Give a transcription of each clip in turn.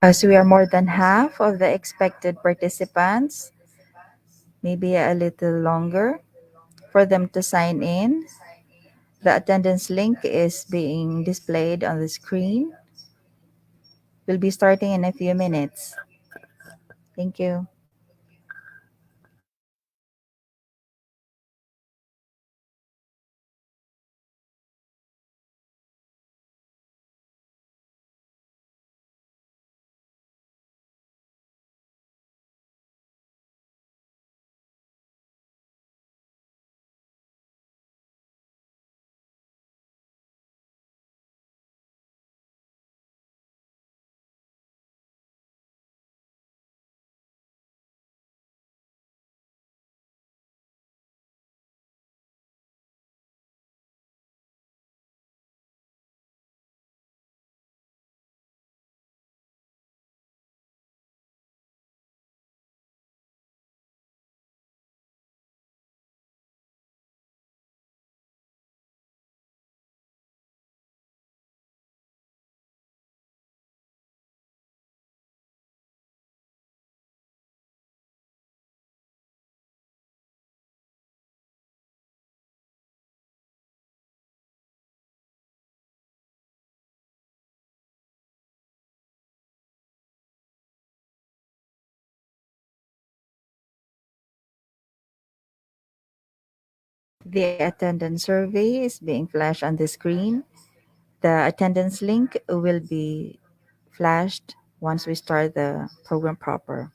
As we are more than half of the expected participants, maybe a little longer for them to sign in. The attendance link is being displayed on the screen. We'll be starting in a few minutes. Thank you. The attendance survey is being flashed on the screen. The attendance link will be flashed once we start the program proper.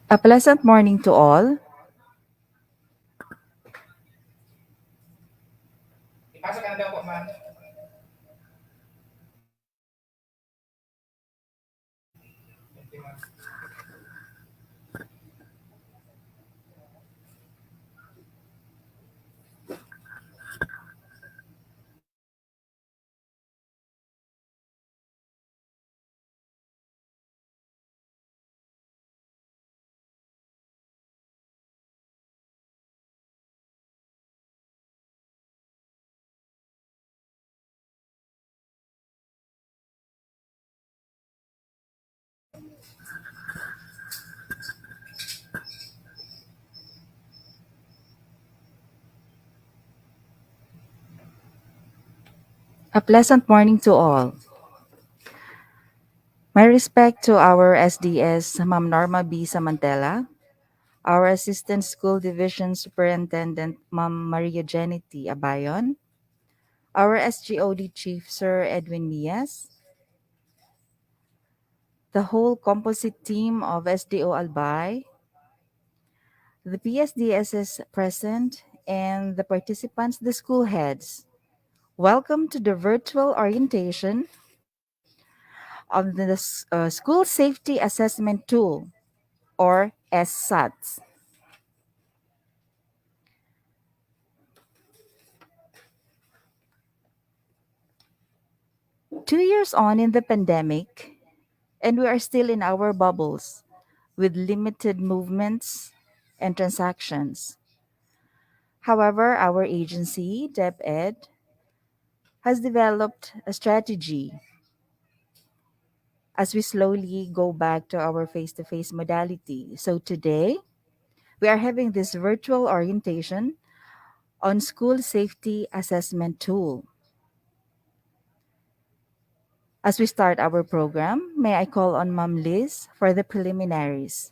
A pleasant morning to all. A pleasant morning to all. My respect to our SDS, Ma'am Norma B. Samantella, our Assistant School Division Superintendent, Ma'am Maria Genity Abayon, our SGOD Chief, Sir Edwin Mias, the whole composite team of SDO Albay, the PSDSs present, and the participants, the school heads. Welcome to the virtual orientation of the School Safety Assessment Tool, or SSATs. 2 years on in the pandemic, and we are still in our bubbles with limited movements and transactions. However, our agency, DepEd, has developed a strategy as we slowly go back to our face to face modality. So today, we are having this virtual orientation on school safety assessment tool. As we start our program, may I call on Ma'am Liz for the preliminaries?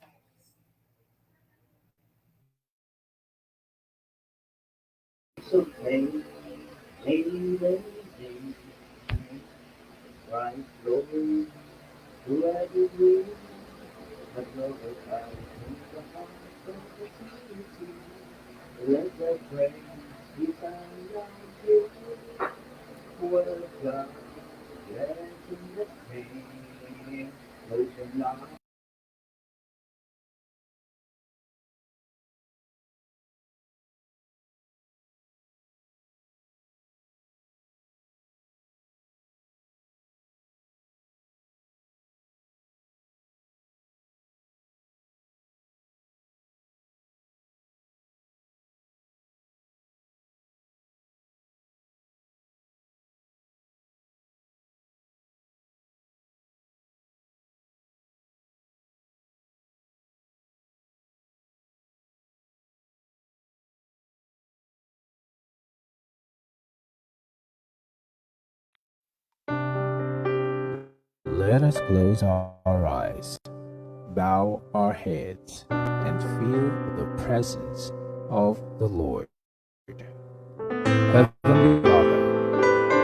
Let us close our eyes, bow our heads, and feel the presence of the Lord. Heavenly Father,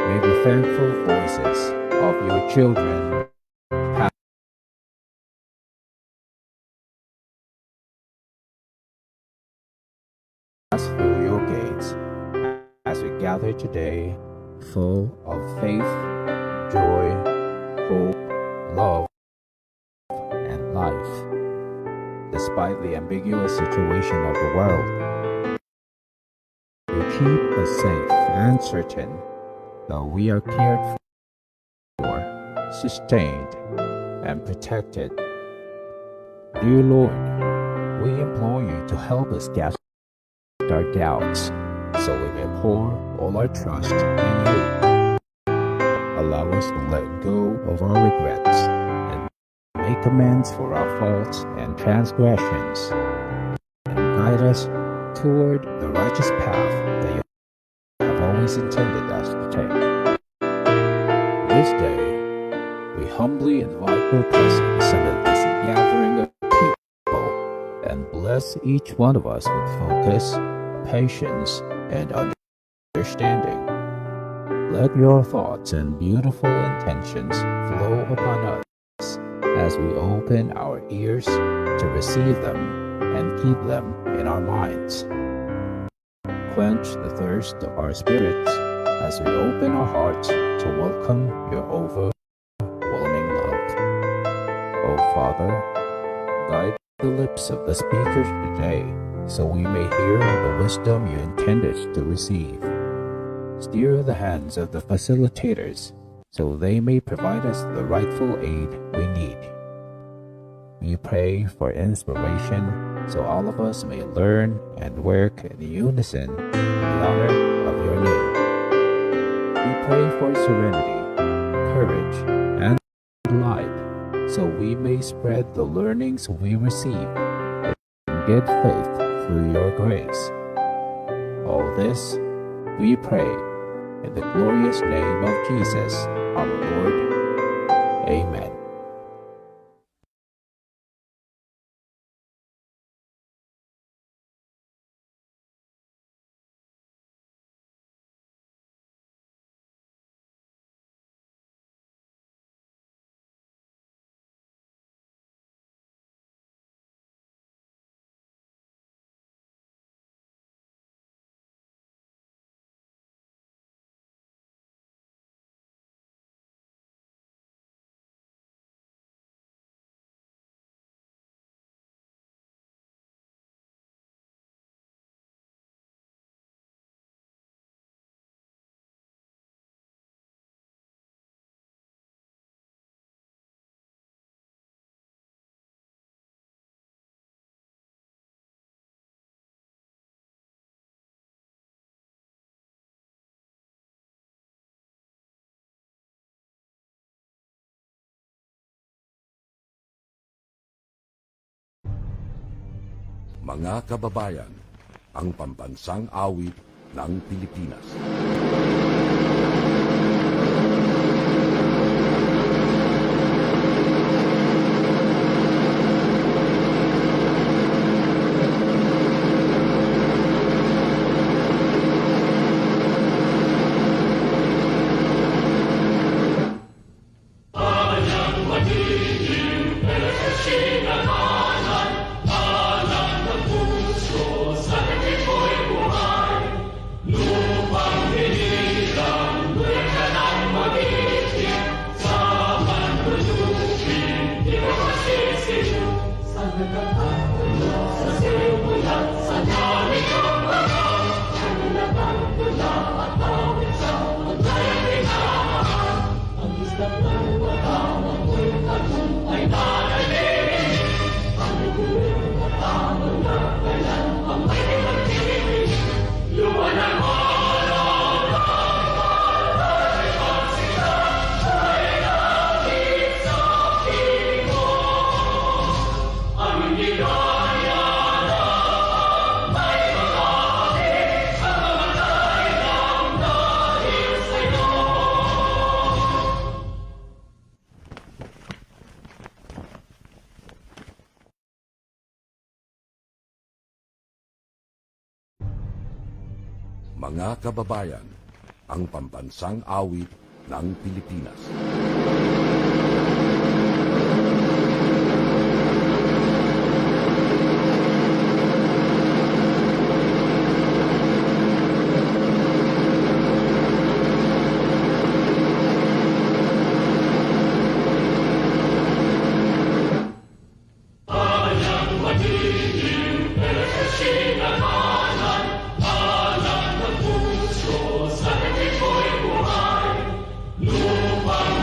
may the thankful voices of your children pass through your gates as we gather today, full of faith, joy, hope, love, and life. Despite the ambiguous situation of the world, you keep us safe and certain that we are cared for, sustained, and protected. Dear Lord, we implore you to help us cast our doubts so we may pour all our trust in you. Allow us to let go of our regrets and make amends for our faults and transgressions, and guide us toward the righteous path that you have always intended us to take. This day, we humbly invite your presence amid this gathering of people and bless each one of us with focus, patience, and understanding. Let your thoughts and beautiful intentions flow upon us as we open our ears to receive them and keep them in our minds. Quench the thirst of our spirits as we open our hearts to welcome your overwhelming love. O Father, guide the lips of the speakers today so we may hear the wisdom you intended to receive. Steer the hands of the facilitators so they may provide us the rightful aid we need. We pray for inspiration so all of us may learn and work in unison in the honor of your name. We pray for serenity, courage, and light so we may spread the learnings we receive in good faith through your grace. All this we pray in the glorious name of Jesus, our Lord. Amen. Mga kababayan, ang pambansang awit ng Pilipinas. Mga kababayan, ang pambansang awit ng Pilipinas. Lupang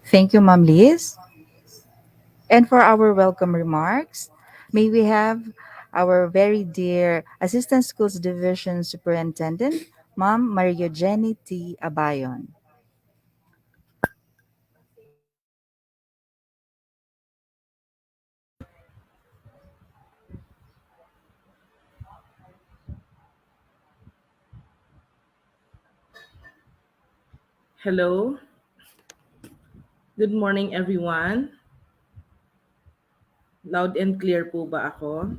Thank you, Ma'am Liz. And for our welcome remarks, may we have our very dear Assistant Schools Division Superintendent, Ma'am Maria Jenny T. Abayon. Hello, good morning everyone. Loud and clear po ba ako?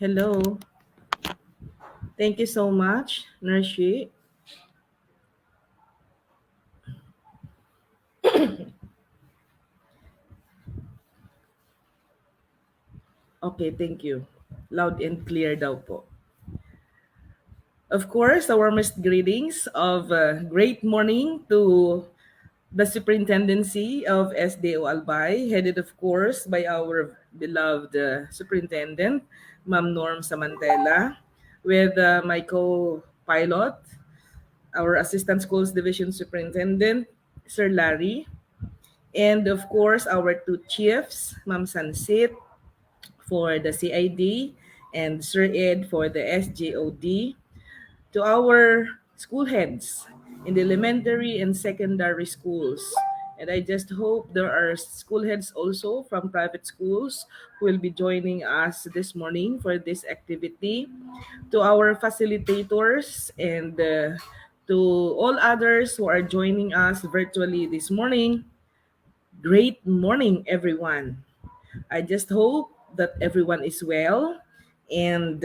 Hello. Thank you so much, Nurshi. Okay, thank you. Loud and clear daw po. Of course, the warmest greetings of great morning to the Superintendency of SDO Albay, headed of course by our beloved Superintendent, Ma'am Norm Samantella, with my co-pilot, our Assistant Schools Division Superintendent, Sir Larry, and of course our two chiefs, Ma'am Sansit for the CID and Sir Ed for the SJOD, to our school heads in the elementary and secondary schools. And I just hope there are school heads also from private schools who will be joining us this morning for this activity. To our facilitators and to all others who are joining us virtually this morning, great morning, everyone. I just hope that everyone is well and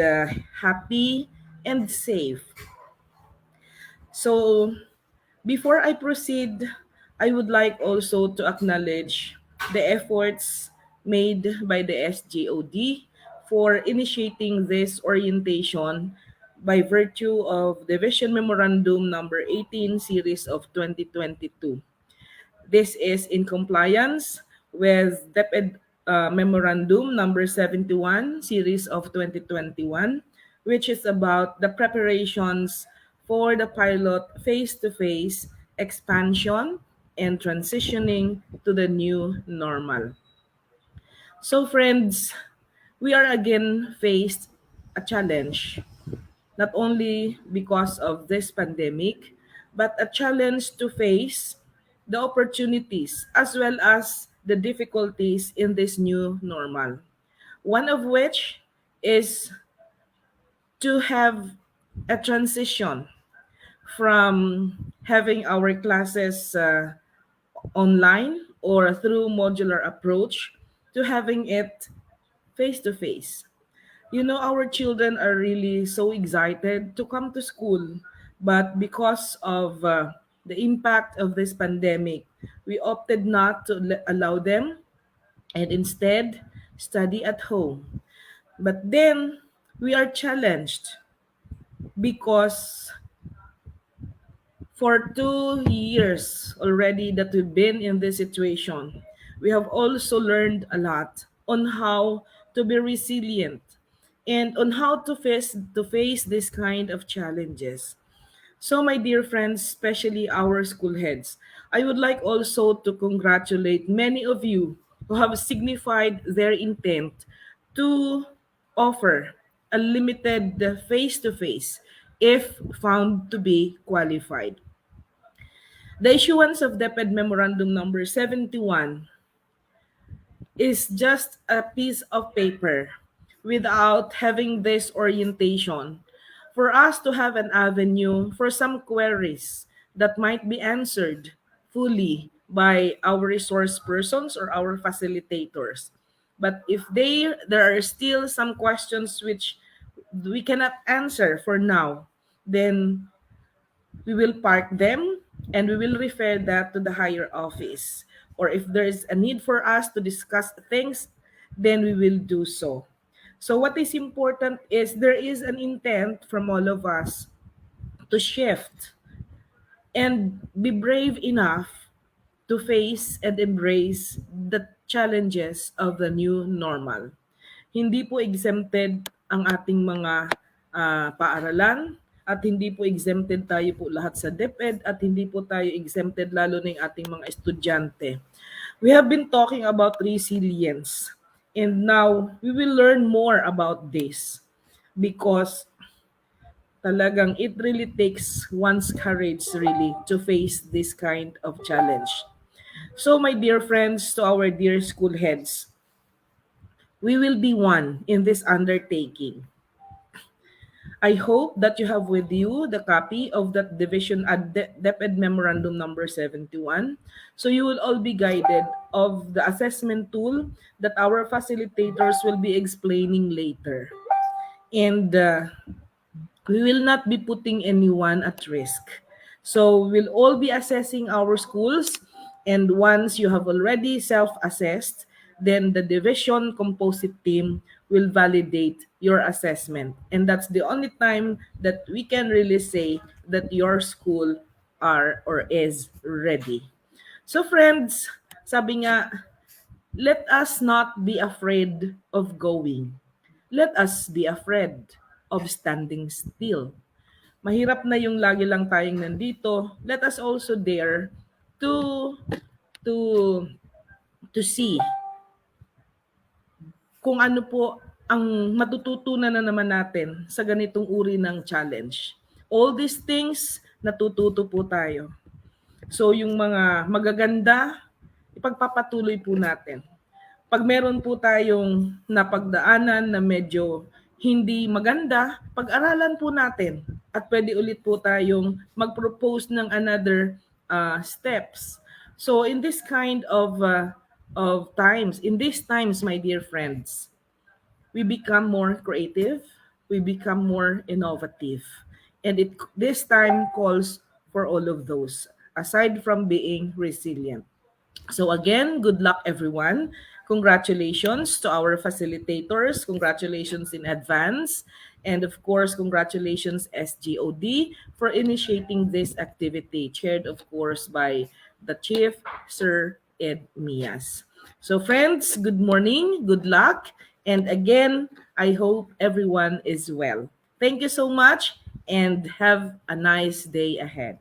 happy and safe. So, before I proceed, I would like also to acknowledge the efforts made by the SGOD for initiating this orientation by virtue of Division Memorandum number 18 series of 2022. This is in compliance with DepEd Memorandum number 71 series of 2021, which is about the preparations for the pilot face-to-face expansion and transitioning to the new normal. So friends, we are again faced a challenge, not only because of this pandemic, but a challenge to face the opportunities as well as the difficulties in this new normal. One of which is to have a transition from having our classes online or through modular approach to having it face to face. You know, our children are really so excited to come to school, but because of the impact of this pandemic, we opted not to allow them and instead study at home. But then we are challenged because for 2 years already that we've been in this situation, we have also learned a lot on how to be resilient and on how to face this kind of challenges. So my dear friends, especially our school heads, I would like also to congratulate many of you who have signified their intent to offer a limited face to face if found to be qualified. The issuance of DepEd Memorandum number 71 is just a piece of paper without having this orientation for us to have an avenue for some queries that might be answered fully by our resource persons or our facilitators. But if there are still some questions which we cannot answer for now, then we will park them and we will refer that to the higher office. Or if there is a need for us to discuss things, then we will do so. So, what is important is there is an intent from all of us to shift and be brave enough to face and embrace the challenges of the new normal. hindi po exempted ang ating mga paaralan at hindi po exempted tayo po lahat sa DepEd at hindi po tayo exempted lalo na yung ating mga estudyante. We have been talking about resilience and now we will learn more about this because talagang it really takes one's courage really to face this kind of challenge. So my dear friends, to our dear school heads, we will be one in this undertaking. I hope that you have with you the copy of that division DepEd Memorandum number 71. So you will all be guided of the assessment tool that our facilitators will be explaining later. And we will not be putting anyone at risk. So we'll all be assessing our schools, and once you have already self-assessed, then the division composite team will validate your assessment. And that's the only time that we can really say that your school are or is ready. So friends, sabi nga, let us not be afraid of going. Let us be afraid of standing still. Mahirap na yung lagi lang tayong nandito. Let us also dare to to to see kung ano po ang matututunan na naman natin sa ganitong uri ng challenge. All these things, natututo po tayo. So yung mga magaganda, ipagpapatuloy po natin. Pag meron po tayong napagdaanan na medyo hindi maganda, pag-aralan po natin at pwede ulit po tayong mag-propose ng another steps. So in this kind of times, in these times, my dear friends, we become more creative, we become more innovative. And it this time calls for all of those, aside from being resilient. So again, good luck everyone. Congratulations to our facilitators. Congratulations in advance. And of course, congratulations SGOD for initiating this activity, chaired of course by the Chief, Sir Ed Mias. So friends, good morning, good luck. And again, I hope everyone is well. Thank you so much and have a nice day ahead.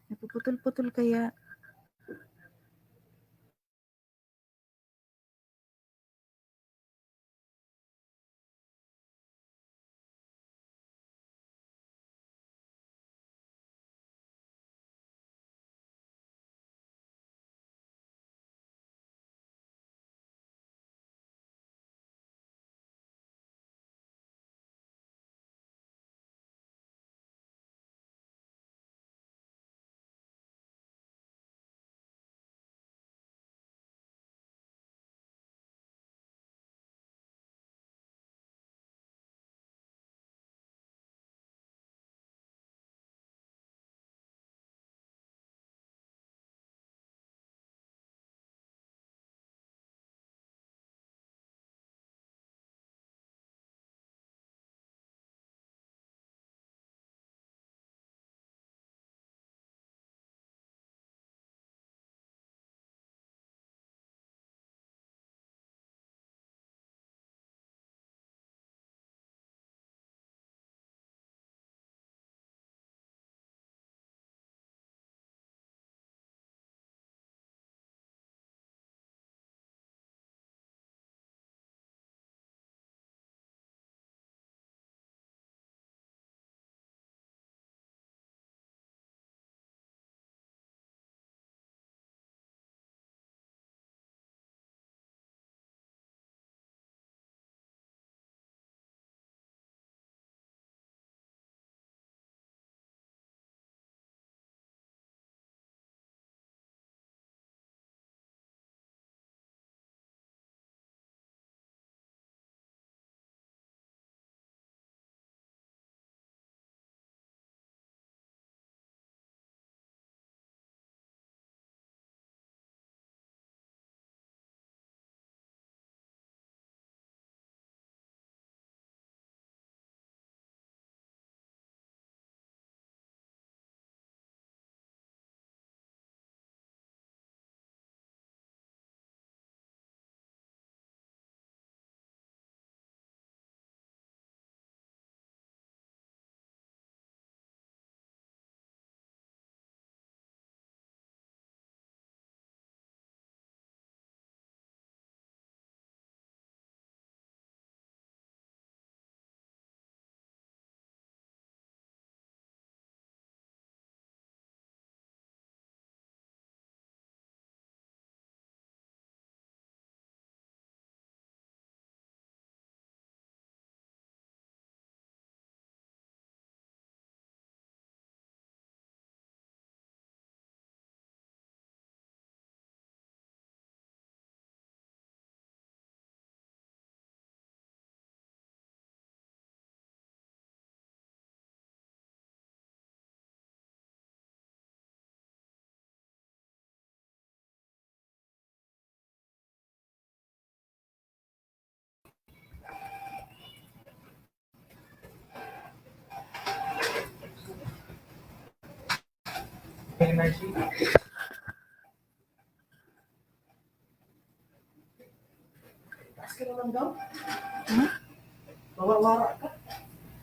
Napuputol-putol kaya?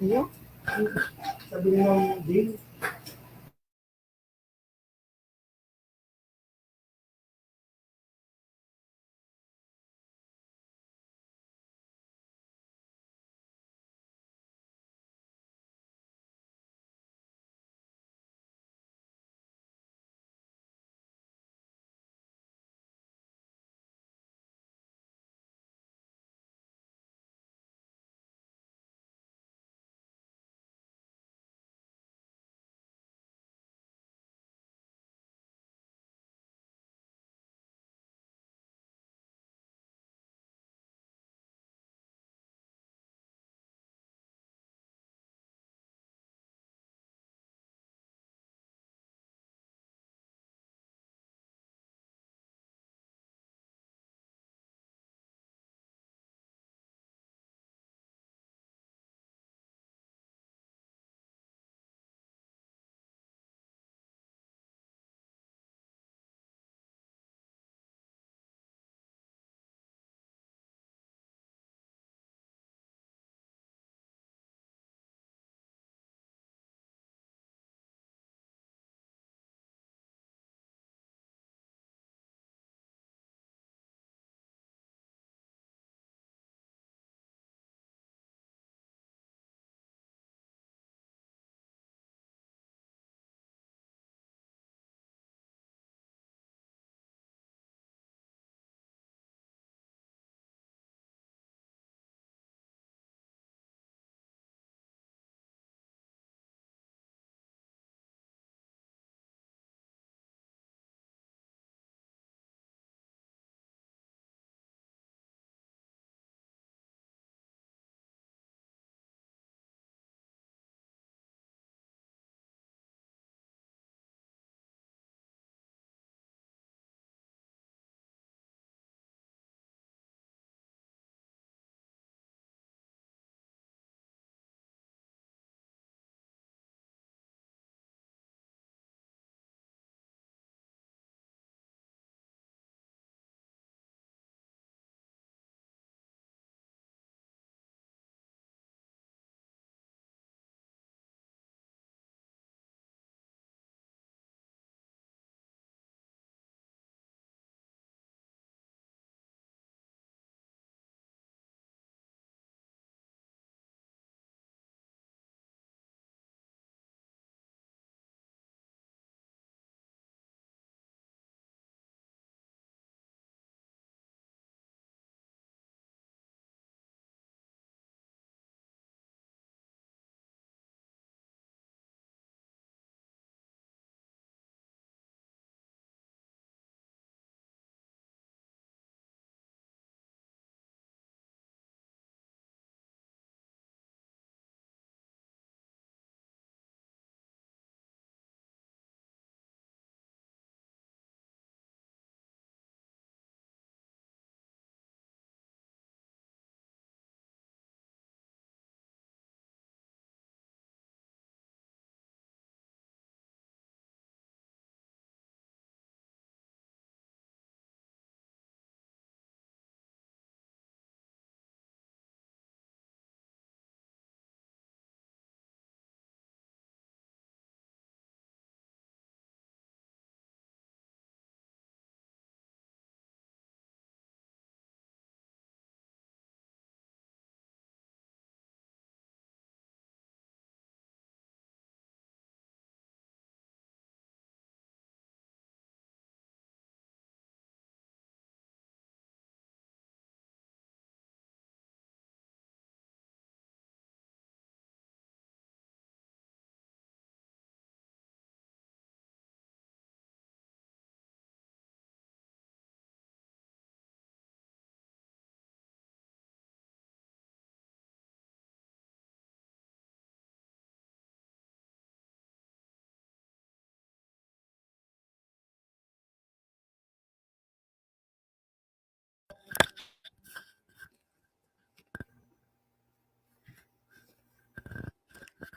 Iyo?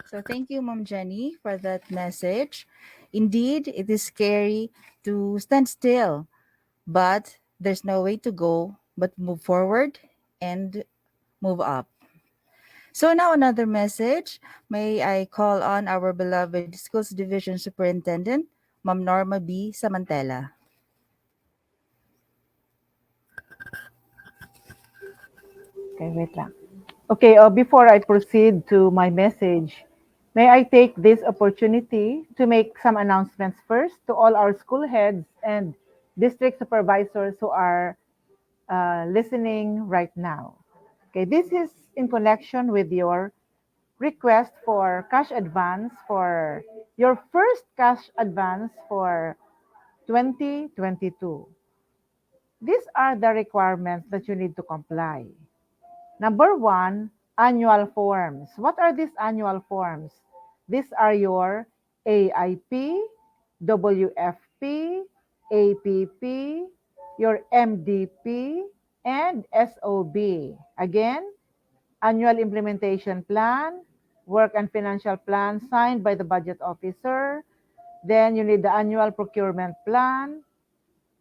So thank you, Mom Jenny, for that message. Indeed, it is scary to stand still, but there's no way to go but move forward and move up. So now another message. May I call on our beloved Schools Division Superintendent, Ma'am Norma B. Samantela. Okay, wait lang. Okay, before I proceed to my message, may I take this opportunity to make some announcements first to all our school heads and district supervisors who are listening right now. Okay, this is in connection with your request for cash advance for your first cash advance for 2022. These are the requirements that you need to comply. Number one, annual forms. What are these annual forms? These are your AIP, WFP, APP, your MDP, and SOB. Again, annual implementation plan, work and financial plan signed by the budget officer. Then you need the annual procurement plan,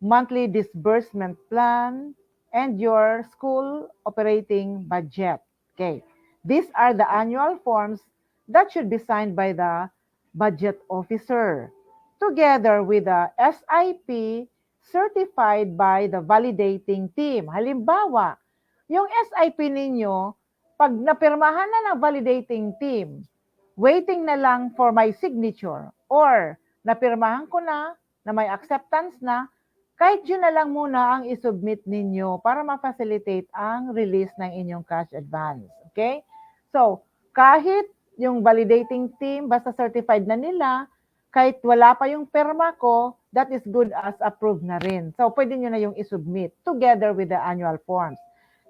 monthly disbursement plan, and your school operating budget. Okay. These are the annual forms that should be signed by the budget officer together with the SIP certified by the validating team. Halimbawa, yung SIP ninyo, pag napirmahan na ng validating team, waiting na lang for my signature or napirmahan ko na may acceptance na, kahit yun na lang muna ang isubmit ninyo para ma-facilitate ang release ng inyong cash advance. Okay? So, kahit yung validating team, basta certified na nila, kahit wala pa yung perma ko, that is good as approved na rin. So, pwede nyo na yung isubmit together with the annual forms.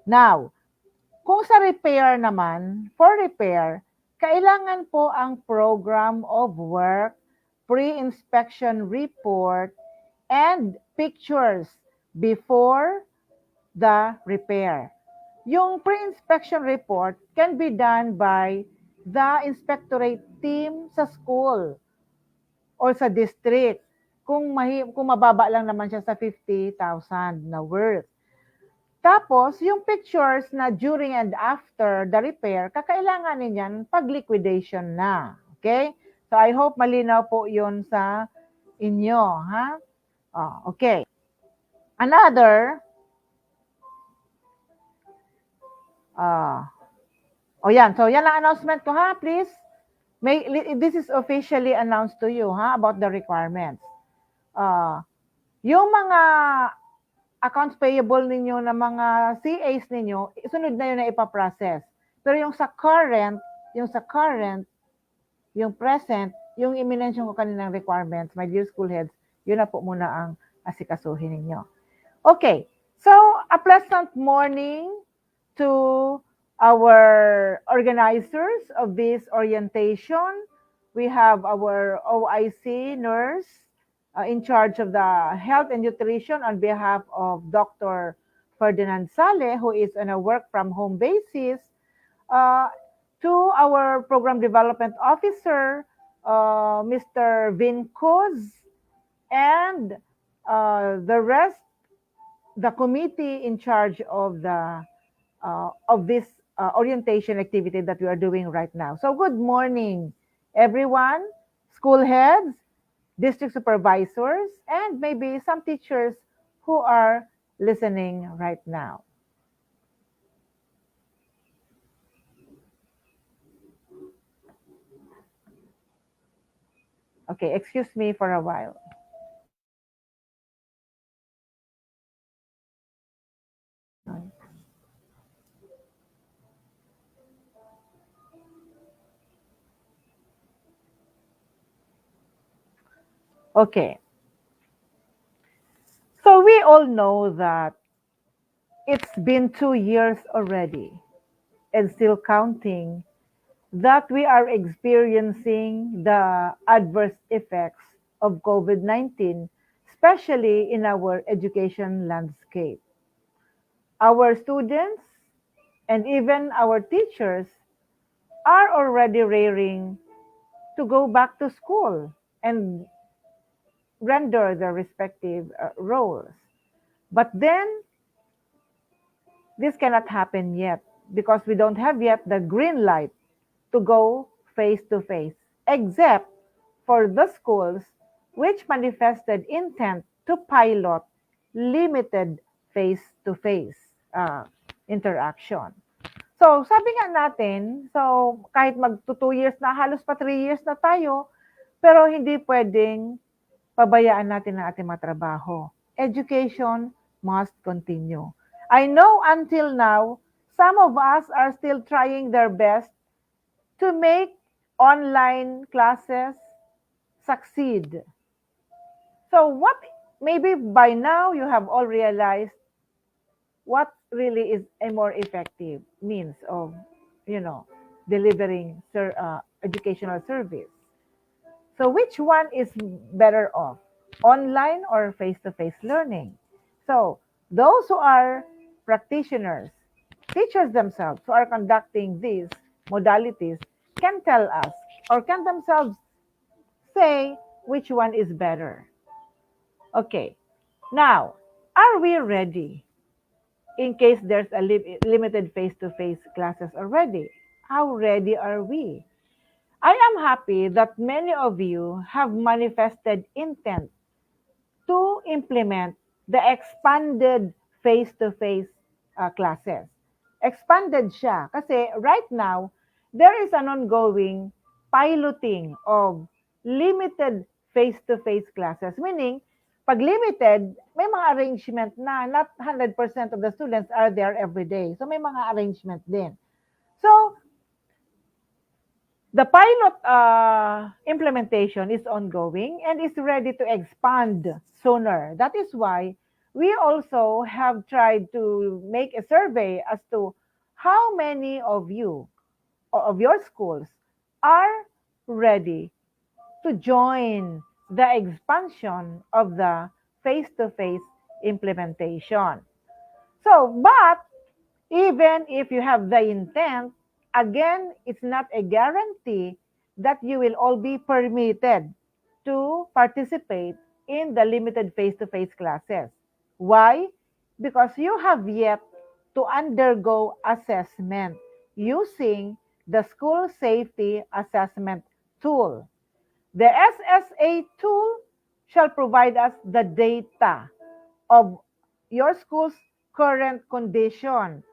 Now, kung sa repair naman, for repair, kailangan po ang program of work, pre-inspection report, and pictures before the repair. Yung pre-inspection report can be done by the inspectorate team sa school or sa district kung mababa lang naman siya sa 50,000 na worth. Tapos, yung pictures na during and after the repair, kakailanganin yan pag liquidation na. Okay? So, I hope malinaw po yun sa inyo. Ha? Okay. Another, yan. So, yan ang announcement ko, ha? Please. This is officially announced to you, ha? About the requirements. Yung mga accounts payable ninyo na mga CAs ninyo, sunod na yun na ipaprocess. Pero yung sa current, yung present, yung i-mention ko kaninang requirements, my dear school heads, yun na po muna ang asikasuhin ninyo. Okay, so a pleasant morning to our organizers of this orientation. We have our OIC nurse in charge of the health and nutrition on behalf of Dr. Ferdinand Sale, who is on a work from home basis, to our program development officer, Mr. Vin Cruz, and the rest, the committee in charge of this orientation activity that we are doing right now. So good morning, everyone, school heads, district supervisors, and maybe some teachers who are listening right now. Okay, excuse me for a while. Okay. So we all know that it's been 2 years already and still counting that we are experiencing the adverse effects of COVID-19, especially in our education landscape. Our students and even our teachers are already raring to go back to school. And render their respective roles. But then this cannot happen yet because we don't have yet the green light to go face to face, except for the schools which manifested intent to pilot limited face to face interaction. So, sabi nga natin, so kahit mag 2 years na, halos pa 3 years na tayo, pero hindi pwedeng pabayaan natin ang ating mga trabaho. Education must continue. I know until now, some of us are still trying their best to make online classes succeed. So what, maybe by now you have all realized what really is a more effective means of, delivering educational service. So which one is better off, online or face-to-face learning? So those who are practitioners, teachers themselves who are conducting these modalities can tell us or can themselves say which one is better. Okay, now, are we ready in case there's a limited face-to-face classes already? How ready are we? I am happy that many of you have manifested intent to implement the expanded face-to-face classes. Expanded siya kasi right now, there is an ongoing piloting of limited face-to-face classes. Meaning, pag limited, may mga arrangement na not 100% of the students are there every day. So may mga arrangement din. So, the pilot implementation is ongoing and is ready to expand sooner. That is why we also have tried to make a survey as to how many of you, of your schools, are ready to join the expansion of the face-to-face implementation. So, but even if you have the intent, again, it's not a guarantee that you will all be permitted to participate in the limited face-to-face classes. Why? Because you have yet to undergo assessment using the school safety assessment tool. The SSA tool shall provide us the data of your school's current condition.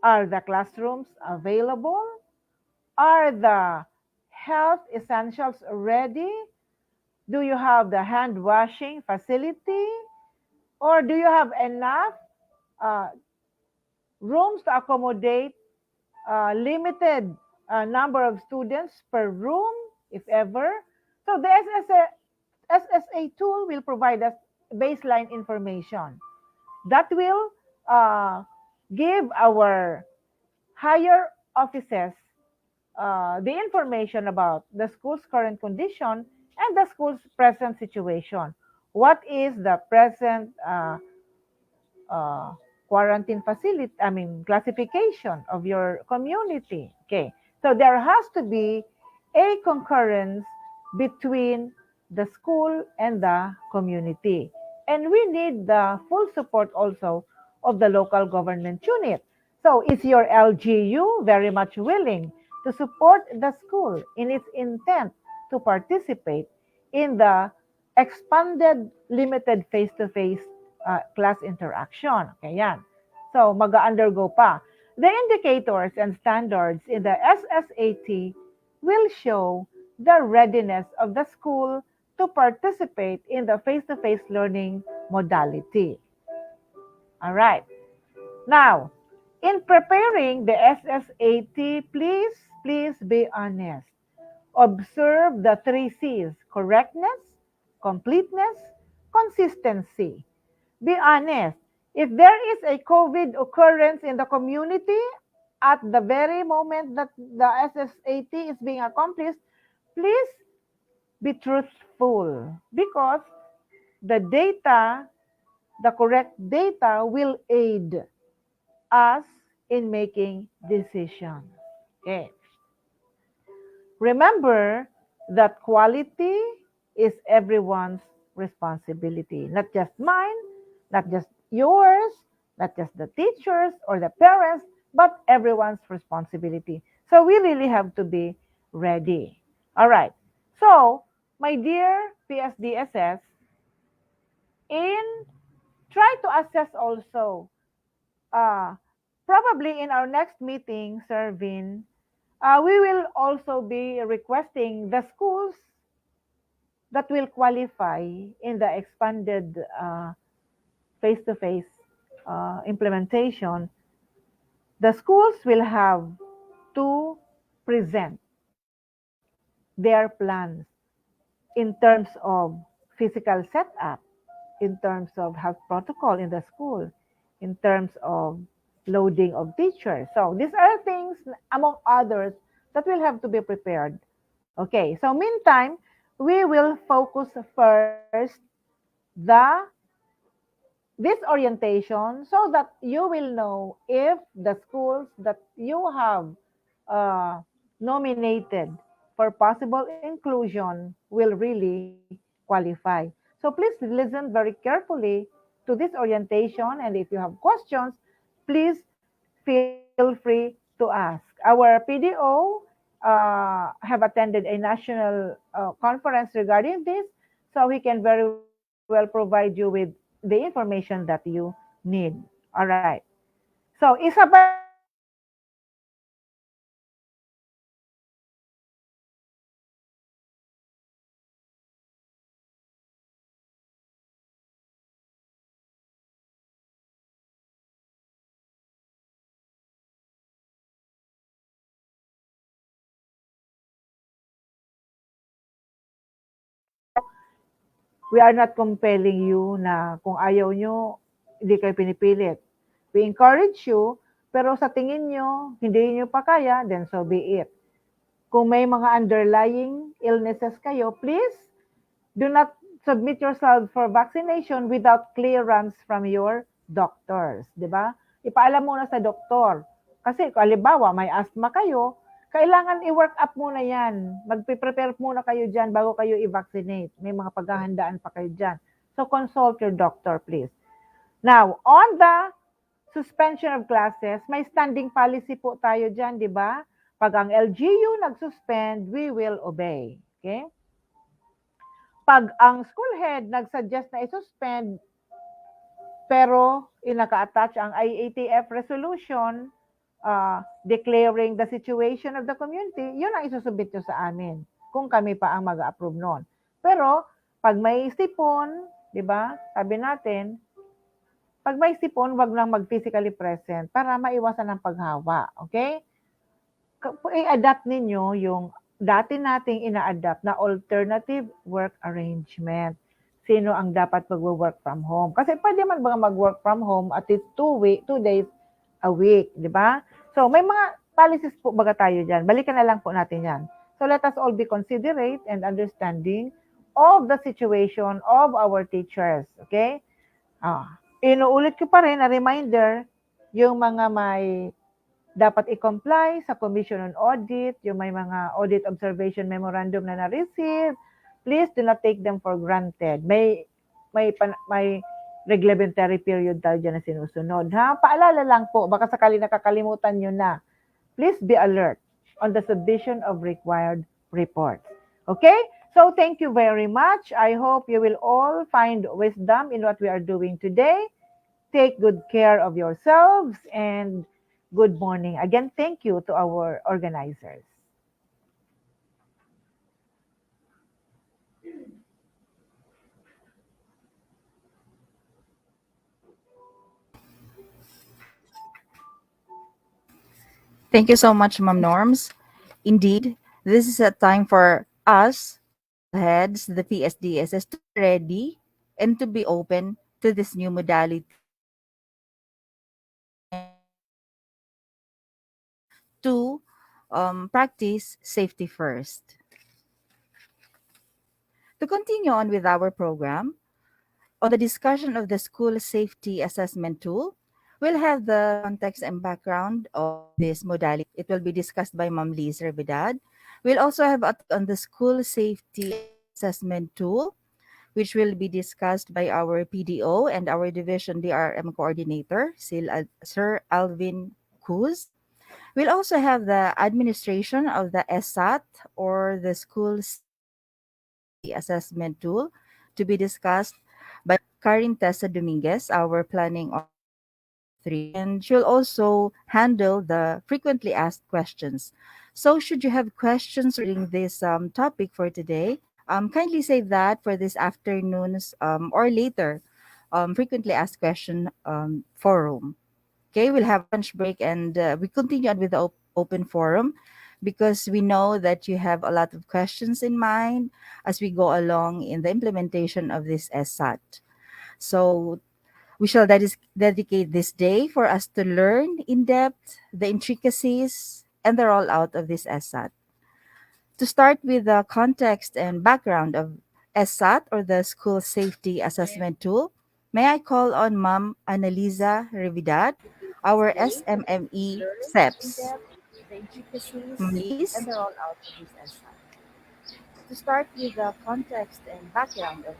Are the classrooms available? Are the health essentials ready? Do you have the hand washing facility? Or do you have enough rooms to accommodate limited number of students per room, if ever? So the SSA tool will provide us baseline information that will give our higher offices the information about the school's current condition and the school's present situation. What is the present quarantine facility, classification of your community? Okay, so there has to be a concurrence between the school and the community. And we need the full support also of the local government unit. So is your LGU very much willing to support the school in its intent to participate in the expanded limited face-to-face class interaction? Okay, yan. So mag-undergo pa. The indicators and standards in the SSAT will show the readiness of the school to participate in the face-to-face learning modality. All right. Now, in preparing the SSAT, please be honest. Observe the 3 C's: correctness, completeness, consistency. Be honest. If there is a COVID occurrence in the community at the very moment that the SSAT is being accomplished, please be truthful, because the data, the correct data will aid us in making decisions. Okay. Remember that quality is everyone's responsibility. Not just mine, not just yours, not just the teachers or the parents, but everyone's responsibility. So we really have to be ready. All right. So, my dear PSDSS, in try to assess also, uh, probably in our next meeting, Sir Vin, we will also be requesting the schools that will qualify in the expanded face-to-face implementation. The schools will have to present their plans in terms of physical setup, in terms of health protocol in the school, in terms of loading of teachers. So these are things, among others, that will have to be prepared. Okay, so meantime, we will focus first the this orientation so that you will know if the schools that you have nominated for possible inclusion will really qualify. So please listen very carefully to this orientation, and if you have questions, please feel free to ask. Our PDO have attended a national conference regarding this, so he can very well provide you with the information that you need. All right. So, Isabel, we are not compelling you na kung ayaw nyo, hindi kayo pinipilit. We encourage you, pero sa tingin nyo, hindi nyo pa kaya, then so be it. Kung may mga underlying illnesses kayo, please do not submit yourself for vaccination without clearance from your doctors, di ba? Ipaalam muna sa doktor. Kasi kung halimbawa may asthma kayo, kailangan i-work up muna yan. Magpe-prepare muna kayo dyan bago kayo i-vaccinate. May mga paghahandaan pa kayo dyan. So consult your doctor, please. Now, on the suspension of classes, may standing policy po tayo dyan, di ba? Pag ang LGU nag-suspend, we will obey. Okay? Pag ang school head nag-suggest na i-suspend, pero inaka-attach ang IATF resolution declaring the situation of the community, yun ang isusubmit nyo sa amin kung kami pa ang mag-approve noon. Pero pag may sipon, di ba, sabi natin, pag may sipon, wag lang mag-physically present para maiwasan ang paghawa. Okay? I-adapt ninyo yung dati nating ina-adapt na alternative work arrangement. Sino ang dapat mag-work from home? Kasi pwede man ba mag-work from home at least 2 days a week, di ba? So, may mga policies po baga tayo dyan. Balikan na lang po natin yan. So, let us all be considerate and understanding of the situation of our teachers. Okay? Inuulit ko pa rin na reminder, yung mga may dapat i-comply sa Commission on Audit, yung may mga audit observation memorandum na na-receive, please do not take them for granted. May reglementary period tayo dyan na sinusunod. Paalala lang po, baka sakali nakakalimutan nyo na. Please be alert on the submission of required reports. Okay? So thank you very much. I hope you will all find wisdom in what we are doing today. Take good care of yourselves and good morning. Again, thank you to our organizers. Thank you so much, Ma'am Norms. Indeed, this is a time for us, heads, the PSDSS, to be ready and to be open to this new modality to practice safety first. To continue on with our program, on the discussion of the school safety assessment tool, we'll have the context and background of this modality. It will be discussed by Ma'am Liz Revidad. We'll also have on the school safety assessment tool, which will be discussed by our PDO and our Division DRM Coordinator, Sir Alvin Cruz. We'll also have the administration of the ESAT, or the School Safety Assessment Tool, to be discussed by Karin Tessa Dominguez, our planning three, and she'll also handle the frequently asked questions. So, should you have questions regarding this topic for today, kindly save that for this afternoon's or later frequently asked question forum. Okay, we'll have lunch break and we continue on with the open forum because we know that you have a lot of questions in mind as we go along in the implementation of this SAT. So we shall dedicate this day for us to learn in depth the intricacies and the rollout of this SAT. To start with the context and background of SAT, or the School Safety Assessment Tool, may I call on Ma'am Annalisa Revidad, our SMME SEPS. The intricacies and the rollout of this SAT. To start with the context and background of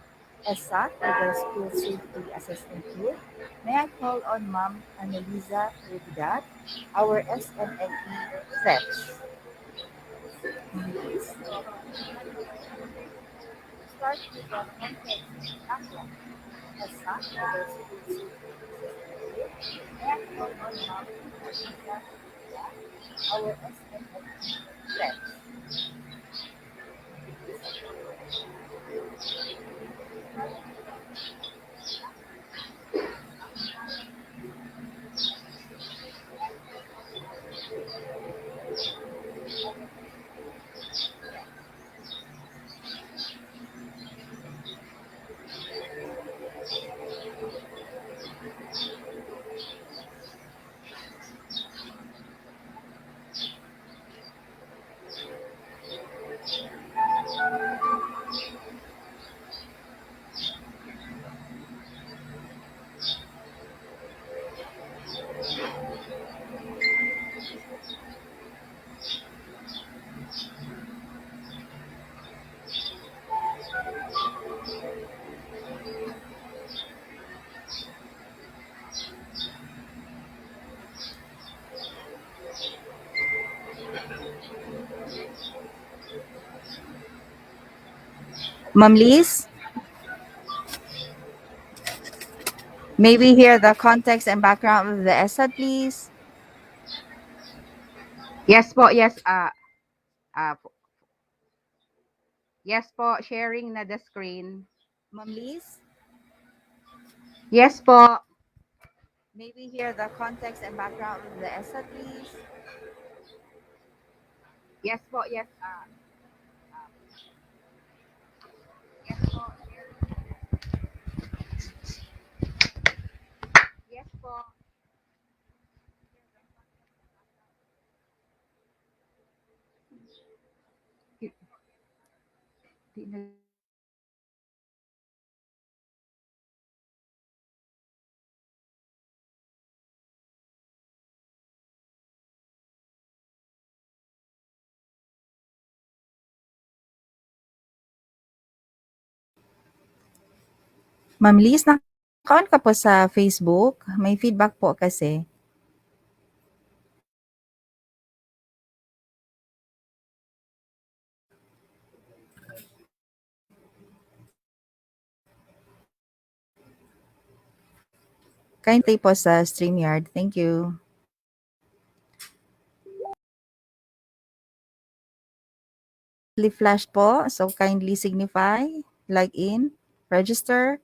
SAT, or the School Safety Assessment Tool, may I call on Ma'am Annalisa Revidad, our SMME SEPS. Please start with the context and background of SAT, or the School Safety Assessment Tool. May I call on Ma'am Annalisa Revidad, our SMME SEPS. Ma'am Liz, may we hear the context and background of the ESSA, please? Yes po, yes. Yes po, sharing na the screen. Ma'am Liz, Yes po. may we hear the context and background of the ESSA, please? Yes po, yes. Yes po, yes po. Di na- Ma'am Liz, naka-on ka po sa Facebook. May feedback po kasi. Kindly po sa StreamYard. Thank you. Flash po, so kindly signify, log in, register.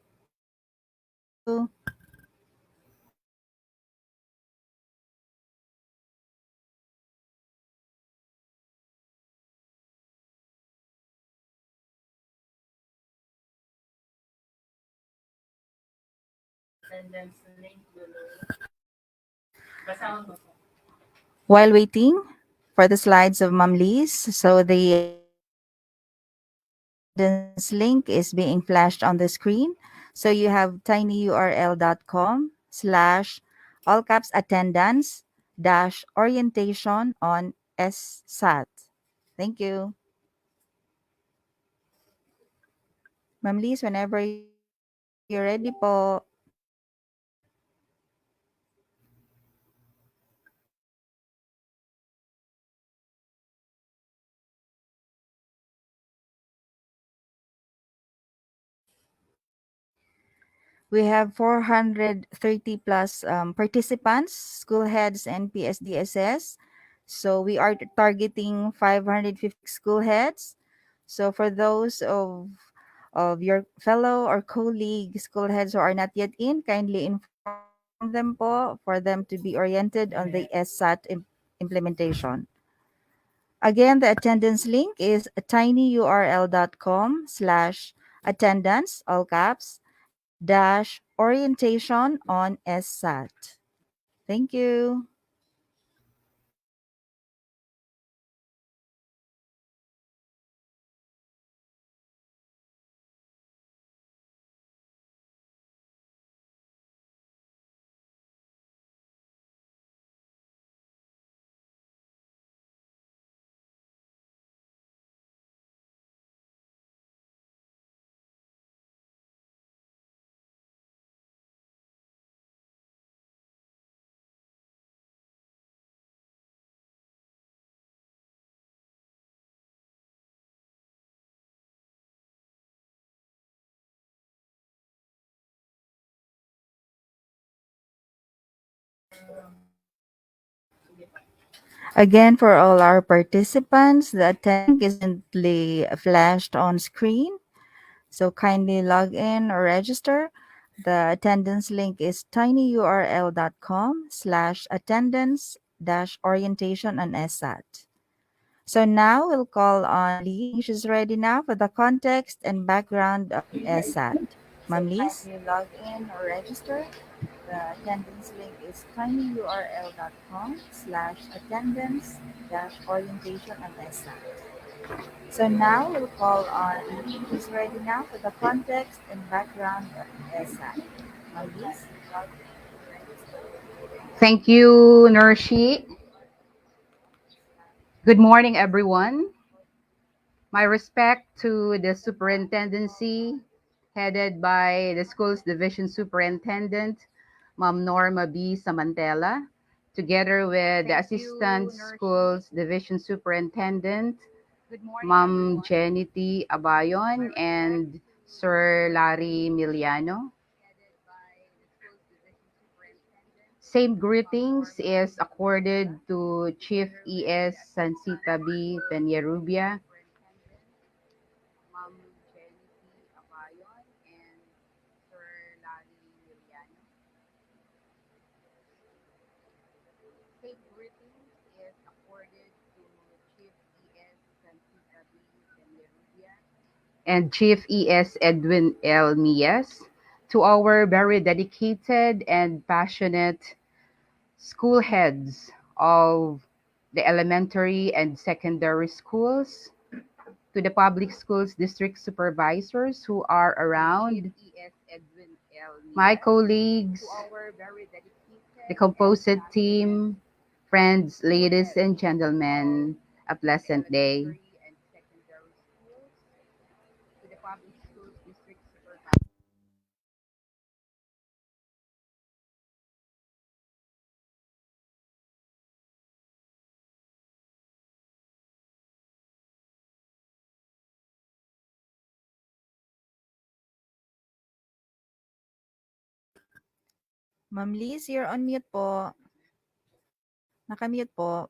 While waiting for the slides of Ma'am Liz, so the attendance link is being flashed on the screen. So you have tinyurl.com/ all caps attendance dash orientation on SSAT. Thank you. Ma'am Liz, whenever you're ready po. We have 430 plus participants, school heads, and PSDSS. So we are targeting 550 school heads. So for those of your fellow or colleague school heads who are not yet in, kindly inform them po for them to be oriented on the SSAT implementation. Again, the attendance link is tinyurl.com/attendance, all caps, dash orientation on SSAT. Thank you. Again, for all our participants, the attending is currently flashed on screen. So kindly log in or register. The attendance link is tinyurl.com/attendance dash orientation on SSAT. So now we'll call on Lee. She's ready now for the context and background of SSAT. Ma'am Liz, kindly log in or register. The attendance link is tinyurl.com/attendance dash orientation on SSAT. So now we'll call on Lee. She's ready now for the context and background of SSAT. Ma'am Liz, log in or register. Thank you, Nurshi. Good morning, everyone. My respect to the superintendency headed by the school's division superintendent, Ma'am Norma B. Samantela, together with the assistant schools division superintendent, Ma'am Jenny T. Abayon, and Sir Larry Miliano. Same greetings is accorded to Chief ES Sansita B. Peñarubia, Ma'am Jenny T. Abayon, and Sir Larry Miliano. Same greetings is accorded to Chief ES Sansita B. Peñarubia and Chief ES Edwin L. Mias, to our very dedicated and passionate school heads of the elementary and secondary schools, to the public schools district supervisors who are around, my colleagues, the composite team, friends, ladies and gentlemen, a pleasant day. Ma'am Liz, you're on mute po. Nakamute po.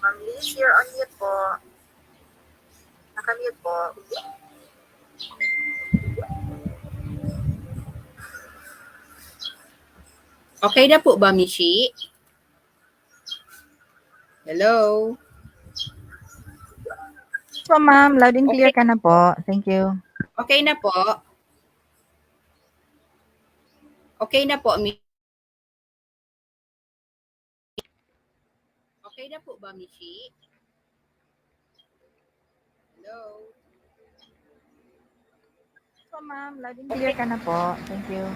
Ma'am Liz, you're on mute po. Nakamute po. Okay na po ba, Mishi? Hello? So ma'am, loud and clear Okay, ka na po. Thank you. okay na po. Okay na po, Okay na po ba, Mishi? Hello? po, ma'am. Loud and Okay, clear ka na po. Thank you.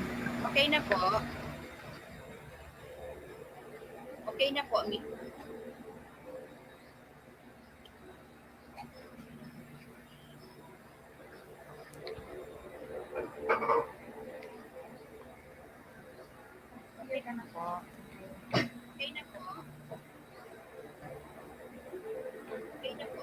okay na po. Okay na po. Clear ka na po. Okay na po. Okay na po.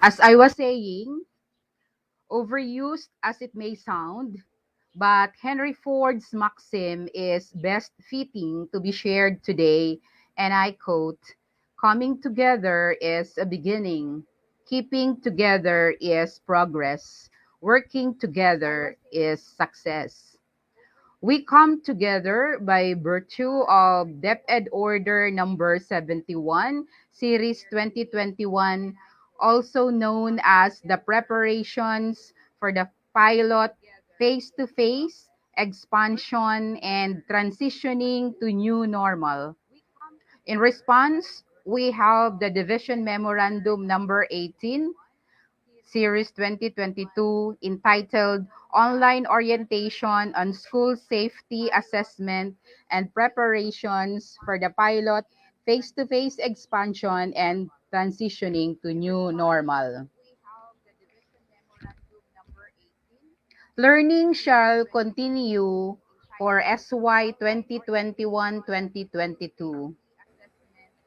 As I was saying, overused as it may sound, but Henry Ford's maxim is best fitting to be shared today, and I quote, "Coming together is a beginning, keeping together is progress, working together is success." We come together by virtue of DepEd Order number 71, Series 2021, also known as the preparations for the pilot face-to-face expansion and transitioning to new normal. In response, we have the Division Memorandum number 18, Series 2022, entitled Online Orientation on School Safety Assessment and Preparations for the Pilot Face-to-Face Expansion and Transitioning to New Normal. Learning shall continue for SY 2021-2022.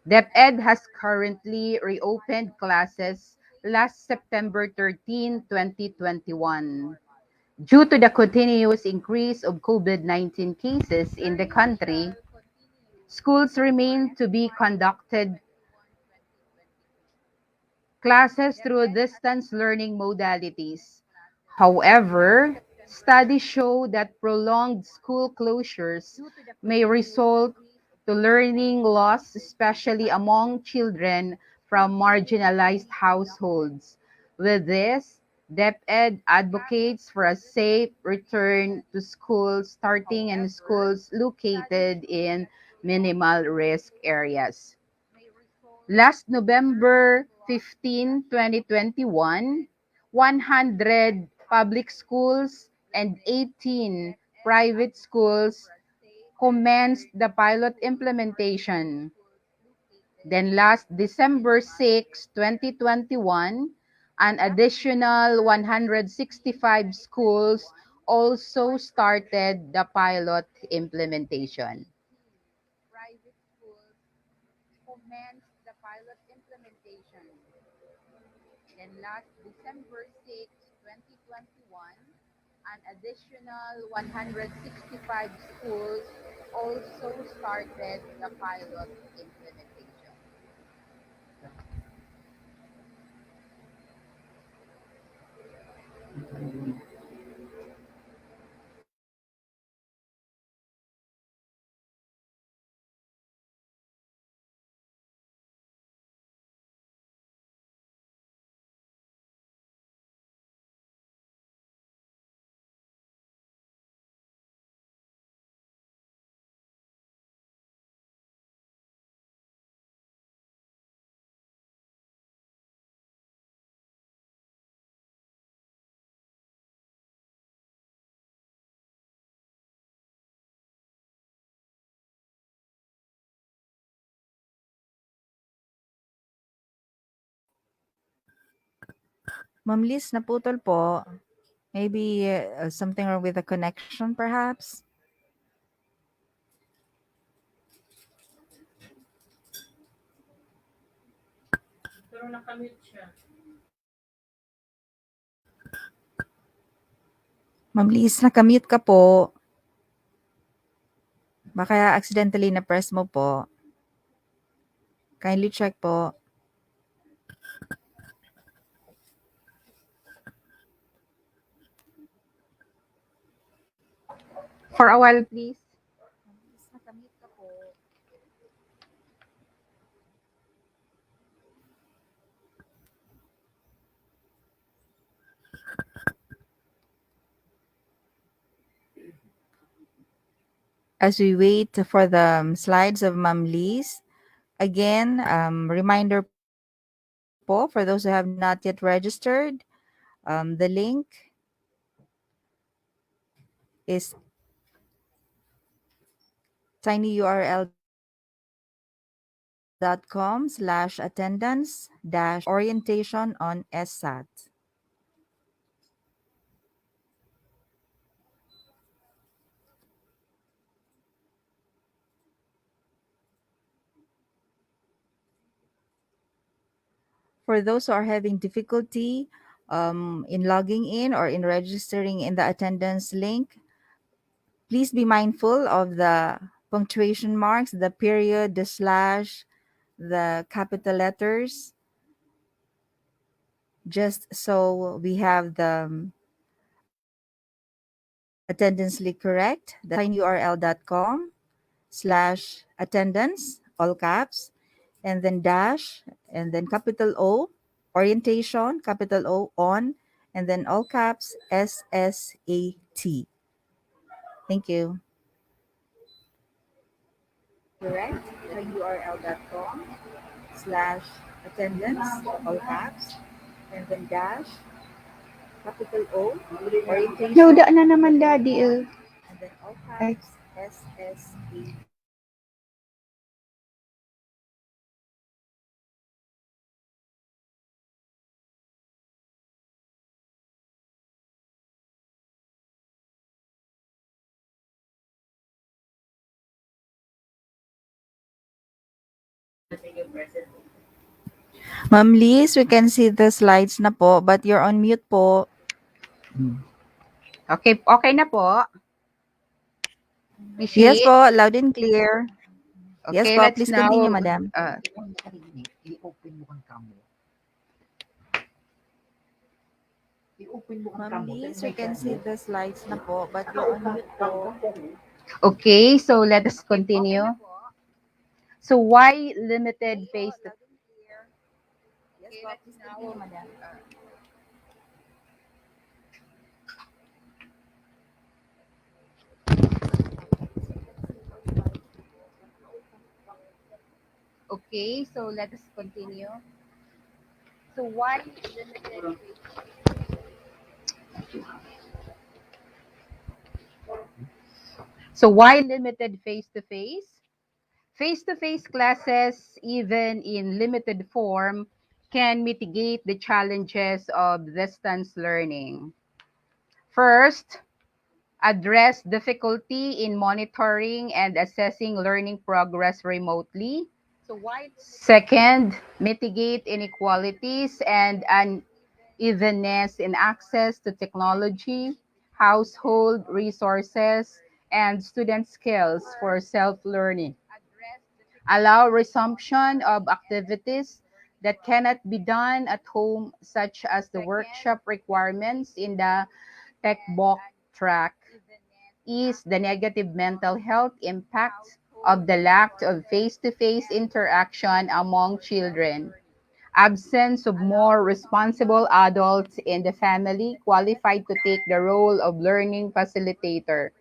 DepEd has currently reopened classes last September 13, 2021. Due to the continuous increase of COVID-19 cases in the country, schools remain to be conducted classes through distance learning modalities. However, studies show that prolonged school closures may result to learning loss, especially among children from marginalized households. With this, DepEd advocates for a safe return to school starting in schools located in minimal risk areas. Last November 15, 2021, 100 public schools and 18 private schools commenced the pilot implementation. Then last December 6, 2021, an additional 165 schools also started the pilot implementation. Private schools commenced the pilot implementation. Then last December 6, 2021, an additional 165 schools also started the pilot implementation. Ma'am Liz, naputol po. Maybe something wrong with the connection, perhaps? Pero nakamute siya. Ma'am Liz, nakamute ka po. Baka accidentally na-press mo po. Kindly check po. For a while, please. Ma'am Liz, nakamute ka po. As we wait for the slides of Ma'am Liz, again, reminder po for those who have not yet registered, the link is tinyurl.com/attendance-orientation on SSAT. For those who are having difficulty in logging in or in registering in the attendance link, please be mindful of the punctuation marks, the period, the slash, the capital letters, just so we have the attendance link correct. The tinyurl.com/attendance, all caps, and then dash, and then capital O, orientation, capital O, on, and then all caps, SSAT. Thank you. Correct. tinyurl.com/attendance, all caps, and then dash, capital O, orientation, Loda na naman, Daddy. and then all Ay. caps, SSAT. Ma'am Liz, we can see the slides na po, but you're on mute po. Okay, okay na po. Is Yes she? po, loud and clear. Yes Okay, po, let's please now continue, madam. I-open mo kang kamo. I-open mo kang Ma'am kamo. Liz, we can see the slides na po, but you're on mute po. Okay, so let us continue. So why limited face to Yes po, please continue, madam. Okay, so let us continue. So why limited So why limited face-to-face? Face-to-face classes, even in limited form, can mitigate the challenges of distance learning. First, address difficulty in monitoring and assessing learning progress remotely. Second, mitigate inequalities and unevenness in access to technology, household resources, and student skills for self-learning. Allow resumption of activities that cannot be done at home, such as the workshop requirements in the textbook track. Is the negative mental health impact of the lack of face-to-face interaction among children. Absence of more responsible adults in the family qualified to take the role of learning facilitator.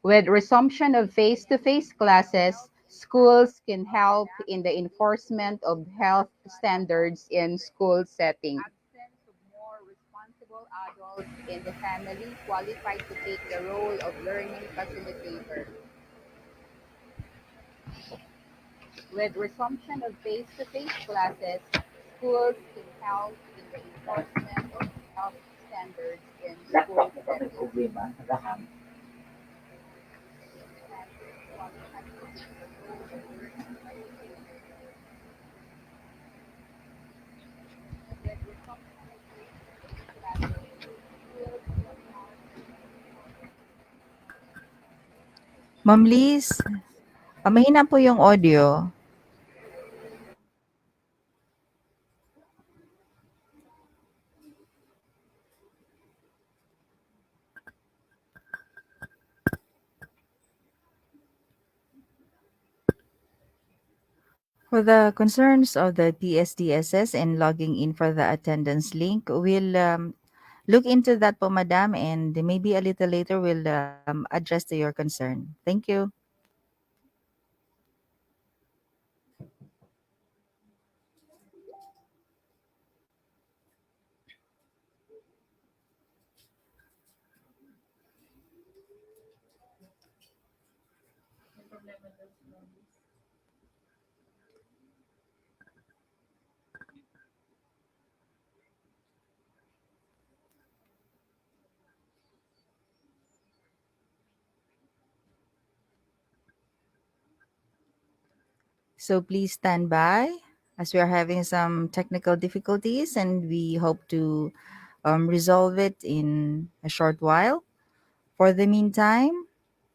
With resumption of face-to-face classes, schools can help in the enforcement of health standards in school settings. Absence of more responsible adults in the family qualified to take the role of learning facilitator. With resumption of face-to-face classes, schools can help in the enforcement of health standards in school settings. Ma'am Liz, mahina po yung audio. For the concerns of the TSDSS and logging in for the attendance link, we'll Look into that po, madam, and maybe a little later we'll address to your concern. Thank you. So please stand by as we are having some technical difficulties and we hope to resolve it in a short while. For the meantime,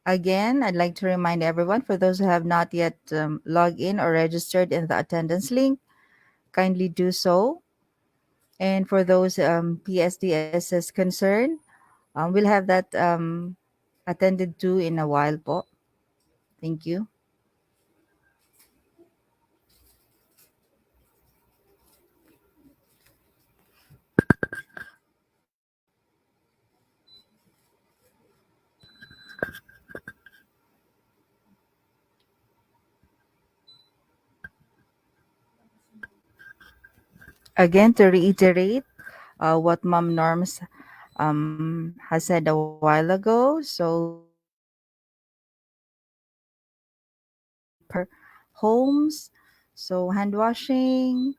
again, I'd like to remind everyone for those who have not yet logged in or registered in the attendance link, kindly do so. And for those PSDSs concerned, we'll have that attended to in a while po. Thank you. Again, to reiterate what Mom Norms has said a while ago. So we homes, so hand washing,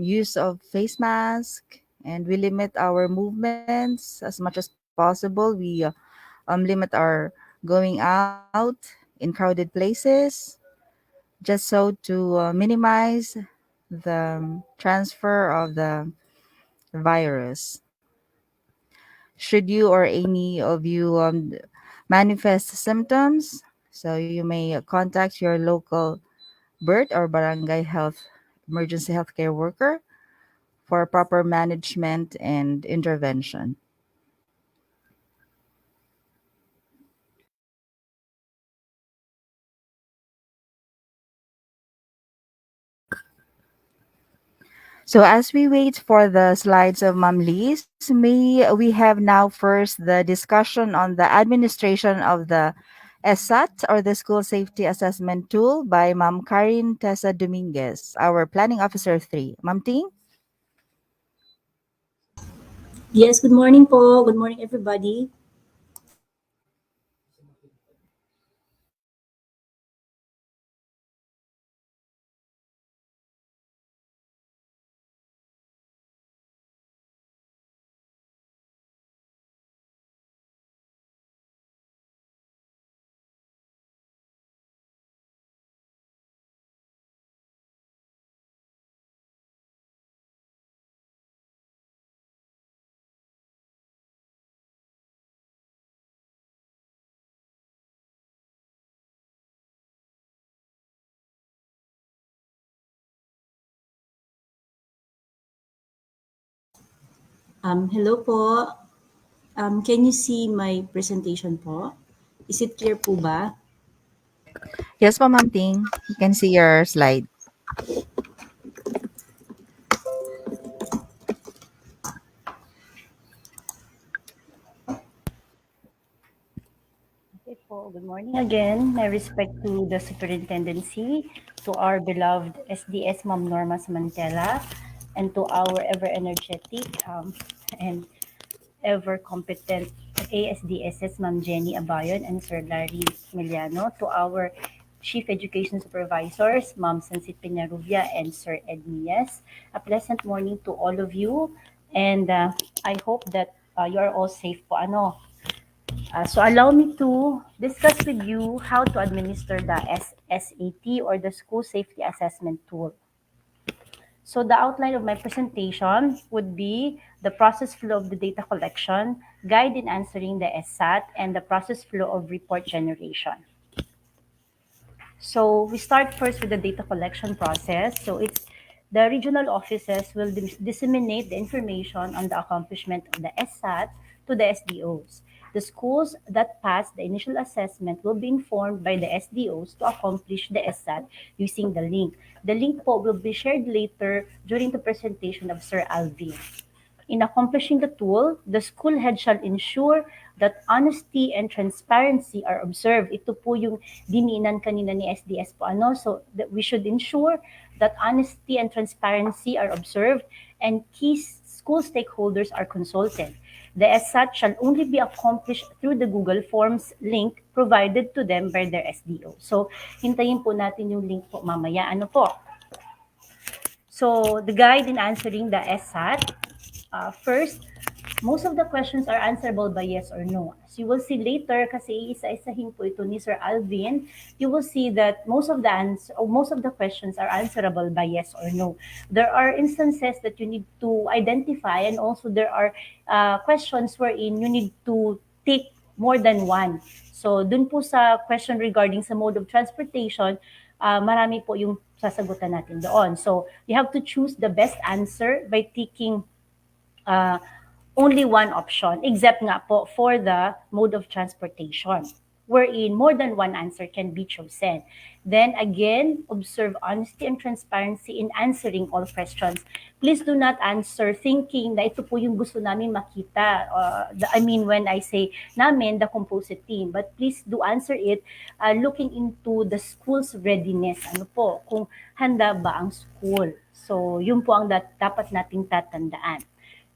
use of face mask, and we limit our movements as much as possible. We limit our going out in crowded places just so to minimize the transfer of the virus. Should you or any of you manifest symptoms, so you may contact your local BERT or barangay health emergency healthcare worker for proper management and intervention. So as we wait for the slides of Ma'am Liz, may we have now first the discussion on the administration of the ESAT or the School Safety Assessment Tool by Ma'am Karin Tessa Dominguez, our Planning Officer 3. Ma'am Ting? Yes, good morning po. Good morning, everybody. Hello po. Can you see my presentation po? Is it clear po ba? Yes po, Ma'am Ting. You can see your slide. Okay po. Good morning again. My respect to the superintendency, to our beloved SDS Ma'am Norma Samantela, and to our ever energetic and ever competent ASDSS Ma'am Jenny Abayon and Sir Larry Miliano, to our Chief Education Supervisors, Ma'am Sensit Peñarubia and Sir Ed Mias. A pleasant morning to all of you, and I hope that you are all safe po. So allow me to discuss with you how to administer the SSAT or the School Safety Assessment Tool. So the outline of my presentation would be the process flow of the data collection, guide in answering the SSAT, and the process flow of report generation. So we start first with the data collection process. So it's the regional offices will disseminate the information on the accomplishment of the SSAT to the SDOs. The schools that pass the initial assessment will be informed by the SDOs to accomplish the SSAT using the link. The link po will be shared later during the presentation of Sir Alvin. In accomplishing the tool, the school head shall ensure that honesty and transparency are observed. Ito po yung diniinan kanina ni SDS po. So that we should ensure that honesty and transparency are observed and key school stakeholders are consulted. The SAT shall only be accomplished through the Google Forms link provided to them by their SDO. So, hintayin po natin yung link po mamaya. Ano po? So, the guide in answering the SAT. First, most of the questions are answerable by yes or no. As you will see later, kasi isa-isahin po ito ni Sir Alvin, you will see that most of the questions are answerable by yes or no. There are instances that you need to identify, and also there are questions wherein you need to take more than one. So, dun po sa question regarding sa mode of transportation, marami po yung sasagutan natin doon. So, you have to choose the best answer by taking only one option, except nga po for the mode of transportation, wherein more than one answer can be chosen. Then again, observe honesty and transparency in answering all questions. Please do not answer thinking na ito po yung gusto namin makita. When I say namin, the composite team, but please do answer it looking into the school's readiness. Ano po, kung handa ba ang school. So, yun po ang dapat nating tatandaan.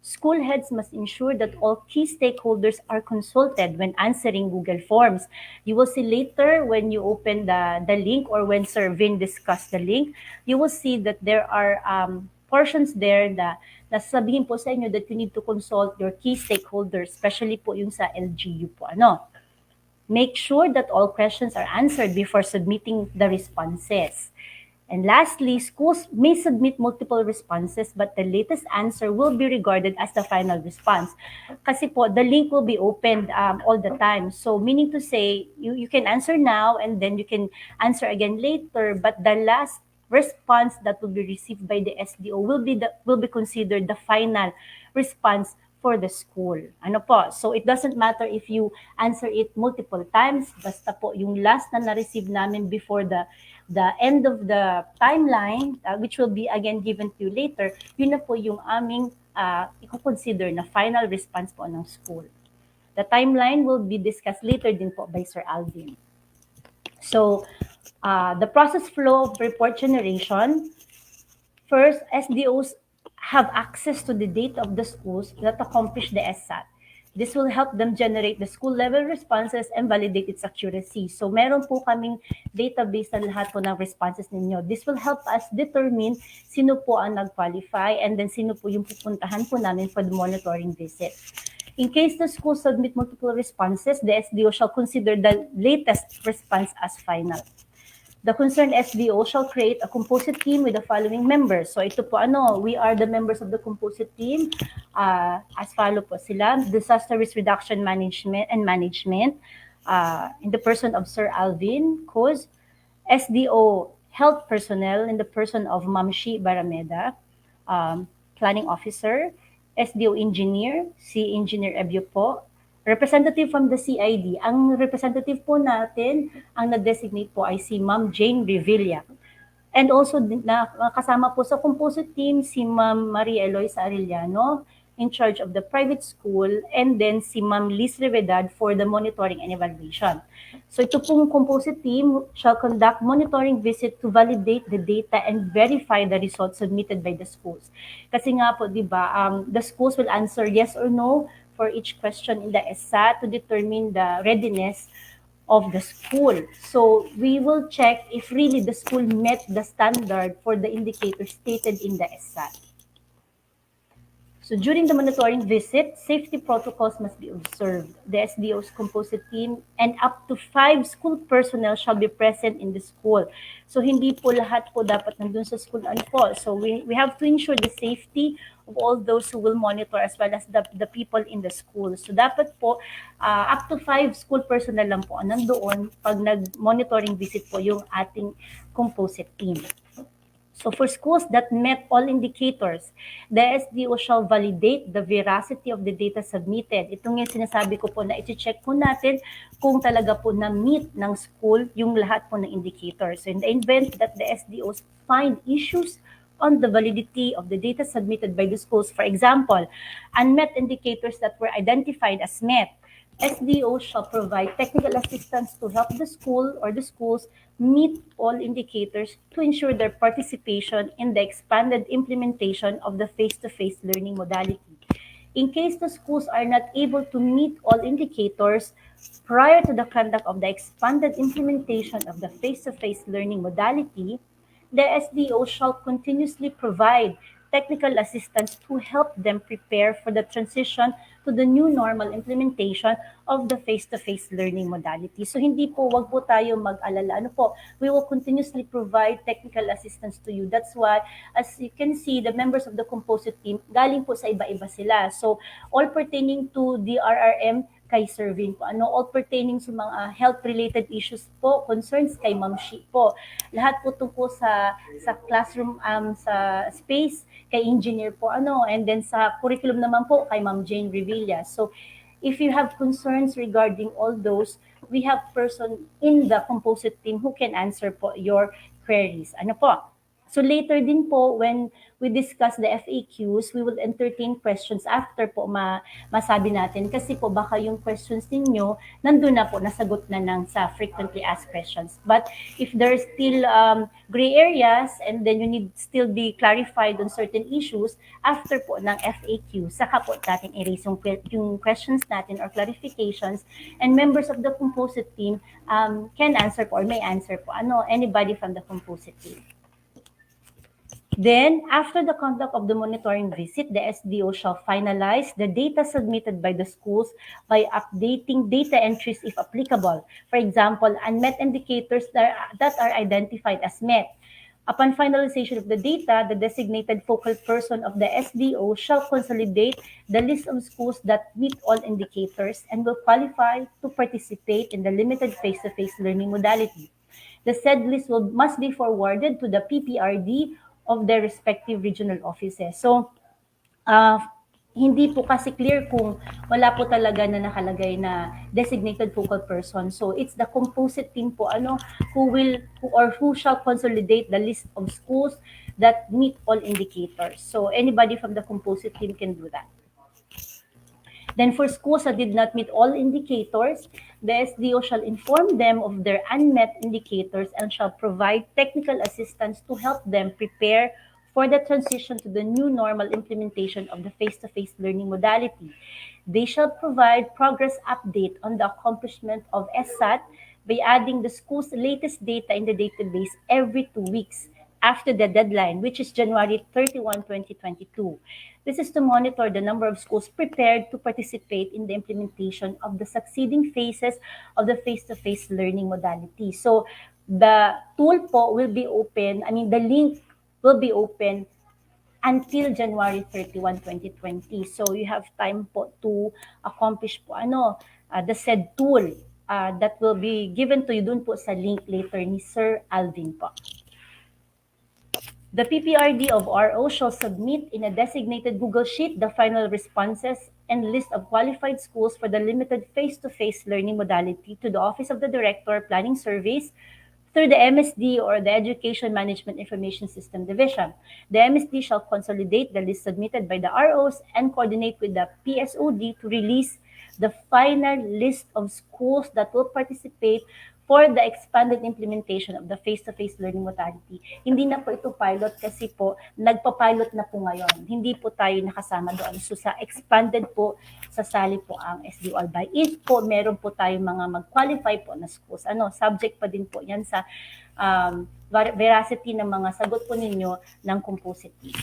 School heads must ensure that all key stakeholders are consulted when answering Google Forms. You will see later when you open the link, or when Sir Vin discussed the link, you will see that there are portions there na sasabihin po sa inyo that you need to consult your key stakeholders, especially po yung sa LGU po. Make sure that all questions are answered before submitting the responses. And lastly, schools may submit multiple responses, but the latest answer will be regarded as the final response. Kasi po, the link will be opened all the time. So meaning to say, you can answer now and then you can answer again later, but the last response that will be received by the SDO will be considered the final response for the school. Ano po? So it doesn't matter if you answer it multiple times, basta po yung last na na-receive namin before the end of the timeline, which will be again given to you later, yun na po yung aming i-consider na final response po ng school. The timeline will be discussed later din po by Sir Alvin. So, the process flow of report generation, first, SDOs have access to the data of the schools that accomplish the SSAT. This will help them generate the school-level responses and validate its accuracy. So meron po kaming database na lahat po ng responses ninyo. This will help us determine sino po ang nag-qualify and then sino po yung pupuntahan po namin for the monitoring visit. In case the school submit multiple responses, the SDO shall consider the latest response as final. The concerned SDO shall create a composite team with the following members. So ito po we are the members of the composite team. As follow po sila: Disaster Risk Reduction Management in the person of Sir Alvin Coz, SDO Health Personnel in the person of Mamshi Barameda, Planning Officer, SDO Engineer, si Engineer Ebio po, representative from the CID. Ang representative po natin, ang na-designate po ay si Ma'am Jane Revilla. And also, kasama po sa composite team si Ma'am Maria Eloisa Arellano, in charge of the private school, and then si Ma'am Liz Revedad for the monitoring and evaluation. So ito pong composite team shall conduct monitoring visit to validate the data and verify the results submitted by the schools. Kasi nga po, di ba, the schools will answer yes or no for each question in the SSAT to determine the readiness of the school. So we will check if really the school met the standard for the indicators stated in the SSAT. So during the monitoring visit, safety protocols must be observed. The SDO's composite team and up to 5 school personnel shall be present in the school. So hindi po lahat po dapat nandun sa school po. So we have to ensure the safety of all those who will monitor as well as the people in the school. So dapat po up to 5 school personnel lang po nandoon pag nag-monitoring visit po yung ating composite team. So for schools that met all indicators, the SDO shall validate the veracity of the data submitted. Itong yung sinasabi ko po na i-check po natin kung talaga po na-meet ng school yung lahat po ng indicators. So in the event that the SDOs find issues on the validity of the data submitted by the schools. For example, unmet indicators that were identified as met, SDO shall provide technical assistance to help the school or the schools meet all indicators to ensure their participation in the expanded implementation of the face-to-face learning modality. In case the schools are not able to meet all indicators prior to the conduct of the expanded implementation of the face-to-face learning modality, the SDO shall continuously provide technical assistance to help them prepare for the transition to the new normal implementation of the face-to-face learning modality. So hindi po, wag po tayo mag-alala. Ano po, we will continuously provide technical assistance to you. That's why, as you can see, the members of the composite team, galing po sa iba-iba sila. So, all pertaining to the RRM, kay Servin po. All pertaining sa mga health-related issues po, concerns kay Ma'am Shi po. Lahat po tungkol sa classroom, sa space, kay engineer po. And then sa curriculum naman po, kay Ma'am Jane Revilla. So, if you have concerns regarding all those, we have person in the composite team who can answer po your queries. So later din po, when we discuss the FAQs, we will entertain questions after po masabi natin. Kasi po baka yung questions ninyo, nandun na po, nasagot na sa frequently asked questions. But if there's still gray areas and then you need still be clarified on certain issues, after po ng FAQ, saka po natin i-raise yung questions natin or clarifications, and members of the composite team can answer po or may answer po. Anybody from the composite team. Then, after the conduct of the monitoring visit, the SDO shall finalize the data submitted by the schools by updating data entries if applicable. For example, unmet indicators that are identified as met. Upon finalization of the data, the designated focal person of the SDO shall consolidate the list of schools that meet all indicators and will qualify to participate in the limited face-to-face learning modality. The said list must be forwarded to the PPRD of their respective regional offices. So, hindi po kasi clear kung wala po talaga na nakalagay na designated focal person. So, it's the composite team po who shall consolidate the list of schools that meet all indicators. So, anybody from the composite team can do that. Then for schools that did not meet all indicators, the SDO shall inform them of their unmet indicators and shall provide technical assistance to help them prepare for the transition to the new normal implementation of the face-to-face learning modality. They shall provide progress update on the accomplishment of SSAT by adding the school's latest data in the database every 2 weeks after the deadline, which is January 31, 2022. This is to monitor the number of schools prepared to participate in the implementation of the succeeding phases of the face-to-face learning modality. So the tool po will be open, the link will be open until January 31, 2020. So you have time po to accomplish po the said tool that will be given to you dun po sa link later ni Sir Alvin po. The PPRD of RO shall submit in a designated Google Sheet the final responses and list of qualified schools for the limited face-to-face learning modality to the Office of the Director Planning Surveys through the MSD or the Education Management Information System Division. The MSD shall consolidate the list submitted by the ROs and coordinate with the PSOD to release the final list of schools that will participate for the expanded implementation of the face-to-face learning modality. Hindi na po ito pilot kasi po, nagpa-pilot na po ngayon. Hindi po tayo nakasama doon. So sa expanded po, sasali po ang SDO by if po meron po tayong mga mag-qualify po na schools. Subject pa din po yan sa veracity ng mga sagot po ninyo ng composite team.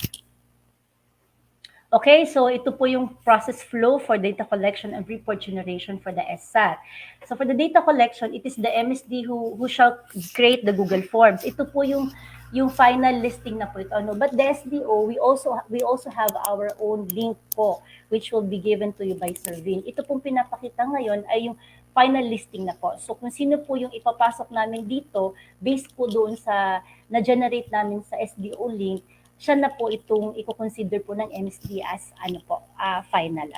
Okay, so ito po yung process flow for data collection and report generation for the SSAT. So for the data collection, it is the MSD who shall create the Google Forms. Ito po yung final listing na po ito. But the SDO, we also have our own link po, which will be given to you by Servin. Ito pong pinapakita ngayon ay yung final listing na po. So kung sino po yung ipapasok namin dito, based po doon sa na-generate namin sa SDO link, siya na po itong i-consider po ng MSD as final.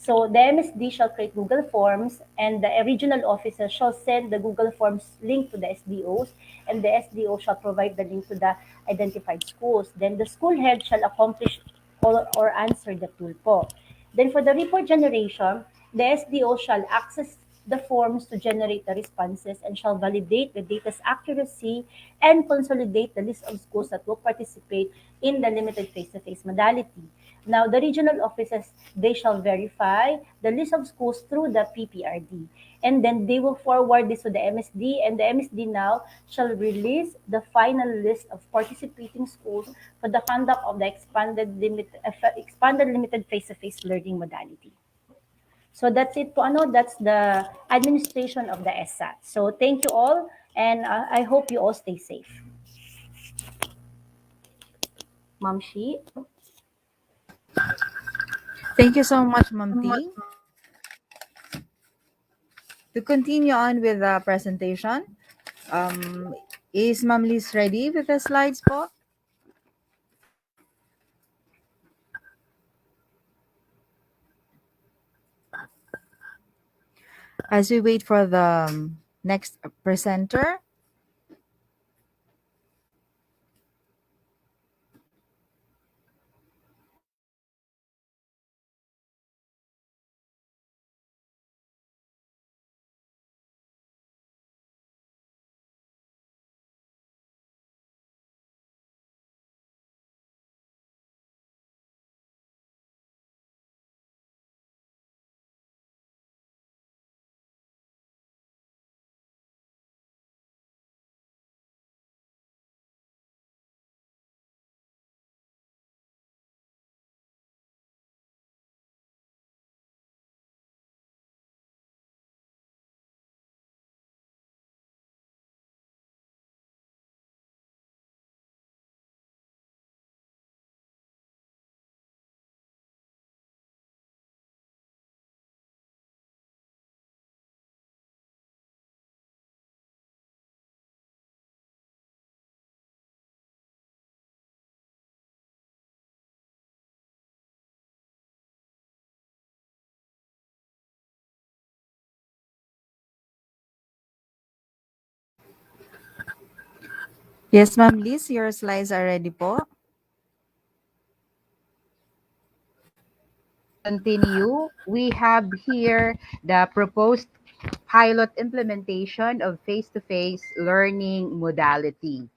So the MSD shall create Google Forms, and the regional officer shall send the Google Forms link to the SDOs, and the SDO shall provide the link to the identified schools. Then the school head shall accomplish or answer the tool po. Then for the report generation, the SDO shall access the forms to generate the responses and shall validate the data's accuracy and consolidate the list of schools that will participate in the limited face-to-face modality. Now, the regional offices, they shall verify the list of schools through the PPRD. And then they will forward this to the MSD, and the MSD now shall release the final list of participating schools for the conduct of the expanded limited face-to-face learning modality. So that's it po, that's the administration of the ESSA. So thank you all, and I hope you all stay safe. Ma'am Shi? Thank you so much, Ma'am T. To continue on with the presentation, is Ma'am Liz ready with the slides po? As we wait for the next presenter, yes, Ma'am Liz, your slides are ready po. Continue, we have here the proposed pilot implementation of face-to-face learning modality.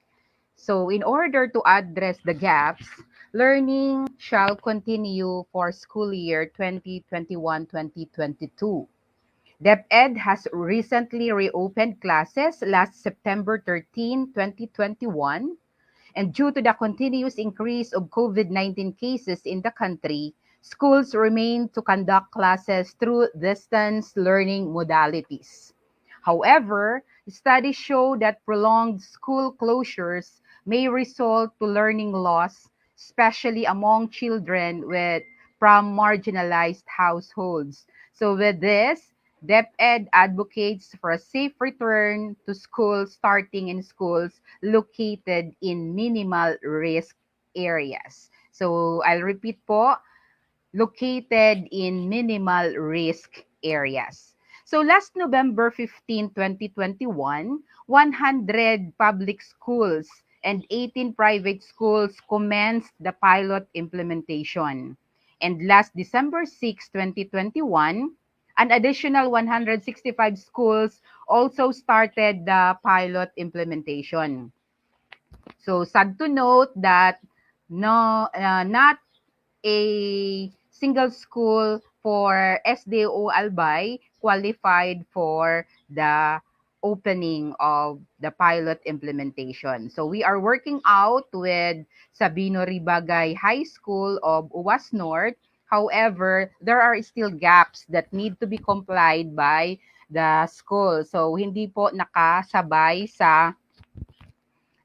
So in order to address the gaps, learning shall continue for school year 2021-2022. DepEd has recently reopened classes last September 13, 2021, and due to the continuous increase of COVID-19 cases in the country, schools remain to conduct classes through distance learning modalities. However, studies show that prolonged school closures may result to learning loss, especially among children from marginalized households. So with this, DepEd advocates for a safe return to school starting in schools located in minimal risk areas. So I'll repeat po, located in minimal risk areas. So last November 15, 2021, 100 public schools and 18 private schools commenced the pilot implementation. And last December 6, 2021, an additional 165 schools also started the pilot implementation. So sad to note that not a single school for SDO Albay qualified for the opening of the pilot implementation. So we are working out with Sabino Ribagay High School of Uwas North. However, there are still gaps that need to be complied by the school. So hindi po nakasabay sa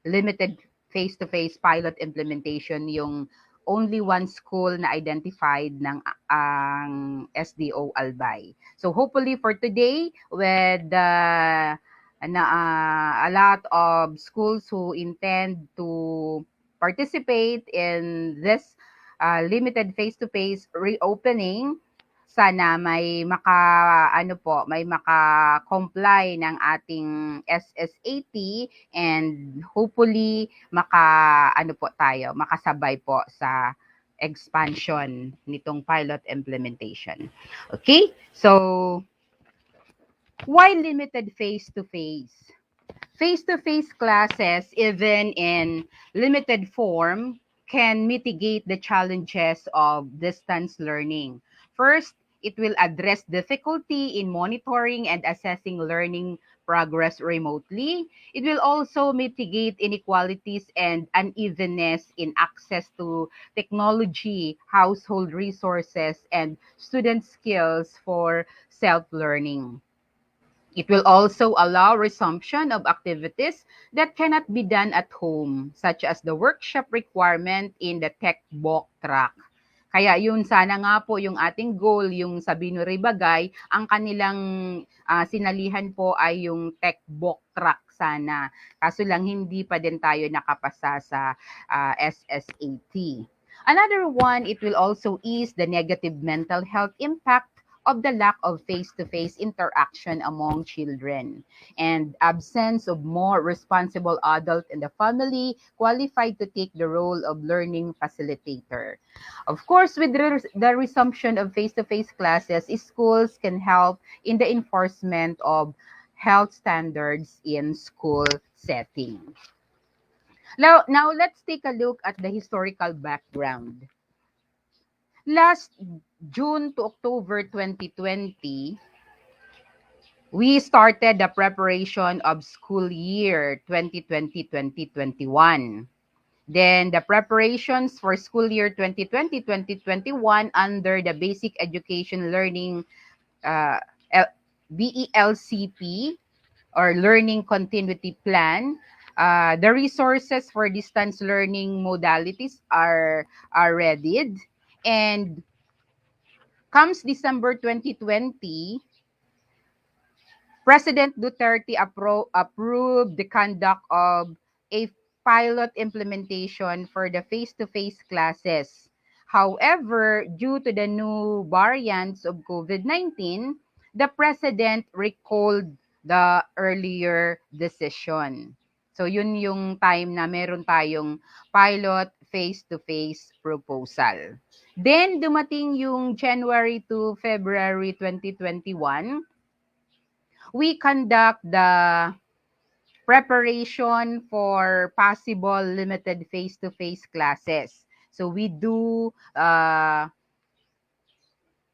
limited face-to-face pilot implementation yung only one school na identified ng ang SDO Albay. So hopefully for today, with a lot of schools who intend to participate in this limited face-to-face reopening, sana may may maka-comply ng ating SSAT, and hopefully makasabay po sa expansion nitong pilot implementation. Okay? So, why limited face-to-face? Face-to-face classes, even in limited form, can mitigate the challenges of distance learning. First, it will address difficulty in monitoring and assessing learning progress remotely. It will also mitigate inequalities and unevenness in access to technology, household resources, and student skills for self-learning. It will also allow resumption of activities that cannot be done at home, such as the workshop requirement in the tech book track. Kaya yun sana nga po yung ating goal, yung sa Binuri Bagay, ang kanilang sinalihan po ay yung tech book track sana. Kaso lang hindi pa din tayo nakapasa sa SSAT. Another one, it will also ease the negative mental health impact of the lack of face-to-face interaction among children and absence of more responsible adult in the family qualified to take the role of learning facilitator. Of course, with the resumption of face-to-face classes, schools can help in the enforcement of health standards in school setting. Now let's take a look at the historical background. Last June to October 2020, we started the preparation of school year 2020-2021. Then the preparations for school year 2020-2021 under the Basic Education Learning BELCP or Learning Continuity Plan. The resources for distance learning modalities are readied. And comes December 2020, President Duterte approved the conduct of a pilot implementation for the face-to-face classes. However, due to the new variants of COVID-19, the President recalled the earlier decision. So yun yung time na meron tayong pilot face-to-face proposal. Then dumating yung January to February 2021, we conduct the preparation for possible limited face-to-face classes. So we do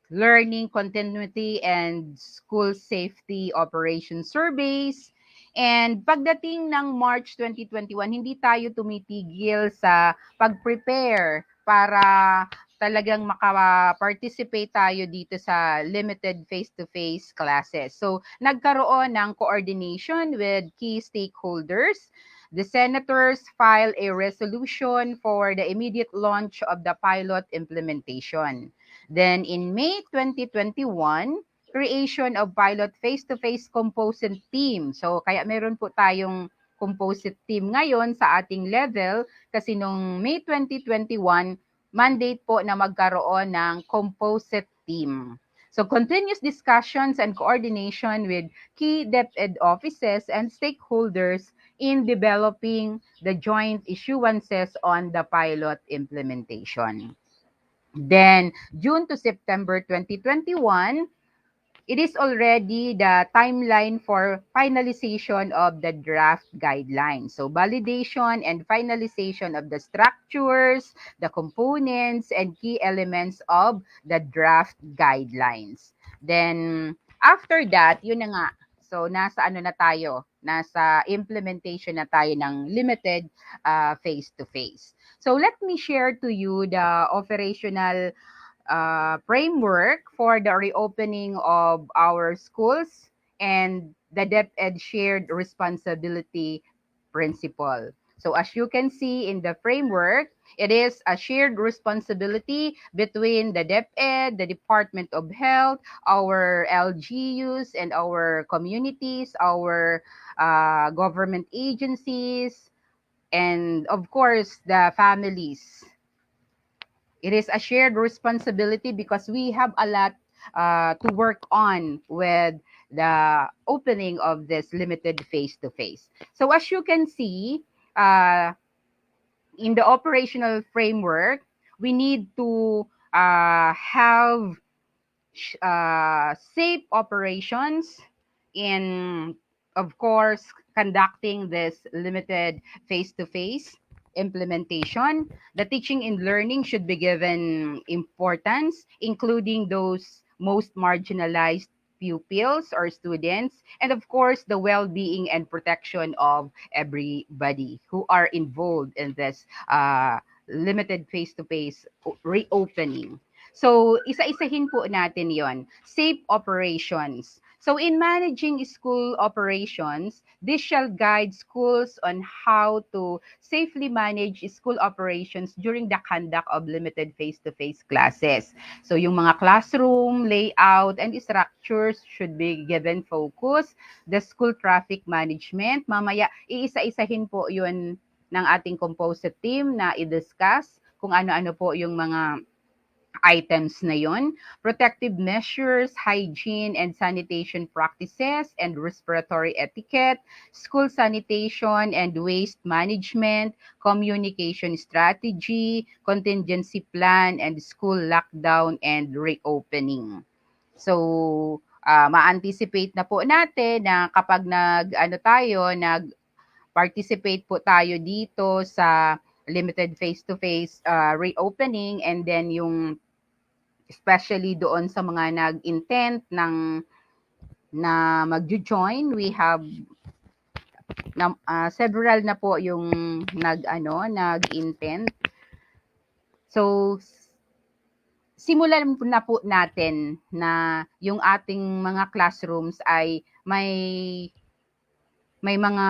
learning continuity and school safety operation surveys. And pagdating ng March 2021, hindi tayo tumitigil sa pag-prepare para talagang maka-participate tayo dito sa limited face-to-face classes. So, nagkaroon ng coordination with key stakeholders. The senators filed a resolution for the immediate launch of the pilot implementation. Then, in May 2021, creation of pilot face-to-face composite team. So, kaya meron po tayong composite team ngayon sa ating level kasi nung May 2021, mandate po na magkaroon ng composite team. So, continuous discussions and coordination with key DepEd offices and stakeholders in developing the joint issuances on the pilot implementation. Then, June to September 2021, it is already the timeline for finalization of the draft guidelines. So validation and finalization of the structures, the components, and key elements of the draft guidelines. Then after that, yun na nga. So nasa ano na tayo? Nasa implementation na tayo ng limited face-to-face. So let me share to you the operational framework for the reopening of our schools and the DepEd shared responsibility principle. So as you can see in the framework, it is a shared responsibility between the DepEd, the Department of Health, our LGUs, and our communities, our government agencies, and of course, the families. It is a shared responsibility because we have a lot to work on with the opening of this limited face-to-face. So as you can see, in the operational framework, we need to have safe operations in, of course, conducting this limited face-to-face implementation. The teaching and learning should be given importance, including those most marginalized pupils or students, and of course, the well-being and protection of everybody who are involved in this limited face-to-face reopening. So, isa-isahin po natin yon. Safe operations. So, in managing school operations, this shall guide schools on how to safely manage school operations during the conduct of limited face-to-face classes. So, yung mga classroom, layout, and structures should be given focus. The school traffic management, mamaya, iisa-isahin po yun ng ating composite team na i-discuss kung ano-ano po yung mga items na yon. Protective measures, hygiene and sanitation practices, and respiratory etiquette, school sanitation and waste management, communication strategy, contingency plan, and school lockdown and reopening. So, ma-anticipate na po natin na kapag nag-participate po tayo dito sa limited face-to-face reopening, and then yung especially doon sa mga nag-intent na mag-join, we have several na po yung nag-intent. So, simulan na po natin na yung ating mga classrooms ay may mga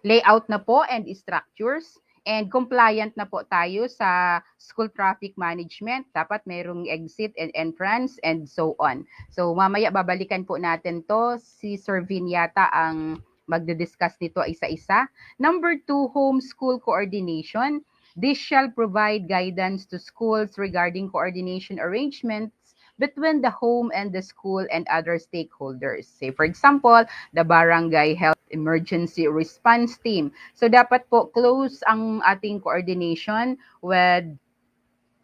layout na po and structures, and compliant na po tayo sa school traffic management. Dapat mayroong exit and entrance and so on. So mamaya babalikan po natin to. Si Sir Vin yata ang magdi-discuss nito isa-isa. Number 2, homeschool coordination. This shall provide guidance to schools regarding coordination arrangements between the home and the school and other stakeholders. Say, for example, the barangay health emergency response team. So, dapat po close ang ating coordination with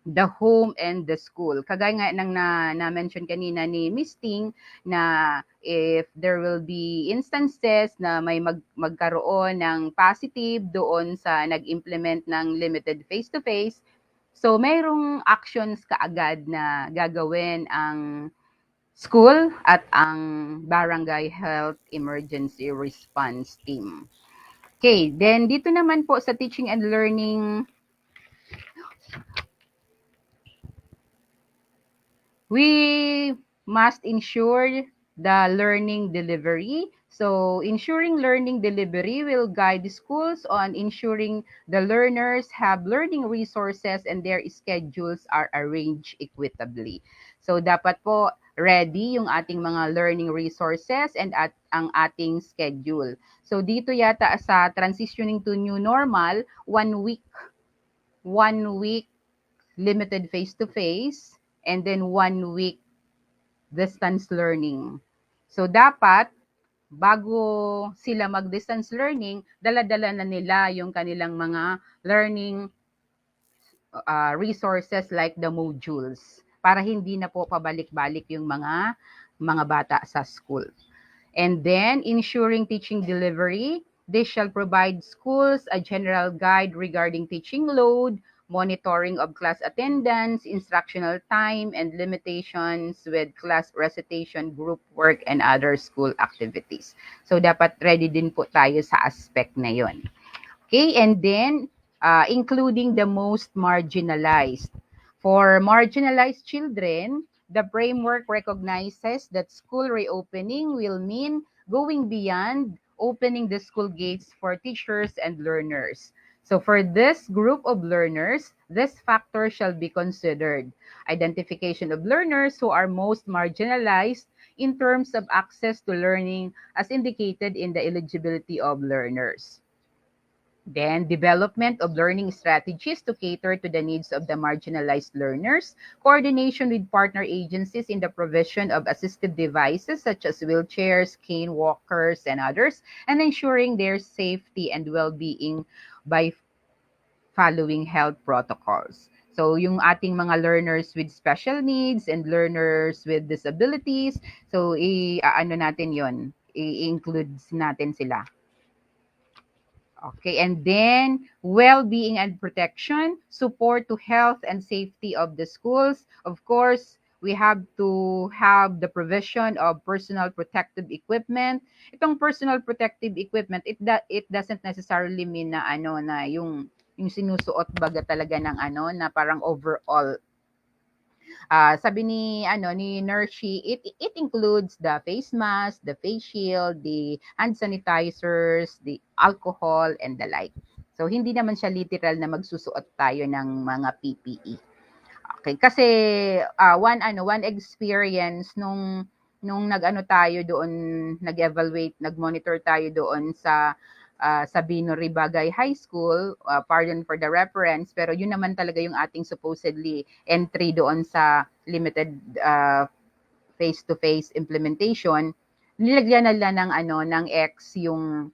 the home and the school. Kagaya nga ng na-mention kanina ni Miss Ting na if there will be instances na may magkaroon ng positive doon sa nag-implement ng limited face-to-face, so mayroong actions kaagad na gagawin ang school at ang barangay health emergency response team. Okay, then dito naman po sa teaching and learning, we must ensure the learning delivery. So, ensuring learning delivery will guide the schools on ensuring the learners have learning resources and their schedules are arranged equitably. So, dapat po ready yung ating mga learning resources and ang ating schedule. So, dito yata sa transitioning to new normal, 1 week limited face-to-face, and then 1 week distance learning. So, dapat, bago sila mag-distance learning, dala-dala na nila yung kanilang mga learning resources like the modules para hindi na po pabalik-balik yung mga bata sa school. And then, ensuring teaching delivery, this shall provide schools a general guide regarding teaching load, monitoring of class attendance, instructional time, and limitations with class recitation, group work, and other school activities. So, dapat ready din po tayo sa aspect na yon. Okay, and then, including the most marginalized. For marginalized children, the framework recognizes that school reopening will mean going beyond opening the school gates for teachers and learners. So for this group of learners, this factor shall be considered. Identification of learners who are most marginalized in terms of access to learning as indicated in the eligibility of learners. Then, development of learning strategies to cater to the needs of the marginalized learners, coordination with partner agencies in the provision of assistive devices such as wheelchairs, cane walkers, and others, and ensuring their safety and well-being by following health protocols. So, yung ating mga learners with special needs and learners with disabilities, so, ano natin yon, i-include natin sila. Okay, and then well-being and protection, support to health and safety of the schools. Of course, we have to have the provision of personal protective equipment. Itong personal protective equipment, it doesn't necessarily mean na ano na yung sinusuot baga talaga ng ano na parang overall. Sabi ni Nurshi, it includes the face mask, the face shield, the hand sanitizers, the alcohol, and the like. So, hindi naman siya literal na magsusuot tayo ng mga PPE. Okay, kasi one experience nung nag-ano tayo doon, nag-evaluate, nag-monitor tayo doon sa Bino Ribagay High School, pardon for the reference, pero yun naman talaga yung ating supposedly entry doon sa limited face-to-face implementation. Nilagyan nila ng X yung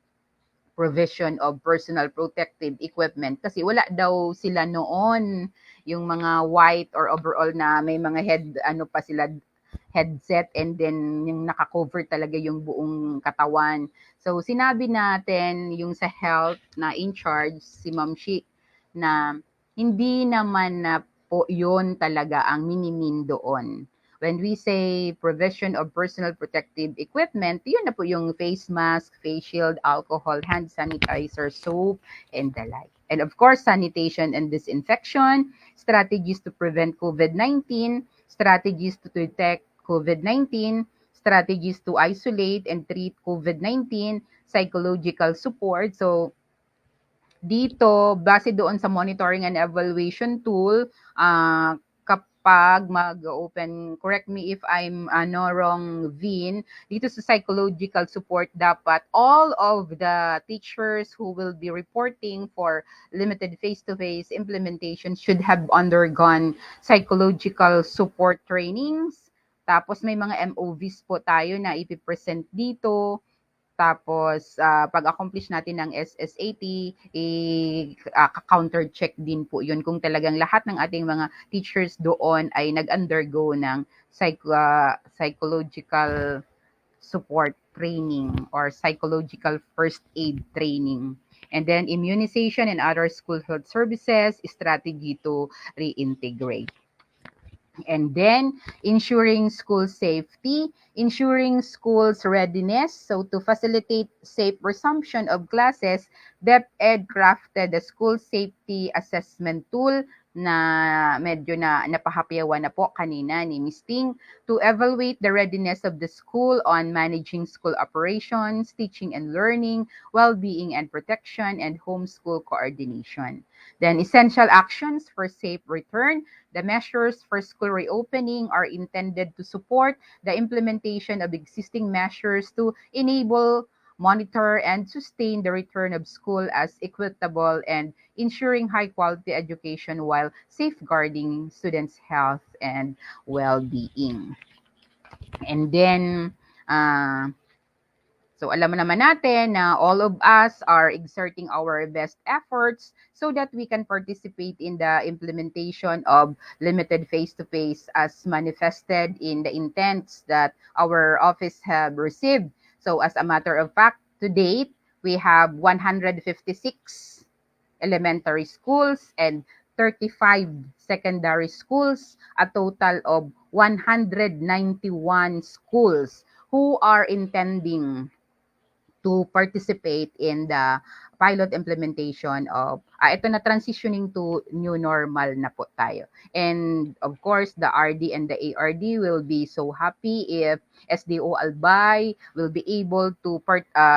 provision of personal protective equipment kasi wala daw sila noon yung mga white or overall na may mga headset and then yung naka-cover talaga yung buong katawan. So sinabi natin yung sa health na in charge si Ma'am Shi na hindi naman na po yun talaga ang minimin doon. When we say provision of personal protective equipment, yun na po yung face mask, face shield, alcohol, hand sanitizer, soap, and the like. And of course, sanitation and disinfection, strategies to prevent COVID-19, strategies to detect COVID-19, strategies to isolate and treat COVID-19, psychological support. So, dito, base doon sa monitoring and evaluation tool, kapag mag-open, correct me if I'm wrong, Vin, dito sa psychological support, dapat all of the teachers who will be reporting for limited face-to-face implementation should have undergone psychological support trainings. Tapos may mga MOVs po tayo na ipipresent dito. Tapos, pag-accomplish natin ng SSAT, counter check din po yun kung talagang lahat ng ating mga teachers doon ay nag-undergo ng psychological support training or psychological first aid training. And then immunization and other school health services, strategy to reintegrate. And then, ensuring school safety, ensuring schools readiness. So, to facilitate safe resumption of classes, DepEd crafted the school safety assessment tool na medyo na napahapyawan na po kanina ni Ms. Ting to evaluate the readiness of the school on managing school operations, teaching and learning, well-being and protection, and homeschool coordination. Then, essential actions for safe return. The measures for school reopening are intended to support the implementation of existing measures to enable, monitor, and sustain the return of school as equitable and ensuring high-quality education while safeguarding students' health and well-being. And then, so alam naman natin na all of us are exerting our best efforts so that we can participate in the implementation of limited face-to-face as manifested in the intents that our office have received. So as a matter of fact, to date, we have 156 elementary schools and 35 secondary schools, a total of 191 schools who are intending to participate in the pilot implementation of, ito na transitioning to new normal na po tayo. And of course, the RD and the ARD will be so happy if SDO Albay will be able to,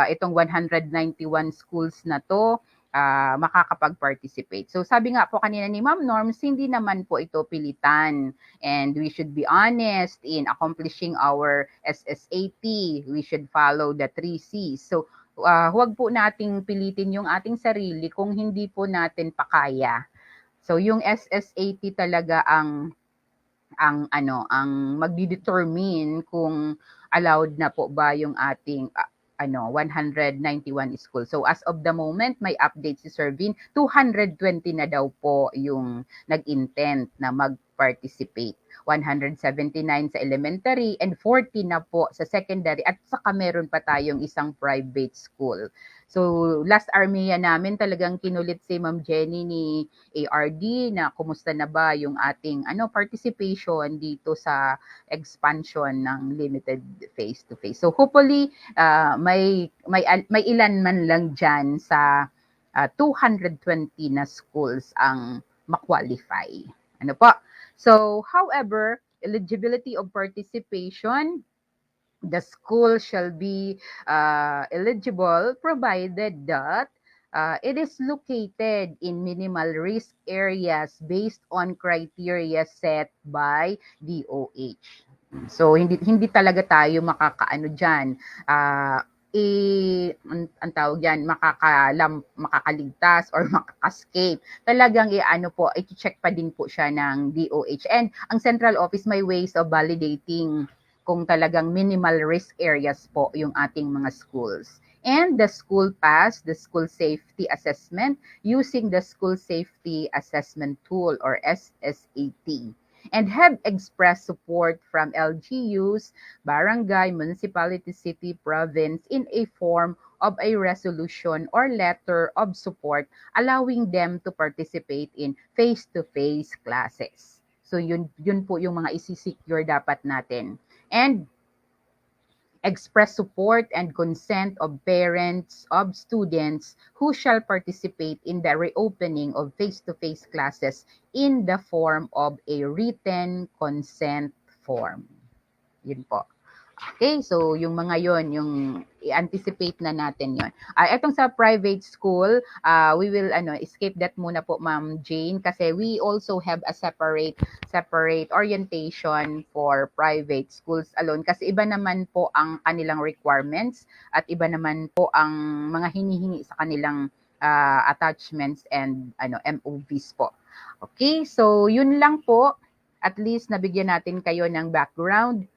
itong 191 schools na to, makakapag-participate. So sabi nga po kanina ni Ma'am Norms, hindi naman po ito pilitan. And we should be honest in accomplishing our SSAT. We should follow the 3 C's. So huwag po nating pilitin yung ating sarili kung hindi po natin pakaya. So yung SSAT talaga ang magde-determine kung allowed na po ba yung ating 191 school. So as of the moment, may update si Sir Vin, 220 na daw po yung nag-intent na mag-participate. 179 sa elementary and 40 na po sa secondary at saka meron pa tayong isang private school. So last Armea namin talagang kinulit si Ma'am Jenny ni ARD na kumusta na ba yung ating participation dito sa expansion ng limited face-to-face. So hopefully may ilan man lang dyan sa 220 na schools ang ma-qualify. Ano po? So, however, eligibility of participation, the school shall be eligible provided that it is located in minimal risk areas based on criteria set by DOH. So hindi talaga tayo makakaano diyan. Ang tawag yan, makakaligtas or makaka-escape. Talagang i-check pa din po siya ng DOH. And ang central office may ways of validating kung talagang minimal risk areas po yung ating mga schools. And the school pass, the school safety assessment using the school safety assessment tool or SSAT. And have expressed support from LGUs, barangay, municipality, city, province in a form of a resolution or letter of support allowing them to participate in face-to-face classes. So yun po yung mga isi-secure dapat natin. And express support and consent of parents of students who shall participate in the reopening of face-to-face classes in the form of a written consent form. Yun po. Okay, so yung mga yon, yung i-anticipate na natin yon. Etong sa private school, we will escape that muna po, Ma'am Jane, kasi we also have a separate orientation for private schools alone kasi iba naman po ang kanilang requirements at iba naman po ang mga hinihingi sa kanilang attachments and MOVs po. Okay, so yun lang po. At least nabigyan natin kayo ng background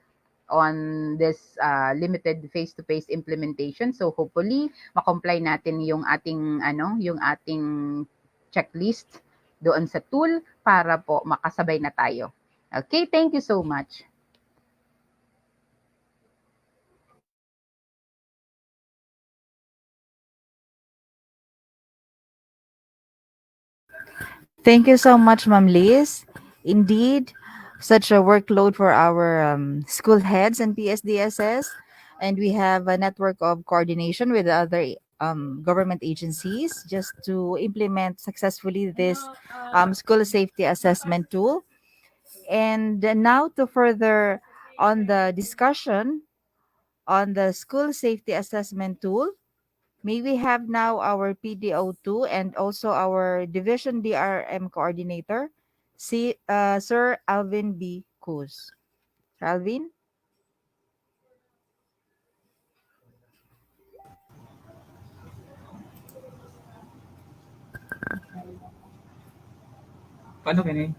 on this limited face-to-face implementation. So hopefully ma-comply natin yung ating checklist doon sa tool para po makasabay na tayo. Okay, thank you so much. Thank you so much, Ma'am Liz. Indeed, such a workload for our school heads and PSDSS. And we have a network of coordination with the other government agencies just to implement successfully this school safety assessment tool. And now to further on the discussion on the school safety assessment tool, may we have now our PDO2 and also our Division DRM Coordinator, Sir Alvin B. Cruz. Alvin? Paano ganun?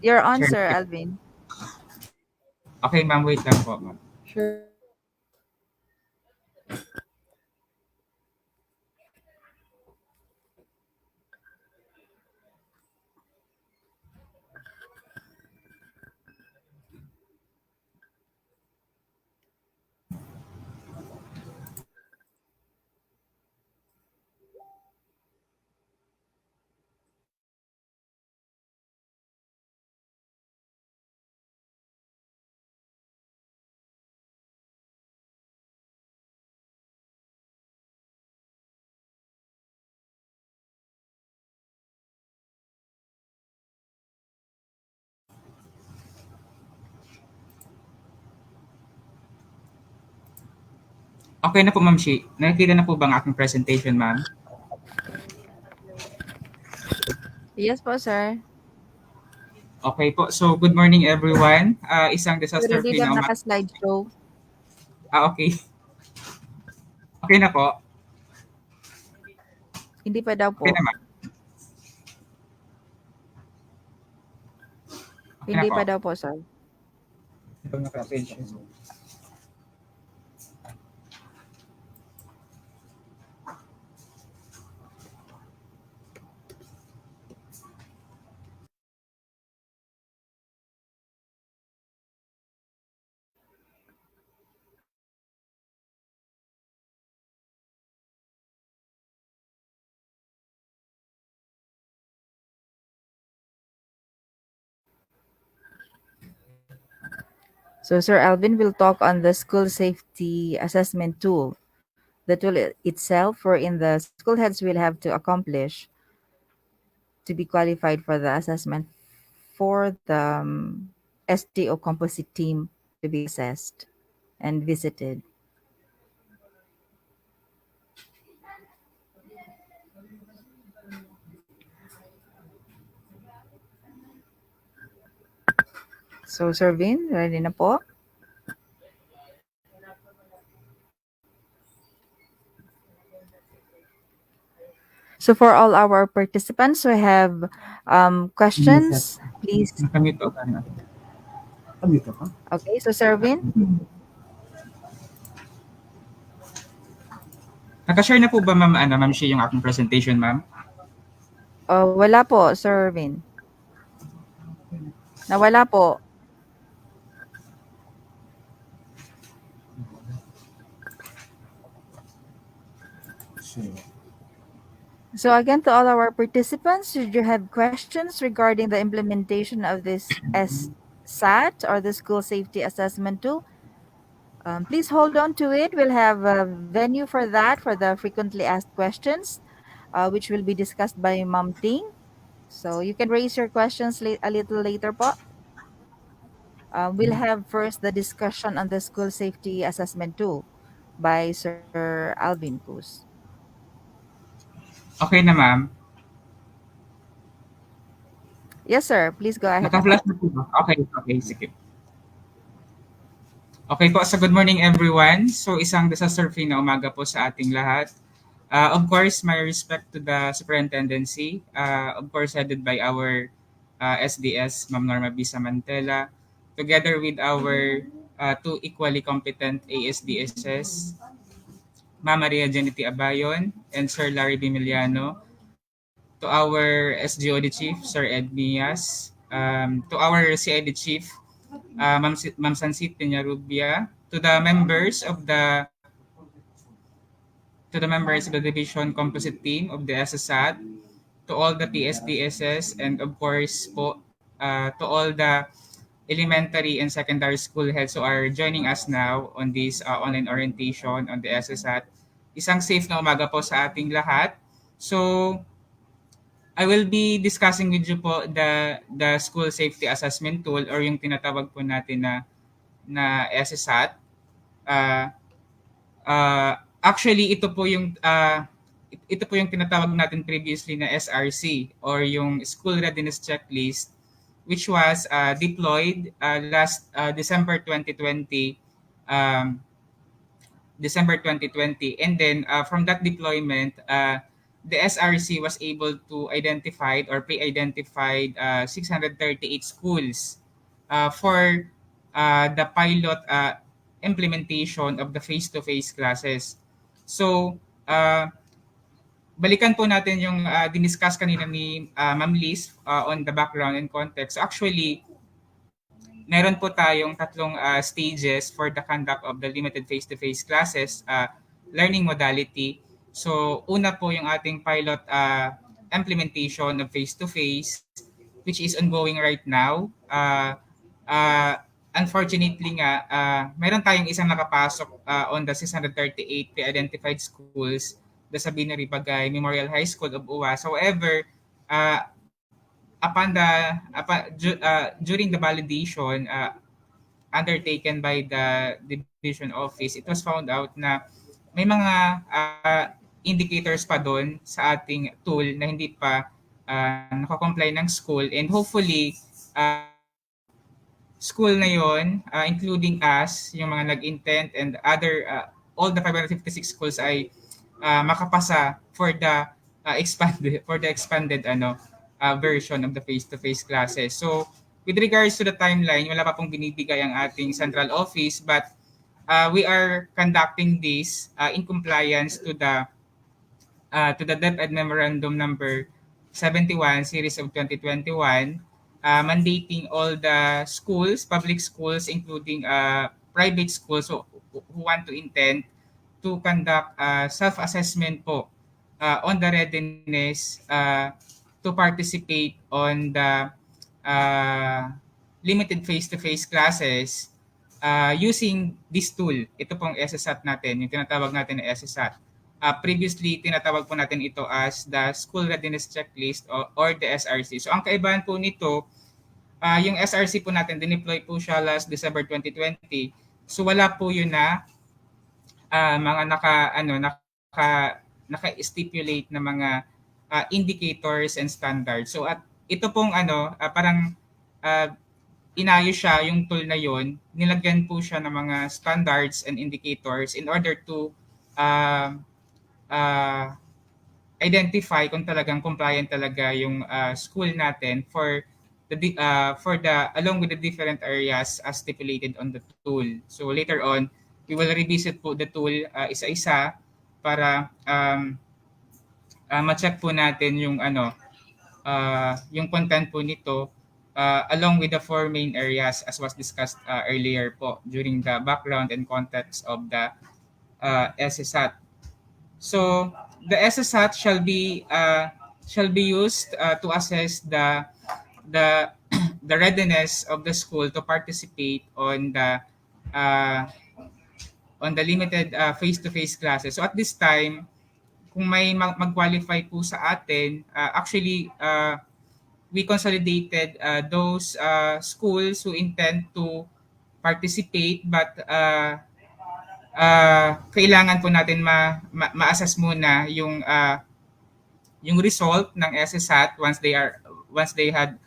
You're on, Sure. Sir Alvin. Okay, ma'am, wait lang po, ma'am. Sure. Okay na po, ma'am Shi. Nakikita na po ba ang aking presentation, ma'am? Yes po, sir. Okay po. So, good morning, everyone. Isang Pero disaster hindi free lang na naka-slideshow. Okay. Okay na po. Hindi pa daw Okay po. na, ma'am. Okay na Hindi po. pa daw po, sir. Ito naka-page. So Sir Alvin will talk on the school safety assessment tool. The tool itself, wherein the school heads will have to accomplish to be qualified for the assessment for the STO composite team to be assessed and visited. So Sir Vin, ready na po? So for all our participants who have questions, please. Nakamute o ano? Okay, so Sir Vin, Naka-share na po ba, ma'am, ma'am Shi, yung aking presentation, ma'am? wala po, Sir Vin. Nawala po. So again, to all our participants, should you have questions regarding the implementation of this SSAT or the School Safety Assessment Tool, please hold on to it. We'll have a venue for that, for the frequently asked questions, which will be discussed by Ma'am Ting. So you can raise your questions a little later po. We'll have first the discussion on the School Safety Assessment Tool by Sir Alvin Cruz. Okay na, ma'am. Yes, sir. Please go ahead. Naka-flash na po ba? Okay, sige. Okay po, so good morning everyone. So isang disaster-free na umaga po sa ating lahat. Of course, my respect to the superintendency, of course headed by our SDS, Ma'am Norma B. Samantela, together with our two equally competent ASDSs, Ma'am Maria Janity Abayon and Sir Larry Bimiliano, to our SGOD Chief, Sir Ed Mias, to our CID Chief, Ma'am Sansit Peñarubia, to the members of the division composite team of the SSAT, to all the PSDSs, and of course po, to all the elementary and secondary school heads who are joining us now on this online orientation on the SSAT. Isang safe na umaga po sa ating lahat. So, I will be discussing with you po the school safety assessment tool or yung tinatawag po natin na SSAT. Actually, ito po yung tinatawag natin previously na SRC or yung School Readiness Checklist, which was deployed last December 2020. And then from that deployment, the SRC was able to identify or pre-identified 638 schools for the pilot implementation of the face-to-face classes. So, balikan po natin yung diniscuss kanina ni Ma'am Liz on the background and context. So actually, meron po tayong tatlong stages for the conduct of the limited face-to-face classes, learning modality. So, una po yung ating pilot implementation of face-to-face, which is ongoing right now. Unfortunately nga, meron tayong isang nakapasok on the 638 pre-identified schools sa Binary Bagay Memorial High School of UAS. However, during the validation undertaken by the division office, it was found out na may mga indicators pa doon sa ating tool na hindi pa nakakomply ng school, and hopefully school na yon, including us, yung mga nag-intent and other, all the 556 schools ay makapasa for the expanded version of the face-to-face classes. So with regards to the timeline, wala pa pong binibigay ang ating central office, but we are conducting this in compliance to the DepEd Memorandum Number 71 Series of 2021, mandating all the schools, public schools, including private schools who want to intend to conduct self-assessment po on the readiness to participate on the limited face-to-face classes using this tool. Ito pong SSAT natin, yung tinatawag natin na SSAT. Previously, tinatawag po natin ito as the School Readiness Checklist or the SRC. So ang kaibahan po nito, yung SRC po natin, dineploy po siya last December 2020. So wala po yun na mga naka-stipulate na mga indicators and standards. So at ito pong parang inayos siya yung tool na yon, nilagyan po siya ng mga standards and indicators in order to identify kung talagang compliant talaga yung school natin for the along with the different areas as stipulated on the tool. So later on, we will revisit po the tool isa-isa para ma-check po natin yung yung content po nito along with the four main areas as was discussed earlier po during the background and context of the SSAT. So the SSAT shall be used to assess the the readiness of the school to participate on the limited face-to-face classes. So at this time, kung may mag-qualify po sa atin, actually we consolidated those schools who intend to participate but kailangan po natin ma-assess muna yung result ng SSAT once they had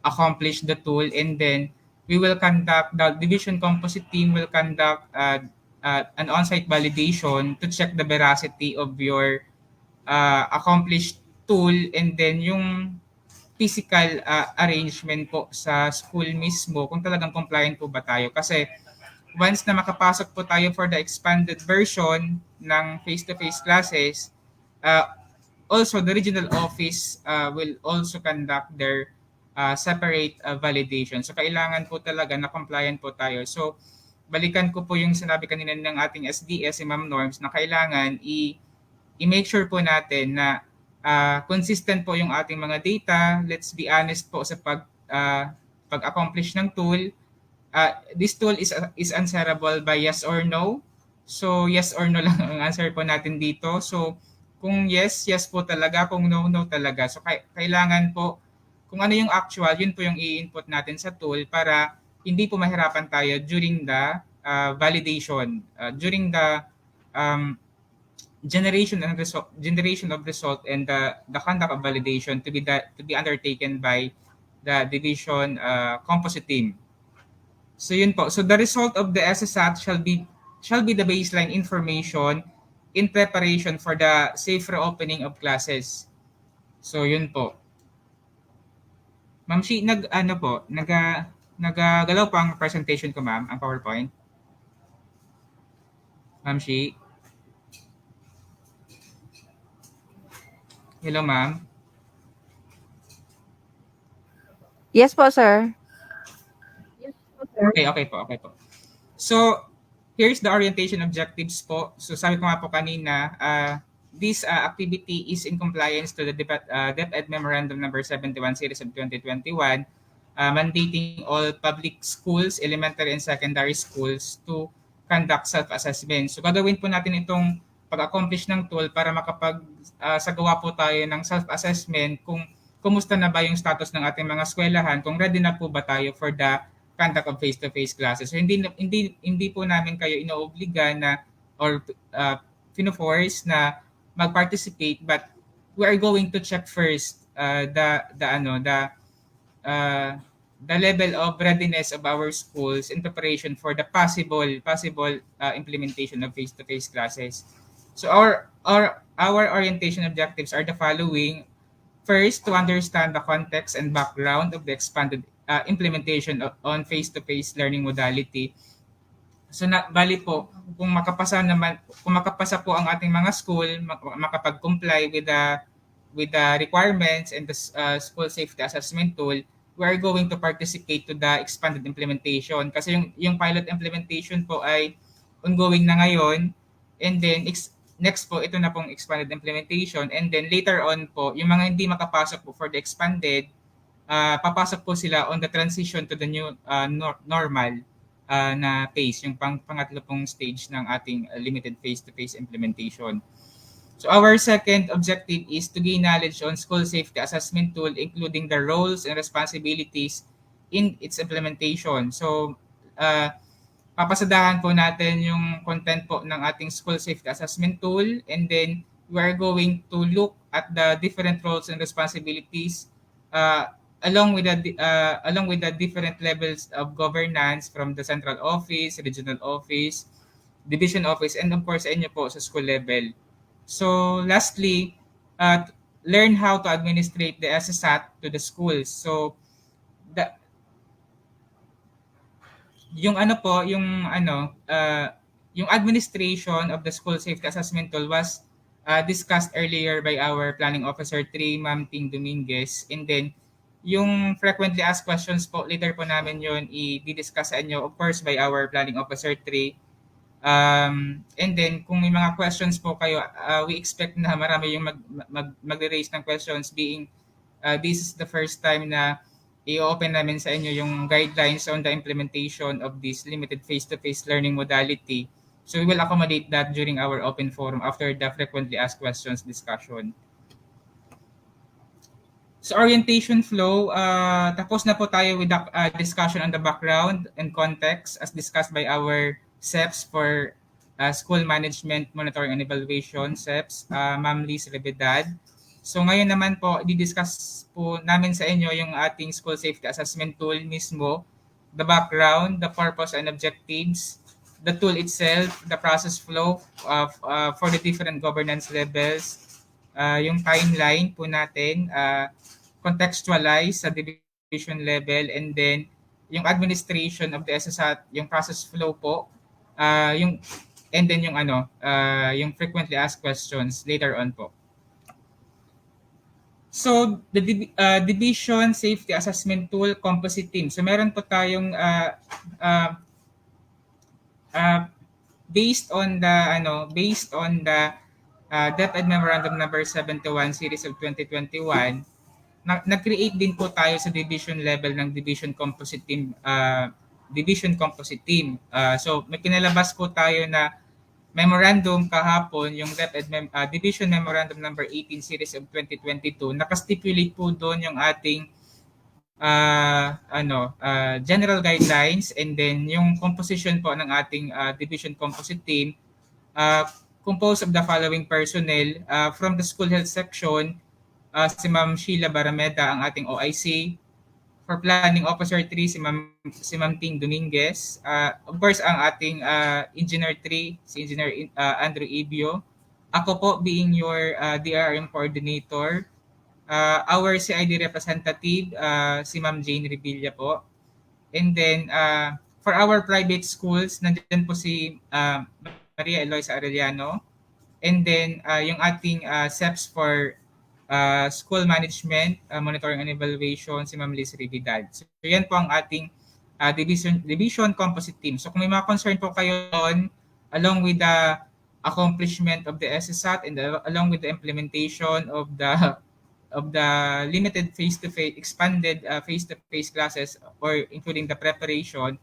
accomplished the tool, and then the division composite team will conduct an on-site validation to check the veracity of your accomplished tool, and then yung physical arrangement po sa school mismo kung talagang compliant po ba tayo. Kasi once na makapasok po tayo for the expanded version ng face-to-face classes, also the regional office will also conduct their separate validation. So kailangan po talaga na compliant po tayo. So balikan ko po yung sinabi kanina ng ating SDS, si Ma'am Norms, na kailangan i-make sure po natin na consistent po yung ating mga data. Let's be honest po sa pag-accomplish ng tool. This tool is answerable by yes or no. So yes or no lang ang answer po natin dito. So kung yes, yes po talaga. Kung no, no talaga. So kailangan po, kung ano yung actual, yun po yung i-input natin sa tool para hindi po mahirapan tayo during the validation, during the generation of result and the conduct of validation to be undertaken by the division composite team. So yun po. So the result of the SSAT shall be the baseline information in preparation for the safe reopening of classes. So yun po. Ma'am Shi, nagagalaw po ang presentation ko, ma'am, ang PowerPoint. Ma'am Shi. Hello, ma'am. Yes po, sir. Okay po. So, here's the orientation objectives po. So, sabi ko nga po kanina, this activity is in compliance to the DepEd Memorandum Number 71 Series of 2021, mandating all public schools, elementary and secondary schools to conduct self-assessment. So, gagawin po natin itong pag-accomplish ng tool para sagawa po tayo ng self-assessment kung kumusta na ba yung status ng ating mga eskwelahan, kung ready na po ba tayo for the conduct of face-to-face classes. So hindi po namin kayo inoobliga na or pino-force na mag-participate, but we are going to check first the level of readiness of our schools in preparation for the possible implementation of face-to-face classes. So our orientation objectives are the following. First, to understand the context and background of the expanded implementation on face-to-face learning modality. So bali po, kung makapasa po ang ating mga school, makapag-comply with the requirements and the school safety assessment tool, we are going to participate to the expanded implementation. Kasi yung pilot implementation po ay ongoing na ngayon, and then next po, ito na pong expanded implementation, and then later on po, yung mga hindi makapasok po for the expanded, papasok po sila on the transition to the new normal na phase, yung pangatlo pong stage ng ating limited face-to-face implementation. So our second objective is to gain knowledge on school safety assessment tool, including the roles and responsibilities in its implementation. So papasadahan po natin yung content po ng ating school safety assessment tool, and then we are going to look at the different roles and responsibilities along with the different levels of governance from the central office, regional office, division office, and of course sa inyo po sa school level. So lastly, learn how to administrate the SSAT to the schools. So yung administration of the school safety assessment tool was discussed earlier by our planning officer 3, Ma'am Ting Dominguez, and then yung frequently asked questions po, later po namin yun i-discuss sa inyo, of course, by our planning officer 3. And then kung may mga questions po kayo, we expect na marami yung mag-raise ng questions, being this is the first time na i-open namin sa inyo yung guidelines on the implementation of this limited face-to-face learning modality. So we will accommodate that during our open forum after the frequently asked questions discussion. So orientation flow, tapos na po tayo with the discussion on the background and context as discussed by our SEPs for School Management Monitoring and Evaluation, SEPs, Ma'am Liz Rebedad. So ngayon naman po, i-discuss po namin sa inyo yung ating school safety assessment tool mismo, the background, the purpose and objectives, the tool itself, the process flow for the different governance levels, yung timeline po natin, contextualize sa division level, and then yung administration of the SSAT, yung process flow po, and then yung frequently asked questions later on po. So, the Division Safety Assessment Tool Composite Team. So, meron po tayong based on the DepEd Memorandum Number 71 Series of 2021, nag-create din po tayo sa division level ng Division Composite Team. So, may kinalabas po tayo na memorandum kahapon, yung DepEd Division Memorandum Number 18 Series of 2022, nakastipulate po doon yung ating general guidelines, and then yung composition po ng ating Division Composite Team, composed of the following personnel. From the School Health Section, si Ma'am Sheila Barameda ang ating OIC. For Planning Officer 3, si Ma'am Ting Dominguez. Of course, ang ating Engineer 3, si Engineer Andrew Ibio. Ako po being your DRM Coordinator. Our CID representative, si Ma'am Jane Revilla po. And then, for our private schools, nandiyan po si Maria Eloisa Arellano. And then, yung ating SEPs for School Management, Monitoring and Evaluation, si Ma'am Liz Rividad. So, yan po ang ating division composite team. So, kung may mga concern po kayo on, along with the accomplishment of the SSAT and along with the implementation of the limited face-to-face, expanded face-to-face classes, or including the preparation,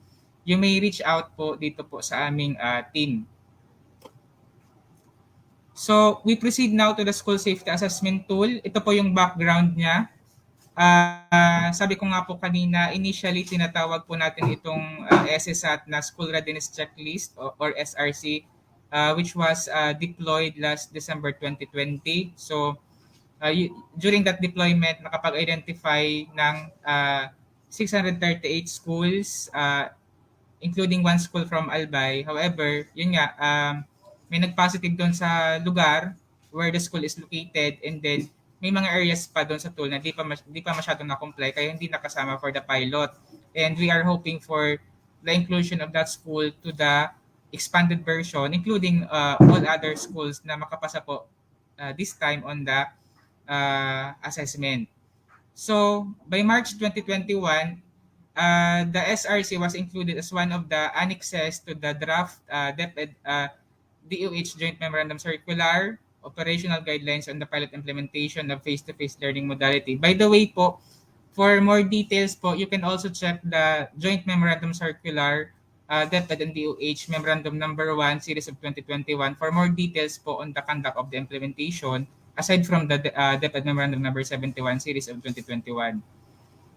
you may reach out po dito po sa aming team. So, we proceed now to the School Safety Assessment Tool. Ito po yung background niya. Sabi ko nga po kanina, initially tinatawag po natin itong SSAT na School Readiness Checklist or SRC, which was deployed last December 2020. So, during that deployment, nakapag-identify ng 638 schools, including one school from Albay. However, yun nga, may nag-positive doon sa lugar where the school is located, and then may mga areas pa doon sa tool na di pa masyadong na-comply, kaya hindi nakasama for the pilot. And we are hoping for the inclusion of that school to the expanded version, including all other schools na makapasa po this time on the assessment. So, by March 2021, the SRC was included as one of the annexes to the draft DepEd DOH Joint Memorandum Circular, Operational Guidelines on the Pilot Implementation of Face-to-Face Learning Modality. By the way po, for more details po, you can also check the Joint Memorandum Circular, DepEd and DOH Memorandum Number 1, Series of 2021, for more details po on the conduct of the implementation, aside from the DepEd Memorandum Number 71, Series of 2021.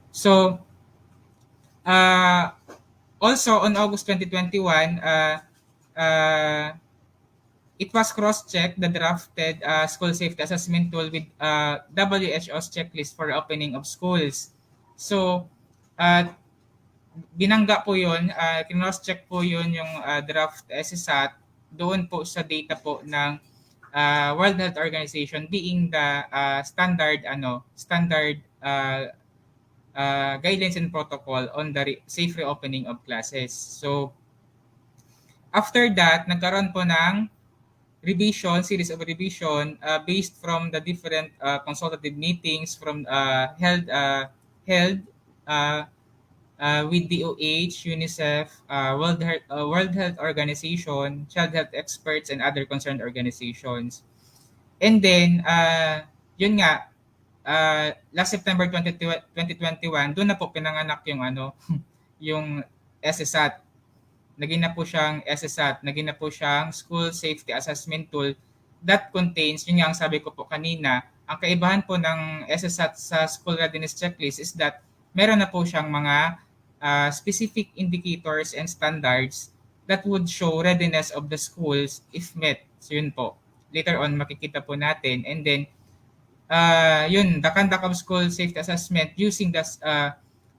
So, also on August 2021, it was cross-checked, the drafted school safety assessment tool with WHO's checklist for opening of schools. So, binangga po yun, cross-check po yun yung draft SSAT doon po sa data po ng World Health Organization, being the standard guidelines and protocol on the safe reopening of classes. So, after that, nagkaroon po ng series of revision based from the different consultative meetings from held with DOH, UNICEF, World Health Organization, child health experts, and other concerned organizations. And then, yun nga, last September 2021, doon na po pinanganak yung yung SSAT. Naging na po siyang SSAT, naging na po siyang School Safety Assessment Tool that contains, yun nga ang sabi ko po kanina, ang kaibahan po ng SSAT sa School Readiness Checklist is that meron na po siyang mga specific indicators and standards that would show readiness of the schools if met. So yun po. Later on, makikita po natin. And then, yun, the conduct of school safety assessment using the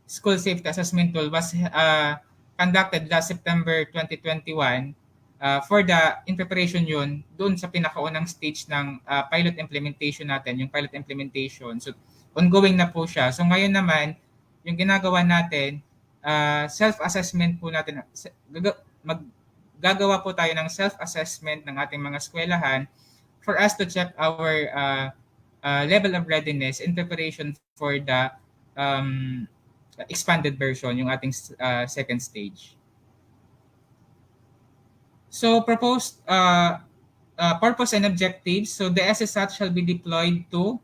school safety assessment tool was conducted last September 2021 in preparation yun, doon sa pinakaunang stage ng pilot implementation natin, yung pilot implementation. So, ongoing na po siya. So, ngayon naman, yung ginagawa natin, self-assessment po natin, gagawa po tayo ng self-assessment ng ating mga eskwelahan for us to check our level of readiness in preparation for the expanded version, yung ating second stage. So, proposed purpose and objectives. So, the SSAT shall be deployed to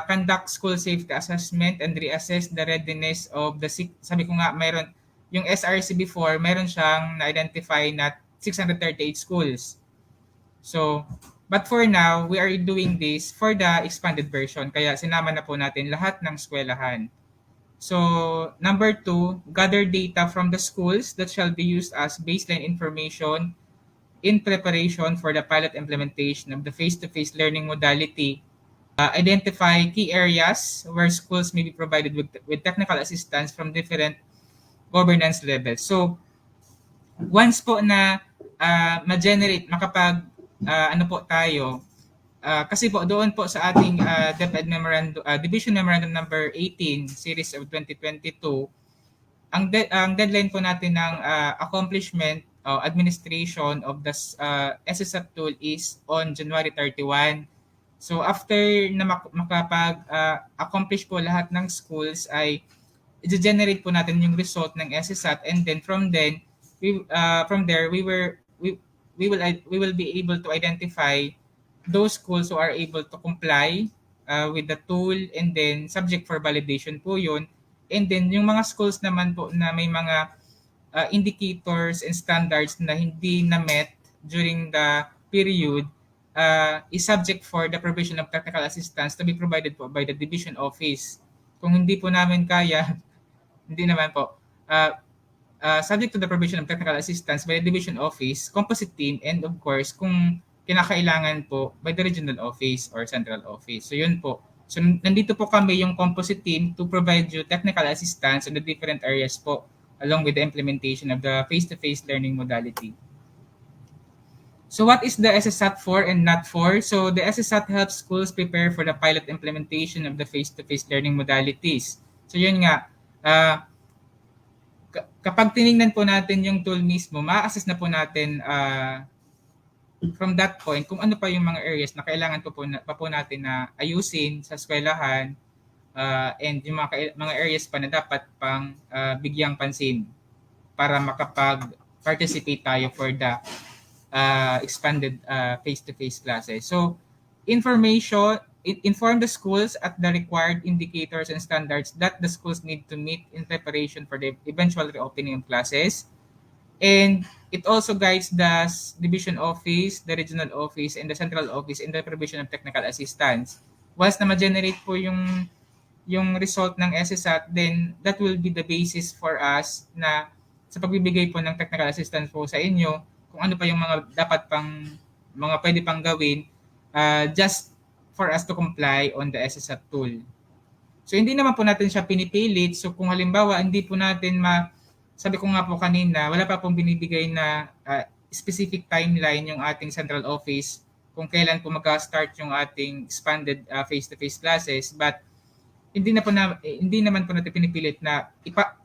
conduct school safety assessment and reassess the readiness of the, sabi ko nga, mayroon, yung SRC before, mayroon siyang na-identify na 638 schools. So, but for now, we are doing this for the expanded version. Kaya sinama na po natin lahat ng eskwelahan. So, number 2, gather data from the schools that shall be used as baseline information in preparation for the pilot implementation of the face-to-face learning modality. Identify key areas where schools may be provided with technical assistance from different governance levels. So, once po na ma-generate, ano po tayo, kasi po doon po sa ating DepEd Memorandum, Division Memorandum Number 18, Series of 2022, ang deadline po natin ng accomplishment administration of the SSAT tool is on January 31. So after na makapag-accomplish po lahat ng schools ay i-generate po natin yung result ng SSAT, and then from there we will be able to identify those schools who are able to comply with the tool, and then subject for validation po yun. And then yung mga schools naman po na may mga indicators and standards na hindi na met during the period is subject for the provision of technical assistance to be provided po by the division office. Kung hindi po namin kaya, hindi naman po. Subject to the provision of technical assistance by the division office, composite team, and of course, kung kinakailangan po by the regional office or central office. So yun po. So nandito po kami yung composite team to provide you technical assistance on the different areas po along with the implementation of the face-to-face learning modality. So what is the SSAT for and not for? So the SSAT helps schools prepare for the pilot implementation of the face-to-face learning modalities. So yun nga, kapag tiningnan po natin yung tool mismo, ma-assess na po natin from that point kung ano pa yung mga areas na kailangan pa po natin na ayusin sa eskwelahan and yung mga areas pa na dapat pang bigyang pansin para makapag-participate tayo for the expanded face-to-face classes. So, inform the schools at the required indicators and standards that the schools need to meet in preparation for the eventual reopening of classes. And it also guides the division office, the regional office, and the central office in the provision of technical assistance. Once na ma-generate po yung result ng SSAT, then that will be the basis for us na sa pagbibigay po ng technical assistance po sa inyo, kung ano pa yung mga pwede pang gawin just for us to comply on the SSAT tool. So hindi naman po natin siya pinipilit. So kung halimbawa hindi po natin sabi ko nga po kanina, wala pa pong binibigay na specific timeline yung ating central office kung kailan po mag-start yung ating expanded face-to-face classes, but hindi naman po natin pinipilit na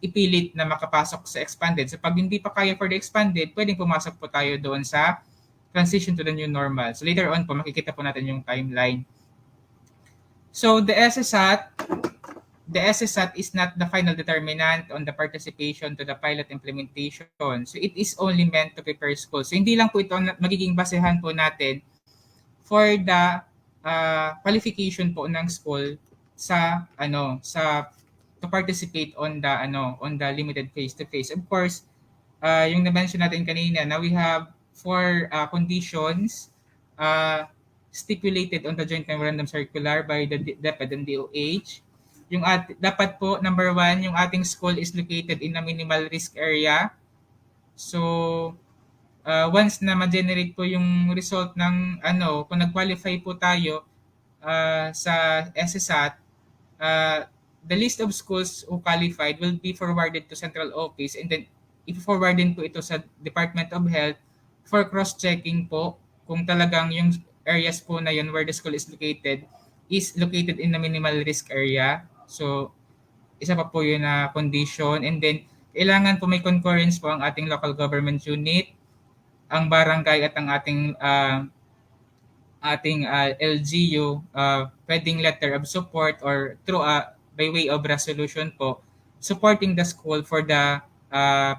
ipilit na makapasok sa expanded. So pag hindi pa kaya for the expanded, pwedeng pumasok po tayo doon sa transition to the new normal. So later on po makikita po natin yung timeline. So the SSAT is not the final determinant on the participation to the pilot implementation. So it is only meant to prepare schools. So hindi lang po ito magiging basehan po natin for the qualification po ng school to participate on the limited face-to-face. Of course, yung na-mention natin kanina na we have 4 conditions stipulated on the Joint Memorandum Circular by the DepEd and DOH. Dapat po, number 1, yung ating school is located in a minimal risk area. So, once na ma-generate po yung result ng kung nag-qualify po tayo sa SSAT, the list of schools who qualified will be forwarded to central office, and then i-forward din po ito sa Department of Health for cross-checking po kung talagang yung areas po na yun where the school is located in a minimal risk area. So, isa pa po yun na condition. And then, kailangan po may concurrence po ang ating local government unit, ang barangay at ang ating LGU, pwedeng letter of support or through by way of resolution po, supporting the school for the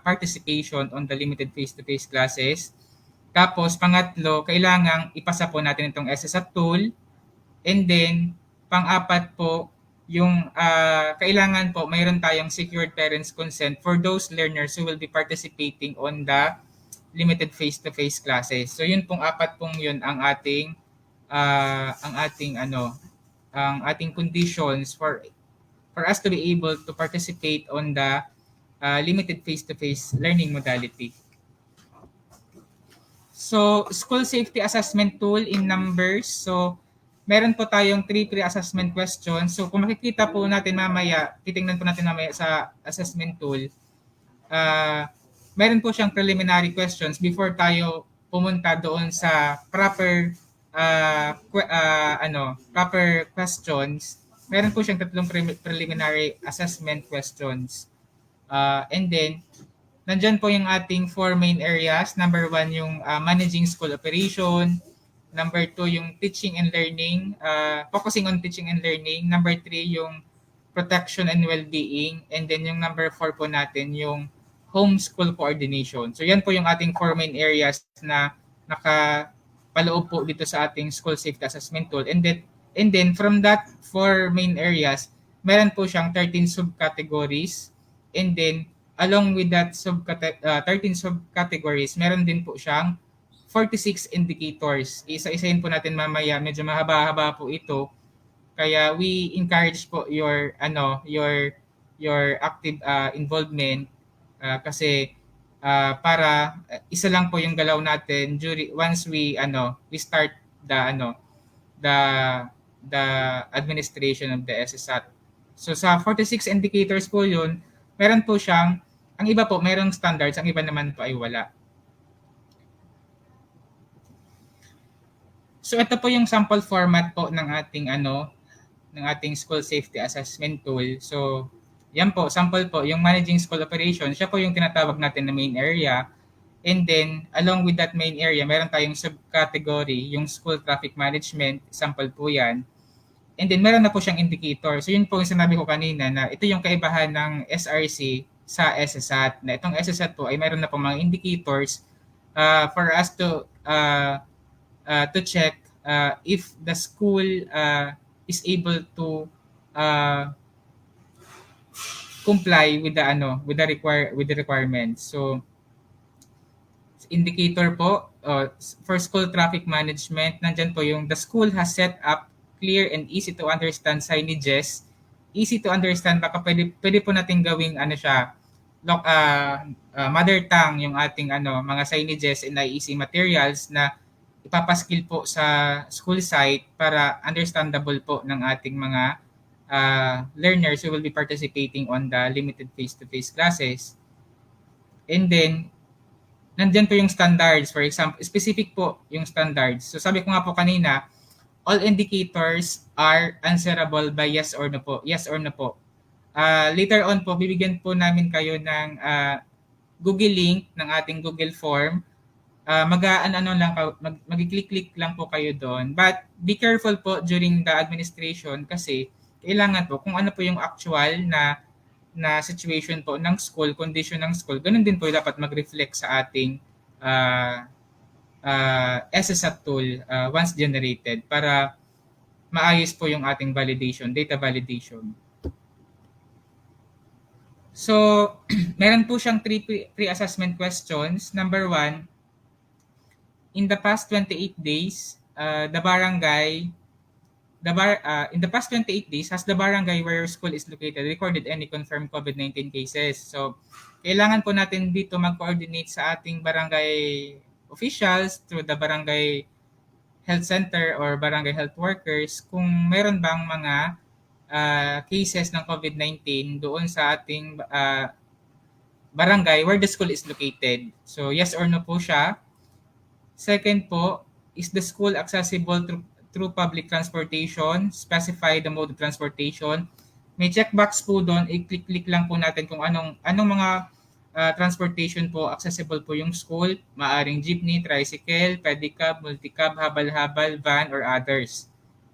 participation on the limited face-to-face classes. Tapos, pangatlo, kailangang ipasa po natin itong SSAT tool. And then, pang-apat po, yung kailangan po mayroon tayong secured parents consent for those learners who will be participating on the limited face-to-face classes. So yun pong apat pong yun ang ating conditions for us to be able to participate on the limited face-to-face learning modality. So, school safety assessment tool in numbers. So, meron po tayong 3 pre-assessment questions. So, kung makikita po natin mamaya, titingnan po natin mamaya sa assessment tool, meron po siyang preliminary questions before tayo pumunta doon sa proper questions. Meron po siyang 3 preliminary assessment questions. And then, nandyan po yung ating 4 main areas. Number 1, yung managing school operation. Number 2, yung teaching and learning, focusing on teaching and learning. Number 3, yung protection and well-being. And then yung number 4 po natin, yung homeschool coordination. So yan po yung ating 4 main areas na nakapaloob po dito sa ating school safety assessment tool. And then from that 4 main areas, meron po siyang 13 subcategories. And then along with that 13 subcategories, meron din po siyang 46 indicators. Isa-isahin po natin mamaya. Medyo mahaba-haba po ito. Kaya we encourage po your active involvement kasi para isa lang po yung galaw natin once we start the the administration of the SSAT. So sa 46 indicators po yun, meron po siyang, ang iba po merong standards, ang iba naman po ay wala. So ito po yung sample format po ng ating school safety assessment tool. So yan po, sample po, yung managing school operation, siya po yung tinatawag natin na main area. And then, along with that main area, meron tayong subcategory, yung school traffic management, sample po yan. And then, meron na po siyang indicator. So, yun po yung sinabi ko kanina na ito yung kaibahan ng SRC sa SSAT. Na itong SSAT po ay meron na po mga indicators for us to check if the school is able to comply with the requirements. So, indicator po for school traffic management, nandyan po yung the school has set up clear and easy to understand signages. Easy to understand, baka pwede po natin gawing mother tongue yung ating mga signages and easy materials na ipapaskill po sa school site para understandable po ng ating mga learners who will be participating on the limited face-to-face classes. And then, nandyan po yung standards. For example, specific po yung standards. So sabi ko nga po kanina, all indicators are answerable by yes or no po. Yes or no po. Later on po, bibigyan po namin kayo ng Google link ng ating Google form. Mag-click-click lang po kayo doon. But be careful po during the administration kasi kailangan po kung ano po yung actual na situation po ng school, condition ng school, ganun din po dapat mag-reflect sa ating SSAT tool once generated para maayos po yung ating validation, data validation. So, meron po siyang pre-assessment questions. Number 1, in the past 28 days, in the past 28 days, has the barangay where your school is located recorded any confirmed COVID-19 cases? So, kailangan po natin dito mag-coordinate sa ating barangay officials through the barangay health center or barangay health workers kung meron bang mga cases ng COVID-19 doon sa ating barangay where the school is located. So, yes or no po siya. Second po, is the school accessible through public transportation? Specify the mode of transportation. May checkbox po doon, i-click-click lang po natin kung anong mga transportation po accessible po yung school. Maaring jeepney, tricycle, pedicab, multicab, habal-habal, van, or others.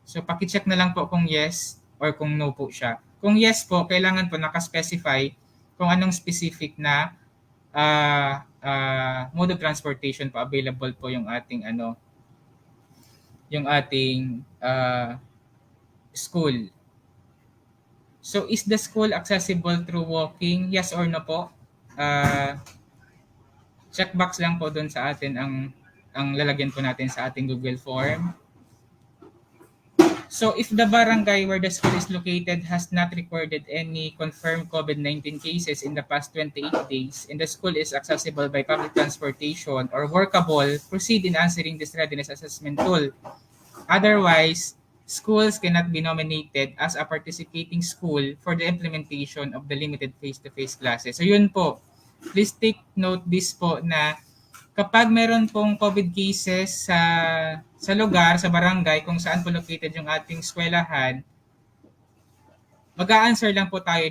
So paki-check na lang po kung yes or kung no po siya. Kung yes po, kailangan po nakaspecify kung anong specific na mode of transportation po available po yung ating school. So, is the school accessible through walking? Yes or no po? Checkbox lang po doon sa atin ang lalagyan po natin sa ating Google form. So, if the barangay where the school is located has not recorded any confirmed COVID-19 cases in the past 28 days and the school is accessible by public transportation or workable, proceed in answering this readiness assessment tool. Otherwise, schools cannot be nominated as a participating school for the implementation of the limited face-to-face classes. So yun po, please take note this po na kapag meron pong COVID cases sa lugar, sa barangay, kung saan po located yung ating eskwelahan, mag-a-answer lang po tayo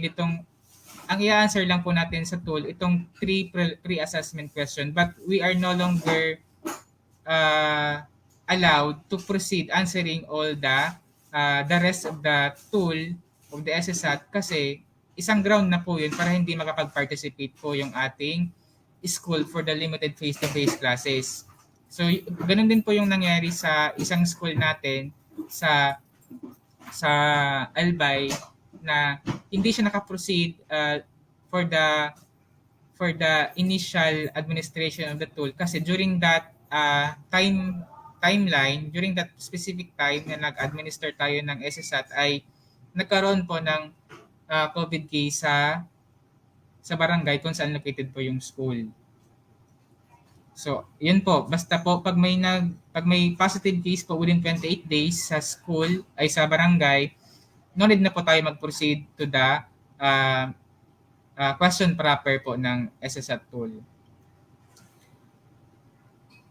ang i-answer lang po natin sa tool, itong 3 pre-assessment question. But we are no longer allowed to proceed answering all the rest of the tool of the SSAT kasi isang ground na po yun para hindi makapag-participate po yung ating school for the limited face-to-face classes. So, ganun din po yung nangyari sa isang school natin sa Albay na hindi siya nakaproceed for the initial administration of the tool kasi during that timeline, during that specific time na nag-administer tayo ng SSAT ay nagkaroon po ng COVID case sa barangay kung saan located po yung school. So, yun po. Basta po pag may positive case po within 28 days sa school ay sa barangay, no need na po tayo mag-proceed to the uh, question proper po ng SSAT tool.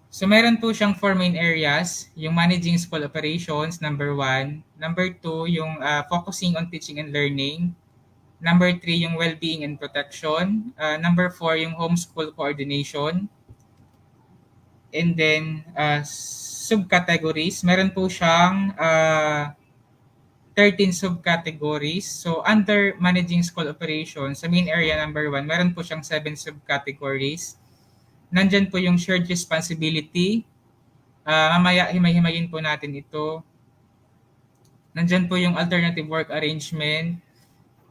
So meron po siyang 4 main areas, yung managing school operations, number 1. Number 2, yung focusing on teaching and learning. Number 3, yung well-being and protection. Number 4, yung homeschool coordination. And then, subcategories. Meron po siyang 13 subcategories. So, under managing school operations, sa main area number 1, meron po siyang 7 subcategories. Nandyan po yung shared responsibility. Mamaya, himay-himayin po natin ito. Nandyan po yung alternative work arrangement,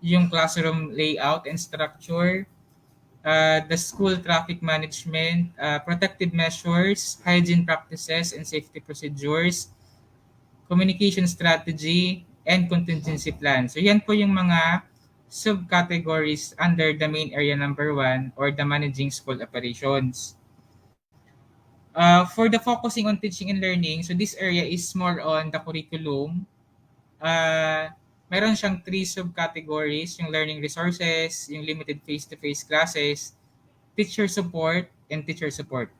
yung classroom layout and structure, the school traffic management, protective measures, hygiene practices and safety procedures, communication strategy, and contingency plan. So yan po yung mga subcategories under the main area number 1 or the managing school operations. For the focusing on teaching and learning, so this area is more on the curriculum. Meron siyang 3 subcategories, yung learning resources, yung limited face-to-face classes, teacher support, and teacher support.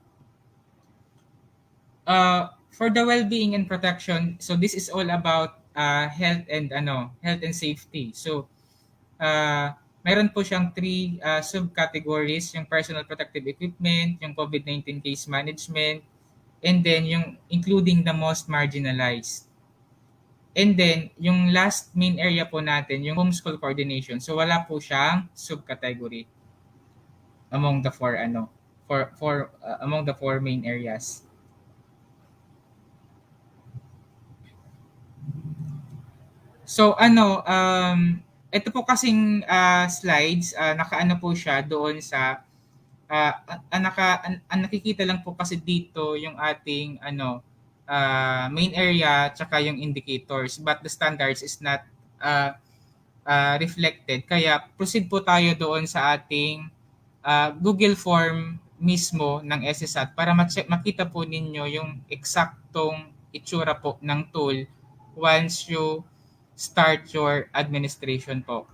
For the well-being and protection, so this is all about health and safety. So meron po siyang 3 subcategories, yung personal protective equipment, yung COVID-19 case management, and then yung including the most marginalized. And then, yung last main area po natin, yung homeschool coordination. So wala po siyang subcategory among the among the 4 main areas. So ito po kasing slides, nakaano po siya doon sa nakikita lang po kasi dito yung ating main area tsaka yung indicators, but the standards is not reflected. Kaya proceed po tayo doon sa ating Google form mismo ng SSAT para makita po ninyo yung eksaktong itsura po ng tool once you start your administration po.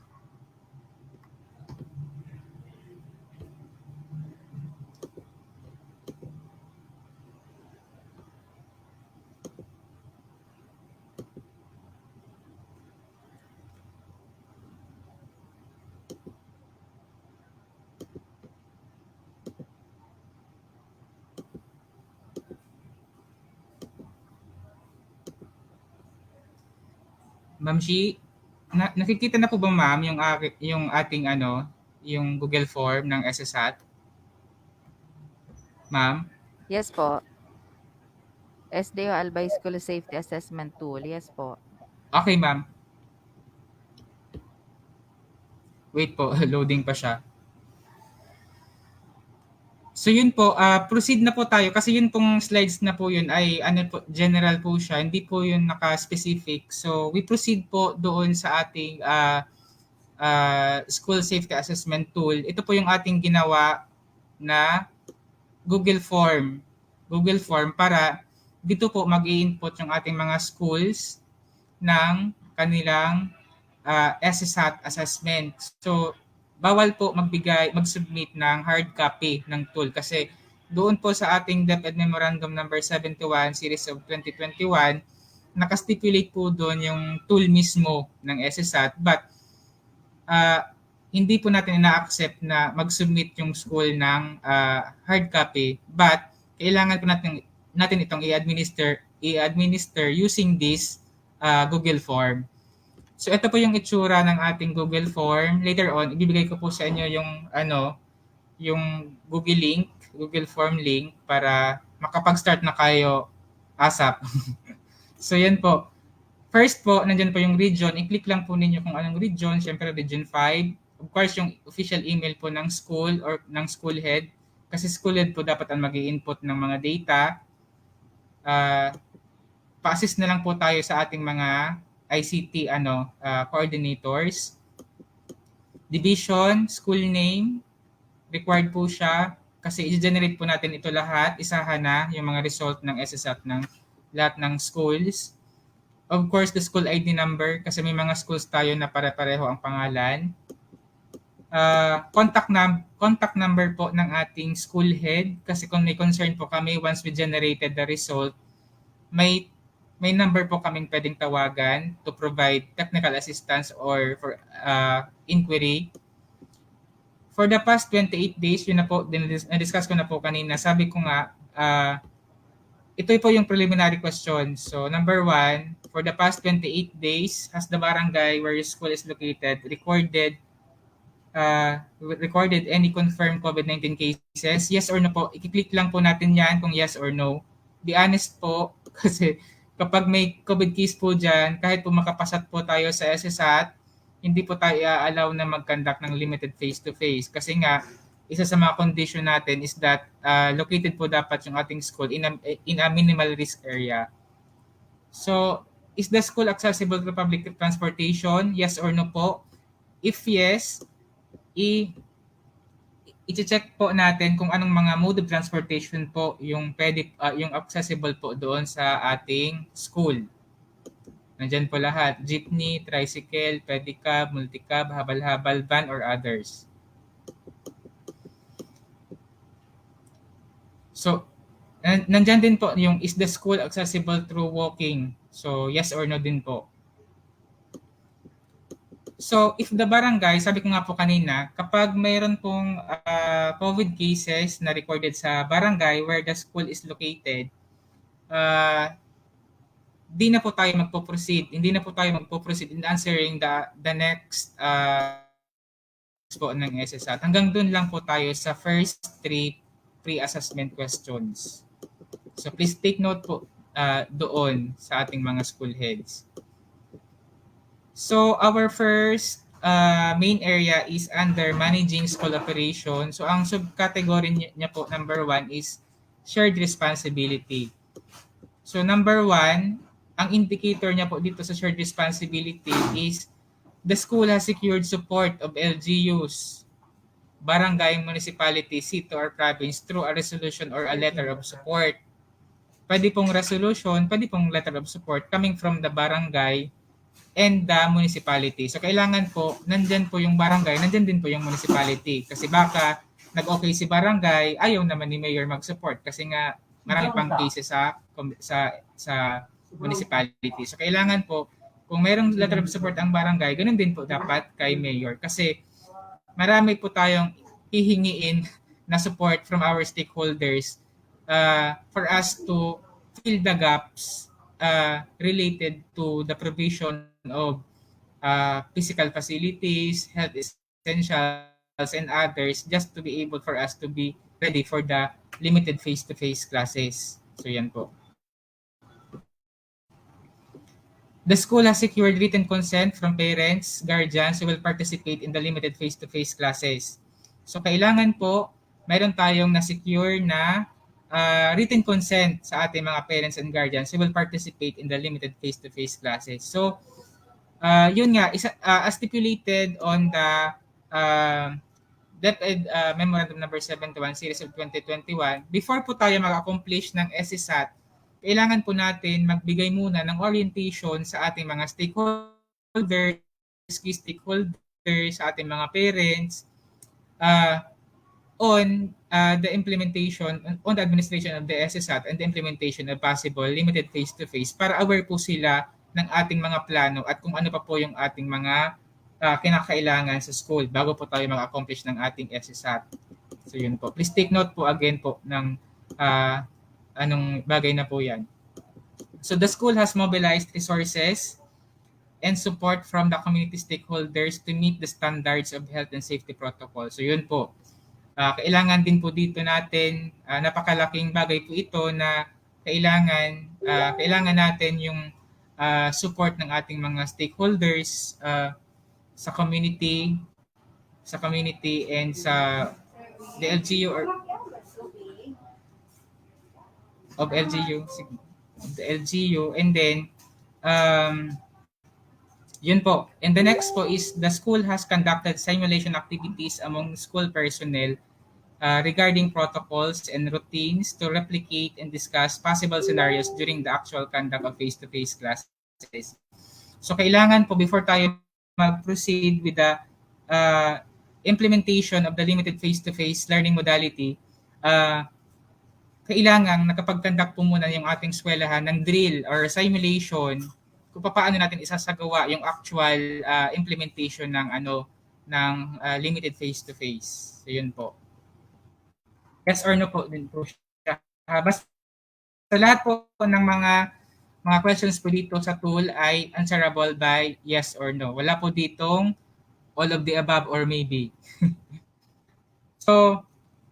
Ma'am Shi, nakikita na po ba ma'am yung ating yung Google form ng SSAT? Ma'am? Yes po. SDO Albay School Safety Assessment Tool. Yes po. Okay ma'am. Wait po, loading pa siya. So yun po, proceed na po tayo kasi yun pong slides na po yun ay general po siya, hindi po yun naka-specific. So we proceed po doon sa ating school safety assessment tool. Ito po yung ating ginawa na Google form para dito po mag-i-input yung ating mga schools ng kanilang SSAT assessment. So bawal po mag-submit ng hard copy ng tool kasi doon po sa ating DepEd Memorandum number 71 series of 2021 nakastipulate po doon yung tool mismo ng SSAT, but hindi po natin ina-accept na mag-submit yung school ng hard copy, but kailangan po natin itong i-administer using this Google form. So ito po yung itsura ng ating Google form. Later on, ibibigay ko po sa inyo yung Google form link para makapag-start na kayo ASAP. So yan po. First po, nandiyan po yung region. I-click lang po ninyo kung anong region. Siyempre region 5. Of course, yung official email po ng school or ng school head. Kasi school head po dapat ang mag-i-input ng mga data. Pa-assist na lang po tayo sa ating mga ICT coordinators. Division, school name, required po siya. kasi i-generate po natin ito lahat, isahan na yung mga result ng SSAT ng lahat ng schools. Of course, the school ID number kasi may mga schools tayo na pare-pareho ang pangalan. Contact number po ng ating school head kasi kung may concern po kami once we generated the result, may number po kaming pwedeng tawagan to provide technical assistance or for inquiry. For the past 28 days, yun na po, na-discuss ko na po kanina, sabi ko nga, ito po yung preliminary question. So, number 1, for the past 28 days, has the barangay where your school is located recorded any confirmed COVID-19 cases? Yes or no po? I-click lang po natin yan kung yes or no. Be honest po, kasi kapag may COVID case po dyan, kahit po makapasat po tayo sa SSAT, hindi po tayo allow na mag-conduct ng limited face-to-face. Kasi nga, isa sa mga condition natin is that located po dapat yung ating school in a minimal risk area. So, is the school accessible to public transportation? Yes or no po? If yes, i-check po natin kung anong mga mode of transportation po yung pwede, yung accessible po doon sa ating school. Nandyan po lahat, jeepney, tricycle, pedicab, multicab, habal-habal, van, or others. So, nandyan din po yung is the school accessible through walking? So, yes or no din po. So, if the barangay, sabi ko nga po kanina, kapag mayroon pong COVID cases na recorded sa barangay where the school is located, hindi na po tayo magpo-proceed in answering the next po ng SSAT. Hanggang dun lang po tayo sa first 3 pre-assessment questions. So please take note po doon sa ating mga school heads. So our first main area is under managing school operation. So ang subcategory niya po, number 1 is shared responsibility. So number 1, ang indicator niya po dito sa shared responsibility is the school has secured support of LGUs, barangay, municipality, city, or province through a resolution or a letter of support. Pwede pong resolution, pwede pong letter of support coming from the barangay and the municipality. So kailangan po, nandyan po yung barangay, nandyan din po yung municipality. Kasi baka nag-okay si barangay, ayaw naman ni mayor mag-support kasi nga marami pang cases sa municipality. So kailangan po, kung mayroong letter of support ang barangay, ganun din po dapat kay mayor. Kasi marami po tayong hihingiin na support from our stakeholders for us to fill the gaps related to the provision of physical facilities, health essentials, and others just to be able for us to be ready for the limited face-to-face classes. So yan po. The school has secured written consent from parents, guardians who will participate in the limited face-to-face classes. So kailangan po, mayroon tayong na-secure na written consent sa ating mga parents and guardians who will participate in the limited face-to-face classes. So yun nga, as stipulated on the DepEd Memorandum Number 71 Series of 2021, before po tayo mag-accomplish ng SSAT, kailangan po natin magbigay muna ng orientation sa ating mga stakeholders, key stakeholders, sa ating mga parents, on the implementation, on the administration of the SSAT and the implementation of possible limited face-to-face para aware po sila ng ating mga plano at kung ano pa po yung ating mga kinakailangan sa school bago po tayo mag-accomplish ng ating SSAT. So yun po. Please take note po again po ng anong bagay na po yan. So the school has mobilized resources and support from the community stakeholders to meet the standards of health and safety protocol. So yun po. Kailangan din po dito natin, napakalaking bagay po ito na kailangan natin yung support ng ating mga stakeholders sa community and sa the LGU or of the LGU, and then yun po. And the next po is the school has conducted simulation activities among school personnel regarding protocols and routines to replicate and discuss possible scenarios during the actual conduct of face-to-face classes. So kailangan po before tayo mag-proceed with the implementation of the limited face-to-face learning modality, kailangan nakapag-conduct po muna yung ating eskwelahan ng drill or simulation kung paano natin isasagawa yung actual implementation ng limited face-to-face. So yun po. Yes or no po din po siya. Basta lahat po ng mga questions po dito sa tool ay answerable by yes or no. Wala po ditong all of the above or maybe. So,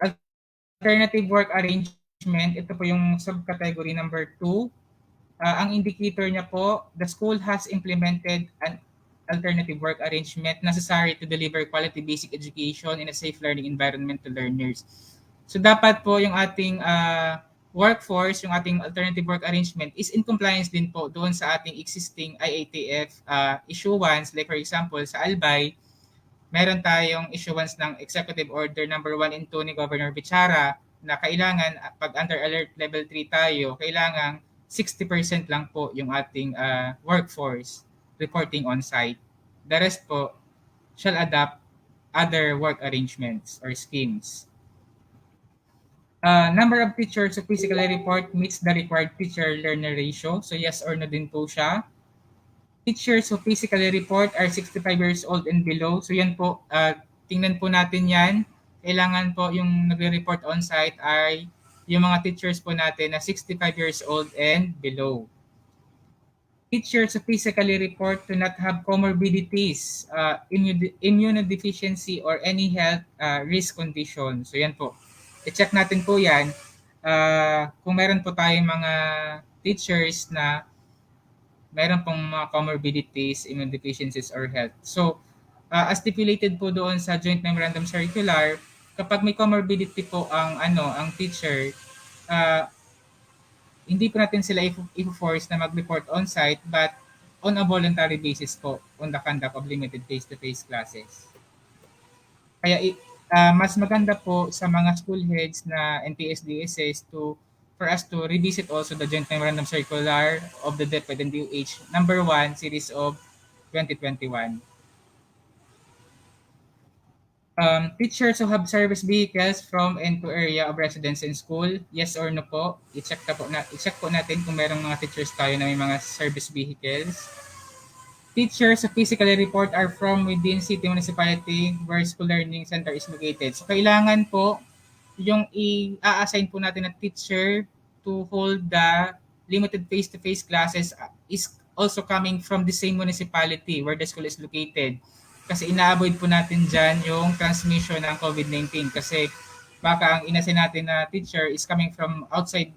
alternative work arrangement, ito po yung subcategory number 2. Ang indicator niya po, the school has implemented an alternative work arrangement necessary to deliver quality basic education in a safe learning environment to learners. So dapat po yung ating workforce, yung ating alternative work arrangement is in compliance din po doon sa ating existing IATF issuance. Like for example, sa Albay, meron tayong issuance ng Executive Order number 1 and 2 ni Governor Bichara na kailangan, pag under alert level 3 tayo, kailangan 60% lang po yung ating workforce reporting on-site. The rest po shall adopt other work arrangements or schemes. Number of teachers who physically report meets the required teacher-learner ratio. So yes or no din po siya. Teachers who physically report are 65 years old and below. So yan po, tingnan po natin yan. Kailangan po yung nagre-report on-site ay yung mga teachers po natin na 65 years old and below. Teachers who physically report to not have comorbidities, immunodeficiency, or any health risk condition. So yan po. I-check natin po yan. Kung meron po tayong mga teachers na meron pong mga comorbidities, immunodeficiencies, or health. So, as stipulated po doon sa Joint Memorandum Circular, kapag may comorbidity po ang teacher, hindi po natin sila i-force na mag-report on-site, but on a voluntary basis po on the conduct of limited face-to-face classes. Kaya mas maganda po sa mga school heads na NPSDSS for us to revisit also the Joint Memorandum Circular of the DepEd and DOH number 1 series of 2021. Teachers who have service vehicles from and to area of residence and school, yes or no po? I-check po natin kung merong mga teachers tayo na may mga service vehicles. Teachers who physically report are from within city municipality where school learning center is located. So kailangan po yung i-assign po natin na teacher to hold the limited face-to-face classes is also coming from the same municipality where the school is located. Kasi ina-avoid po natin dyan yung transmission ng COVID-19 kasi baka ang inassign natin na teacher is coming from outside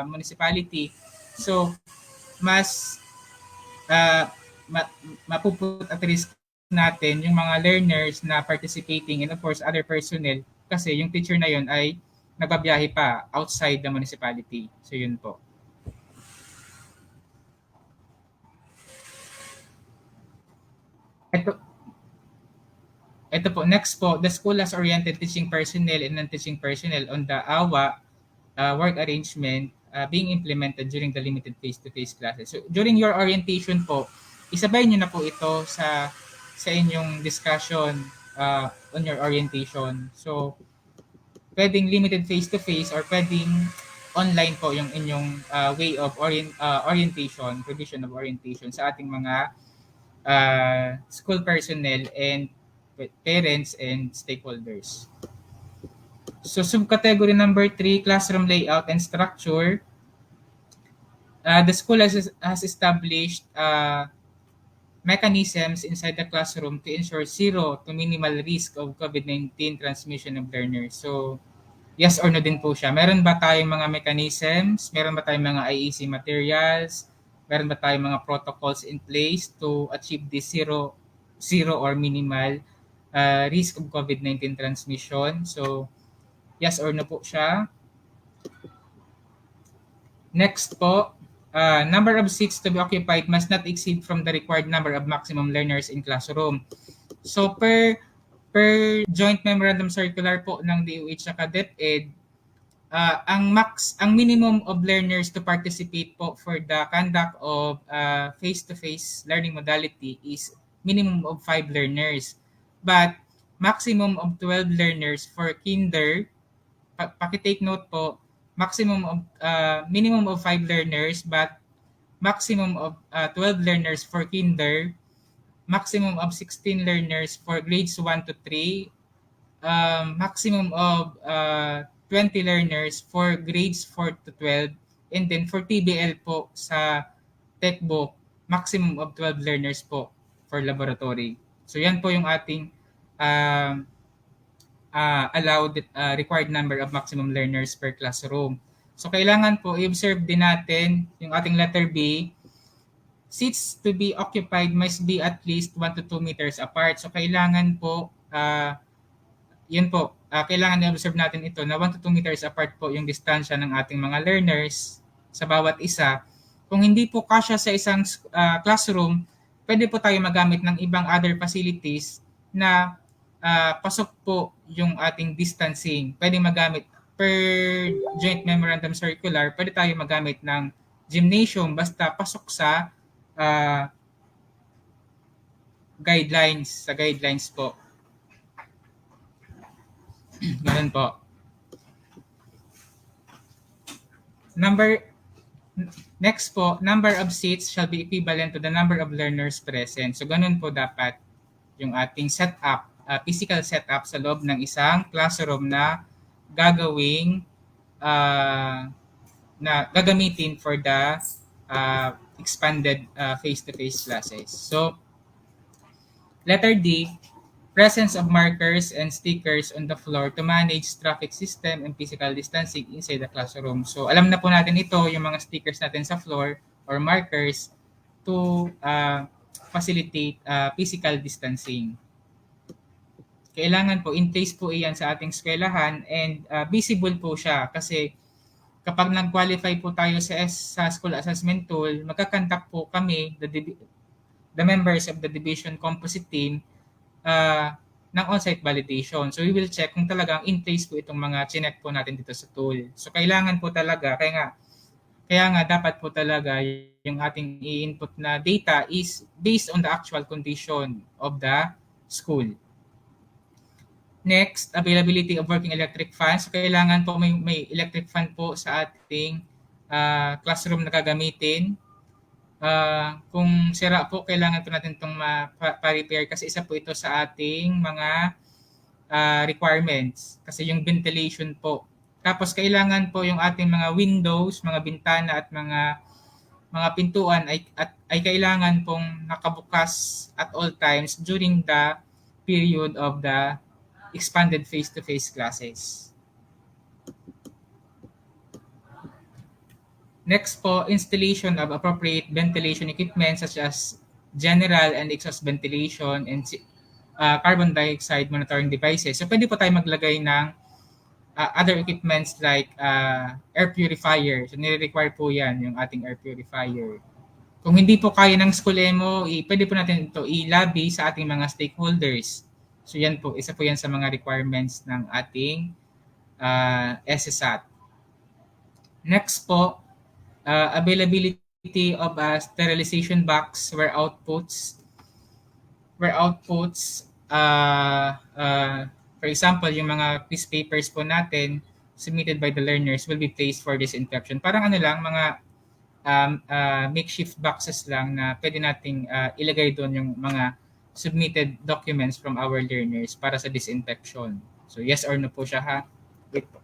municipality. So mas mapuput at risk natin yung mga learners na participating and of course other personnel kasi yung teacher na yun ay nagbabiyahe pa outside the municipality. So yun po. Ito po, next po, the school has oriented teaching personnel and non-teaching personnel on the AWA work arrangement being implemented during the limited face-to-face classes. So during your orientation po, isabay nyo na po ito sa inyong discussion on your orientation. So, pwedeng limited face-to-face or pwedeng online po yung inyong way of orientation, provision of orientation sa ating mga school personnel and parents and stakeholders. So, subcategory number 3, classroom layout and structure. The school has established mechanisms inside the classroom to ensure zero to minimal risk of COVID-19 transmission of learners. So, yes or no din po siya. Meron ba tayong mga mechanisms? Meron ba tayong mga IEC materials? Meron ba tayong mga protocols in place to achieve this zero or minimal risk of COVID-19 transmission? So, yes or no po siya. Next po, number of seats to be occupied must not exceed from the required number of maximum learners in classroom. So per Per joint memorandum circular po ng DOH at DepEd, ang minimum of learners to participate po for the conduct of face-to-face learning modality is minimum of 5 learners. But maximum of 12 learners for kinder, pakitake note po, minimum of 5 learners but maximum of 12 learners for kinder, maximum of 16 learners for grades 1 to 3, maximum of 20 learners for grades 4 to 12, and then for TBL po sa textbook, maximum of 12 learners po for laboratory. So yan po yung ating allowed required number of maximum learners per classroom. So kailangan po i-observe din natin yung ating letter B, seats to be occupied must be at least 1 to 2 meters apart. So kailangan po, yun po, kailangan i-observe natin ito na 1 to 2 meters apart po yung distansya ng ating mga learners sa bawat isa. Kung hindi po kasya sa isang classroom, pwede po tayo magamit ng ibang other facilities na pasok po yung ating distancing. Pwede magamit per joint memorandum circular, pwede tayo magamit ng gymnasium basta pasok sa guidelines po. Ganun po. Next po, number of seats shall be equivalent to the number of learners present. So ganun po dapat yung ating setup, physical setup sa loob ng isang classroom na gagamitin for the expanded face-to-face classes. So, letter D, presence of markers and stickers on the floor to manage traffic system and physical distancing inside the classroom. So, alam na po natin ito, yung mga stickers natin sa floor or markers to facilitate physical distancing. Kailangan po, in place po iyan sa ating eskwelahan and visible po siya kasi kapag nag-qualify po tayo sa school assessment tool, magkakandak po kami, the members of the division composite team, ng on-site validation. So we will check kung talagang in place po itong mga chinek po natin dito sa tool. So kailangan po talaga, kaya nga dapat po talaga yung ating i-input na data is based on the actual condition of the school. Next, availability of working electric fans. So, kailangan po may electric fan po sa ating classroom na gagamitin. Kung sira po, kailangan po natin itong pa-repair kasi isa po ito sa ating mga requirements. Kasi yung ventilation po. Tapos kailangan po yung ating mga windows, mga bintana at mga pintuan ay kailangan pong nakabukas at all times during the period of the expanded face-to-face classes. Next po, installation of appropriate ventilation equipment such as general and exhaust ventilation and carbon dioxide monitoring devices. So pwede po tayo maglagay ng other equipments like air purifier. So nire-require po yan, yung ating air purifier. Kung hindi po kaya ng Schoolemo, pwede po natin ito i-lobby sa ating mga stakeholders. So yan po, isa po yan sa mga requirements ng ating SSAT. Next po, availability of a sterilization box where outputs, for example, yung mga quiz papers po natin submitted by the learners will be placed for disinfection. Parang ano lang, mga makeshift boxes lang na pwede nating ilagay doon yung mga submitted documents from our learners para sa disinfection. So yes or no po siya ha? Wait po.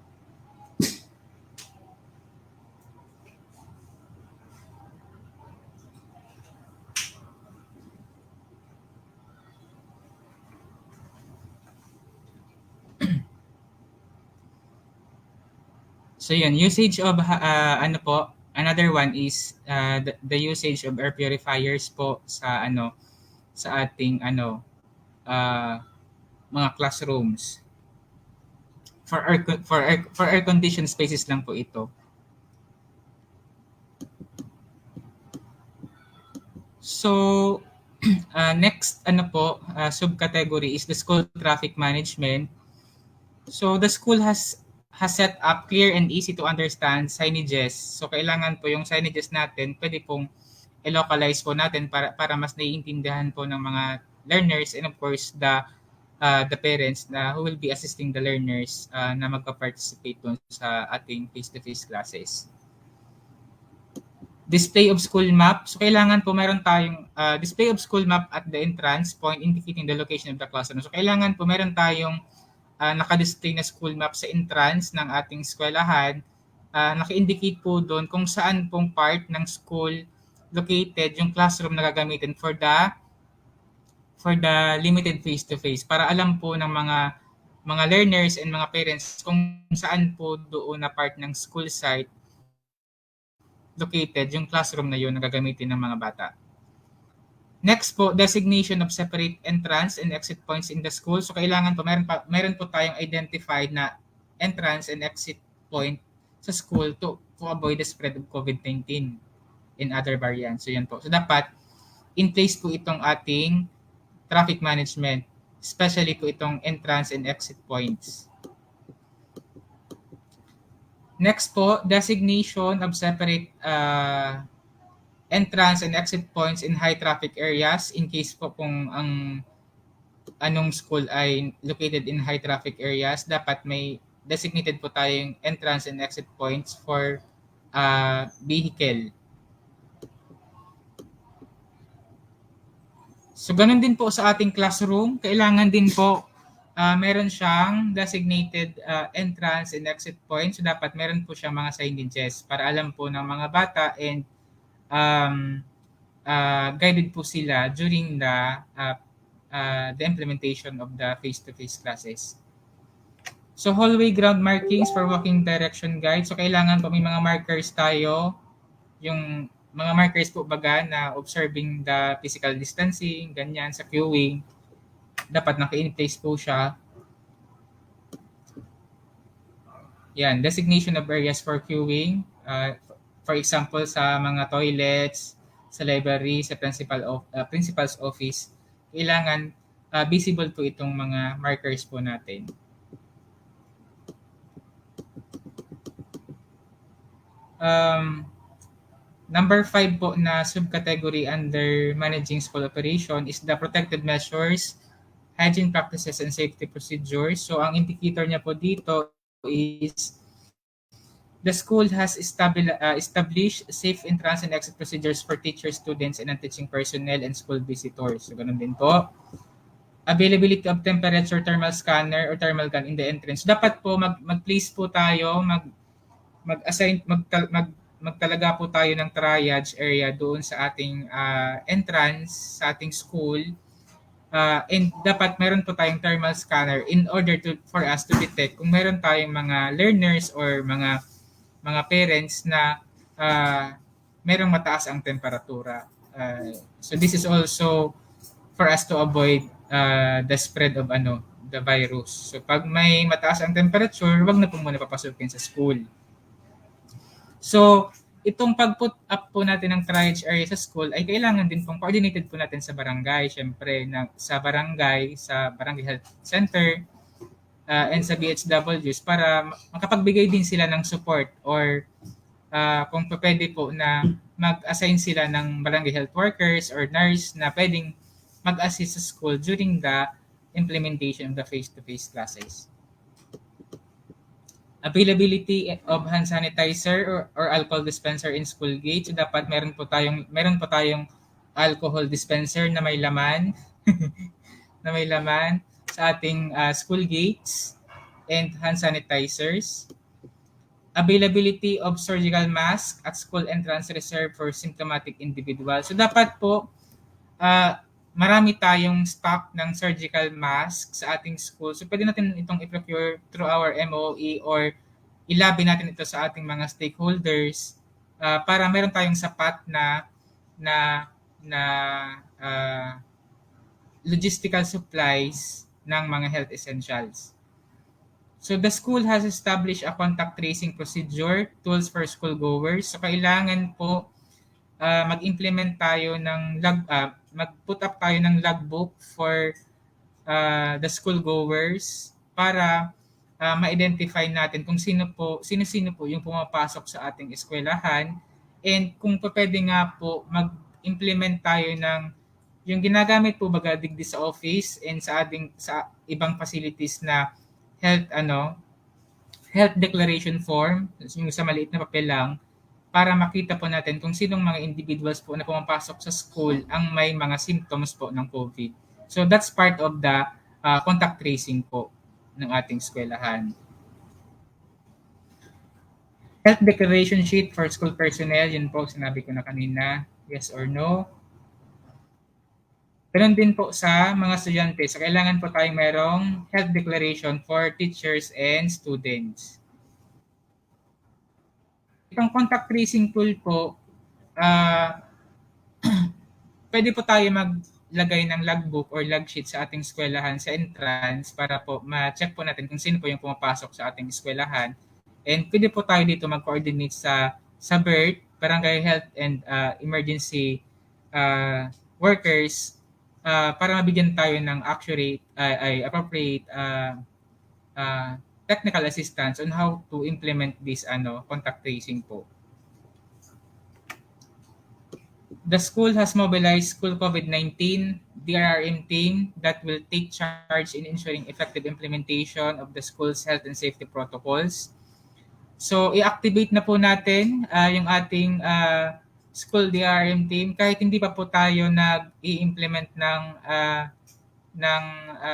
So yun, usage of another one is the usage of air purifiers po sa ating mga classrooms. For air conditioned spaces lang po ito. So Next, subcategory is the school traffic management. So the school has set up clear and easy to understand signages. So kailangan po yung signages natin, pwede pong i-localize po natin para mas naiintindihan po ng mga learners, and of course the parents na who will be assisting the learners na magpa-participate dun sa ating face-to-face classes. Display of school map. So kailangan po meron tayong display of school map at the entrance point indicating the location of the classroom. So kailangan po meron tayong naka-display na school map sa entrance ng ating eskwelahan. Naka-indicate po doon kung saan pong part ng school located yung classroom na gagamitin for the limited face-to-face, para alam po ng mga learners and mga parents kung saan po doon na part ng school site located yung classroom na yun na gagamitin ng mga bata. Next po, designation of separate entrance and exit points in the school. So kailangan po meron po tayong identified na entrance and exit point sa school to avoid the spread of COVID-19 and other variants. So yan po. So dapat in place po itong ating traffic management, especially po itong entrance and exit points. Next po, designation of separate entrance and exit points in high traffic areas in case po kung ang anong school ay located in high traffic areas, dapat may designated po tayong entrance and exit points for vehicle. So ganun din po sa ating classroom, kailangan din po meron siyang designated entrance and exit points. So dapat meron po siyang mga signages para alam po ng mga bata and guided po sila during the implementation of the face-to-face classes. So hallway ground markings for walking direction guide. So kailangan po may mga markers tayo, yung mga markers po baga na observing the physical distancing, ganyan sa queuing. Dapat naka-in-place po siya. Yan, designation of areas for queuing. For example, sa mga toilets, sa library, sa principal's office, kailangan visible po itong mga markers po natin. Number 5 po na subcategory under managing school operation is the protective measures, hygiene practices, and safety procedures. So ang indicator niya po dito is the school has established safe entrance and exit procedures for teachers, students, and non-teaching personnel and school visitors. So ganun din po. Availability of temperature thermal scanner or thermal gun in the entrance. Dapat po mag-place po tayo, magtalaga po tayo ng triage area doon sa ating entrance sa ating school. And dapat meron po tayong thermal scanner in order for us to detect kung meron tayong mga learners or mga parents na merong mataas ang temperatura. So this is also for us to avoid the spread of the virus. So pag may mataas ang temperature, wag na po muna papasukin sa school. So itong pag-put up po natin ng triage area sa school ay kailangan din pong coordinated po natin sa barangay. Siyempre, sa barangay health center, and sa BHWs para makapagbigay din sila ng support or kung pwede po na mag-assign sila ng barangay health workers or nurse na pwedeng mag-assist sa school during the implementation of the face-to-face classes. Availability of hand sanitizer or alcohol dispenser in school gates. So dapat meron po tayong alcohol dispenser na may laman sa ating school gates and hand sanitizers. Availability of surgical mask at school entrance reserved for symptomatic individuals. So dapat po marami tayong stock ng surgical mask sa ating school. So pwede natin itong i-procure through our MOE or ilabi natin ito sa ating mga stakeholders para meron tayong sapat na logistical supplies ng mga health essentials. So the school has established a contact tracing procedure, tools for school goers. So kailangan po mag-implement tayo ng mag-put up tayo ng logbook for the school goers para ma-identify natin kung sino-sino po yung pumapasok sa ating eskwelahan, and kung pwede nga po mag-implement tayo ng yung ginagamit po baga digdi sa office and sa ibang facilities na health declaration form, yung sa maliit na papel lang, para makita po natin kung sinong mga individuals po na pumapasok sa school ang may mga symptoms po ng COVID. So that's part of the contact tracing po ng ating eskwelahan. Health declaration sheet for school personnel, yun po sinabi ko na kanina, yes or no. Ganun din po sa mga estudyante. So kailangan po tayong merong health declaration for teachers and students. Itong contact tracing tool po, pwede po tayo maglagay ng logbook or log sheet sa ating eskwelahan sa entrance para po ma-check po natin kung sino po yung pumapasok sa ating eskwelahan. And pwede po tayo dito mag-coordinate sa BERT, Barangay Health and Emergency Workers, para mabigyan tayo ng appropriate technical assistance on how to implement this contact tracing po. The school has mobilized school COVID-19 DRRM team that will take charge in ensuring effective implementation of the school's health and safety protocols. So, i-activate na po natin yung ating school DRRM team kahit hindi pa po tayo nag-i-implement ng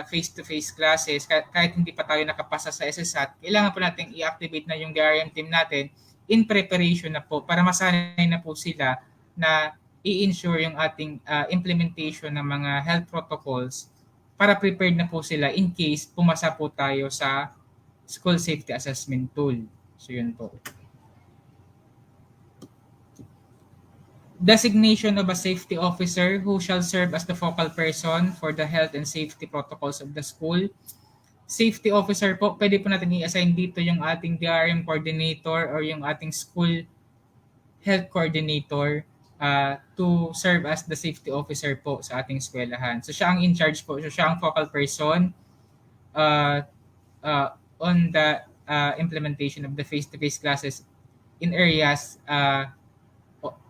face-to-face classes, kahit hindi pa tayo nakapasa sa SSAT, kailangan po natin i-activate na yung DRRM team natin in preparation na po para masanay na po sila na i-ensure yung ating implementation ng mga health protocols para prepared na po sila in case pumasa po tayo sa school safety assessment tool. So yun po. Designation of a safety officer who shall serve as the focal person for the health and safety protocols of the school. Safety officer po, pwede po natin i-assign dito yung ating DRM coordinator or yung ating school health coordinator to serve as the safety officer po sa ating eskwelahan. So siya ang in charge po, so siya ang focal person on the implementation of the face-to-face classes in areas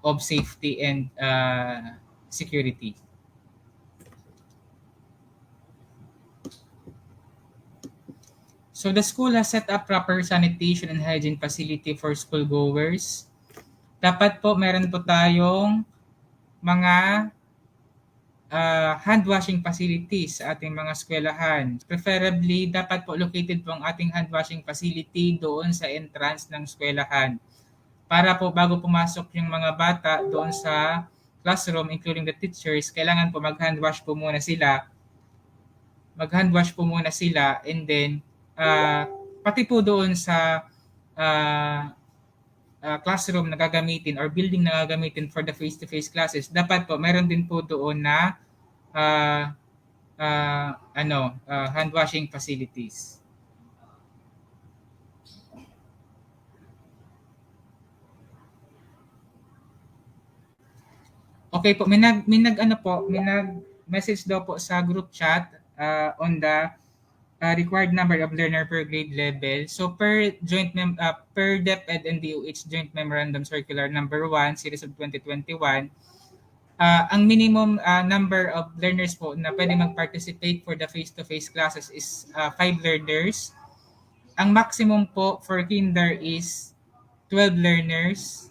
of safety and security. So the school has set up proper sanitation and hygiene facility for school goers. Dapat po meron po tayong mga hand washing facilities sa ating mga eskwelahan. Preferably, dapat po located po ang ating hand washing facility doon sa entrance ng eskwelahan. Para po bago pumasok yung mga bata doon sa classroom, including the teachers, kailangan po mag-hand wash po muna sila. Mag-hand wash po muna sila, and then pati po doon sa classroom na gagamitin or building na gagamitin for the face-to-face classes, dapat po meron din po doon na hand washing facilities. Okay po, may nag-message daw po sa group chat on the required number of learner per grade level. So per DepEd and DOH Joint Memorandum Circular number 1 series of 2021, ang minimum number of learners po na pwede mag-participate for the face-to-face classes is 5 learners. Ang maximum po for kinder is 12 learners.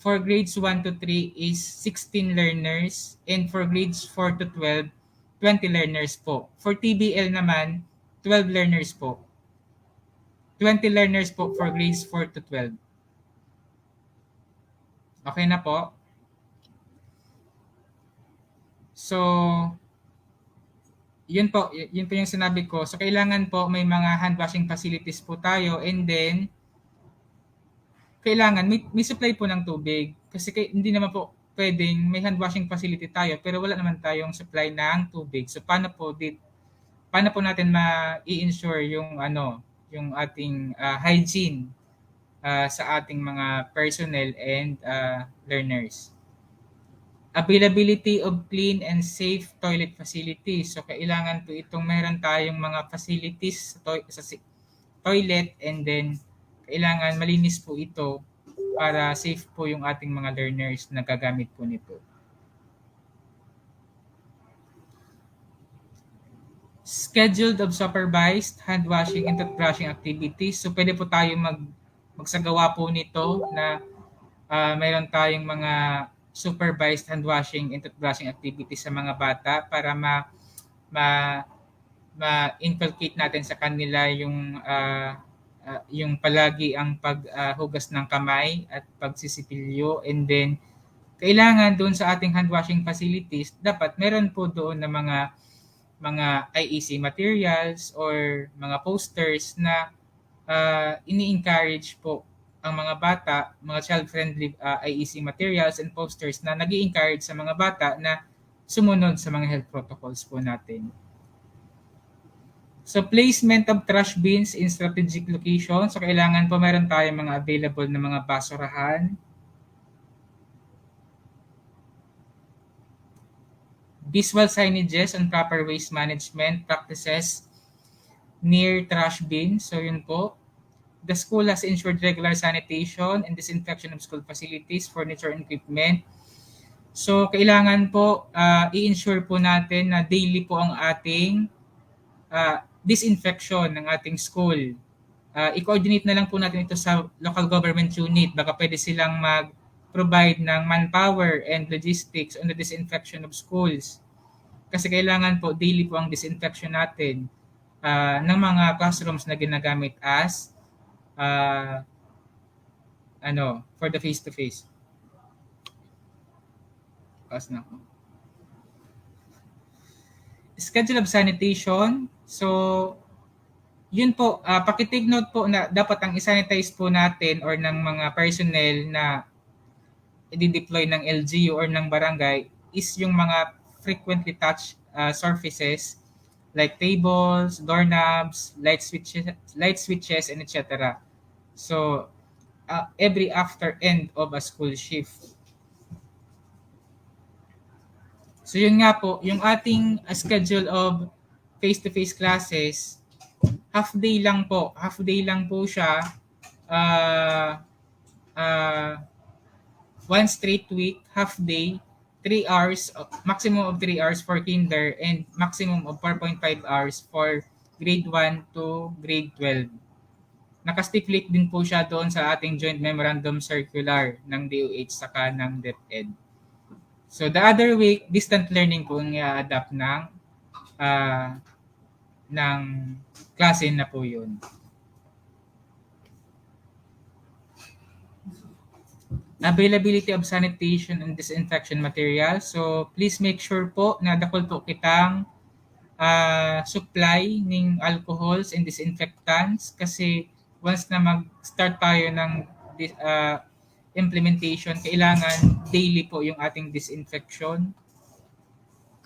For grades 1 to 3 is 16 learners, and for grades 4 to 12, 20 learners po. For TBL naman, 12 learners po. 20 learners po for grades 4 to 12. Okay na po? So, yun po yung sinabi ko. So, kailangan po may mga hand washing facilities po tayo, and then kailangan may supply po ng tubig. Kasi hindi naman po pwedeng may hand washing facility tayo pero wala naman tayong supply ng tubig. So, paano po natin ma-i-ensure yung ating hygiene sa ating mga personnel and learners. Availability of clean and safe toilet facilities. So kailangan po itong meron tayong mga facilities sa toilet, and then kailangan malinis po ito para safe po yung ating mga learners na gagamit po nito. Scheduled of supervised hand washing and toothbrushing activities. So pwede po tayo magsagawa po nito na mayroon tayong mga supervised hand washing and toothbrushing activities sa mga bata para ma-inculcate natin sa kanila yung palagi ang paghugas ng kamay at pagsisipilyo, and then kailangan doon sa ating hand washing facilities dapat meron po doon na mga IEC materials or mga posters na ini-encourage po ang mga bata, mga child-friendly IEC materials and posters na nag-i-encourage sa mga bata na sumunod sa mga health protocols po natin. So placement of trash bins in strategic locations. So kailangan po meron tayong mga available na mga basurahan. Visual signages on proper waste management practices near trash bins. So yun po. The school has ensured regular sanitation and disinfection of school facilities, furniture, and equipment. So, kailangan po i-ensure po natin na daily po ang ating disinfection ng ating school. I-coordinate na lang po natin ito sa local government unit. Baka pwede silang mag-provide ng manpower and logistics on the disinfection of schools. Kasi kailangan po daily po ang disinfection natin ng mga classrooms na ginagamit as for the face-to-face. Schedule of sanitation. So, yun po, pakitake note po na dapat ang isanitize po natin or ng mga personnel na i-deploy ng LGU or ng barangay is yung mga frequently touched surfaces like tables, doorknobs, light switches, and etc. So, every after end of a school shift. So, yun nga po, yung ating schedule of face-to-face classes, half day lang po siya, one straight week, half day, 3 hours, maximum of 3 hours for kinder and maximum of 4.5 hours for grade 1 to grade 12. Nakastipulate din po siya doon sa ating joint memorandum circular ng DOH saka ng DepEd. So the other week, distant learning po ang i-adapt ng klase na po yun. Availability of sanitation and disinfection materials. So please make sure po na dakol po kitang supply ng alcohols and disinfectants kasi once na mag-start tayo ng implementation, kailangan daily po yung ating disinfection.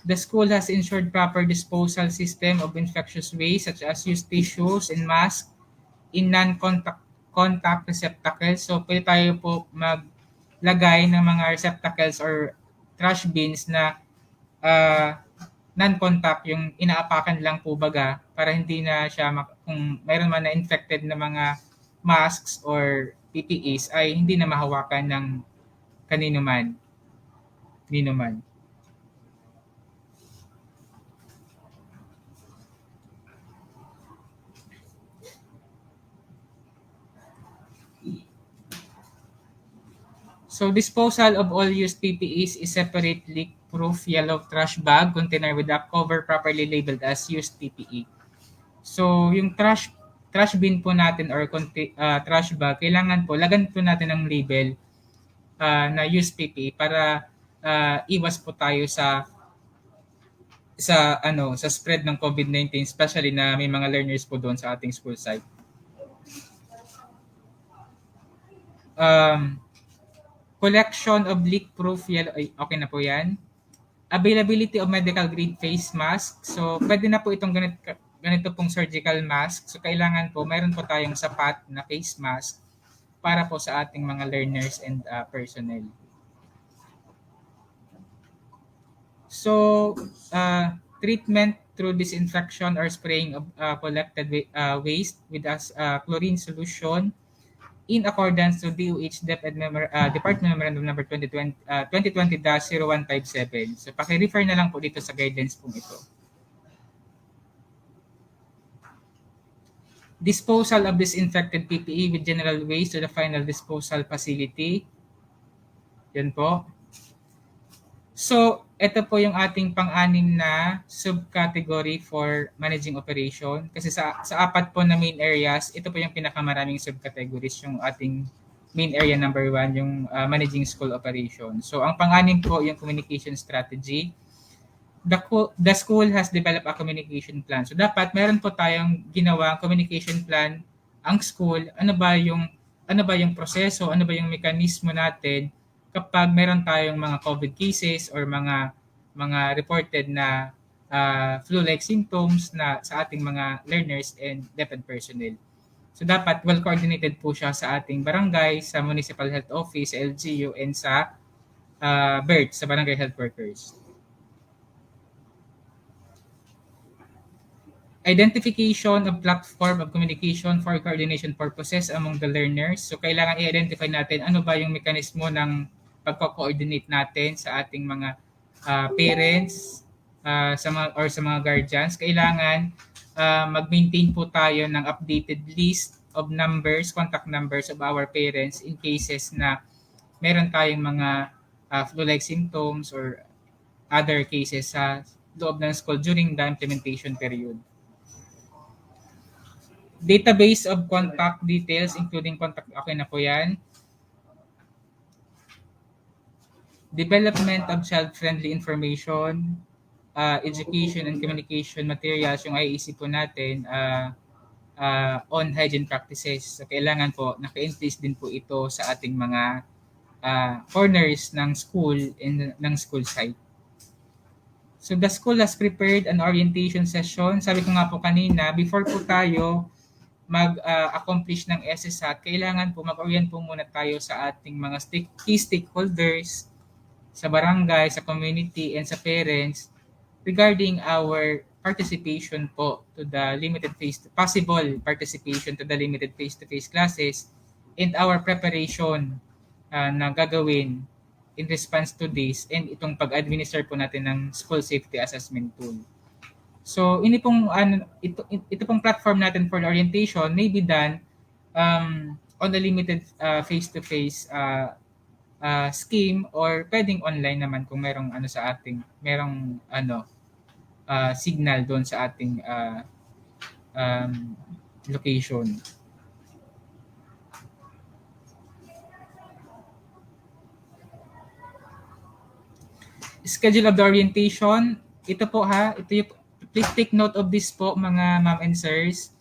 The school has ensured proper disposal system of infectious waste such as used tissues and masks in non-contact receptacles. So pwede tayo po maglagay ng mga receptacles or trash bins na non-contact, yung inaapakan lang po baga para hindi na siya, kung mayroon man na infected na mga masks or PPEs ay hindi na mahawakan ng kanino man. So disposal of all used PPEs is separate leak-proof yellow trash bag container with a cover properly labeled as used PPE. So yung trash bin po natin or trash bag, kailangan po lagan po natin ng label na used PPE para iwas po tayo sa spread ng COVID-19, especially na may mga learners po doon sa ating school site. Collection of leak-proof yellow, okay na po yan. Availability of medical grade face mask. So, pwede na po itong ganito pong surgical mask. So, kailangan po, mayroon po tayong sapat na face mask para po sa ating mga learners and personnel. So, treatment through disinfection or spraying of collected waste with chlorine solution in accordance to DOH Department Memorandum number 2020-0157. So, paki-refer na lang po dito sa guidelines po ito. Disposal of disinfected PPE with general waste to the final disposal facility. Yan po. So, ito po yung ating pang-anim na subcategory for managing operation. Kasi sa apat po na main areas, ito po yung pinakamaraming subcategories, yung ating main area number 1, yung managing school operation. So, ang pang-anim po yung communication strategy. The school has developed a communication plan. So, dapat meron po tayong ginawang communication plan ang school. Ano ba yung proseso, ano ba yung mekanismo natin kapag meron tayong mga COVID cases or mga reported na flu-like symptoms na sa ating mga learners and DepEd personnel. So dapat well-coordinated po siya sa ating barangay, sa Municipal Health Office, sa LGU, and sa BERT, sa Barangay Health Workers. Identification of platform of communication for coordination purposes among the learners. So kailangan i-identify natin ano ba yung mekanismo ng pagko-coordinate natin sa ating mga parents, sa mga guardians. Kailangan mag-maintain po tayo ng updated list of numbers, contact numbers of our parents in cases na meron tayong mga flu-like symptoms or other cases sa loob ng school during the implementation period. Database of contact details including contact, okay na po yan. Development of child-friendly information, education and communication materials, yung IEC po natin, on hygiene practices. So kailangan po, naka-in-place din po ito sa ating mga corners ng school and ng school site. So the school has prepared an orientation session. Sabi ko nga po kanina, before po tayo mag-accomplish ng SSAT, kailangan po mag-orient po muna tayo sa ating mga key stakeholders, sa barangay, sa community, and sa parents regarding our participation po to the possible participation to the limited face-to-face classes and our preparation na gagawin in response to this and itong pag-administer po natin ng school safety assessment tool. So, ito pong platform natin for the orientation may be done on the limited face-to-face scheme or pwedeng online naman kung merong signal doon sa ating location. Schedule of the orientation. Ito po please take note of this po mga ma'am and sirs.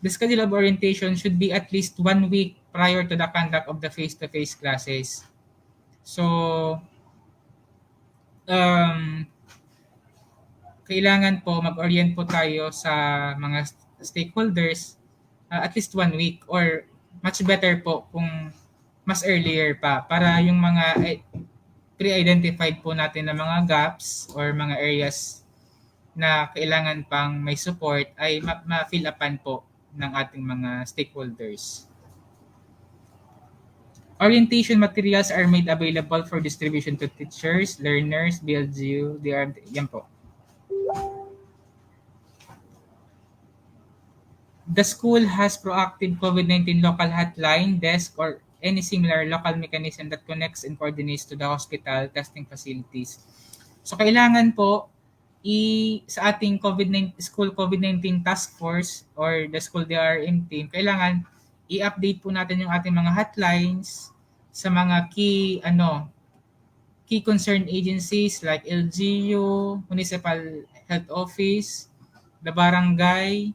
The schedule of orientation should be at least 1 week prior to the conduct of the face-to-face classes. So, kailangan po mag-orient po tayo sa mga stakeholders at least 1 week or much better po kung mas earlier pa para yung mga pre-identified po natin na mga gaps or mga areas na kailangan pang may support ay ma-fill upan po ng ating mga stakeholders. Orientation materials are made available for distribution to teachers, learners, BLGU, yan po. The school has proactive COVID-19 local hotline, desk, or any similar local mechanism that connects and coordinates to the hospital testing facilities. So kailangan po sa ating school COVID-19 task force or the school DRM team, kailangan i-update po natin yung ating mga hotlines sa mga key concerned agencies like LGU, Municipal Health Office, the barangay,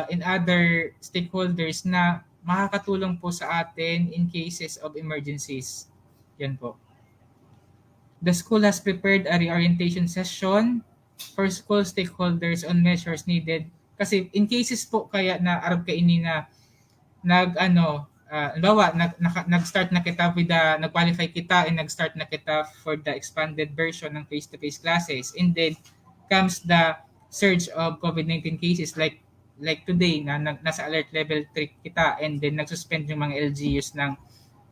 and other stakeholders na makakatulong po sa atin in cases of emergencies. Yan po. The school has prepared a reorientation session for school stakeholders on measures needed. Kasi in cases po kaya na arab kaini na halimbawa, nag-start na kita with nag-qualify kita and nag-start na kita for the expanded version ng face-to-face classes, and then comes the surge of COVID-19 cases like today na nasa alert level 3 kita, and then nagsuspend yung mga LGUs ng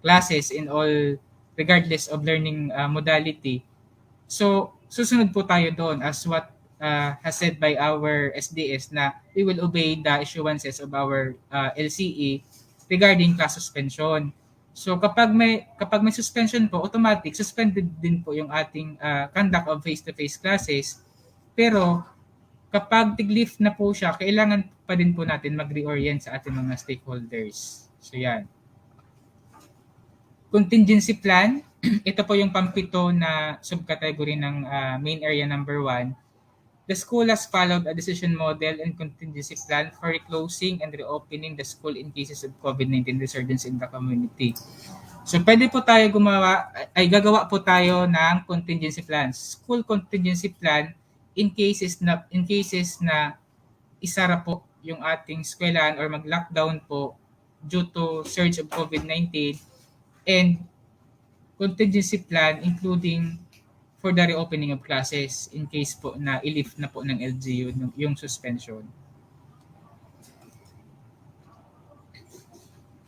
classes in all regardless of learning modality. So susunod po tayo doon as what has said by our SDS na we will obey the issuances of our LCE regarding class suspension. So kapag may suspension po, automatic suspended din po yung ating conduct of face-to-face classes. Pero kapag tig-lift na po siya, kailangan pa din po natin mag-reorient sa ating mga stakeholders. So yan. Contingency plan, ito po yung pampito na subcategory ng main area number 1. The school has followed a decision model and contingency plan for reclosing and reopening the school in cases of COVID-19 resurgence in the community. So pwede po tayo gagawa po tayo ng contingency plan. School contingency plan in cases na isara po yung ating eskwelahan or mag-lockdown po due to surge of COVID-19, and contingency plan including for the reopening of classes in case po na i-lift na po ng LGU yung suspension.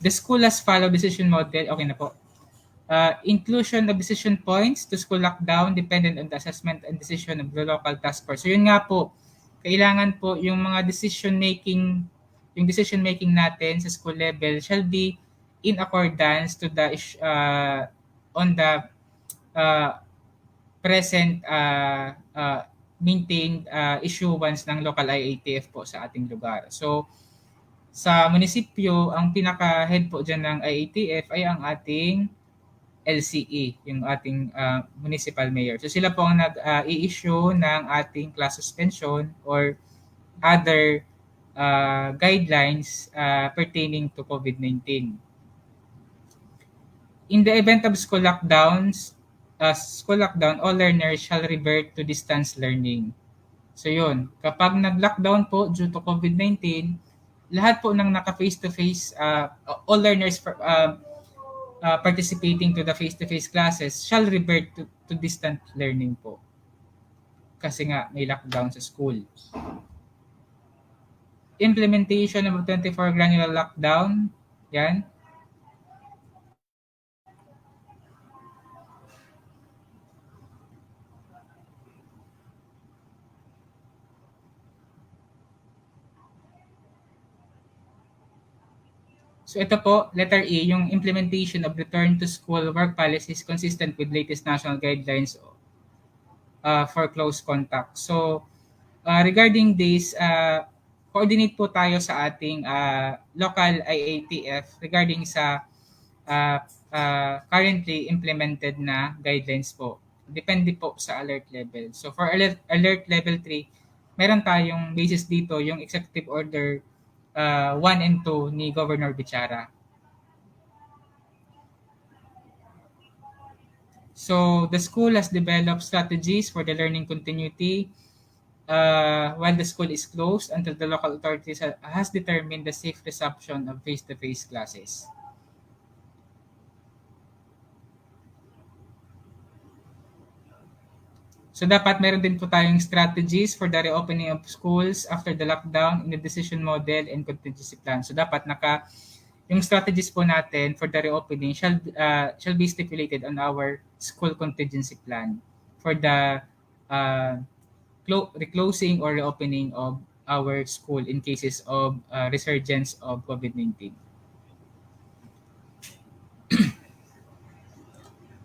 The school has followed decision model. Okay na po. Inclusion of decision points to school lockdown dependent on the assessment and decision of the local task force. So yun nga po, kailangan po yung mga decision making natin sa school level shall be in accordance to the on the present maintained issuance ng local IATF po sa ating lugar. So sa munisipyo, ang pinaka-head po dyan ng IATF ay ang ating LCE, yung ating municipal mayor. So sila po ang nag-i-issue ng ating class suspension or other guidelines pertaining to COVID-19. In the event of school lockdown, all learners shall revert to distance learning. So yun, kapag nag-lockdown po due to COVID-19, lahat po ng naka-face-to-face, all learners participating to the face-to-face classes shall revert to distant learning po. Kasi nga may lockdown sa school. Implementation of 24 granular lockdown, yan. So ito po, letter E, yung implementation of return to school work policies consistent with latest national guidelines for close contact. So regarding this, coordinate po tayo sa ating local IATF regarding sa currently implemented na guidelines po. Depende po sa alert level. So for alert level 3, meron tayong basis dito yung executive order 1 and 2 ni Governor Bichara. So the school has developed strategies for the learning continuity while the school is closed until the local authorities has determined the safe resumption of face-to-face classes. So dapat meron din po tayong strategies for the reopening of schools after the lockdown in the decision model and contingency plan. So dapat yung strategies po natin for the reopening shall be stipulated on our school contingency plan for the reclosing or reopening of our school in cases of resurgence of COVID-19.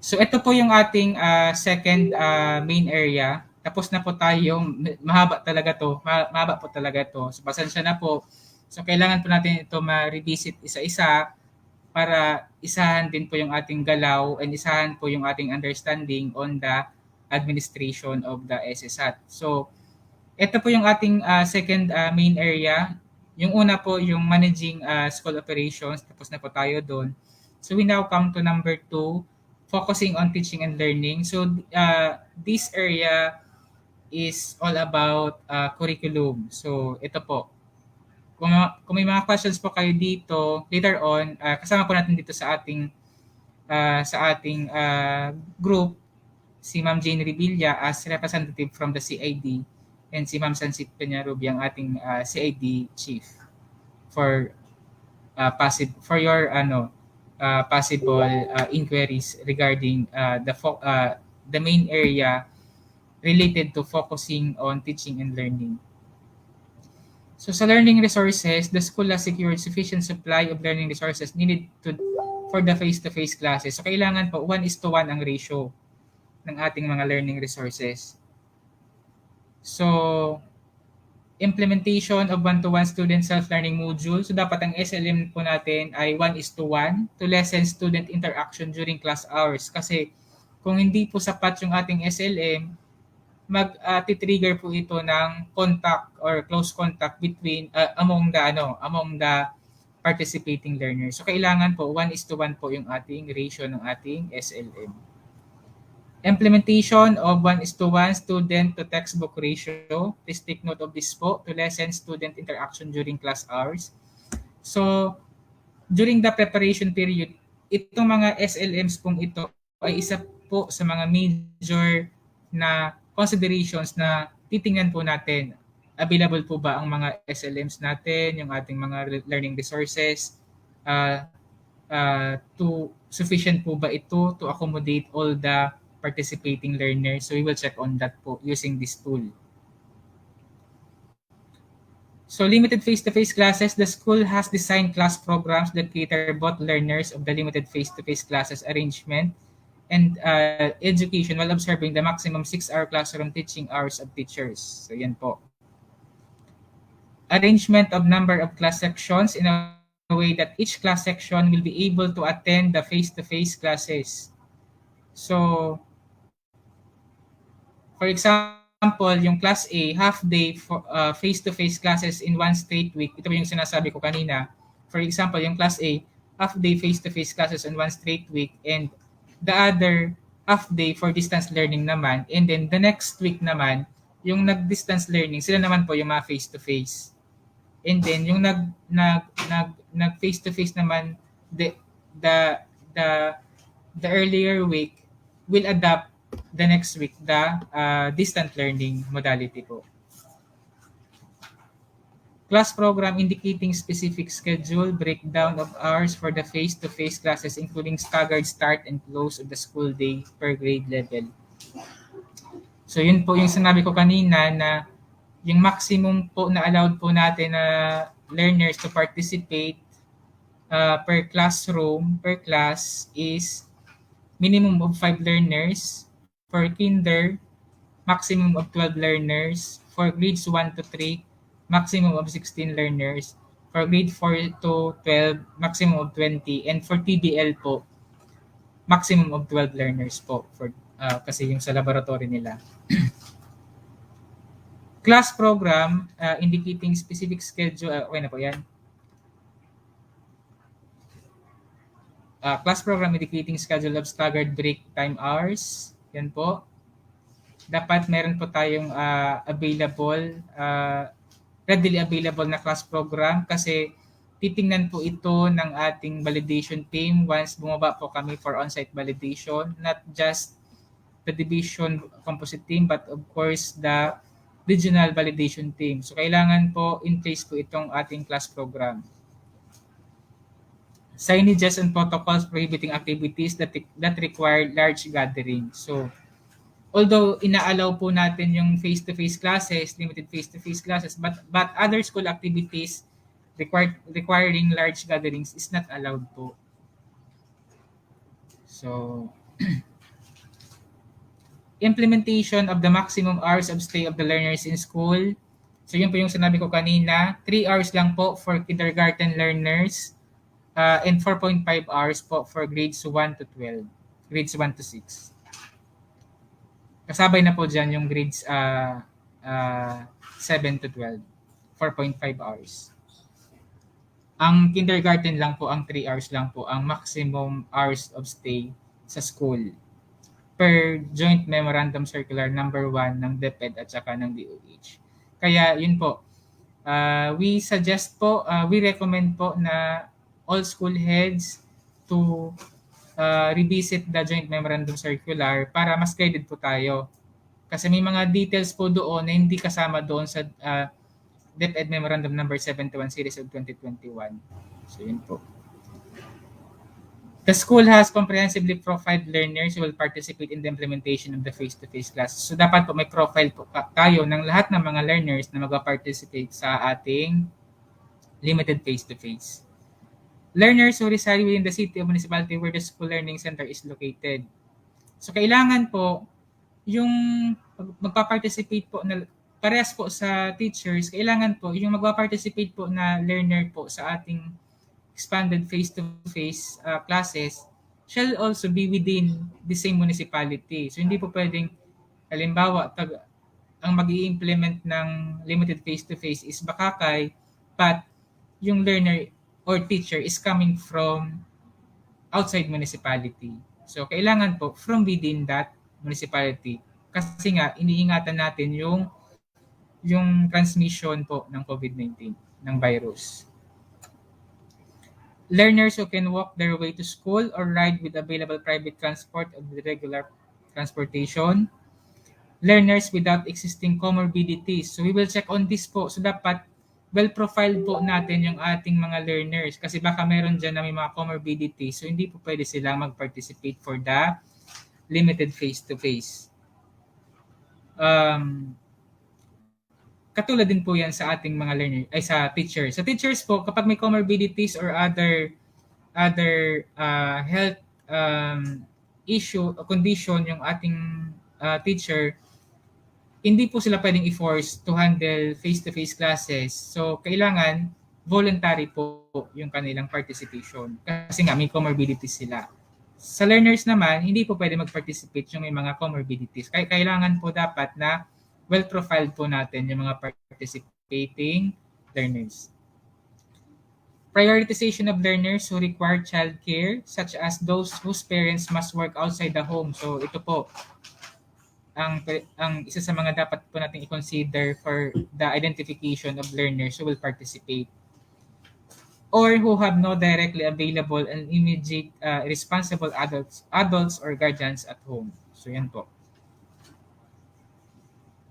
So ito po yung ating second main area. Tapos na po tayo, mahaba po talaga to. So pasensya na po. So kailangan po natin ito ma-revisit isa-isa para isahan din po yung ating galaw and isahan po yung ating understanding on the administration of the SSAT. So ito po yung ating second main area. Yung una po yung managing school operations. Tapos na po tayo doon. So we now come to number 2, focusing on teaching and learning. So this area is all about curriculum. So ito po, kung may mga questions po kayo dito, later on, kasama po natin dito sa ating group, si Ma'am Jane Revilla as representative from the CID and si Ma'am Sansit Peñarubi ang ating CID chief for your possible inquiries regarding the main area related to focusing on teaching and learning. So sa learning resources, the school has secured sufficient supply of learning resources needed for the face-to-face classes. So kailangan po 1:1 ang ratio ng ating mga learning resources. So implementation of one-to-one student self-learning module. So dapat ang SLM po natin ay 1:1 to lessen student interaction during class hours. Kasi kung hindi po sapat yung ating SLM, mag-trigger po ito ng contact or close contact between among the participating learners. So kailangan po 1:1 po yung ating ratio ng ating SLM. Implementation of 1:1 student to textbook ratio. Please take note of this po to lessen student interaction during class hours. So during the preparation period, itong mga SLMs pong ito ay isa po sa mga major na considerations na titingnan po natin. Available po ba ang mga SLMs natin, yung ating mga learning resources, sufficient po ba ito to accommodate all the participating learners? So we will check on that po using this tool. So limited face-to-face classes, the school has designed class programs that cater both learners of the limited face-to-face classes arrangement and education while observing the maximum 6-hour classroom teaching hours of teachers. So yan po. Arrangement of number of class sections in a way that each class section will be able to attend the face-to-face classes. So, for example, yung class A, half-day for face-to-face classes in one straight week. Ito yung sinasabi ko kanina. For example, yung class A, half-day face-to-face classes in one straight week and the other half-day for distance learning naman. And then the next week naman, yung nag-distance learning, sila naman po yung mga face-to-face. And then yung nag face-to-face naman, the earlier week will adapt the next week the distant learning modality po. Class program indicating specific schedule, breakdown of hours for the face-to-face classes including staggered start and close of the school day per grade level. So yun po yung sinabi ko kanina na yung maximum po na allowed po natin na learners to participate per classroom, per class is minimum of 5 learners. For kinder, maximum of 12 learners. For grades 1 to 3, maximum of 16 learners. For grade 4 to 12, maximum of 20. And for TBL po, maximum of 12 learners po for kasi yung sa laboratory nila. Class program indicating specific schedule. Okay na po yan. Class program indicating schedule of staggered break time hours. Yan po. Dapat meron po tayong readily available na class program kasi titingnan po ito ng ating validation team once bumaba po kami for on-site validation. Not just the division composite team but of course the regional validation team. So kailangan po in place po itong ating class program. Signages and protocols prohibiting activities that require large gathering. So although inaalaw po natin yung face-to-face classes, limited face-to-face classes, but other school activities requiring large gatherings is not allowed po. So implementation of the maximum hours of stay of the learners in school. So yun po yung sinabi ko kanina, 3 hours lang po for kindergarten learners and 4.5 hours po for grades 1 to 12, grades 1 to 6. Kasabay na po dyan yung grades 7 to 12, 4.5 hours. Ang kindergarten lang po, ang 3 hours lang po, ang maximum hours of stay sa school per Joint Memorandum Circular number 1 ng DepEd at saka ng DOH. Kaya yun po, We recommend po na all school heads to revisit the Joint Memorandum Circular para mas guided po tayo. Kasi may mga details po doon na hindi kasama doon sa DepEd Memorandum Number 71 Series of 2021. So yun po. The school has comprehensively profiled learners who will participate in the implementation of the face-to-face classes. So dapat po may profile po tayo ng lahat ng mga learners na mag-participate sa ating limited face-to-face. Learners who reside within the city or municipality where the school learning center is located. So kailangan po yung magpa-participate po na parehas po sa teachers, kailangan po yung magpa-participate po na learner po sa ating expanded face-to-face classes shall also be within the same municipality. So hindi po pwedeng, halimbawa, ang mag-i-implement ng limited face-to-face is Bakakay, but yung learner or teacher is coming from outside municipality. So kailangan po from within that municipality. Kasi nga, iniingatan natin yung transmission po ng COVID-19, ng virus. Learners who can walk their way to school or ride with available private transport or with regular transportation. Learners without existing comorbidities. So we will check on this po. So dapat well-profiled po natin yung ating mga learners kasi baka meron dyan na may mga comorbidities. So hindi po pwede silang mag-participate for the limited face-to-face. Katulad din po yan sa ating mga learner ay sa teachers. Sa teachers po, kapag may comorbidities or other health issue o condition yung ating teacher, hindi po sila pwedeng i-force to handle face-to-face classes. So, kailangan voluntary po yung kanilang participation kasi nga may comorbidities sila. Sa learners naman, hindi po pwede mag-participate yung may mga comorbidities. Kaya kailangan po dapat na well-profiled po natin yung mga participating learners. Prioritization of learners who require childcare, such as those whose parents must work outside the home. So ito po, ang isa sa mga dapat po natin i-consider for the identification of learners who will participate or who have no directly available and immediate responsible adults or guardians at home. So yan po.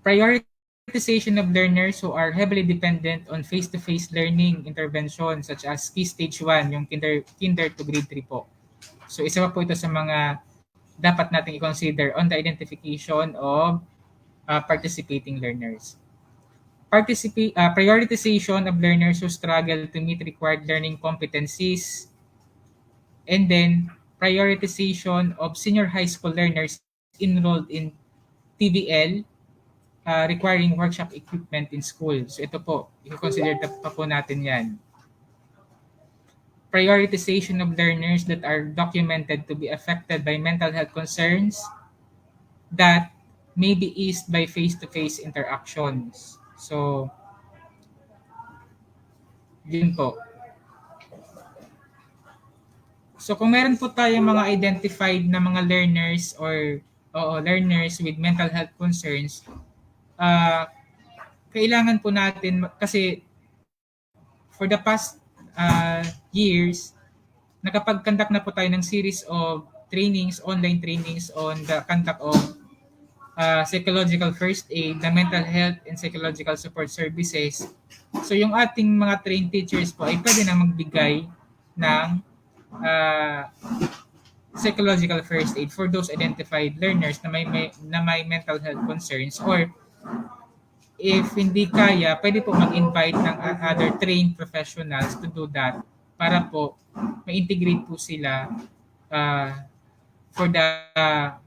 Prioritization of learners who are heavily dependent on face-to-face learning intervention such as Key Stage 1, yung kinder to grade 3 po. So isa pa po ito sa mga dapat natin i-consider on the identification of participating learners. Prioritization of learners who struggle to meet required learning competencies, and then prioritization of senior high school learners enrolled in TVL requiring workshop equipment in school. So ito po, i-consider pa po natin yan. Prioritization of learners that are documented to be affected by mental health concerns that may be eased by face-to-face interactions. So, yun po. So kung meron po tayong mga identified na mga learners or learners with mental health concerns, kailangan po natin, kasi for the past years, nakapag-conduct na po tayo ng series of trainings, online trainings on the conduct of psychological first aid, the mental health and psychological support services. So yung ating mga trained teachers po ay pwede na magbigay ng psychological first aid for those identified learners na may mental health concerns, or if hindi kaya, pwede po mag-invite ng other trained professionals to do that para po ma-integrate po sila for the,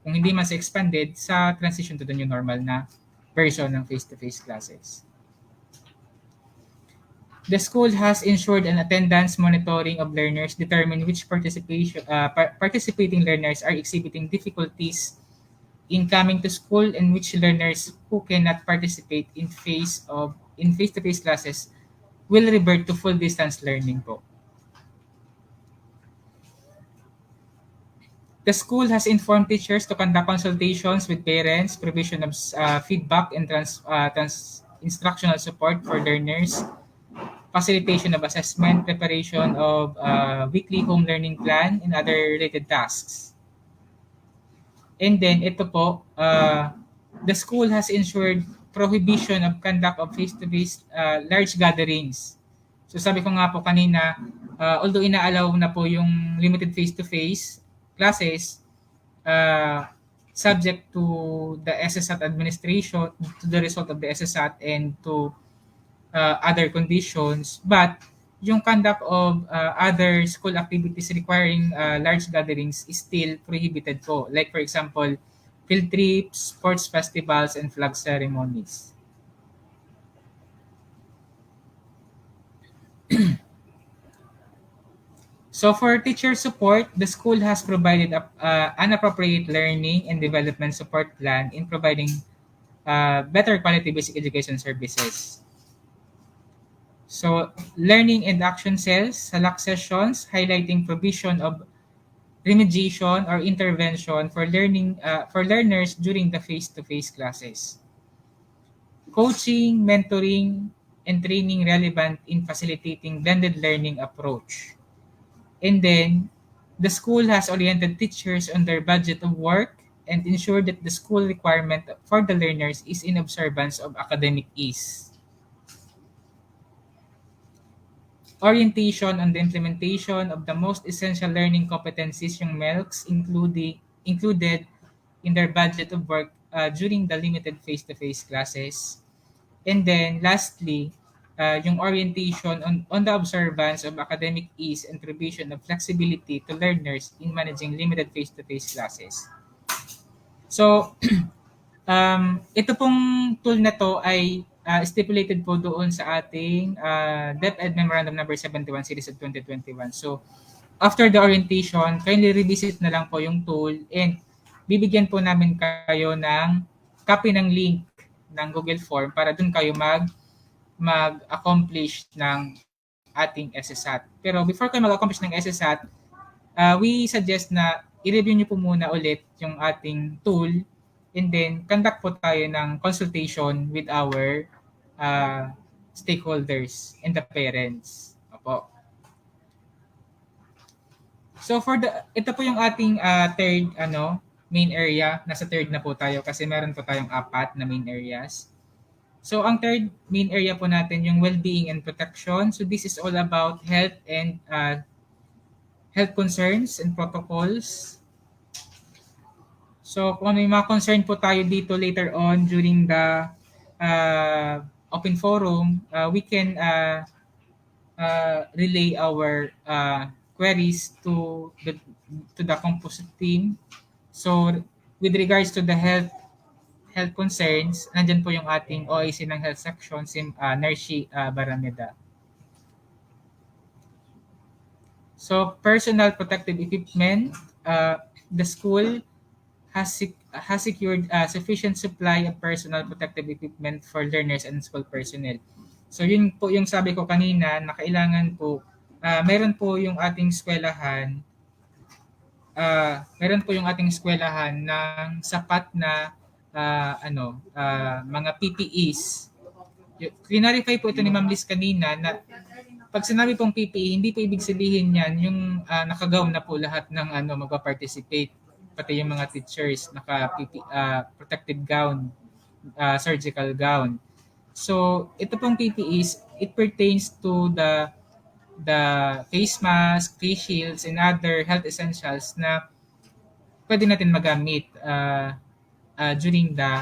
kung hindi mas expanded, sa transition to the new normal na version ng face-to-face classes. The school has ensured an attendance monitoring of learners, determine which participating learners are exhibiting difficulties in coming to school and which learners who cannot participate in face-to-face classes will revert to full distance learning po. The school has informed teachers to conduct consultations with parents, provision of feedback and instructional support for learners, facilitation of assessment, preparation of weekly home learning plan, and other related tasks. And then ito po, the school has ensured prohibition of conduct of face-to-face large gatherings. So sabi ko nga po kanina, although inaalaw na po yung limited face-to-face classes, subject to the SSAT administration, to the result of the SSAT and to other conditions, but yung conduct of other school activities requiring large gatherings is still prohibited po. Like for example, field trips, sports festivals, and flag ceremonies. So for teacher support, the school has provided an appropriate learning and development support plan in providing better quality basic education services. So, learning and action cells, select sessions highlighting provision of remediation or intervention for learners during the face-to-face classes. Coaching, mentoring, and training relevant in facilitating blended learning approach. And then, the school has oriented teachers on their budget of work and ensured that the school requirement for the learners is in observance of academic ease. Orientation on the implementation of the most essential learning competencies yung MELCs included in their budget of work during the limited face-to-face classes. And then lastly, yung orientation on the observance of academic ease and provision of flexibility to learners in managing limited face-to-face classes. So, ito pong tool na to ay stipulated po doon sa ating DepEd Memorandum Number 71 Series of 2021. So, after the orientation, kindly revisit na lang po yung tool and bibigyan po namin kayo ng copy ng link ng Google Form para doon kayo mag-accomplish ng ating SSAT. Pero before kayo mag-accomplish ng SSAT, we suggest na i-review nyo po muna ulit yung ating tool and then conduct po tayo ng consultation with our stakeholders and the parents. Opo. So ito po yung ating third main area. Nasa third na po tayo kasi meron po tayong 4 na main areas. So ang third main area po natin yung well-being and protection. So this is all about health and health concerns and protocols. So kung may mga concern po tayo dito later on during the open forum, we can relay our queries to the composite team. So with regards to the health concerns, nandyan po yung ating OIC ng health section, si Nershi Barameda. So personal protective equipment, the school has secured sufficient supply of personal protective equipment for learners and school personnel. So yun po yung sabi ko kanina na kailangan po meron po yung ating eskwelahan ng sapat na mga PPEs. Clarify po ito ni Ma'am Liz kanina na pag sinabi pong PPE, hindi po ibig sabihin yan yung naka-gown na po lahat ng magpa-participate. Pati yung mga teachers, protective gown, surgical gown. So, ito pong PPEs, it pertains to the face mask, face shields, and other health essentials na pwede natin magamit during the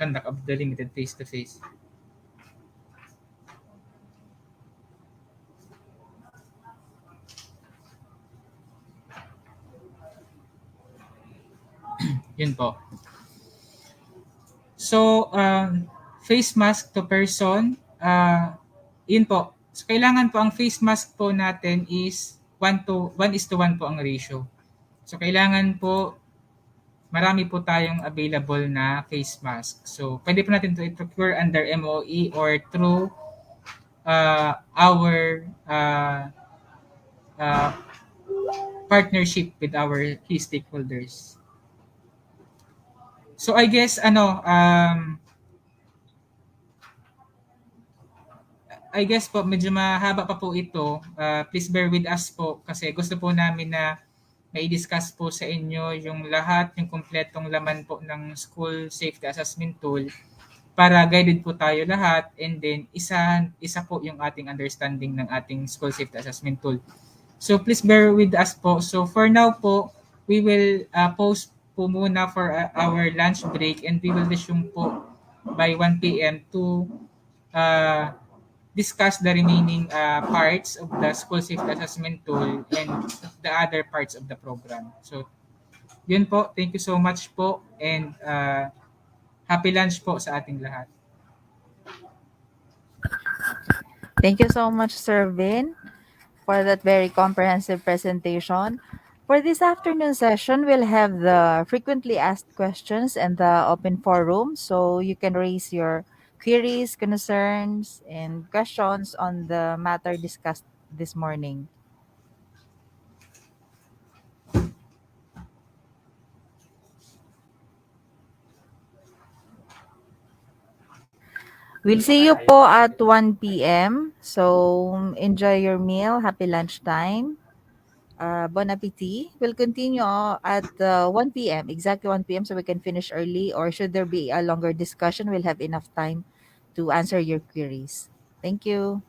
conduct of the limited face-to-face. Yun po. So, face mask to person, yun po. So, kailangan po ang face mask po natin is 1:1 po ang ratio. So, kailangan po marami po tayong available na face mask. So, pwede po natin ito i-procure under MOE or through our partnership with our key stakeholders. So I guess I guess po medyo mahaba pa po ito. Please bear with us po kasi gusto po namin na mai-discuss po sa inyo yung lahat, yung kumpletong laman po ng school safety assessment tool para guided po tayo lahat, and then isa po yung ating understanding ng ating school safety assessment tool. So please bear with us po. So for now po, we will pause po muna for our lunch break, and we will resume po by 1 p.m. to uh, discuss the remaining parts of the school safety assessment tool and the other parts of the program. So yun po, thank you so much po, and happy lunch po sa ating lahat. Thank you so much, Sir Vin, for that very comprehensive presentation. For this afternoon session, we'll have the frequently asked questions and the open forum, so you can raise your queries, concerns, and questions on the matter discussed this morning. We'll see you po at 1 p.m. So, enjoy your meal. Happy lunchtime. Bon appetit. We'll continue at 1 p.m. Exactly 1 p.m. so we can finish early. Or should there be a longer discussion, we'll have enough time to answer your queries. Thank you.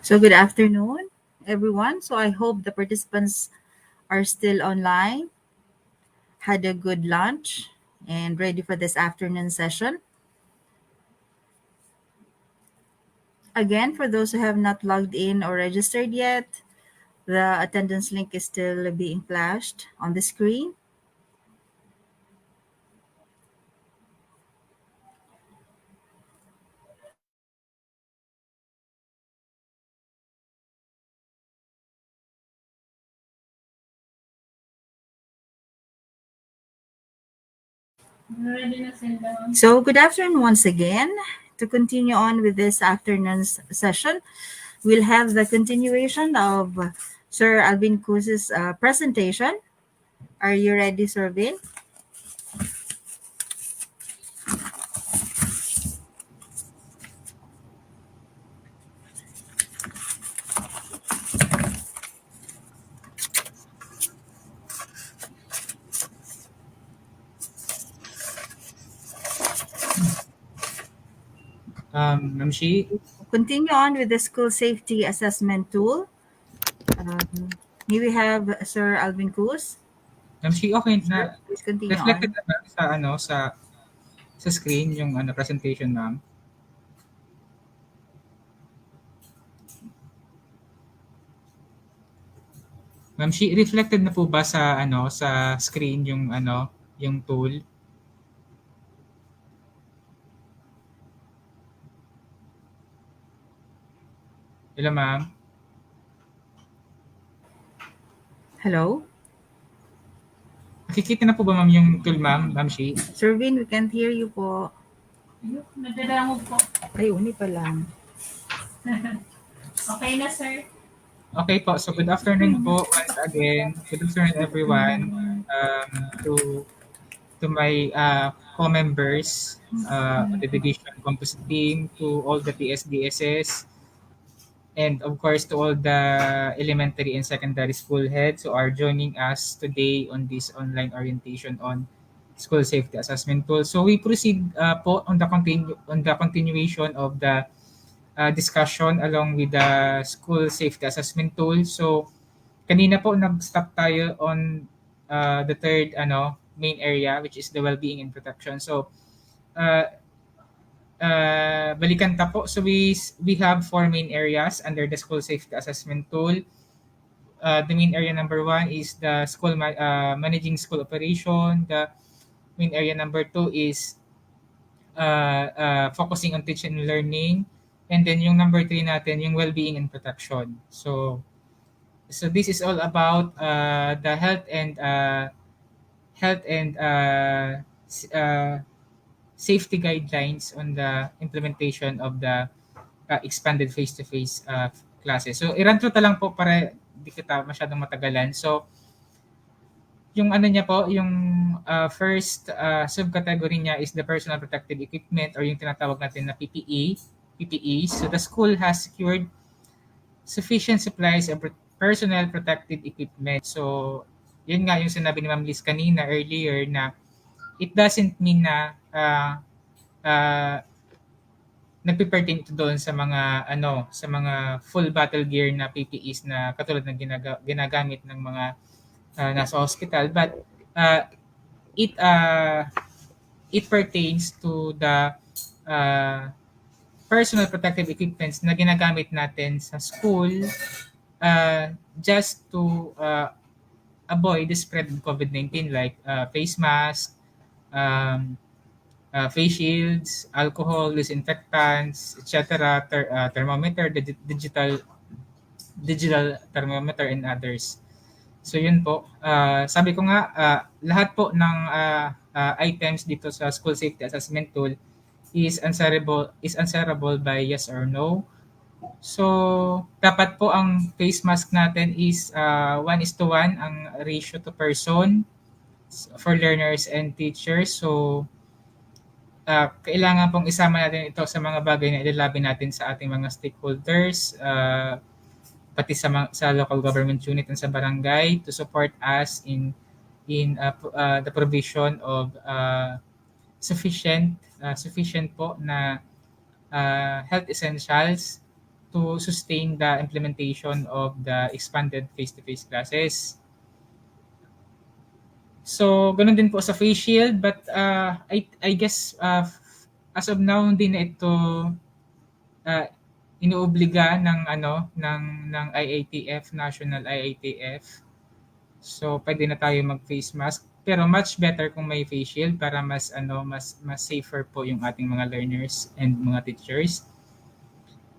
So good afternoon, everyone. So I hope the participants are still online, had a good lunch, and ready for this afternoon session. Again, for those who have not logged in or registered yet, the attendance link is still being flashed on the screen. So good afternoon once again. To continue on with this afternoon's session, we'll have the continuation of Sir Alvin Cruz's presentation. Are you ready, Sir Alvin? Ma'am Shi, Continue on with the school safety assessment tool. May we have Sir Alvin Cruz? Ma'am Shi, okay Sir, na please continue reflected on. na ba sa ano sa screen yung ano presentation, ma'am? Ma'am Shi, reflected na po ba sa ano sa screen yung ano yung tool? Hello, ma'am. Hello? Nakikita na po ba ma'am yung tool, ma'am Shi? Sir Vin, we can't hear you po. Nagdadangog po. Ay, uni pa lang. Okay na, sir. Okay po. So good afternoon po once again. Good afternoon everyone. To my co-members of the division composite team, to all the PSDSs, and of course to all the elementary and secondary school heads who are joining us today on this online orientation on school safety assessment tool. So we proceed po on the continuation of the discussion along with the school safety assessment tool. So kanina po nag-stop tayo on the third main area, which is the well-being and protection. So balikan ta po. So we have four main areas under the school safety assessment tool. The main area number 1 is the school managing school operation. The main area number 2 is focusing on teaching and learning. And then yung number 3 natin, yung well-being and protection. So this is all about the health and safety guidelines on the implementation of the expanded face-to-face classes. So i-run through ta lang po para di kita masyadong matagalan. So yung ano niya po, yung first subcategory niya is the personal protective equipment or yung tinatawag natin na PPE. So the school has secured sufficient supplies of personal protective equipment. So yun nga yung sinabi ni Ma'am Liz kanina earlier na it doesn't mean na nagpe-pertain ito doon sa mga full battle gear na PPEs na katulad ng ginagamit ng mga nasa hospital, but it pertains to the personal protective equipments na ginagamit natin sa school just to avoid the spread of COVID-19, like face mask, face shields, alcohol, disinfectants, etc., thermometer, digital thermometer, and others. So yun po. Sabi ko nga, lahat po ng items dito sa school safety assessment tool is answerable by yes or no. So dapat po ang face mask natin is 1:1 ang ratio to person for learners and teachers. So kailangan pong isama natin ito sa mga bagay na ilalabi natin sa ating mga stakeholders, pati sa local government unit and sa barangay to support us in the provision of sufficient po na health essentials to sustain the implementation of the expanded face-to-face classes. So, ganun din po sa face shield, but I guess as of now hindi na ito inuobliga ng IATF, National IATF. So, pwede na tayo mag-face mask. Pero much better kung may face shield para mas safer po yung ating mga learners and mga teachers.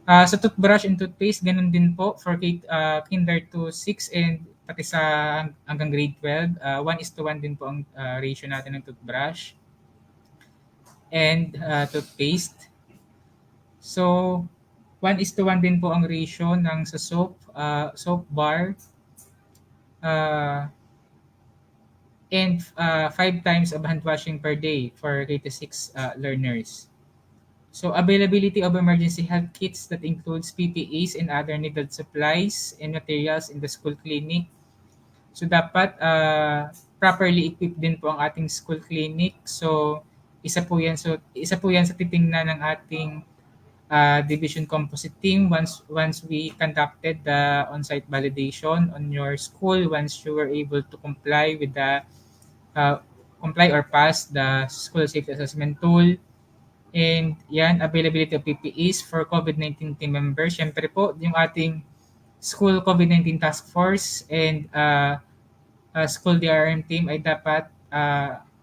Sa toothbrush and toothpaste, ganun din po for kinder to 6 and pati sa hanggang grade 12. 1:1 din po ang ratio natin ng toothbrush and toothpaste. So, 1:1 din po ang ratio ng sa soap bar and 5 times of hand washing per day for grade 6 learners. So, availability of emergency health kits that includes PPEs and other needed supplies and materials in the school clinic. So, dapat properly equipped din po ang ating school clinic. So, isa po yan sa titingnan ng ating division composite team once we conducted the on-site validation on your school, once you were able to comply with the comply or pass the school safety assessment tool. And yan, availability of PPEs for COVID-19 team members. Siyempre po, yung ating school COVID-19 task force and school DRM team ay dapat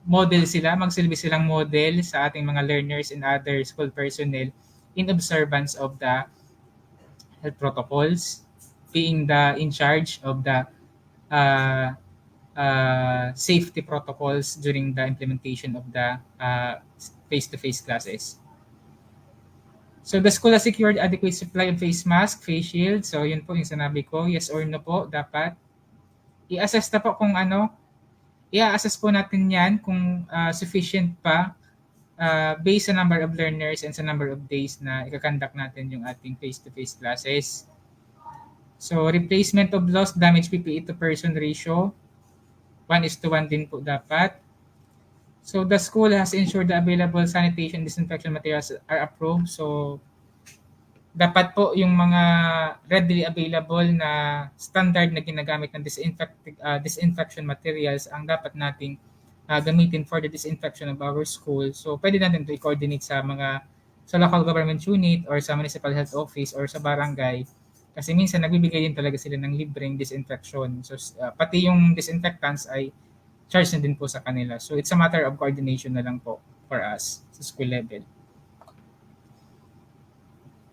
magsilbi silang model sa ating mga learners and other school personnel in observance of the health protocols, being the in charge of the safety protocols during the implementation of the face-to-face classes. So the school has secured adequate supply of face mask, face shield. So yun po yung sinabi ko, yes or no po, dapat i-assess na po kung i-assess po natin yan kung sufficient pa based sa number of learners and sa number of days na ikakonduct natin yung ating face-to-face classes. So replacement of lost damaged PPE to person ratio, 1:1 din po dapat. So the school has ensured the available sanitation disinfection materials are approved. So dapat po yung mga readily available na standard na ginagamit ng disinfection materials ang dapat nating gamitin for the disinfection of our school. So pwede natin to i-coordinate sa local government unit or sa municipal health office or sa barangay. Kasi minsan nagbibigay din talaga sila ng libreng disinfection. So pati yung disinfectants ay charge na din po sa kanila. So it's a matter of coordination na lang po for us sa school level.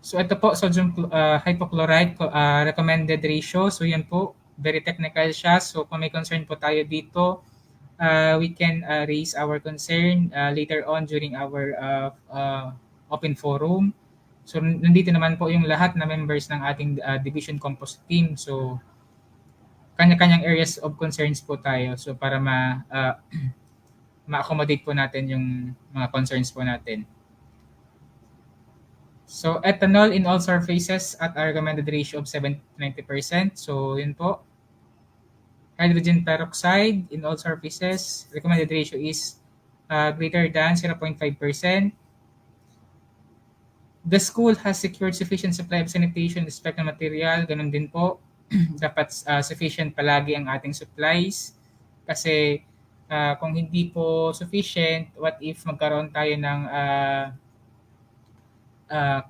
So ito po, sodium hypochlorite recommended ratio. So yan po, very technical siya. So kung may concern po tayo dito, we can raise our concern later on during our open forum. So nandito naman po yung lahat na members ng ating division composite team. So kanya-kanyang areas of concerns po tayo. So para ma-accommodate po natin yung mga concerns po natin. So ethanol in all surfaces at a recommended ratio of 70-90%. So yun po. Hydrogen peroxide in all surfaces, recommended ratio is greater than 0.5%. The school has secured sufficient supply of sanitation and disinfectant material. Ganun din po. Dapat sufficient palagi ang ating supplies. Kasi kung hindi po sufficient, what if magkaroon tayo ng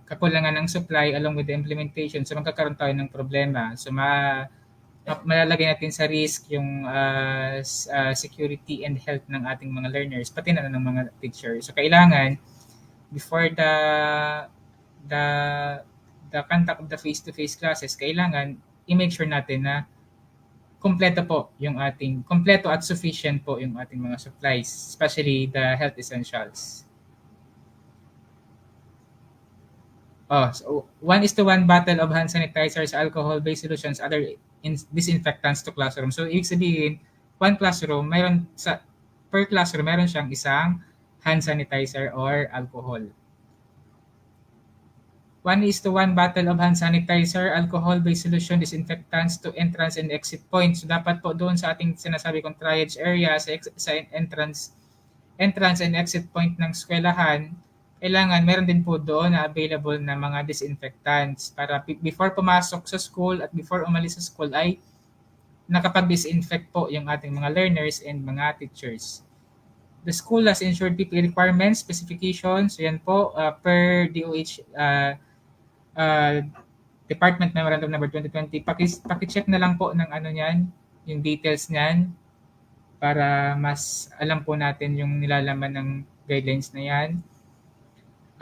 kakulangan ng supply along with the implementation? So magkakaroon tayo ng problema. So malalagay natin sa risk yung security and health ng ating mga learners, pati na ng mga teachers. So kailangan before the conduct of the face-to-face classes, kailangan i-make sure natin na kompleto at sufficient po yung ating mga supplies, especially the health essentials. So 1:1 bottle of hand sanitizers, alcohol-based solutions, other disinfectants to classroom. So ibig sabihin, per classroom meron siyang isang hand sanitizer or alcohol. 1:1 bottle of hand sanitizer, alcohol-based solution, disinfectants to entrance and exit points. So dapat po doon sa ating sinasabi kong triage area, sa entrance and exit point ng eskwelahan, kailangan meron din po doon na available na mga disinfectants para before pumasok sa school at before umalis sa school ay nakapag-disinfect po yung ating mga learners and mga teachers. The school has ensured PPE requirements, specifications, so yan po, per DOH Department Memorandum Number 2020. Paki-check na lang po ng ano niyan, yung details niyan para mas alam po natin yung nilalaman ng guidelines na yan.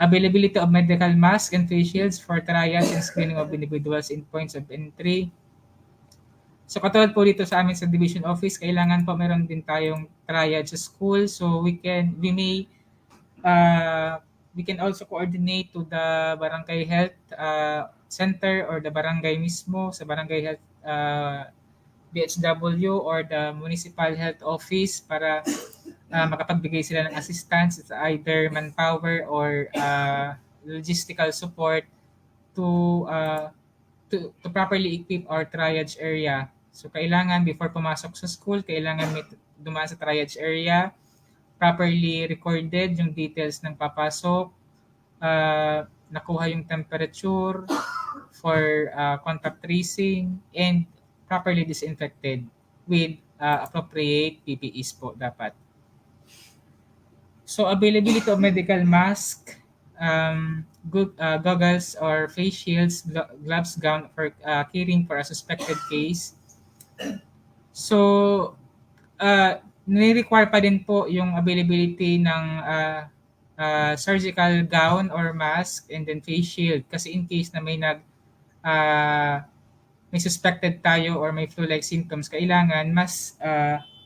Availability of medical masks and face shields for triage and screening of individuals in points of entry. So katulad po dito sa amin sa division office, kailangan po meron din tayong triage sa school. So we can also coordinate to the barangay health center or the barangay mismo, sa barangay health BHW or the municipal health office para makapagbigay sila ng assistance, either manpower or logistical support to properly equip our triage area. So kailangan before pumasok sa school, kailangan may dumaan sa triage area, properly recorded yung details ng papasok, nakuha yung temperature for contact tracing, and properly disinfected with appropriate PPEs po dapat. So availability of medical mask, goggles or face shields, gloves, gown for caring for a suspected case. So nire-require pa din po yung availability ng surgical gown or mask and then face shield kasi in case na may suspected tayo or may flu-like symptoms, kailangan mas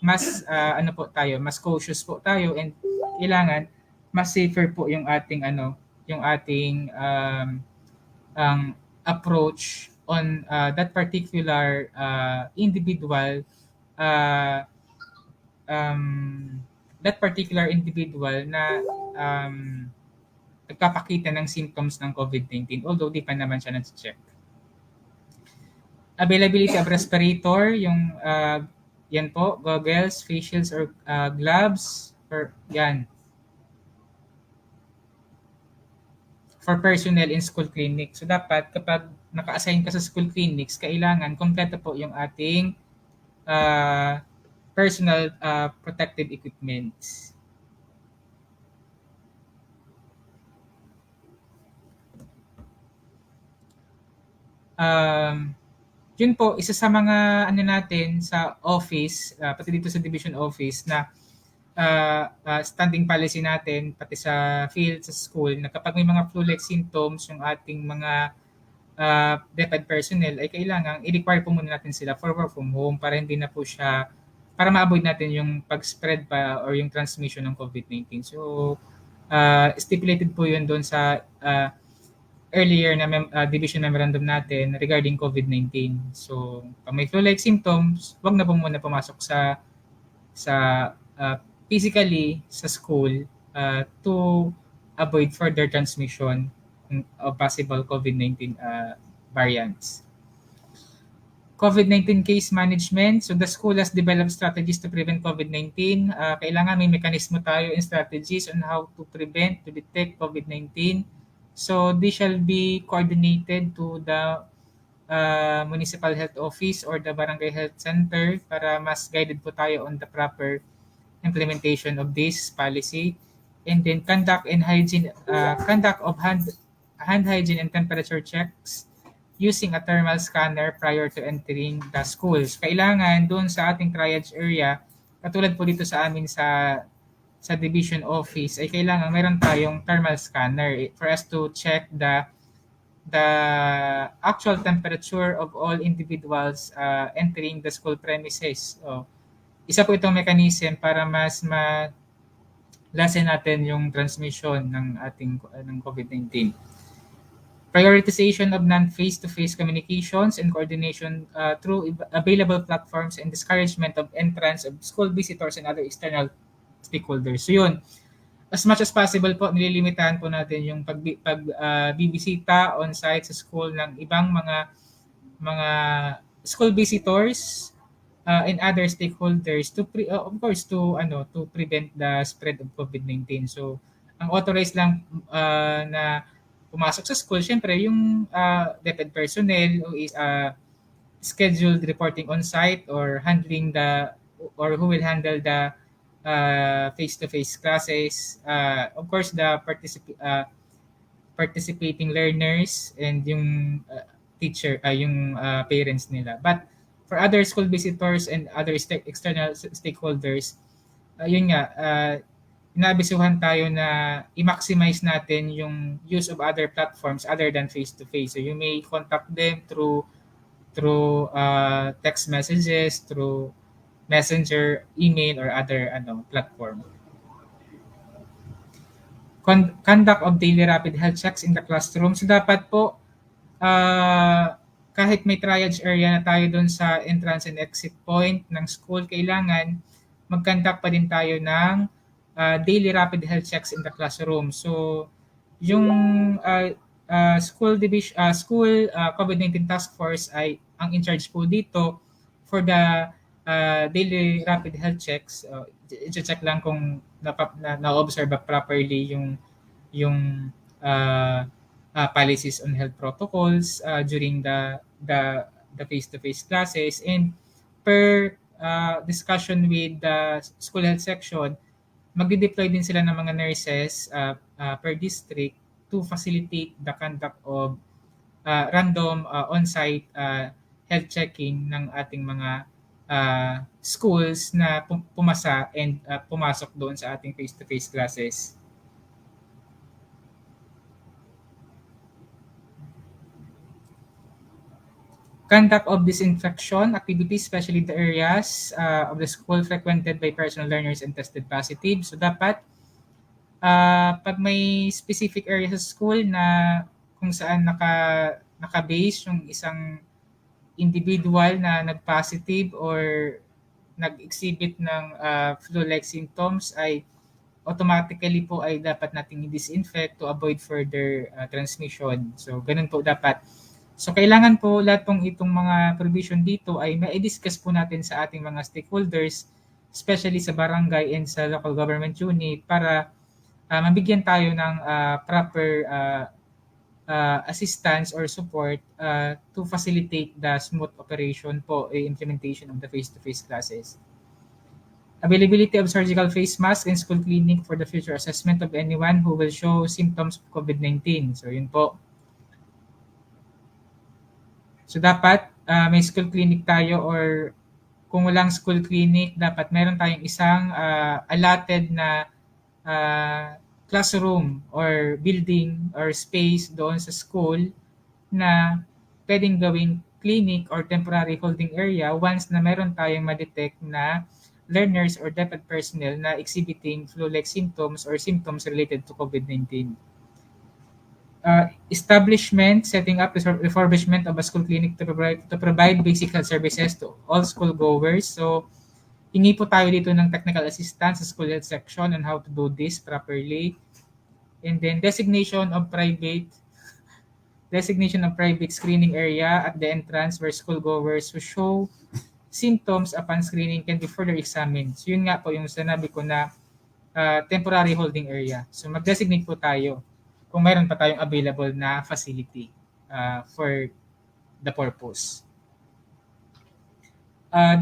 mas cautious po tayo and kailangan mas safer po yung ating approach on that particular individual na nagpapakita ng symptoms ng COVID-19 although di pa naman siya na-check. Availability of respirator, yung yan po, goggles, face shields or gloves for yan. For personnel in school clinic. So dapat kapag naka-assign ka sa school clinics, kailangan kompleto po yung ating personal protective equipments. Yun po, isa sa mga natin sa office, pati dito sa division office na standing policy natin, pati sa field, sa school, na kapag may mga flu-like symptoms yung ating mga DepEd personnel, ay kailangan i-require po muna natin sila for work from home para hindi na po siya, para ma-avoid natin yung pag-spread pa or yung transmission ng COVID-19. So, stipulated po yun doon sa earlier na division memorandum natin regarding COVID-19. So, pag may flu-like symptoms, wag na po muna pumasok sa physically sa school to avoid further transmission of possible COVID-19 variants. COVID-19 case management. So the school has developed strategies to prevent COVID-19. Kailangan may mekanismo tayo in strategies on how to prevent, to detect COVID-19. So this shall be coordinated to the municipal health office or the barangay health center para mas guided po tayo on the proper implementation of this policy. And then conduct of hand hygiene and temperature checks using a thermal scanner prior to entering the schools. Kailangan doon sa ating triage area, katulad po dito sa amin sa division office, ay kailangan meron tayong thermal scanner for us to check the actual temperature of all individuals entering the school premises. So, isa po itong mechanism para mas lasen natin yung transmission ng COVID-19. Prioritization of non-face-to-face communications and coordination through available platforms and discouragement of entrance of school visitors and other external stakeholders. So yun, as much as possible po, nililimitahan po natin yung pagbibisita on-site sa school ng ibang mga school visitors and other stakeholders to prevent the spread of COVID-19. So Ang authorized lang na pumasok sa school, syempre yung DepEd personnel who is scheduled reporting on site or handling the or who will handle the face-to-face classes. Of course, the participating learners and yung teacher, yung parents nila. But for other school visitors and other external stakeholders, yun nga, inaabisuhan tayo na i-maximize natin yung use of other platforms other than face-to-face. So you may contact them through text messages, through messenger, email, or other platform. Conduct of daily rapid health checks in the classroom. So dapat po, kahit may triage area na tayo doon sa entrance and exit point ng school, kailangan mag-conduct pa din tayo ng daily rapid health checks in the classroom. So yung school COVID-19 task force ay ang in charge po dito for the daily rapid health checks. I-check lang kung na-observe properly yung policies on health protocols during the face-to-face classes, and per discussion with the school health section, magde-deploy din sila ng mga nurses per district to facilitate the conduct of random on-site health checking ng ating mga schools na pumasa and pumasok doon sa ating face-to-face classes. Conduct of disinfection activities, especially the areas of the school frequented by personal learners and tested positive. So dapat pag may specific area sa school na kung saan naka-base yung isang individual na nag-positive or nag-exhibit ng flu-like symptoms, ay automatically po ay dapat nating i-disinfect to avoid further transmission. So ganun po dapat. So kailangan po lahat pong itong mga provision dito ay mai-discuss po natin sa ating mga stakeholders, especially sa barangay and sa local government unit, para mabigyan tayo ng proper assistance or support to facilitate the smooth operation po, implementation of the face-to-face classes. Availability of surgical face mask in school clinic for the future assessment of anyone who will show symptoms of COVID-19. So yun po. So dapat may school clinic tayo, or kung walang school clinic, dapat meron tayong isang allotted na classroom or building or space doon sa school na pwedeng gawing clinic or temporary holding area once na meron tayong ma-detect na learners or DepEd personnel na exhibiting flu-like symptoms or symptoms related to COVID-19. Establishment, setting up refurbishment of a school clinic to provide basic health services to all school goers. So, hingi po tayo dito ng technical assistance sa school health section on how to do this properly. And then designation of private screening area at the entrance where school goers who show symptoms upon screening can be further examined. So, yun nga po yung sinabi ko na temporary holding area. So, mag-designate po tayo kung mayroon pa tayong available na facility for the purpose.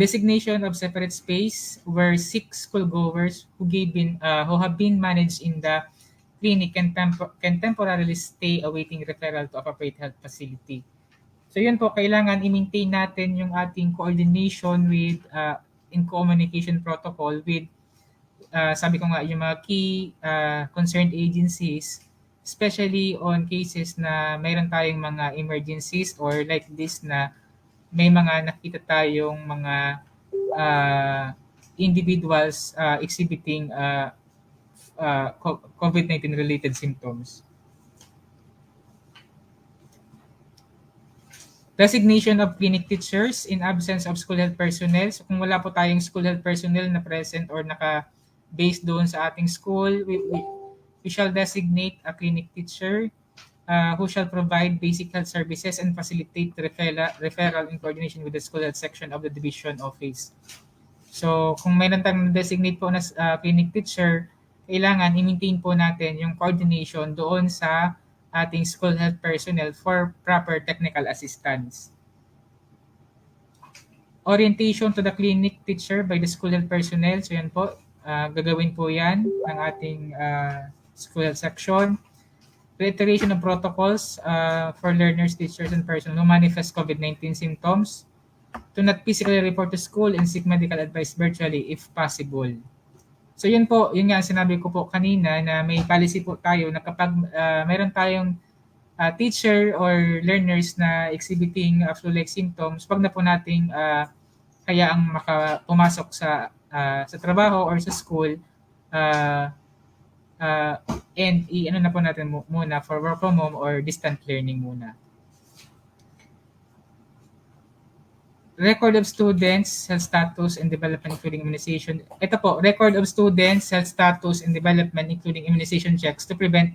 Designation of separate space where 6 schoolgoers who have been managed in the clinic can temporarily stay awaiting referral to appropriate health facility. So yun po, kailangan i-maintain natin yung ating coordination with in communication protocol with sabi ko nga, yung mga key concerned agencies, especially on cases na mayroon tayong mga emergencies or like this na may mga nakita tayong mga individuals exhibiting COVID-19 related symptoms. Designation of clinic teachers in absence of school health personnel. So kung wala po tayong school health personnel na present or naka-based doon sa ating school, we shall designate a clinic teacher who shall provide basic health services and facilitate referral in coordination with the school health section of the division office. So, kung mayroon tayong designate po na clinic teacher, kailangan i-maintain po natin yung coordination doon sa ating school health personnel for proper technical assistance. Orientation to the clinic teacher by the school health personnel. So yan po, gagawin po yan ng ating school health section. Reiteration of protocols for learners, teachers, and personnel who manifest COVID-19 symptoms to not physically report to school and seek medical advice virtually if possible. So yun po, yun nga sinabi ko po kanina na may policy po tayo na kapag mayroon tayong teacher or learners na exhibiting flu-like symptoms, wag na po nating hayaang pumasok sa trabaho or sa school and i-ano na po natin muna for work from home or distant learning muna. Record of students, health status and development including immunization. Ito po, record of students, health status and development including immunization checks to prevent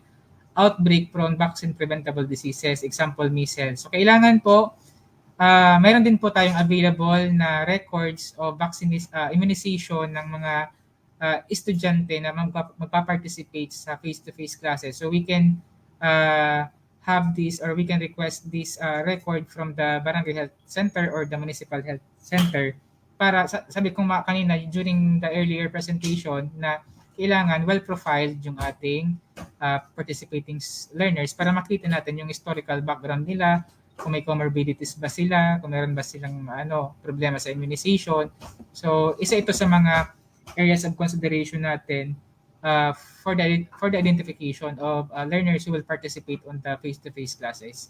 outbreak prone vaccine preventable diseases, example measles. So kailangan po, mayroon din po tayong available na records of immunization ng mga estudyante na magpa-participate sa face-to-face classes. So we can have this or we can request this record from the barangay health center or the municipal health center para sabi ko kanina during the earlier presentation na kailangan well-profiled yung ating participating learners para makita natin yung historical background nila, kung may comorbidities ba sila, kung meron ba silang problema sa immunization. So isa ito sa mga areas of consideration natin for the identification of learners who will participate on the face-to-face classes.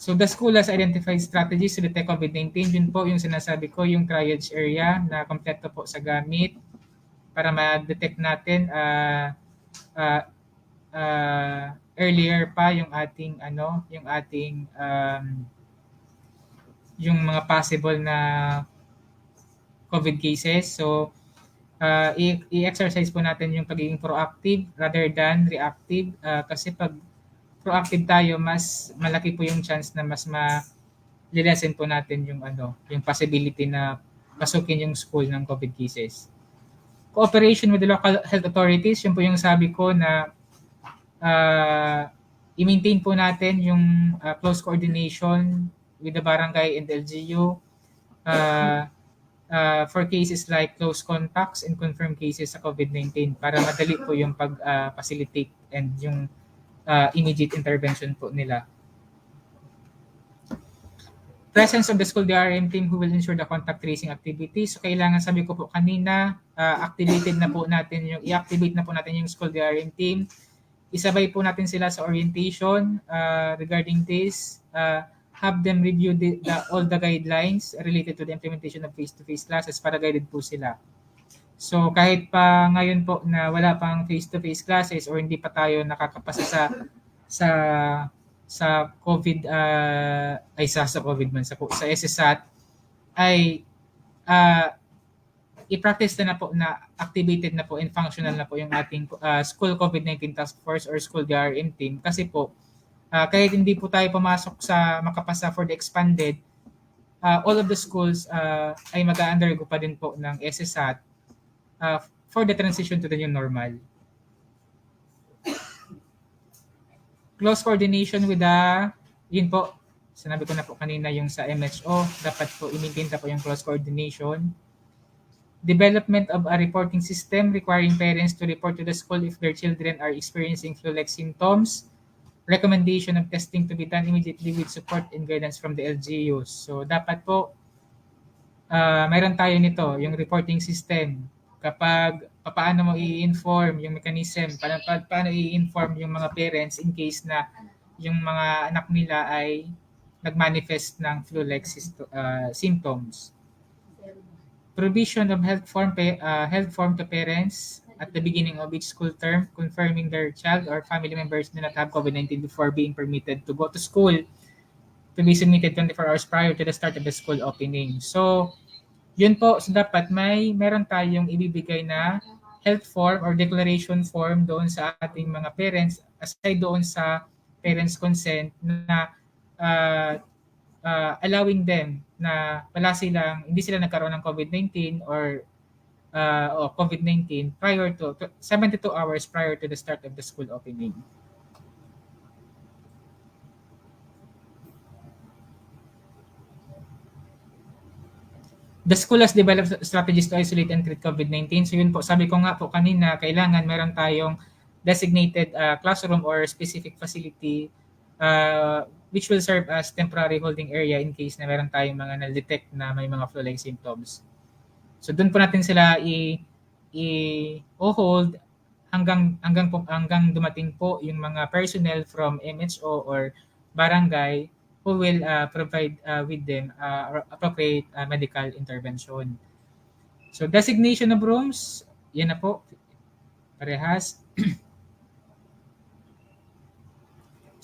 So the school has identified strategies to detect COVID-19. Yun po yung sinasabi ko, yung triage area na kompleto po sa gamit para ma-detect natin earlier pa yung ating yung mga possible na COVID cases. So i-exercise po natin yung pagiging proactive rather than reactive kasi pag proactive tayo, mas malaki po yung chance na mas ma-lessen po natin yung possibility na pasukin yung school ng COVID cases. Cooperation with the local health authorities, yun po yung sabi ko na i-maintain po natin yung close coordination with the barangay and LGU for cases like close contacts and confirmed cases sa COVID-19 para madali po yung pag-facilitate and yung immediate intervention po nila. Presence of the school DRM team who will ensure the contact tracing activities. So kailangan, sabi ko po kanina, i-activate na po natin yung school DRM team. Isabay po natin sila sa orientation regarding this. Have them review all the guidelines related to the implementation of face-to-face classes para guided po sila. So kahit pa ngayon po na wala pang face-to-face classes or hindi pa tayo nakakapasa sa COVID sa COVID man sa SSAT ay i-practice na po na activated na po and functional na po yung ating school COVID-19 task force or school DRM team kasi po kahit hindi po tayo pumasok sa makapasa for the expanded, all of the schools ay mag-undergo pa din po ng SSAT for the transition to the new normal. Close coordination with yun po, sinabi ko na po kanina yung sa MHO, dapat po i-maintain na po yung close coordination. Development of a reporting system requiring parents to report to the school if their children are experiencing flu-like symptoms. Recommendation of testing to be done immediately with support and guidance from the LGUs. So dapat po mayroon tayo nito, yung reporting system. Kapag paano mo i-inform yung mechanism, paano i-inform yung mga parents in case na yung mga anak nila ay nag-manifest ng flu-like symptoms. Provision of health form to parents at the beginning of each school term, confirming their child or family members do not have COVID-19 before being permitted to go to school, to be submitted 24 hours prior to the start of the school opening. So, yun po, so dapat meron tayong ibibigay na health form or declaration form doon sa ating mga parents, aside doon sa parents' consent na allowing them na hindi sila nagkaroon ng COVID-19 or o COVID-19 prior to 72 hours prior to the start of the school opening. The school has developed strategies to isolate and treat COVID-19. So yun po, sabi ko nga po kanina, kailangan meron tayong designated classroom or specific facility which will serve as temporary holding area in case na meron tayong mga na-detect na may mga flu-like symptoms. So doon po natin sila i-hold hanggang dumating po yung mga personnel from MHO or barangay who will provide with them appropriate medical intervention. So designation of rooms, yan na po, parehas.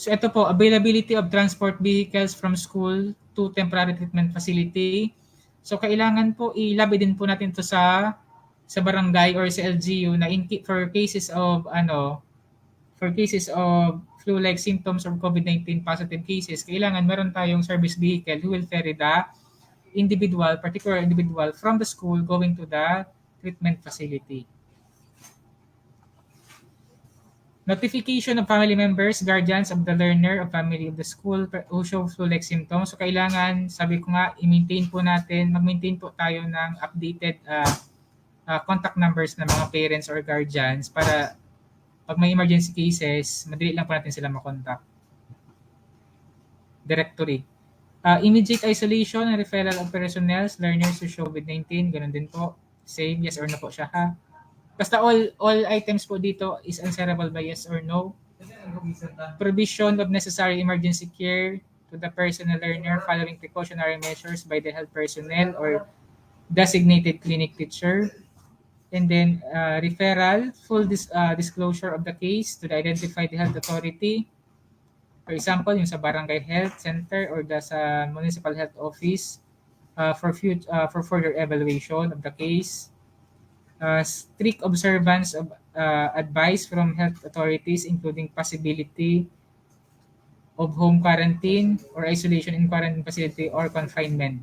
So ito po, availability of transport vehicles from school to temporary treatment facility. So kailangan po ilabi din po natin to sa barangay or sa LGU na for cases of flu-like symptoms or COVID-19 positive cases, kailangan meron tayong service vehicle who will ferry the particular individual from the school going to the treatment facility. Notification of family members, guardians of the learner, of family of the school who show flu-like symptoms. So kailangan, sabi ko nga, mag-maintain po tayo ng updated contact numbers ng mga parents or guardians para pag may emergency cases, madali lang po natin sila makontak. Directory. Immediate isolation and referral of personnel, learners who show COVID-19, ganun din po. Same, yes or no po siya ha. Basta all items po dito is answerable by yes or no. Provision of necessary emergency care to the personal learner following precautionary measures by the health personnel or designated clinic teacher. And then referral, full disclosure of the case to the identified health authority. For example, yung sa barangay health center or sa municipal health office for further evaluation of the case. Strict observance of advice from health authorities, including possibility of home quarantine or isolation in quarantine facility or confinement.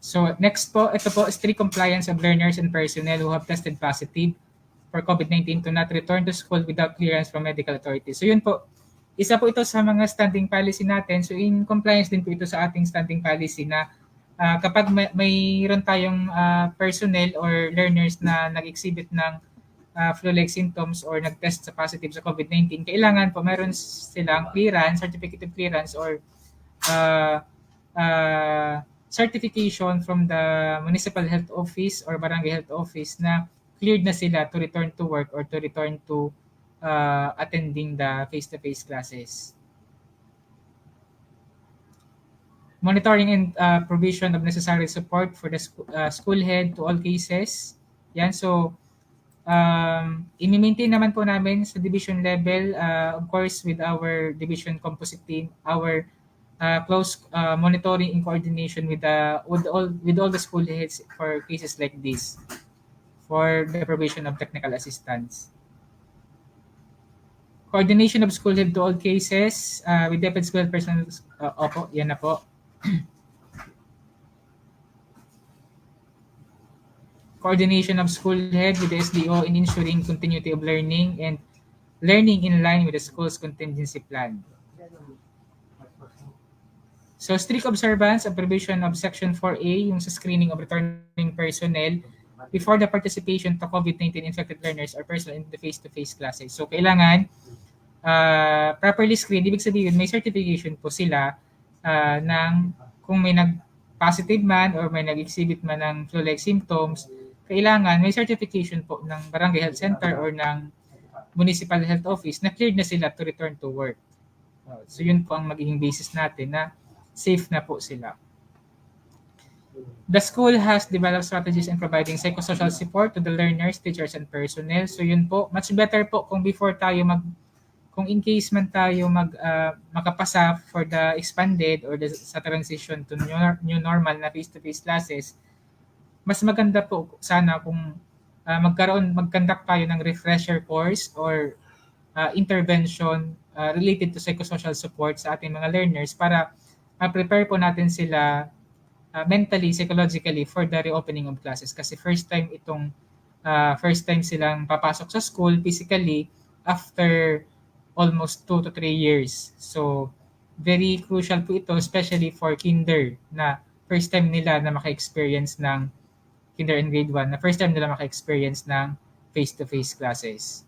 So next po, ito po, strict compliance of learners and personnel who have tested positive for COVID-19 to not return to school without clearance from medical authorities. So yun po, isa po ito sa mga standing policy natin. So in compliance din po ito sa ating standing policy na kapag mayroon tayong personnel or learners na nag-exhibit ng flu-like symptoms or nag-test sa positive sa COVID-19, kailangan po meron silang clearance, certificate of clearance or certification from the municipal health office or barangay health office na cleared na sila to return to work or to return to attending the face-to-face classes. Monitoring and provision of necessary support for the school head to all cases. Yan, so i-maintain naman po namin sa division level, of course with our division composite team, our close monitoring and coordination with all the school heads for cases like this for the provision of technical assistance. Coordination of school head to all cases with DepEd school personnel. Opo, yan na po. Coordination of school head with the SDO in ensuring continuity of learning and learning in line with the school's contingency plan. So strict observance of provision of Section 4A, yung sa screening of returning personnel before the participation to COVID-19 infected learners or personnel in the face-to-face classes. So kailangan properly screened, ibig sabihin may certification po sila ng kung may nag-positive man or may nag-exhibit man ng flu-like symptoms, kailangan may certification po ng barangay health center or ng municipal health office na cleared na sila to return to work. So yun po ang magiging basis natin na safe na po sila. The school has developed strategies in providing psychosocial support to the learners, teachers, and personnel. So yun po, much better po kung before tayo kung in case man tayo makapasa for the expanded or sa transition to new normal na face-to-face classes, mas maganda po sana kung mag-conduct tayo ng refresher course or intervention related to psychosocial support sa ating mga learners para prepare po natin sila mentally, psychologically for the reopening of classes. Kasi first time silang papasok sa school physically after almost 2 to 3 years. So, very crucial po ito, especially for kinder na first time nila na maka-experience ng kinder and grade 1, na first time nila maka-experience ng face-to-face classes.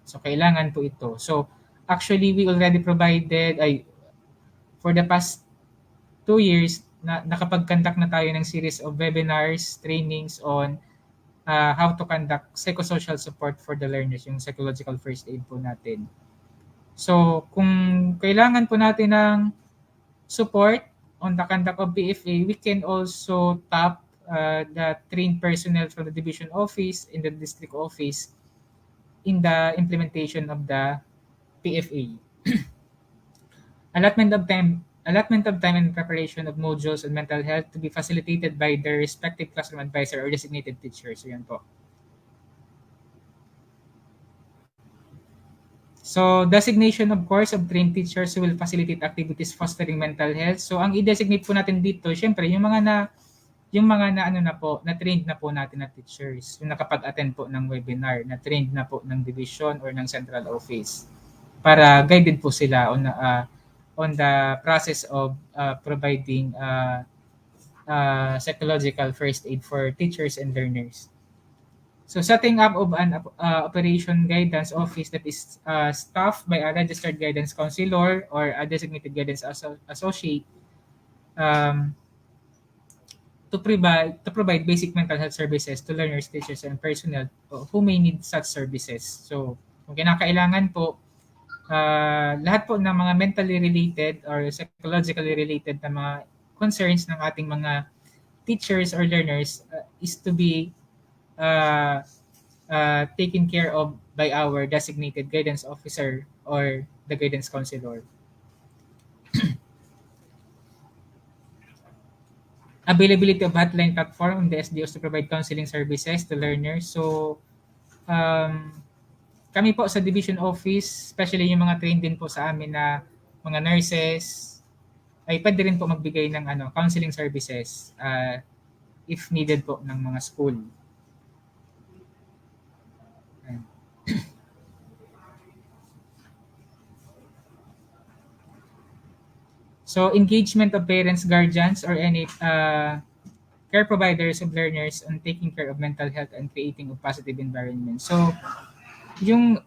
So, kailangan po ito. So, actually, we already provided, for the past 2 years, nakapag-conduct na tayo ng series of webinars, trainings on how to conduct psychosocial support for the learners, yung psychological first aid po natin. So, kung kailangan po natin ng support on the conduct of PFA, we can also tap the trained personnel from the division office in the district office in the implementation of the PFA. Allotment of time and preparation of modules on mental health to be facilitated by their respective classroom advisor or designated teachers. So, yan po. So, designation of course of trained teachers who will facilitate activities fostering mental health. So, ang i-designate po natin dito, syempre, yung mga na trained na po natin na teachers, yung nakapag-attend po ng webinar, na trained na po ng division or ng central office para guided po sila on the process of providing psychological first aid for teachers and learners. So setting up of an operation guidance office that is staffed by a registered guidance counselor or a designated guidance associate to provide basic mental health services to learners, teachers, and personnel who may need such services. So, kung kinakailangan po, lahat po ng mga mentally related or psychologically related na mga concerns ng ating mga teachers or learners is to be taken care of by our designated guidance officer or the guidance counselor. Availability of hotline platform in the SDOs to provide counseling services to learners. So, kami po sa division office, especially yung mga trained din po sa amin na mga nurses, ay pwede rin po magbigay ng counseling services if needed po ng mga school. So, engagement of parents, guardians, or any care providers of learners on taking care of mental health and creating a positive environment. So, yung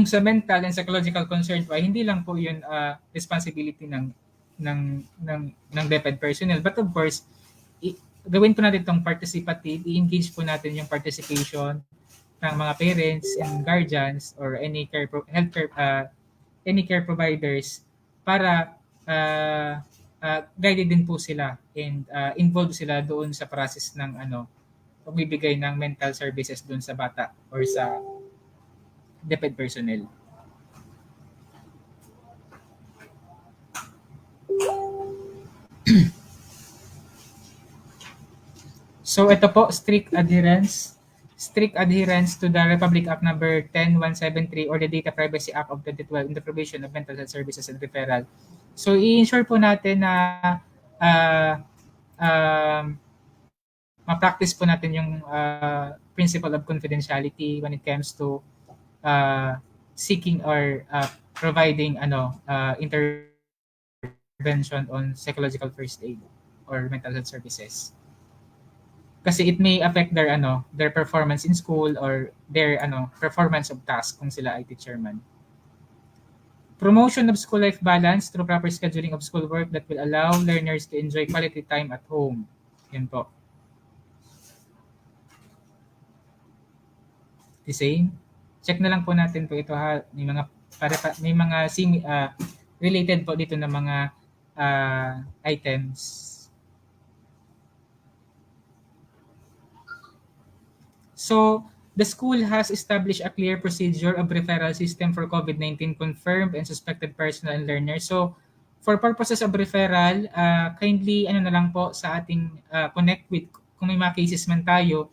sa mental and psychological concern po ay hindi lang po yun responsibility ng DepEd personnel, but of course gawin po natin itong participative, i-engage po natin yung participation ng mga parents and guardians or any care providers para guided din po sila and involved sila doon sa process ng pagbibigay ng mental services doon sa bata or sa DepEd personnel. So ito po, strict adherence to the Republic Act number 10173 or the Data Privacy Act of 2012 in the provision of mental health services and referral. So i-ensure po natin na ma-practice po natin yung principle of confidentiality when it comes to seeking or providing intervention on psychological first aid or mental health services. Kasi it may affect their performance in school or their performance of task kung sila ay teacher man. Promotion of school life balance through proper scheduling of schoolwork that will allow learners to enjoy quality time at home. Yan po. The same. Check na lang po natin po ito ha. May mga related po dito na mga items. So, the school has established a clear procedure of referral system for COVID-19 confirmed and suspected personnel and learners. So, for purposes of referral, kindly na lang po sa ating connect with kung may mga cases man tayo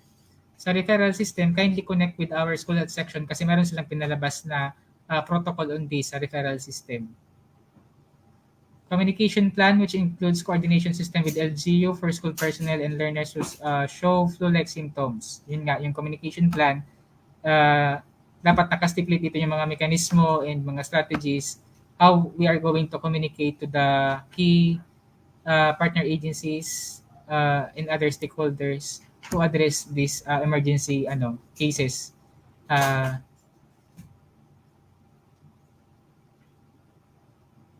sa referral system, kindly connect with our school health section kasi meron silang pinalabas na protocol on this sa referral system. Communication plan, which includes coordination system with LGU for school personnel and learners who show flu-like symptoms. Yun nga, yung communication plan, dapat nakastipulate dito yung mga mekanismo and mga strategies how we are going to communicate to the key partner agencies and other stakeholders to address these emergency cases.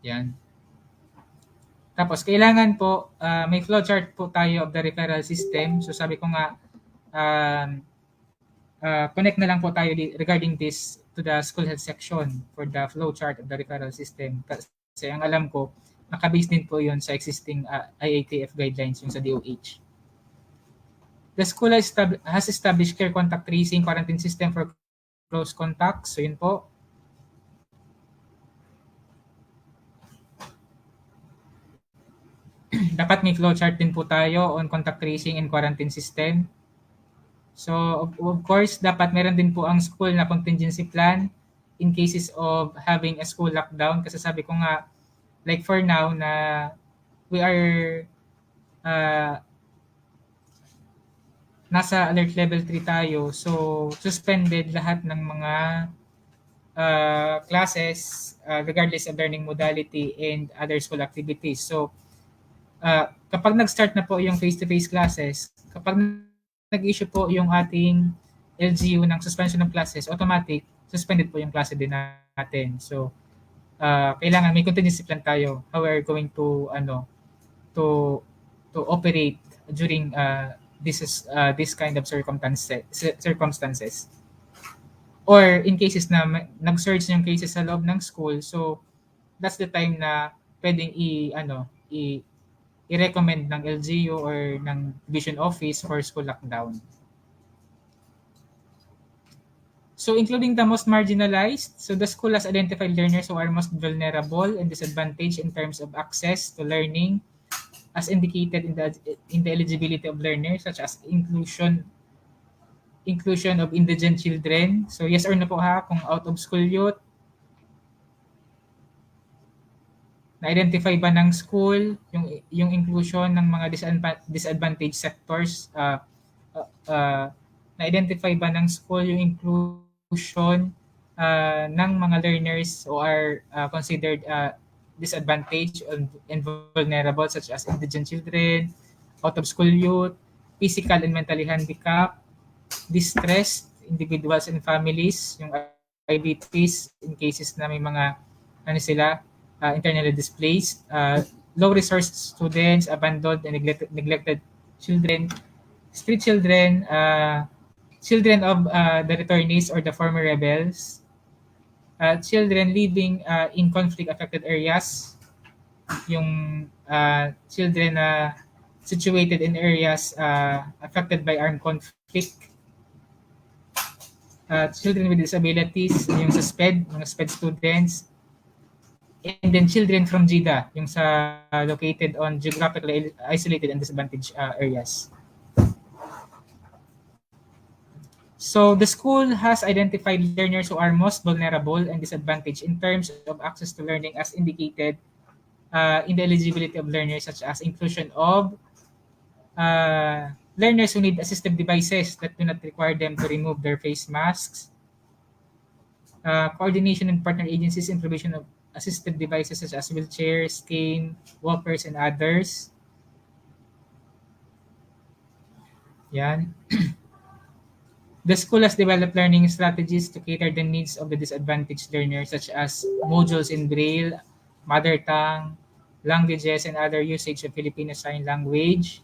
Yan. Tapos, kailangan po, may flowchart po tayo of the referral system. So, sabi ko nga, connect na lang po tayo regarding this to the school health section for the flowchart of the referral system. Kasi ang alam ko, nakabase din po yun sa existing IATF guidelines yung sa DOH. The school has established care contact tracing quarantine system for close contacts. So, yun po. Dapat may flowchart din po tayo on contact tracing and quarantine system. So, of course, dapat meron din po ang school na contingency plan in cases of having a school lockdown. Kasi sabi ko nga, like for now, na we are nasa alert level 3 tayo. So, suspended lahat ng mga classes regardless of learning modality and other school activities. So, kapag nag-start na po yung face-to-face classes, kapag nag-issue po yung ating LGU ng suspension ng classes, automatic, suspended po yung klase din natin. So, kailangan may contingency plan tayo how we're going to to operate during this kind of circumstances. Or in cases na nag-surge yung cases sa loob ng school, so that's the time na pwedeng i-recommend ng LGU or ng division office for school lockdown. So including the most marginalized, so the school has identified learners who are most vulnerable and disadvantaged in terms of access to learning as indicated in the eligibility of learners such as inclusion of indigent children. So yes or no po ha, kung out of school youth, na-identify ba ng school yung inclusion ng mga disadvantaged sectors? Na-identify ba ng school yung inclusion ng mga learners who are considered disadvantaged and vulnerable such as indigent children, out of school youth, physical and mentally handicapped, distressed individuals and families, yung IDPs in cases na may mga internally displaced, low resource students, abandoned and neglected children, street children, children of the returnees or the former rebels, children living in conflict-affected areas, yung children situated in areas affected by armed conflict, children with disabilities, yung sa SPED, mga SPED students, and then children from GIDA, yung sa located on geographically isolated and disadvantaged areas. So the school has identified learners who are most vulnerable and disadvantaged in terms of access to learning as indicated in the eligibility of learners such as inclusion of learners who need assistive devices that do not require them to remove their face masks, coordination and partner agencies in provision of assistive devices such as wheelchairs, cane, walkers, and others. Yan. The school has developed learning strategies to cater the needs of the disadvantaged learners such as modules in Braille, mother tongue, languages, and other usage of Filipino Sign Language.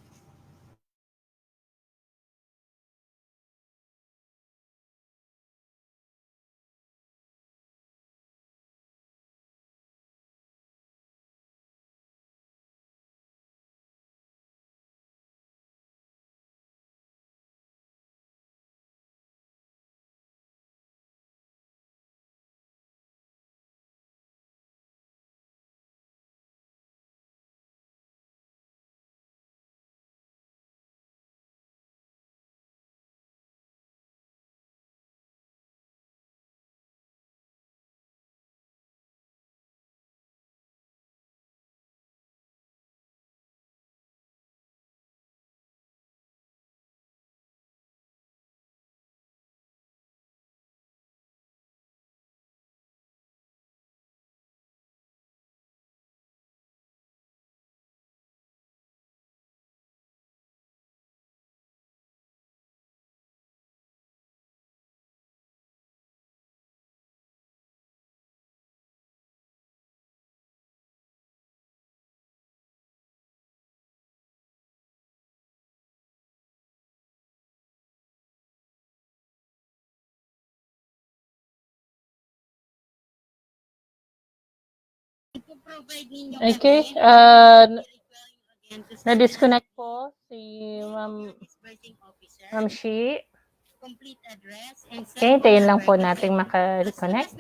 Okay, na-disconnect po si Ma'am Shi. Okay, hintayin lang po natin maka-reconnect.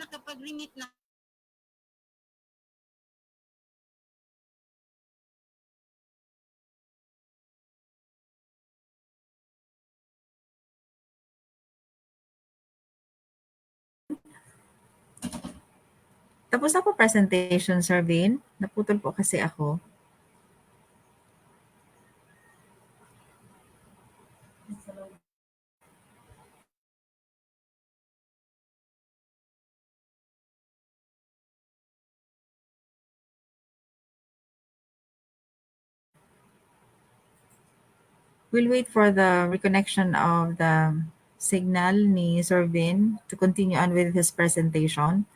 Tapos na po presentation, Sir Vin. Naputol po kasi ako. We'll wait for the reconnection of the signal ni Sir Vin to continue on with his presentation.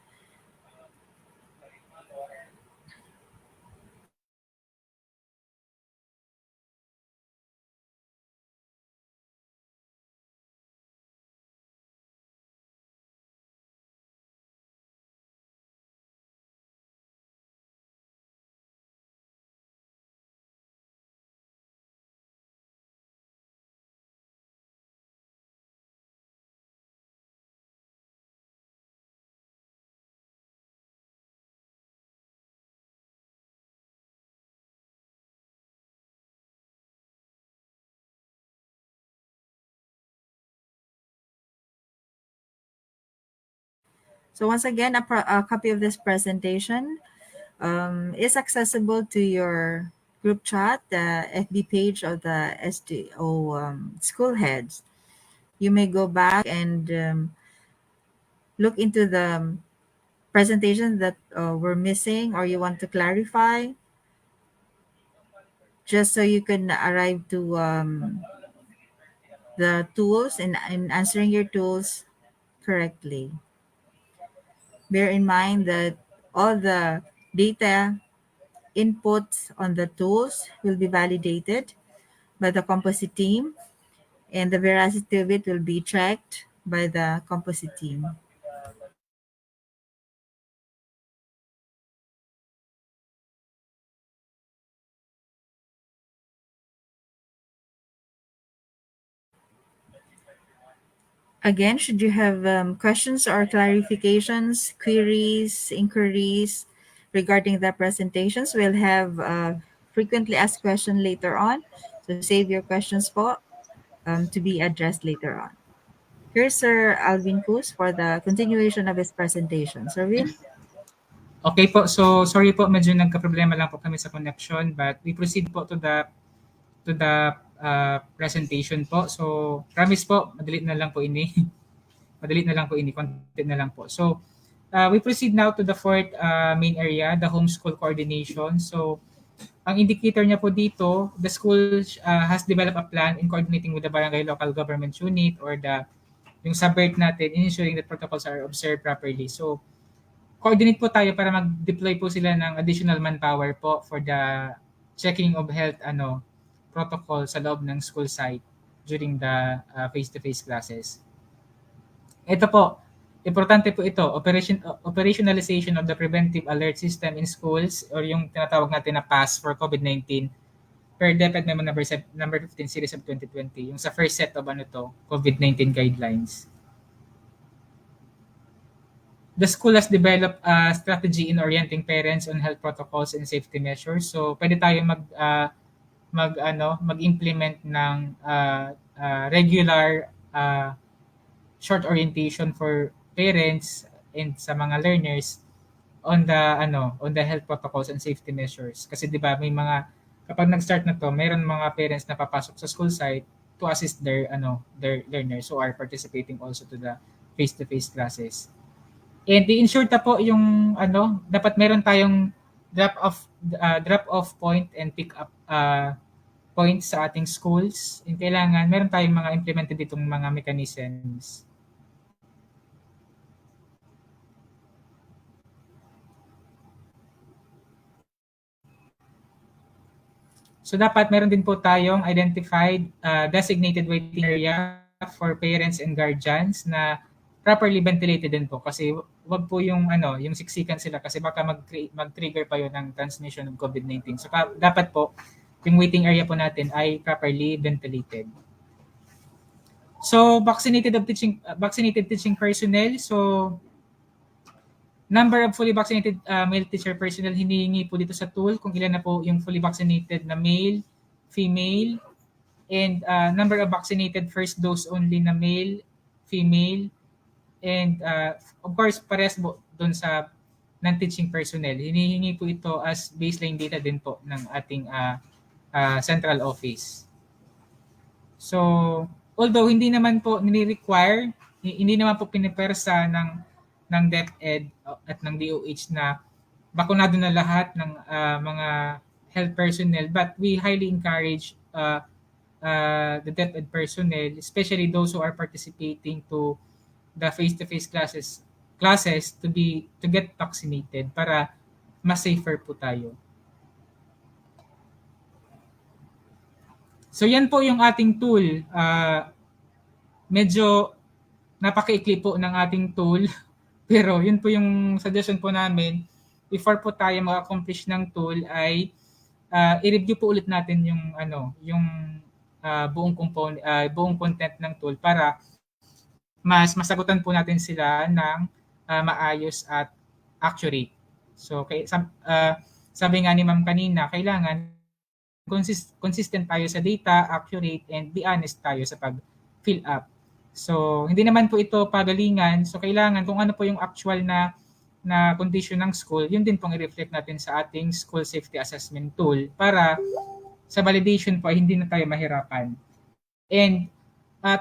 So once again, a copy of this presentation is accessible to your group chat, the FB page of the SDO school heads. You may go back and look into the presentations that were missing or you want to clarify, just so you can arrive to the tools and answering your tools correctly. Bear in mind that all the data inputs on the tools will be validated by the composite team, and the veracity of it will be checked by the composite team. Again, should you have questions or clarifications, queries, inquiries regarding the presentations, we'll have frequently asked questions later on. So save your questions to be addressed later on. Here's Sir Alvin Cruz for the continuation of his presentation. Sir Vin? Okay po, so sorry po, medyo nagka-problema lang po kami sa connection, but we proceed po to the presentation po. So promise po, madali na lang po ini. Madali na lang po ini, content na lang po. So we proceed now to the fourth main area, the homeschool coordination. So ang indicator niya po dito, the school has developed a plan in coordinating with the barangay local government unit or yung subvert natin in ensuring that protocols are observed properly. So coordinate po tayo para mag-deploy po sila ng additional manpower po for the checking of health protocol sa loob ng school site during the face-to-face classes. Ito po, importante po ito, operationalization of the preventive alert system in schools or yung tinatawag natin na PAS for COVID-19 per DepEd Memo number 15 series of 2020, yung sa first set of COVID-19 guidelines. The school has developed a strategy in orienting parents on health protocols and safety measures. So pwede tayo mag-implement ng regular short orientation for parents and sa mga learners on the health protocols and safety measures. Kasi 'di ba may mga kapag nag-start na to, mayroon mga parents na papasok sa school site to assist their learners who are participating also to the face-to-face classes. And i-ensure ta po yung dapat meron tayong drop-off point and pick-up points sa ating schools. And kailangan meron tayong mga implemented ditong mga mechanisms. So dapat meron din po tayong identified designated waiting area for parents and guardians na properly ventilated din po kasi wag po yung yung siksikan sila kasi baka mag-trigger pa yun ng transmission ng COVID-19. So dapat po yung waiting area po natin ay properly ventilated. So vaccinated teaching personnel. So number of fully vaccinated male teacher personnel, hinihingi po dito sa tool kung ilan na po yung fully vaccinated na male, female, and number of vaccinated first dose only na male, female, and of course parehas po doon sa non-teaching personnel. Hinihingi po ito as baseline data din po ng ating central office. So although hindi naman po nire-require, hindi naman po pinipersa ng DepEd at ng DOH na bakunado na lahat ng mga health personnel, but we highly encourage the DepEd personnel, especially those who are participating to the face-to-face classes to get vaccinated para mas safer po tayo. So yan po yung ating tool. Medyo napakaikli po ng ating tool. Pero yun po yung suggestion po namin. Before po tayo mag-accomplish ng tool ay i-review po ulit natin yung buong content ng tool para mas masagutan po natin sila ng maayos at accurate. So sabi nga ni Ma'am kanina, kailangan consistent tayo sa data, accurate, and be honest tayo sa pag-fill up. So, hindi naman po ito pagalingan. So, kailangan kung ano po yung actual na condition ng school, yun din pong i-reflect natin sa ating school safety assessment tool para sa validation po ay hindi na tayo mahirapan. And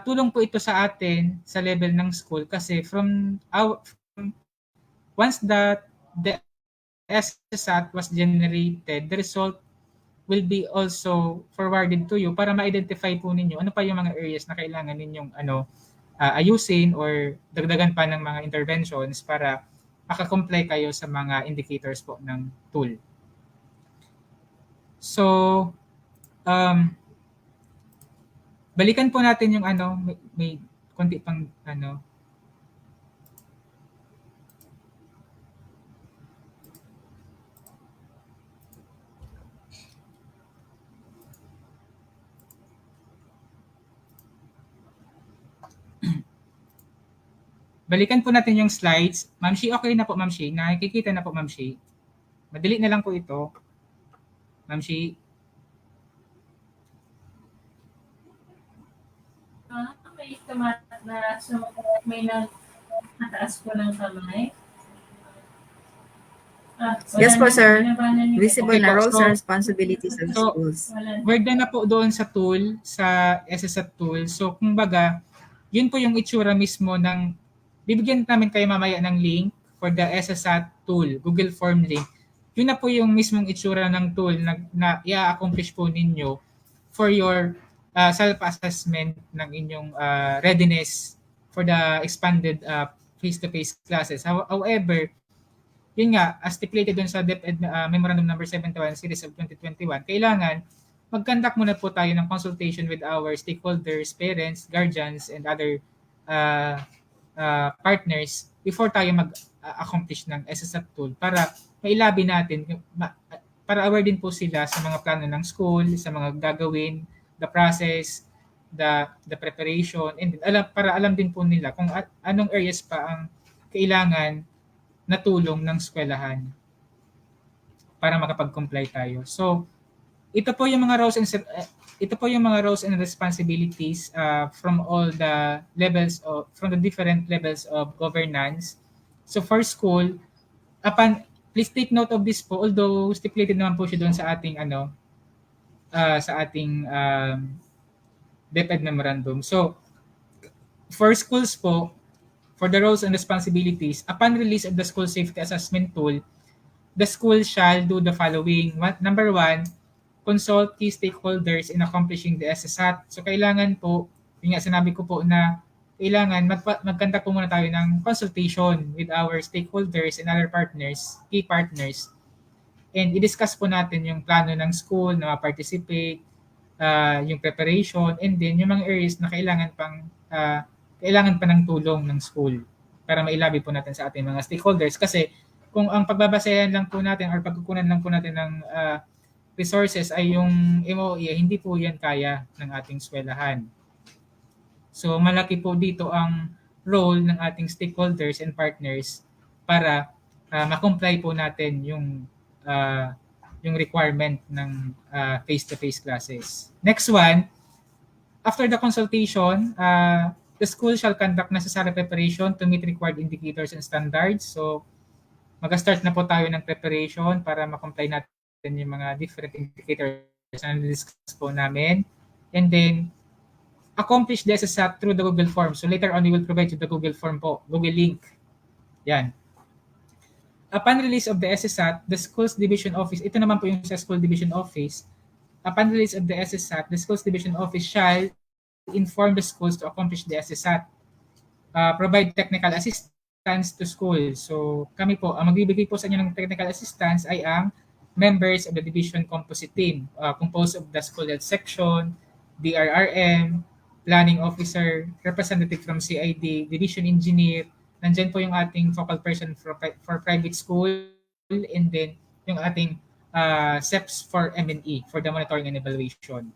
tulong po ito sa atin sa level ng school kasi once the SSAT was generated, the result will be also forwarded to you para ma-identify po ninyo ano pa yung mga areas na kailangan ninyong ayusin or dagdagan pa ng mga interventions para makakomply kayo sa mga indicators po ng tool. So, balikan po natin yung may konti pang balikan po natin yung slides. Ma'am Shi, okay na po Ma'am Shi. Nakikita na po Ma'am Shi. Madali na lang po ito. Ma'am Shi. May kamat na may nataas po ng kamay. Yes po, sir. Visible Okay na po. roles So- and responsibilities of schools. Word na po doon sa tool, sa SSAT tool. So, kumbaga, yun po yung itsura mismo ng, bibigyan namin kayo mamaya ng link for the SSAT tool, Google Form link. Yun na po yung mismong itsura ng tool na i-accomplish po ninyo for your self-assessment ng inyong readiness for the expanded face-to-face classes. However, yun nga, as stipulated dun sa DepEd Memorandum Number 71 Series of 2021, kailangan mag-conduct muna po tayo ng consultation with our stakeholders, parents, guardians, and other partners before tayo mag-accomplish ng SSAT tool para mailabi natin, para aware din po sila sa mga plano ng school, sa mga gagawin, the process, the preparation, and para alam din po nila kung anong areas pa ang kailangan na tulong ng eskwelahan para makapag-comply tayo. So, ito po yung mga roles and responsibilities from all the levels from the different levels of governance. So for school, please take note of this po, although stipulated naman po siya doon sa ating DepEd memorandum. So for schools po, for the roles and responsibilities, upon release of the school safety assessment tool, the school shall do the following. Number 1, consult key stakeholders in accomplishing the SSAT. So kailangan po, yung nga sinabi ko po na kailangan magkanta po muna tayo ng consultation with our stakeholders and other partners, key partners. And i-discuss po natin yung plano ng school na participate, yung preparation, and then yung mga areas na kailangan pa ng tulong ng school. para mailabi po natin sa ating mga stakeholders. Kasi kung ang pagbabasehan lang po natin or pagkukunan lang po natin ng resources ay yung MOE, hindi po yan kaya ng ating eskwelahan. So malaki po dito ang role ng ating stakeholders and partners para ma-comply po natin yung requirement ng face-to-face classes. Next one, after the consultation, the school shall conduct necessary preparation to meet required indicators and standards. So mag-start na po tayo ng preparation para ma-comply natin yung mga different indicators na discuss po namin. And then, accomplish the SSAT through the Google form. So later on, we will provide you the Google form po, Google link. Yan. Upon release of the SSAT, the school's division office, ito naman po yung sa school division office. Upon release of the SSAT, the school's division office shall inform the schools to accomplish the SSAT. Provide technical assistance to school. So kami po, ang magbibigay po sa inyo ng technical assistance ay ang members of the division composite team, composed of the school health section, DRRM, planning officer, representative from CID, division engineer, nandyan po yung ating focal person for private school, and then yung ating SEPs for M&E, for the monitoring and evaluation.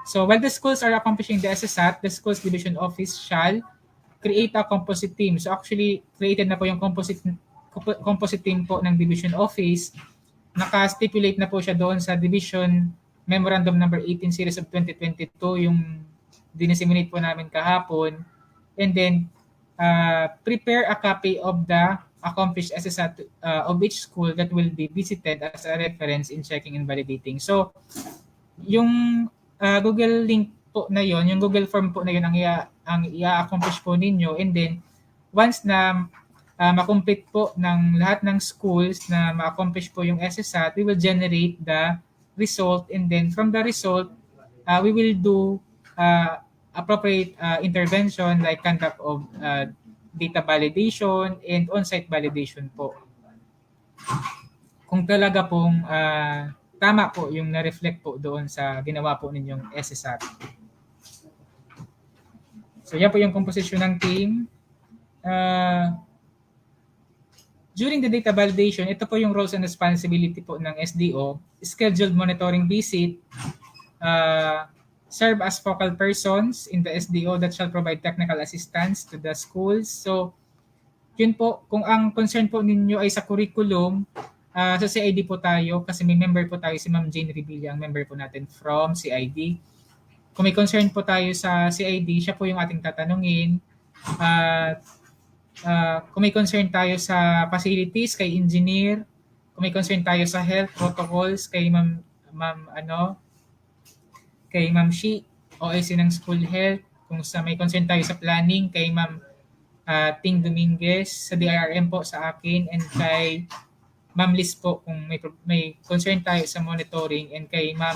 So while the schools are accomplishing the SSAT, the school's division office shall create a composite team. So actually, created na po yung composite team po ng division office. Naka-stipulate na po siya doon sa division memorandum number 18 series of 2022, yung dinisseminate po namin kahapon. And then, prepare a copy of the accomplished SSAT of each school that will be visited as a reference in checking and validating. So, yung Google link po na yon, yung Google form po na yun ang i-accomplish po ninyo. And then, once na ma-complete po ng lahat ng schools na ma-accomplish po yung SSAT, we will generate the result, and then from the result, we will do appropriate intervention like conduct of data validation and on-site validation po. Kung talaga pong tama po yung na-reflect po doon sa ginawa po ninyong SSAT. So yan po yung composition ng team. During the data validation, ito po yung roles and responsibility po ng SDO. Scheduled monitoring visit, serve as focal persons in the SDO that shall provide technical assistance to the schools. So, yun po, kung ang concern po ninyo ay sa curriculum, sa CID po tayo, kasi may member po tayo, si Ma'am Jane Revilla, ang member po natin from CID. Kung may concern po tayo sa CID, siya po yung ating tatanungin. Kung may concern tayo sa facilities, kay engineer. Kung may concern tayo sa health protocols, kay kay Ma'am Shi, OIC ng school health. Kung may concern tayo sa planning, kay Ma'am Ting Dominguez, sa DRRM po sa akin, and kay Ma'am Liz po kung may concern tayo sa monitoring, and kay Ma'am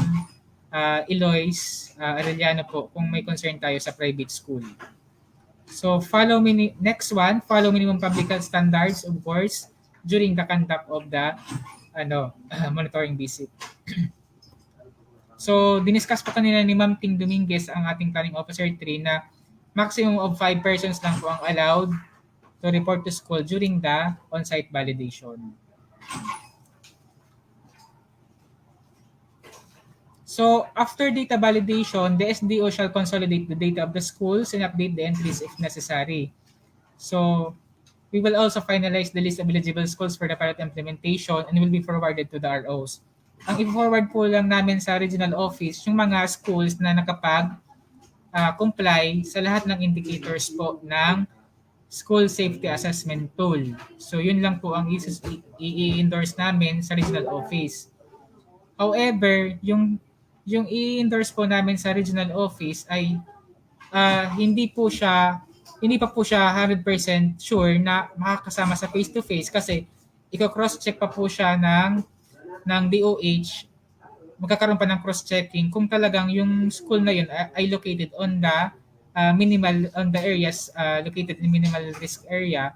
Eloise Arellano po kung may concern tayo sa private school. So next one, follow minimum public health standards, of course, during the conduct of the monitoring visit. So diniscuss po kanina ni Ma'am Ting Dominguez, ang ating planning officer 3, na maximum of 5 persons lang po ang allowed to report to school during the on-site validation. So, after data validation, the SDO shall consolidate the data of the schools and update the entries if necessary. So, we will also finalize the list of eligible schools for the pilot implementation and will be forwarded to the ROs. Ang i-forward po lang namin sa regional office, yung mga schools na nakapag-comply sa lahat ng indicators po ng School Safety Assessment Tool. So, yun lang po ang i-endorse namin sa regional office. However, yung i-endorse po namin sa regional office ay hindi pa po siya 100% sure na makakasama sa face-to-face, kasi i-cross-check pa po siya ng DOH. Magkakaroon pa ng cross-checking kung talagang yung school na yun ay located on the areas located in minimal risk area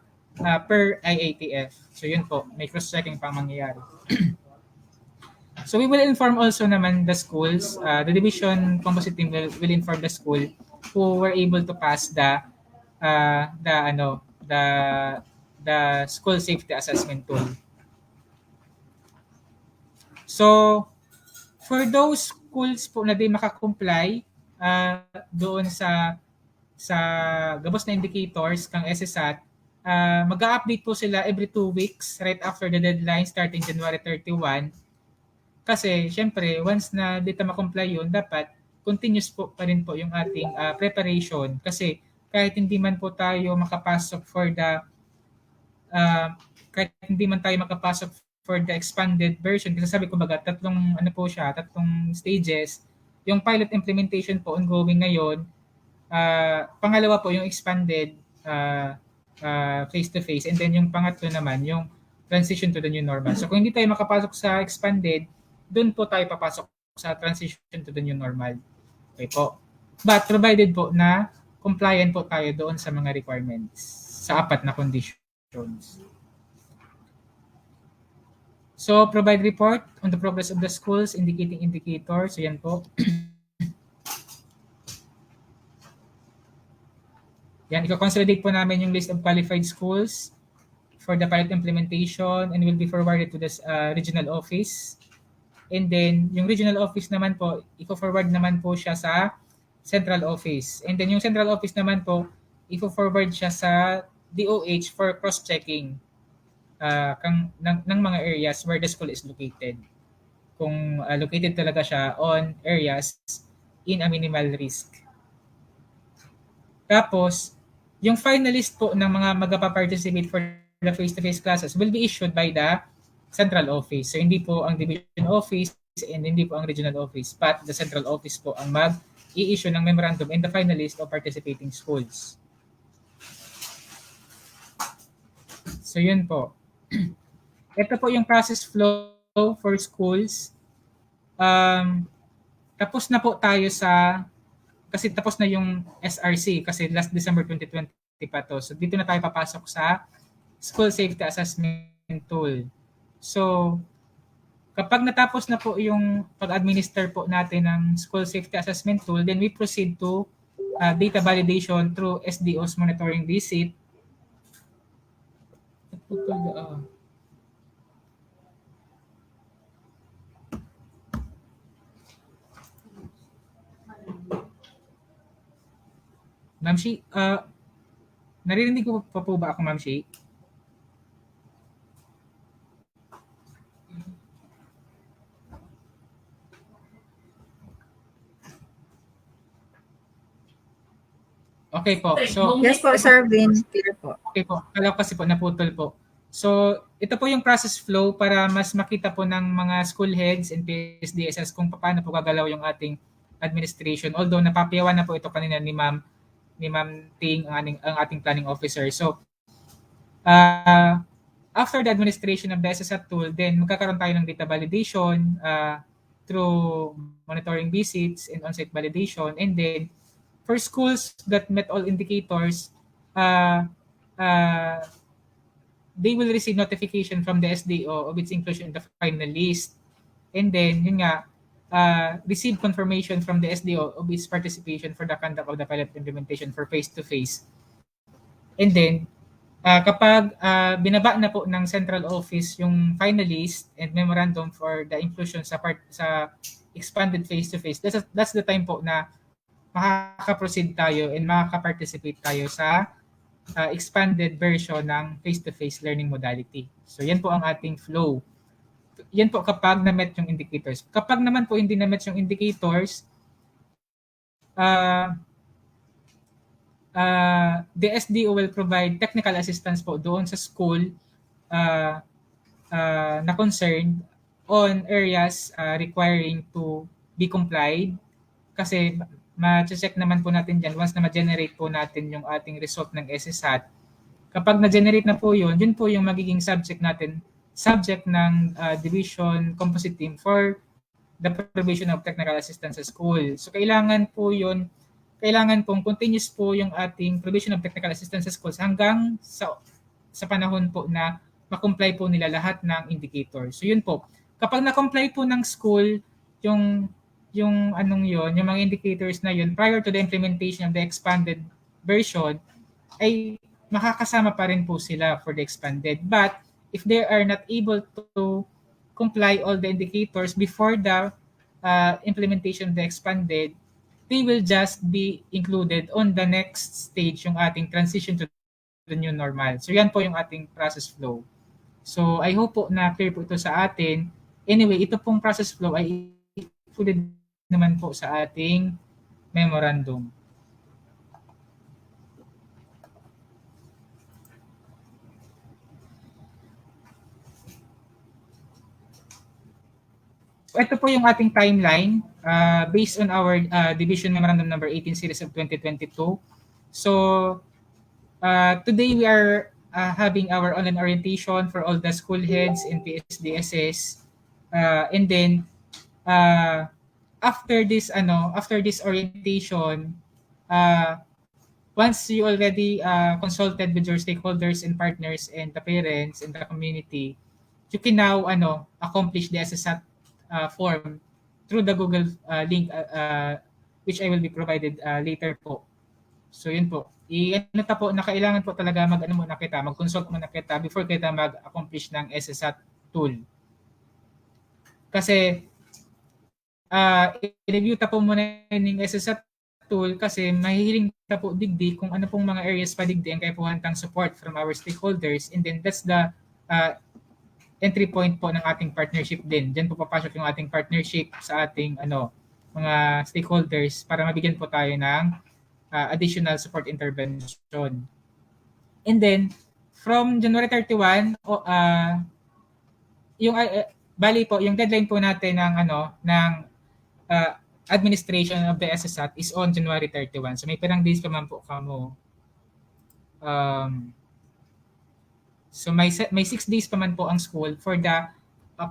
per IATF. So yun po, may cross-checking pa mangyayari. So we will inform also naman the schools, the division composite team will inform the school who were able to pass the the school safety assessment tool. So, for those schools po na di makakomply doon sa gabos na indicators kang SSAT, mag-a-update po sila every 2 weeks right after the deadline starting January 31. Kasi, syempre, once na dito ma-comply yun, dapat continuous po pa rin po yung ating preparation. Kasi, kahit hindi man po tayo makapasok for the for the expanded version, kasi sabi ko baga, tatlong stages. Yung pilot implementation po ongoing ngayon. Pangalawa po yung expanded face-to-face, and then yung pangatlo naman yung transition to the new normal. So kung hindi tayo makapasok sa expanded, doon po tayo papasok sa transition to the new normal. Okay po. But provided po na compliant po tayo doon sa mga requirements sa 4 na conditions. So provide report on the progress of the schools indicating indicators. So yan po. Yan, i-consolidate po namin yung list of qualified schools for the pilot implementation and will be forwarded to the regional office. And then, yung regional office naman po, i-forward naman po siya sa central office. And then, yung central office naman po, i-forward siya sa DOH for cross-checking ng mga areas where the school is located. Kung located talaga siya on areas in a minimal risk. Tapos, yung finalist po ng mga magpa-participate for the face-to-face classes will be issued by the central office. So, hindi po ang division office and hindi po ang regional office, but the central office po ang mag-i-issue ng memorandum and the finalist of participating schools. So, yun po. Ito po yung process flow for schools. Tapos na po tayo kasi tapos na yung SRC kasi last December 2020 pa to. So dito na tayo papasok sa School Safety Assessment Tool. So kapag natapos na po yung pag-administer po natin ng School Safety Assessment Tool, then we proceed to data validation through SDO's monitoring visit. Ma'am Shi, naririnig ko pa po ba ako, Ma'am Shi? Okay po. So, yes po, Sir Vin. Clear po. Okay po. Kala ko kasi po, naputol po. So, ito po yung process flow para mas makita po ng mga school heads and PSDSS kung paano po gagalaw yung ating administration. Although, napapayawan na po ito kanina ni Ma'am Ting, ang ating planning officer. So, after the administration of the SSAT tool, then magkakaroon tayo ng data validation through monitoring visits and on-site validation. And then, for schools that met all indicators, they will receive notification from the SDO of its inclusion in the final list. And then, yun nga, receive confirmation from the SDO of its participation for the conduct of the pilot implementation for face-to-face. And then, kapag binaba na po ng central office yung finalist and memorandum for the inclusion sa expanded face-to-face, that's the time po na makaka-proceed tayo and makaka-participate tayo sa expanded version ng face-to-face learning modality. So, yan po ang ating flow. Yan po kapag na-met yung indicators. Kapag naman po hindi na-met yung indicators, the SDO will provide technical assistance po doon sa school na concerned on areas requiring to be complied. Kasi ma-check naman po natin dyan once na ma-generate po natin yung ating result ng SSAT. Kapag na-generate na po yun po yung magiging subject ng division composite team for the provision of technical assistance sa school. So kailangan pong continuous po yung ating provision of technical assistance sa schools hanggang sa panahon po na ma-comply po nila lahat ng indicators. So yun po. Kapag na-comply po ng school yung mga indicators na yun prior to the implementation of the expanded version, ay makakasama pa rin po sila for the expanded. But if they are not able to comply all the indicators before the implementation of the expanded, they will just be included on the next stage, yung ating transition to the new normal. So yan po yung ating process flow. So I hope po na clear po ito sa atin. Anyway, ito pong process flow ay included naman po sa ating memorandum. So ito po yung ating timeline based on our Division Memorandum Number 18 Series of 2022. So today we are having our online orientation for all the school heads and PSDSS. And then after this orientation, once you already consulted with your stakeholders and partners and the parents and the community, you can now accomplish the SSAT form through the Google link which I will be provided later po. So yun po. I-ano po na kailangan po talaga mag-consult muna kita before kita mag-accomplish ng SSAT tool. Kasi i-review ta po muna yung SSAT tool kasi mahihiling ta po digdi kung ano pong mga areas pa digdi ang kaipuhantang support from our stakeholders, and then that's the entry point po ng ating partnership din. Diyan po papasok yung ating partnership sa ating mga stakeholders para mabigyan po tayo ng additional support intervention. And then from January 31 bali po yung deadline po natin ng administration of the SSAT is on January 31. So may pirang days pa man po kamo. So may 6 days pa man po ang school for the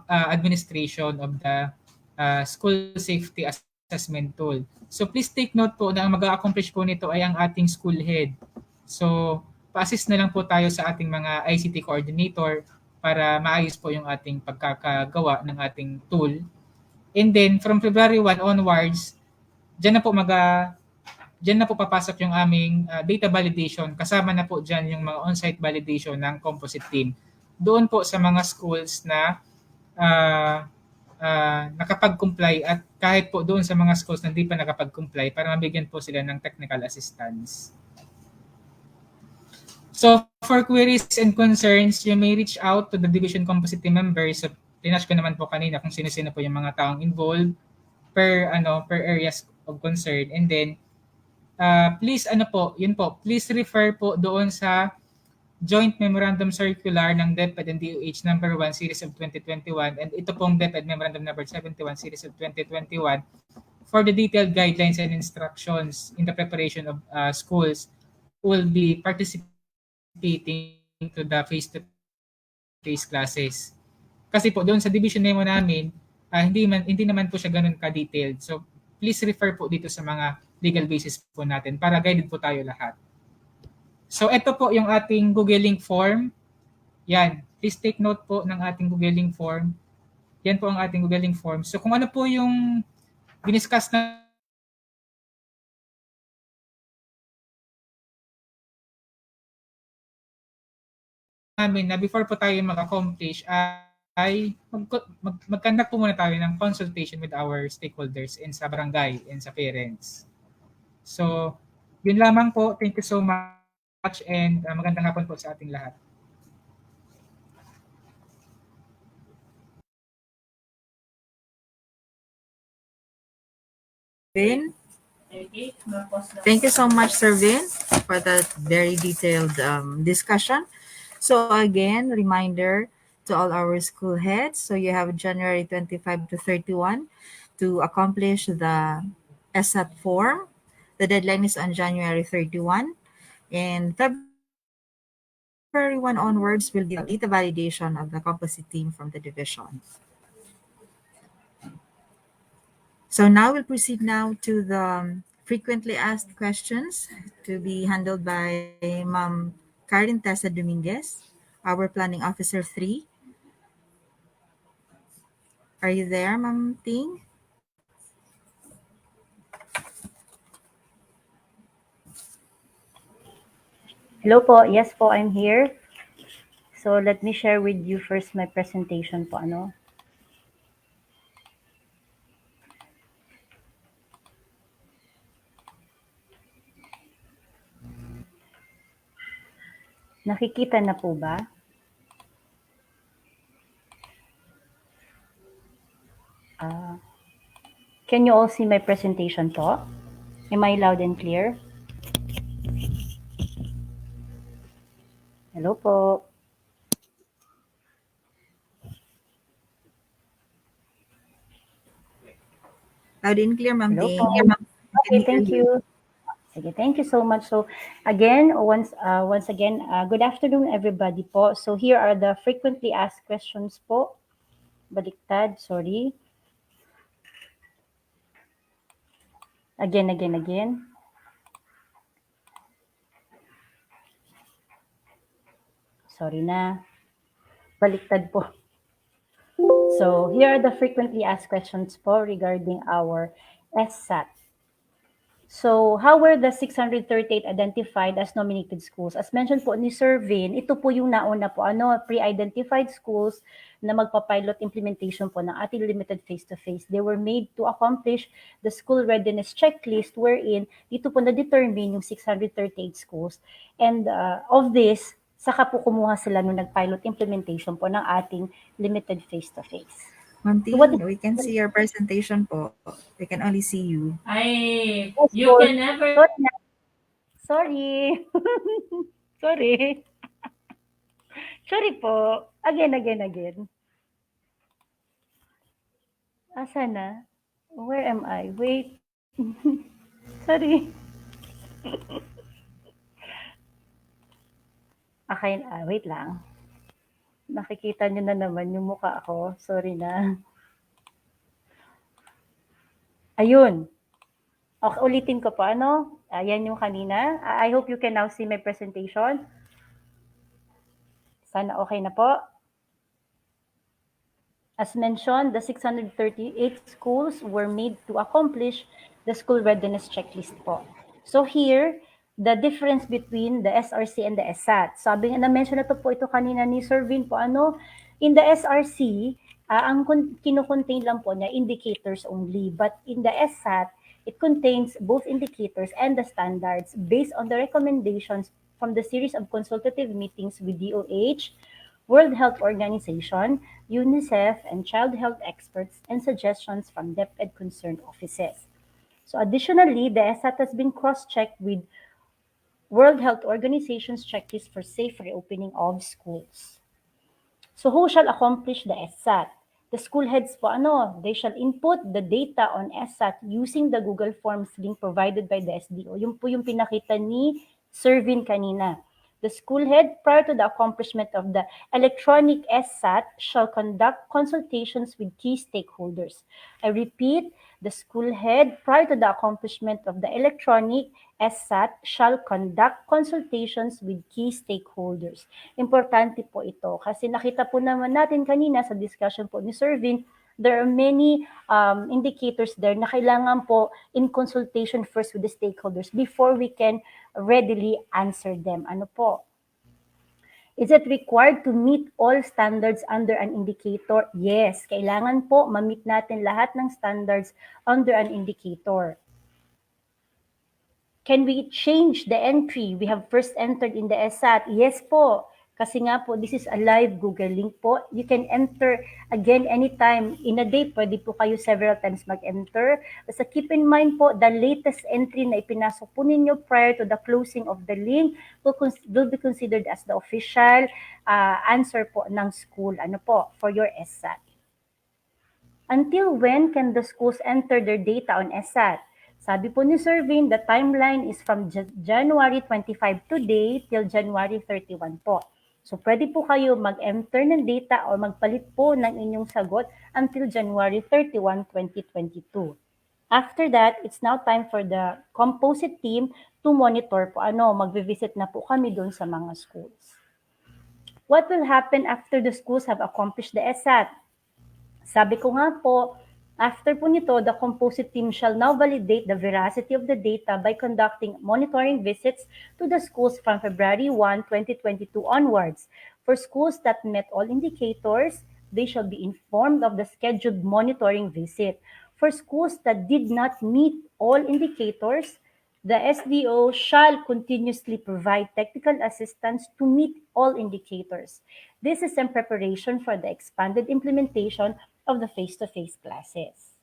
administration of the school safety assessment tool. So please take note po na ang mag-accomplish po nito ay ang ating school head. So pa-assist na lang po tayo sa ating mga ICT coordinator para maayos po yung ating pagkakagawa ng ating tool. And then from February 1 onwards, diyan na po papasok yung aming data validation. Kasama na po dyan yung mga on-site validation ng composite team. Doon po sa mga schools na nakapag-comply at kahit po doon sa mga schools na hindi pa nakapag-comply para mabigyan po sila ng technical assistance. So for queries and concerns, you may reach out to the Division Composite Team members. So tinash ko naman po kanina kung sino-sino po yung mga taong involved per areas of concern. And then please please refer po doon sa Joint Memorandum Circular ng DepEd and DOH number 1 series of 2021 and ito pong DepEd Memorandum number 71 series of 2021 for the detailed guidelines and instructions in the preparation of schools who will be participating to the face-to-face classes. Kasi po doon sa division memo namin, hindi naman po siya ganun ka-detailed. So please refer po dito sa mga legal basis po natin para guided po tayo lahat. So ito po yung ating Google Link form. Yan. Please take note po ng ating Google Link form. Yan po ang ating Google Link form. So kung ano po yung diniscuss na namin na before po tayo mag-accomplish ay mag-conduct po muna tayo ng consultation with our stakeholders and sa barangay and sa parents. So, yun lamang po. Thank you so much and magandang hapon po sa ating lahat. Vin? Thank you so much, Sir Vin, for that very detailed discussion. So again, reminder to all our school heads. So you have January 25 to 31 to accomplish the SAT form. The deadline is on January 31. And February 1 onwards will be the data validation of the composite team from the division. So now we'll proceed now to the frequently asked questions to be handled by Ma'am Karen Tessa Dominguez, our Planning Officer 3. Are you there, Ma'am Ting? Hello po. Yes po, I'm here. So let me share with you first my presentation po. Nakikita na po ba? Can you all see my presentation po? Am I loud and clear? Hello po. Loud and clear, Ma'am Hello Ding. po. Okay, thank you. Sige, thank you so much. So again, once again, good afternoon everybody po. So here are the frequently asked questions po. Baliktad, sorry. Again. Sorry na. Baliktad po. So here are the frequently asked questions po regarding our SSAT. So, how were the 638 identified as nominated schools? As mentioned po ni Sir Vin, ito po yung nauna po, pre-identified schools na magpa-pilot implementation po ng ating limited face-to-face. They were made to accomplish the school readiness checklist wherein dito po na-determine yung 638 schools. And of this, saka po kumuha sila nung nag-pilot implementation po ng ating limited face-to-face. Ma'am Ting, we can see your presentation po. We can only see you. You can never... Sorry. Sorry. Sorry po. Again. Asa na? Where am I? Wait. Sorry. Okay, wait lang. Nakikita niyo na naman yung mukha ko. Sorry na. Ayun. Okay, ulitin ko po. Ayan yung kanina. I hope you can now see my presentation. Sana okay na po. As mentioned, the 638 schools were made to accomplish the school readiness checklist po. So here, the difference between the SRC and the SSAT. Sabi nga na-mention na po ito kanina ni Sir Vin po, in the SRC, ang kino-contain lang po niya indicators only. But in the SSAT, it contains both indicators and the standards based on the recommendations from the series of consultative meetings with DOH, World Health Organization, UNICEF, and child health experts, and suggestions from DepEd concerned offices. So additionally, the SSAT has been cross-checked with World Health Organization's checklist for safe reopening of schools. So who shall accomplish the SSAT? The school heads po, they shall input the data on SSAT using the Google Forms link provided by the SDO. Yung po yung pinakita ni Sir Vin kanina. The school head, prior to the accomplishment of the electronic SSAT, shall conduct consultations with key stakeholders. I repeat, the school head, prior to the accomplishment of the electronic SSAT, shall conduct consultations with key stakeholders. Importante po ito kasi nakita po naman natin kanina sa discussion po ni Sir Vin, there are many indicators there na kailangan po in consultation first with the stakeholders before we can readily answer them. Ano po? Is it required to meet all standards under an indicator? Yes, kailangan po ma-meet natin lahat ng standards under an indicator. Can we change the entry we have first entered in the SSAT? Yes po. Kasi nga po, this is a live Google link po. You can enter again anytime in a day. Pwede po kayo several times mag-enter. Basta keep in mind po, the latest entry na ipinasok po ninyo prior to the closing of the link will be considered as the official answer po ng school for your SSAT. Until when can the schools enter their data on SSAT? Sabi po ni Sir Vin, the timeline is from January 25 today till January 31 po. So pwede po kayo mag-enter ng data or magpalit po ng inyong sagot until January 31, 2022. After that, it's now time for the composite team to monitor po. Magvivisit na po kami doon sa mga schools. What will happen after the schools have accomplished the SSAT? Sabi ko nga po, After po nito, the composite team shall now validate the veracity of the data by conducting monitoring visits to the schools from February 1, 2022 onwards. For schools that met all indicators, they shall be informed of the scheduled monitoring visit. For schools that did not meet all indicators, the SDO shall continuously provide technical assistance to meet all indicators. This is in preparation for the expanded implementation of the face-to-face classes.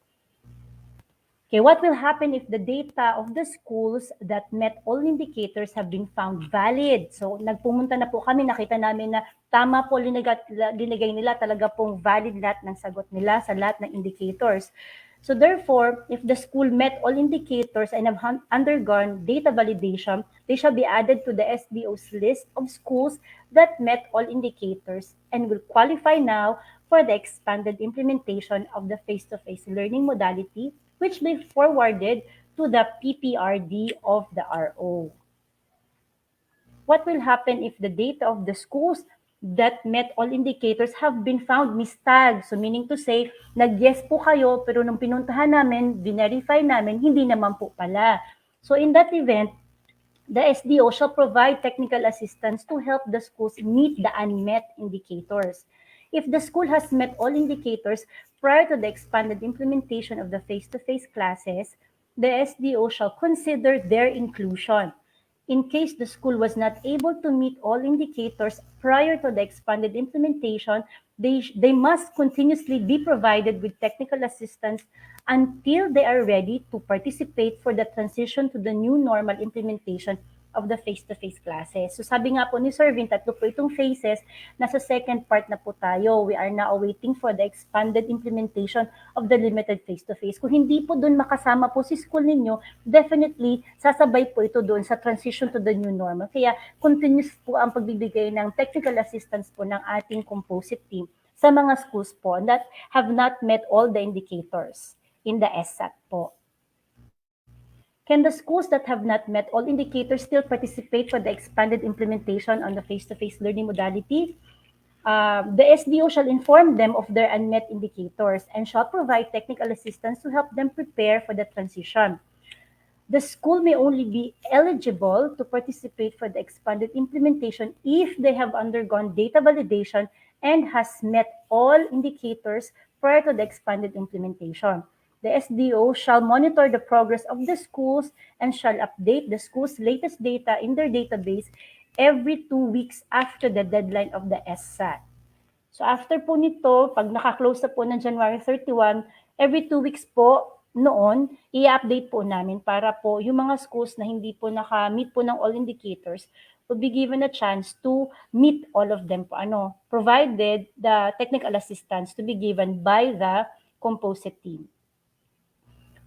Okay, what will happen if the data of the schools that met all indicators have been found valid? So, nagpumunta na po kami, nakita namin na tama po linagay nila, talaga pong valid lahat ng sagot nila sa lahat ng indicators. So therefore, if the school met all indicators and have undergone data validation, they shall be added to the SDO's list of schools that met all indicators and will qualify now for the expanded implementation of the face-to-face learning modality, which will be forwarded to the PPRD of the RO. What will happen if the data of the schools that met all indicators have been found mistag? So meaning to say, nag-yes po kayo, pero nung pinuntahan namin, verify namin, hindi naman po pala. So in that event, the SDO shall provide technical assistance to help the schools meet the unmet indicators. If the school has met all indicators prior to the expanded implementation of the face-to-face classes, the SDO shall consider their inclusion. In case the school was not able to meet all indicators prior to the expanded implementation, they must continuously be provided with technical assistance until they are ready to participate for the transition to the new normal implementation of the face-to-face classes. So sabi nga po ni Sir Vin, tatlo po itong phases. Nasa second part na po tayo. We are now waiting for the expanded implementation of the limited face-to-face. Kung hindi po doon makasama po si school ninyo, definitely sasabay po ito doon sa transition to the new normal. Kaya continuous po ang pagbibigay ng technical assistance po ng ating composite team sa mga schools po that have not met all the indicators in the SSAT po. Can the schools that have not met all indicators still participate for the expanded implementation on the face-to-face learning modality? The SDO shall inform them of their unmet indicators and shall provide technical assistance to help them prepare for the transition. The school may only be eligible to participate for the expanded implementation if they have undergone data validation and has met all indicators prior to the expanded implementation. The SDO shall monitor the progress of the schools and shall update the school's latest data in their database every 2 weeks after the deadline of the SSAT. So after po nito, pag naka-close na po ng January 31, every 2 weeks po noon, i-update po namin para po yung mga schools na hindi po naka-meet po ng all indicators will be given a chance to meet all of them po. Provided the technical assistance to be given by the composite team.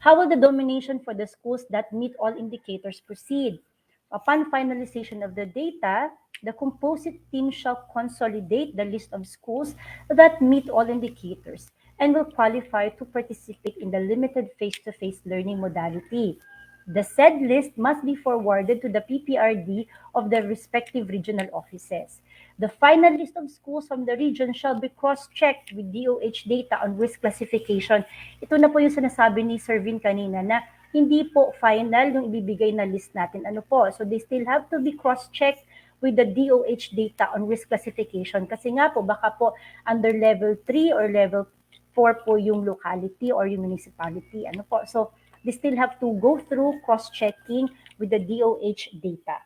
How will the domination for the schools that meet all indicators proceed? Upon finalization of the data, the composite team shall consolidate the list of schools that meet all indicators and will qualify to participate in the limited face-to-face learning modality. The said list must be forwarded to the PPRD of the respective regional offices. The final list of schools from the region shall be cross-checked with DOH data on risk classification. Ito na po yung sinasabi ni Sir Vin kanina na hindi po final yung ibibigay na list natin. So they still have to be cross-checked with the DOH data on risk classification. Kasi nga po, baka po under level 3 or level 4 po yung locality or yung municipality. So they still have to go through cross-checking with the DOH data.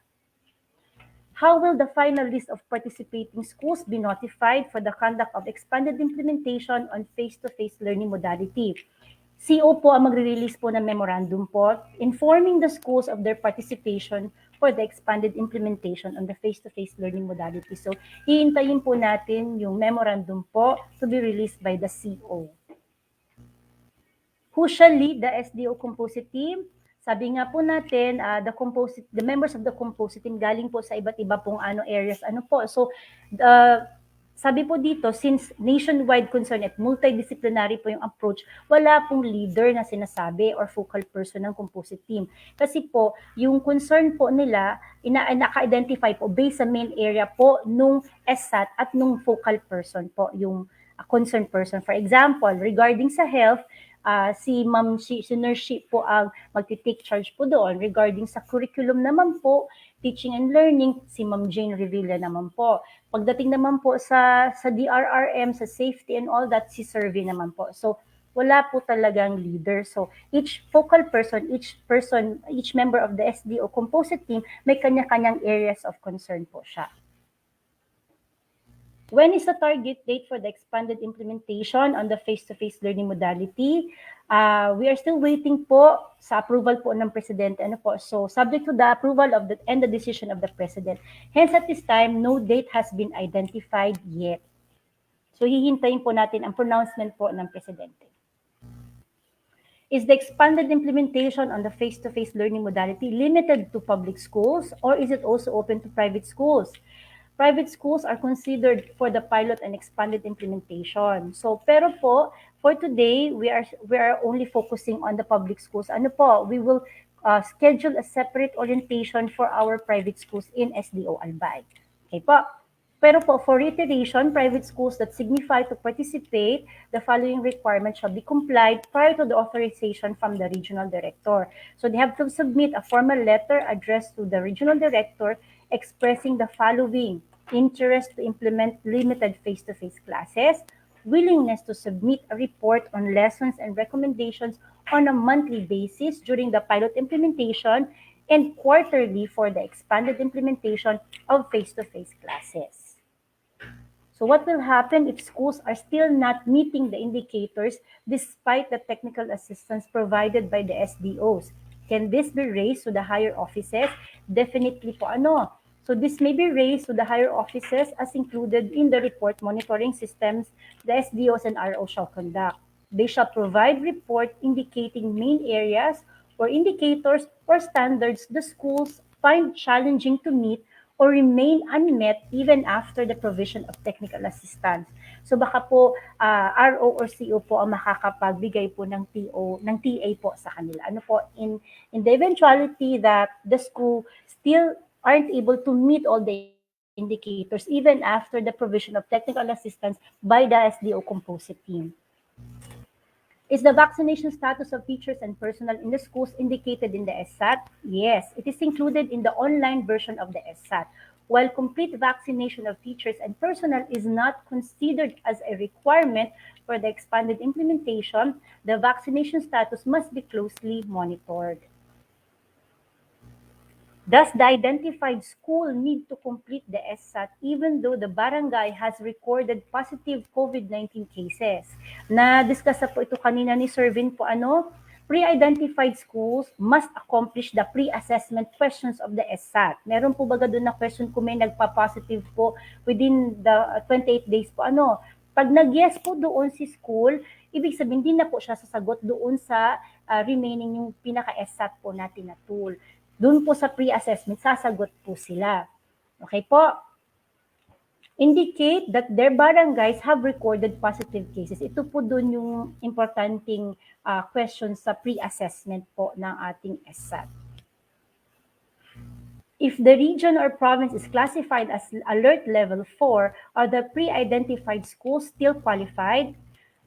How will the final list of participating schools be notified for the conduct of expanded implementation on face-to-face learning modality? CO po ang magre-release po ng memorandum po informing the schools of their participation for the expanded implementation on the face-to-face learning modality. So, hihintayin po natin yung memorandum po to be released by the CO. Who shall lead the SDO composite team? Sabi nga po natin, the members of the composite team galing po sa iba't iba pong areas. So, sabi po dito, since nationwide concern at multidisciplinary po yung approach, wala pong leader na sinasabi or focal person ng composite team. Kasi po, yung concern po nila, naka-identify po based sa main area po nung SSAT at nung focal person po, yung concerned person. For example, regarding sa health, si Ma'am si Nurse Shi po ang magti-take charge po doon. Regarding sa curriculum naman po, teaching and learning, si Ma'am Jane Revilla naman po. Pagdating naman po sa DRRM, sa safety and all that, si Survey naman po. So wala po talagang leader. So each focal person, each member of the SDO composite team, may kanya-kanyang areas of concern po siya. When is the target date for the expanded implementation on the face-to-face learning modality? We are still waiting po sa approval po ng Presidente. Ano po? So, subject to the approval of and the decision of the President. Hence, at this time, no date has been identified yet. So, hihintayin po natin ang pronouncement po ng Presidente. Is the expanded implementation on the face-to-face learning modality limited to public schools, or is it also open to private schools? Private schools are considered for the pilot and expanded implementation. So, pero po, for today, we are only focusing on the public schools. Ano po, we will schedule a separate orientation for our private schools in SDO Albay. Okay po. Pero po, for reiteration, private schools that signify to participate, the following requirements shall be complied prior to the authorization from the regional director. So they have to submit a formal letter addressed to the regional director expressing the following: interest to implement limited face-to-face classes, willingness to submit a report on lessons and recommendations on a monthly basis during the pilot implementation, and quarterly for the expanded implementation of face-to-face classes. So what will happen if schools are still not meeting the indicators despite the technical assistance provided by the SDOs? Can this be raised to the higher offices? Definitely po ano. So this may be raised to the higher offices as included in the report monitoring systems the SDOs and RO shall conduct. They shall provide report indicating main areas or indicators or standards the schools find challenging to meet or remain unmet even after the provision of technical assistance. So baka po RO or CO po ang makakapagbigay po ng TA po sa kanila. Ano po, in the eventuality that the school still aren't able to meet all the indicators even after the provision of technical assistance by the SDO composite team. Is the vaccination status of teachers and personnel in the schools indicated in the SSAT? Yes, it is included in the online version of the SSAT. While complete vaccination of teachers and personnel is not considered as a requirement for the expanded implementation, the vaccination status must be closely monitored. Does the identified school need to complete the SSAT even though the barangay has recorded positive COVID-19 cases? Na-discuss na po ito kanina ni Sir Vin po ano? Pre-identified schools must accomplish the pre-assessment questions of the SSAT. Meron po baga doon na question kung may nagpa-positive po within the 28 days po ano? Pag nag-yes po doon si school, ibig sabihin din na po siya sasagot doon sa remaining yung pinaka-SSAT po natin na tool. Doon po sa pre-assessment, sasagot po sila. Okay po? Indicate that their barangays have recorded positive cases. Ito po doon yung importanteng question sa pre-assessment po ng ating SSAT. If the region or province is classified as alert level 4, are the pre-identified schools still qualified?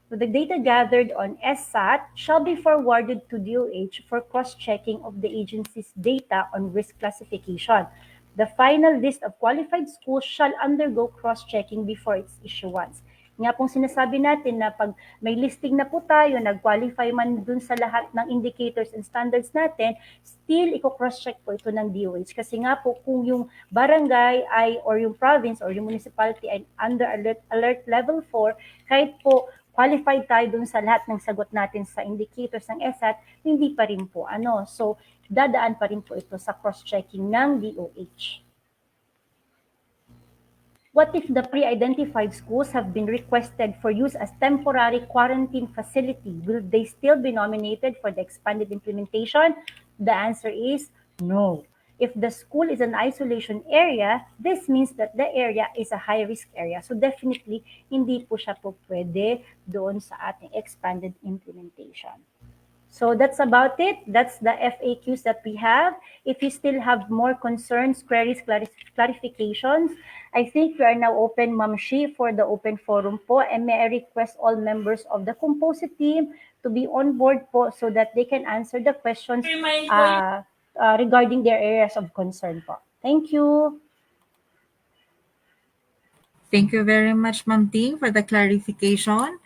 So the data gathered on SSAT shall be forwarded to DOH for cross-checking of the agency's data on risk classification. The final list of qualified schools shall undergo cross-checking before its issuance. Nga pong sinasabi natin na pag may listing na po tayo, nag-qualify man dun sa lahat ng indicators and standards natin, still i-cross-check po ito ng DOH. Kasi nga po kung yung barangay ay or yung province or yung municipality ay under alert level 4, kahit po qualified tayo dun sa lahat ng sagot natin sa indicators ng SSAT, hindi pa rin po ano. So, dadaan pa rin po ito sa cross-checking ng DOH. What if the pre-identified schools have been requested for use as temporary quarantine facility? Will they still be nominated for the expanded implementation? The answer is no. If the school is an isolation area, this means that the area is a high-risk area. So definitely, hindi po siya po pwede doon sa ating expanded implementation. So that's about it. That's the FAQs that we have. If you still have more concerns, queries, clarifications, I think we are now open, Ma'am Shi, for the open forum po. And may I request all members of the Composite team to be on board po so that they can answer the questions regarding their areas of concern po. Thank you. Thank you very much, Ma'am Ting, for the clarification.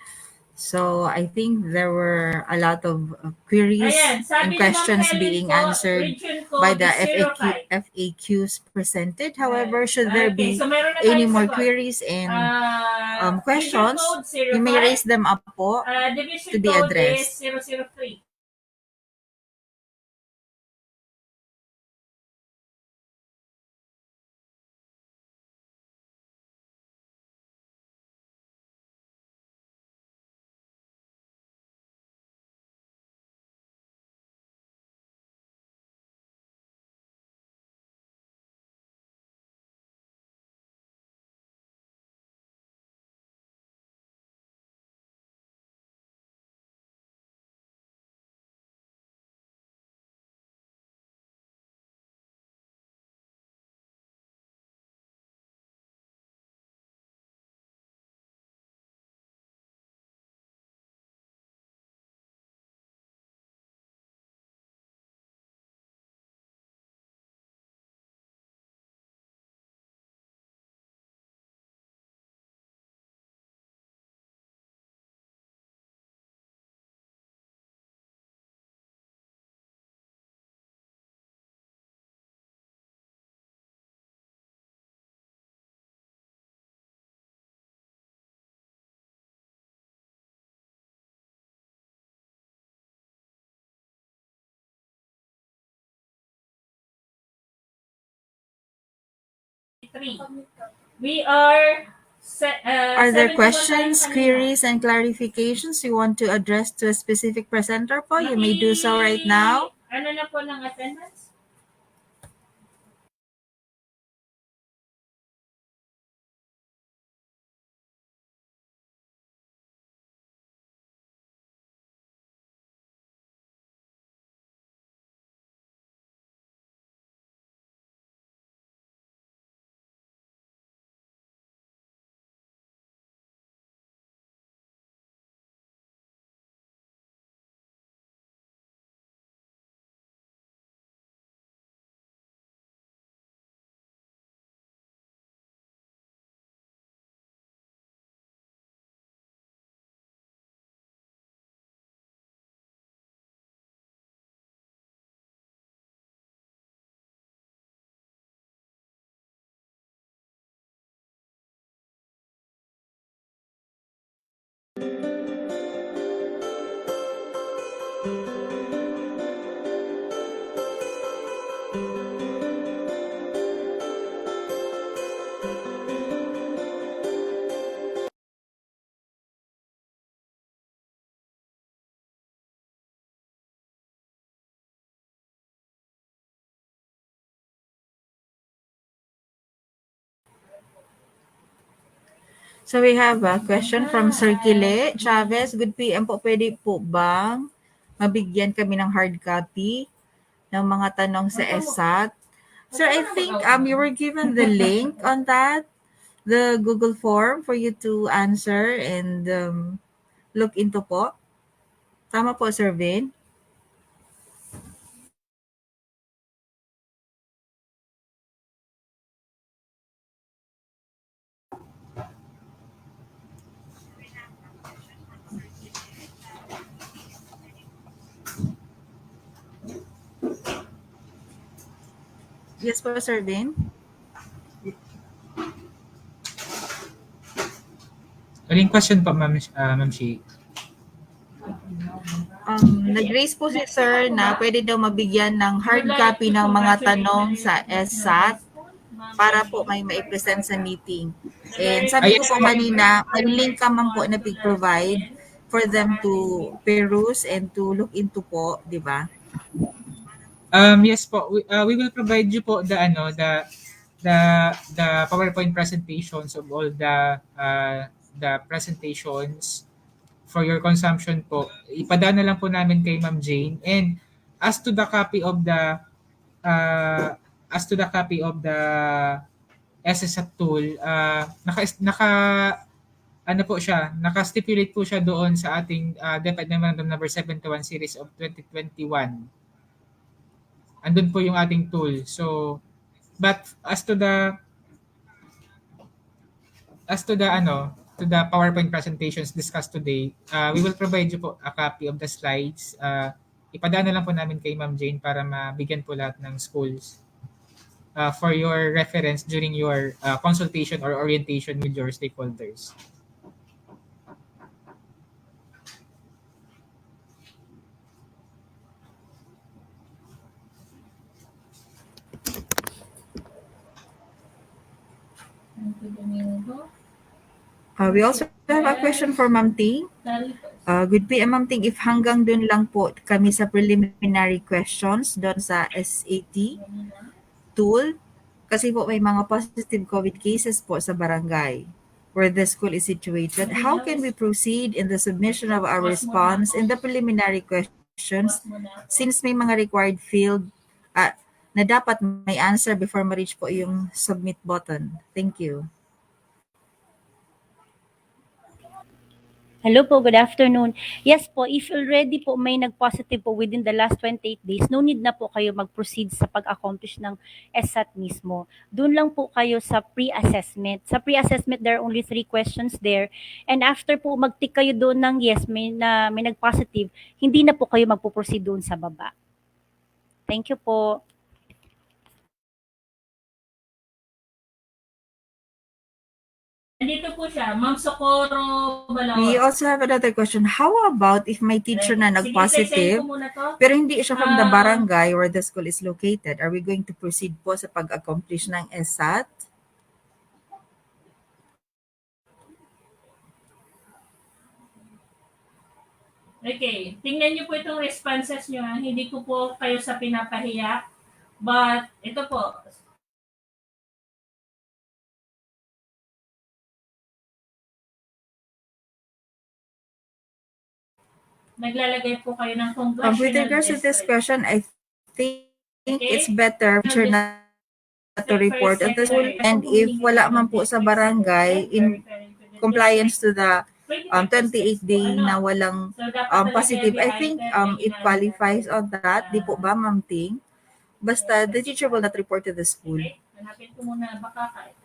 So I think there were a lot of queries Ayan, and sabi ni Ma'am questions Helen being po, answered region by code the 05. FAQs presented. However, should there Okay, be so meron na any tayong more sagot. queries and Region questions, code you may 05. raise them up po Division to be code is addressed. 003. We are Are there 71 questions, tayo kanina. queries, and clarifications you want to address to a specific presenter po? You may do so right now. Ano na po ng attendance? So we have a question from Sir Kile Chavez. Good PM po, pwede po bang mabigyan kami ng hard copy ng mga tanong sa ESAT? Sir, I think you were given the link on that, the Google form for you to answer and look into po. Tama po, Sir Vin? Yes po, Sir Vin. Aling question pa, Ma'am Shi? Nag-raise po si Sir na pwede daw mabigyan ng hard copy ng mga tanong sa ESAT para po may maipresent sa meeting. And sabi ko po kanina, may link ka man po na provide for them to peruse and to look into po, di ba? Yes po. We will provide you po the PowerPoint presentations of all the presentations for your consumption po. Ipadaan na lang po namin kay Ma'am Jane. And as to the copy of the uh, SSAT tool, naka ano po siya, naka-stipulate po siya doon sa ating DepEd Memorandum number 71 series of 2021. Andun po yung ating tool. So, but as to the to the PowerPoint presentations discussed today, we will provide you po a copy of the slides. Ipadaan na lang po namin kay Ma'am Jane para mabigyan po lahat ng schools for your reference during your consultation or orientation with your stakeholders. We also have a question for Ma'am Ting. Good PM, Ma'am Ting, if hanggang dun lang po kami sa preliminary questions doon sa SAT tool, kasi po may mga positive COVID cases po sa barangay where the school is situated. How can we proceed in the submission of our response in the preliminary questions since may mga required field na dapat may answer before ma-reach po yung submit button? Thank you. Hello po, good afternoon. Yes po, if already po may nag-positive po within the last 28 days, no need na po kayo mag-proceed sa pag-accomplish ng SAT mismo. Doon lang po kayo sa pre-assessment. Sa pre-assessment, there are only 3 questions there. And after po mag-tick kayo doon ng yes, may nag-positive, hindi na po kayo magpo-proceed doon sa baba. Thank you po. Nandito po siya, Ma'am Socorro Balawan. We also have another question. How about if may teacher na nag-positive pero hindi siya from the barangay where the school is located? Are we going to proceed po sa pag-accomplish ng SAT? Okay, tingnan niyo po itong responses niyo. Hindi ko po kayo sa pinapahiya. But ito po, naglalagay po kayo ng congressional With regards to this question, I think it's better na to report at the school, and if wala man po sa barangay in compliance to the 28-day na walang positive, I think it qualifies on that. Di po ba, Ma'am Ting? Basta the teacher will not report to the school. Okay, hanapin ko muna baka kahit.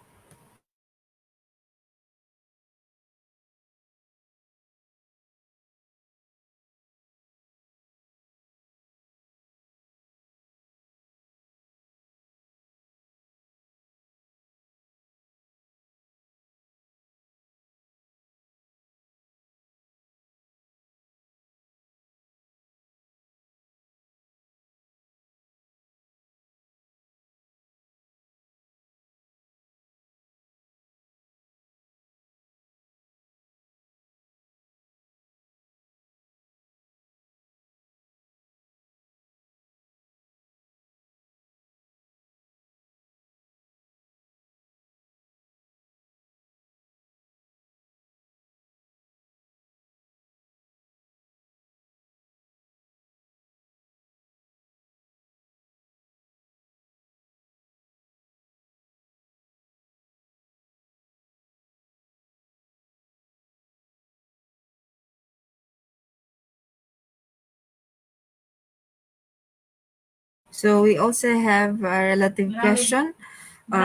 So we also have a relative question.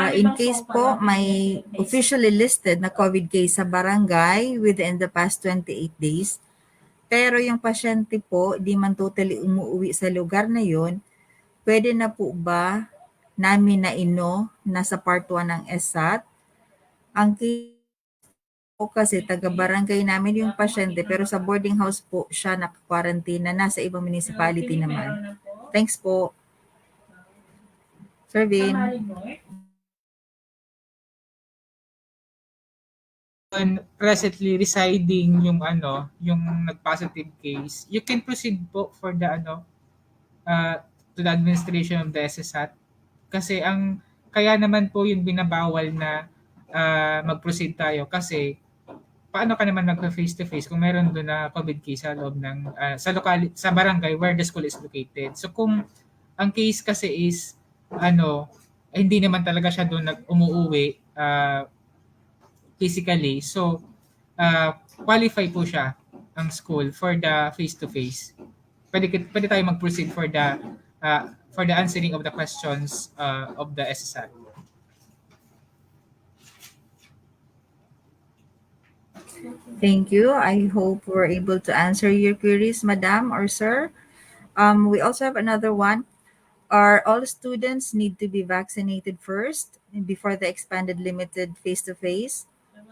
In case po may officially listed na COVID case sa barangay within the past 28 days, pero yung pasyente po di man totally umuwi sa lugar na yon, pwede na po ba namin na nasa part 1 ng SAT? Ang case po kasi taga-barangay namin yung pasyente pero sa boarding house po siya naka-quarantine na nasa ibang municipality naman. Thanks po. Sir Vin. Presently residing yung nag-positive case, you can proceed po for the to the administration of the SSAT. Kasi kaya naman po yung binabawal na mag-proceed tayo kasi paano ka naman mag-face to face kung meron doon na COVID case sa loob ng sa barangay where the school is located. So kung ang case kasi is hindi naman talaga siya doon umuuwi physically. So qualify po siya ang school for the face to face. Pwede tayo mag-proceed for the answering of the questions of the SSAT. Thank you. I hope we're able to answer your queries, madam or sir. We also have another one. Are all students need to be vaccinated first before the expanded limited face-to-face,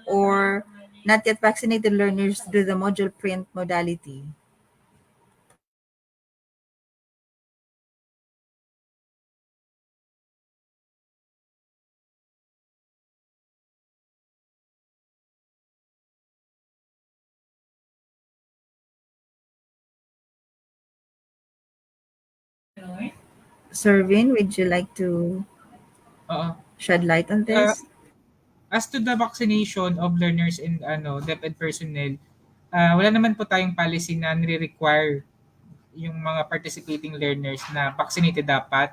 or not yet vaccinated learners do the module print modality? Sir Vin, would you like to shed light on this? As to the vaccination of learners and DepEd personnel, wala naman po tayong policy na nire-require yung mga participating learners na vaccinated dapat,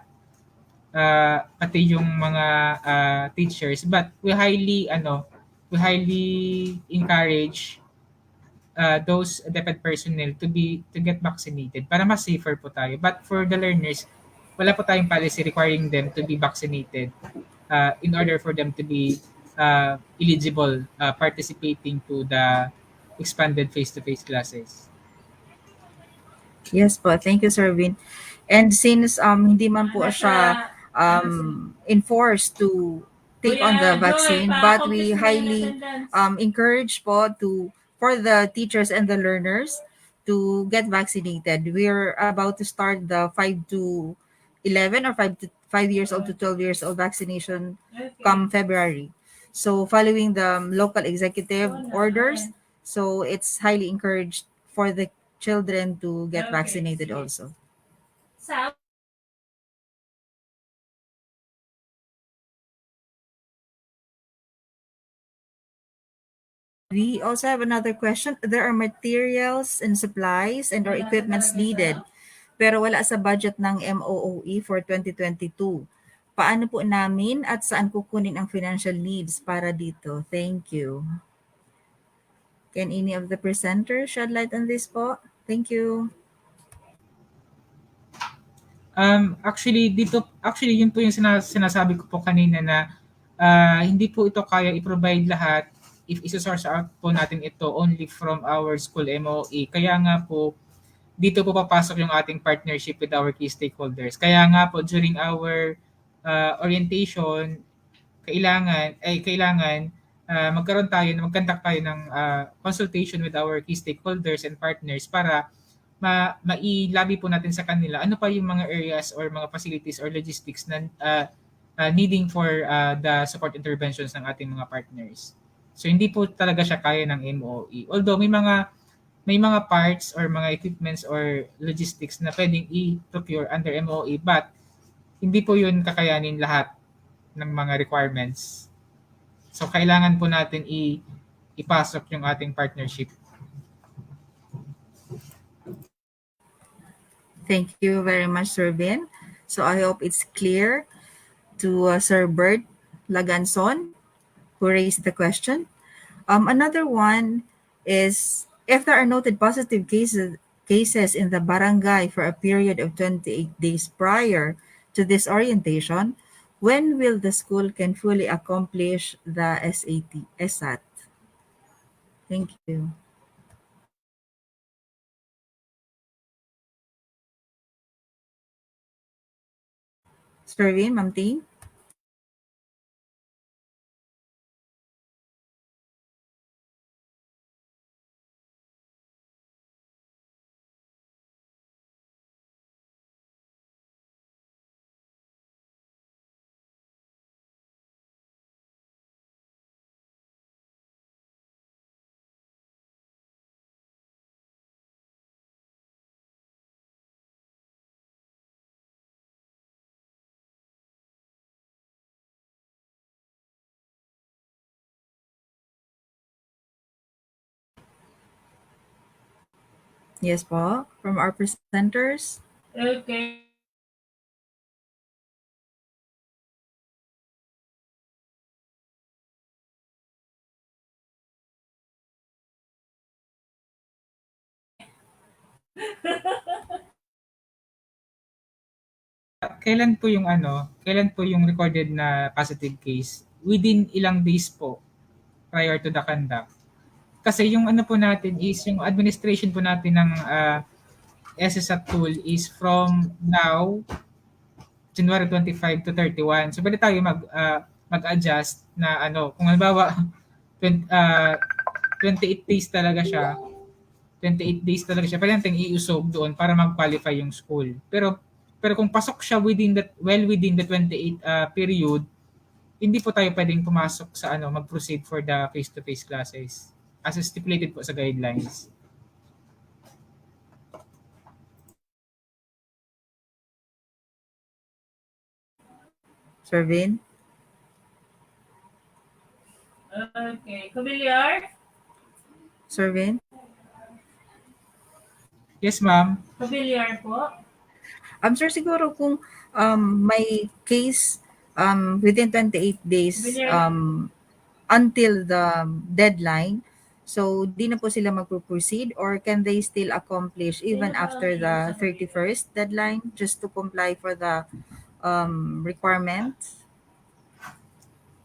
pati yung mga teachers. But we highly encourage those DepEd personnel to get vaccinated para mas safer po tayo. But for the learners, wala po tayong policy requiring them to be vaccinated in order for them to be eligible participating to the expanded face-to-face classes. Yes po. Thank you, Sir Vin. And since hindi man po siya enforced to take on the vaccine, but we highly encourage po for the teachers and the learners to get vaccinated. We're about to start the 5 to 11 or 5 years old to 12 years old vaccination come February. So following the local executive orders, so it's highly encouraged for the children to get vaccinated also. We also have another question. There are materials and supplies and or equipments needed, pero wala sa budget ng MOOE for 2022. Paano po namin at saan kukunin ang financial needs para dito? Thank you. Can any of the presenters shed light on this po? Thank you. Actually yun po yung sinasabi ko po kanina na hindi po ito kaya i-provide lahat if isa-source out po natin ito only from our school MOE. Kaya nga po, dito po papasok yung ating partnership with our key stakeholders. Kaya nga po, during our orientation, kailangan mag-conduct tayo ng consultation with our key stakeholders and partners para mailabi po natin sa kanila ano pa yung mga areas or mga facilities or logistics na needing for the support interventions ng ating mga partners. So hindi po talaga siya kaya ng MOE. Although may mga parts or mga equipments or logistics na pwedeng i-procure under MOE, but hindi po yun kakayanin lahat ng mga requirements. So kailangan po natin ipasok yung ating partnership. Thank you very much, Sir Vin. So I hope it's clear to Sir Bert Laganson, who raised the question. Another one is, if there are noted positive cases in the barangay for a period of 28 days prior to this orientation, when will the school can fully accomplish the SAT? Thank you. Sir Vin, Ma'am Ting? Yes po, from our presenters. Okay. Kailan po yung recorded na positive case? Within ilang days po prior to the conduct. Kasi yung ano po natin is yung administration po natin ng SSAT tool is from now January 25 to 31. So pwede tayo mag-adjust na ano, kung halimbawa 28 days talaga siya, 28 days talaga siya, pwede natin iusog doon para mag-qualify yung school. Pero kung pasok siya within the 28 period, hindi po tayo pwedeng pumasok sa ano, mag-proceed for the face-to-face classes as stipulated po sa guidelines. Sir Vin? Okay. Kubilyar? Sir Vin? Yes, ma'am. Kubilyar po? Sir, siguro kung may case within 28 days until the deadline, so di na po sila magpo-proceed, or can they still accomplish even after the 31st deadline just to comply for the requirements?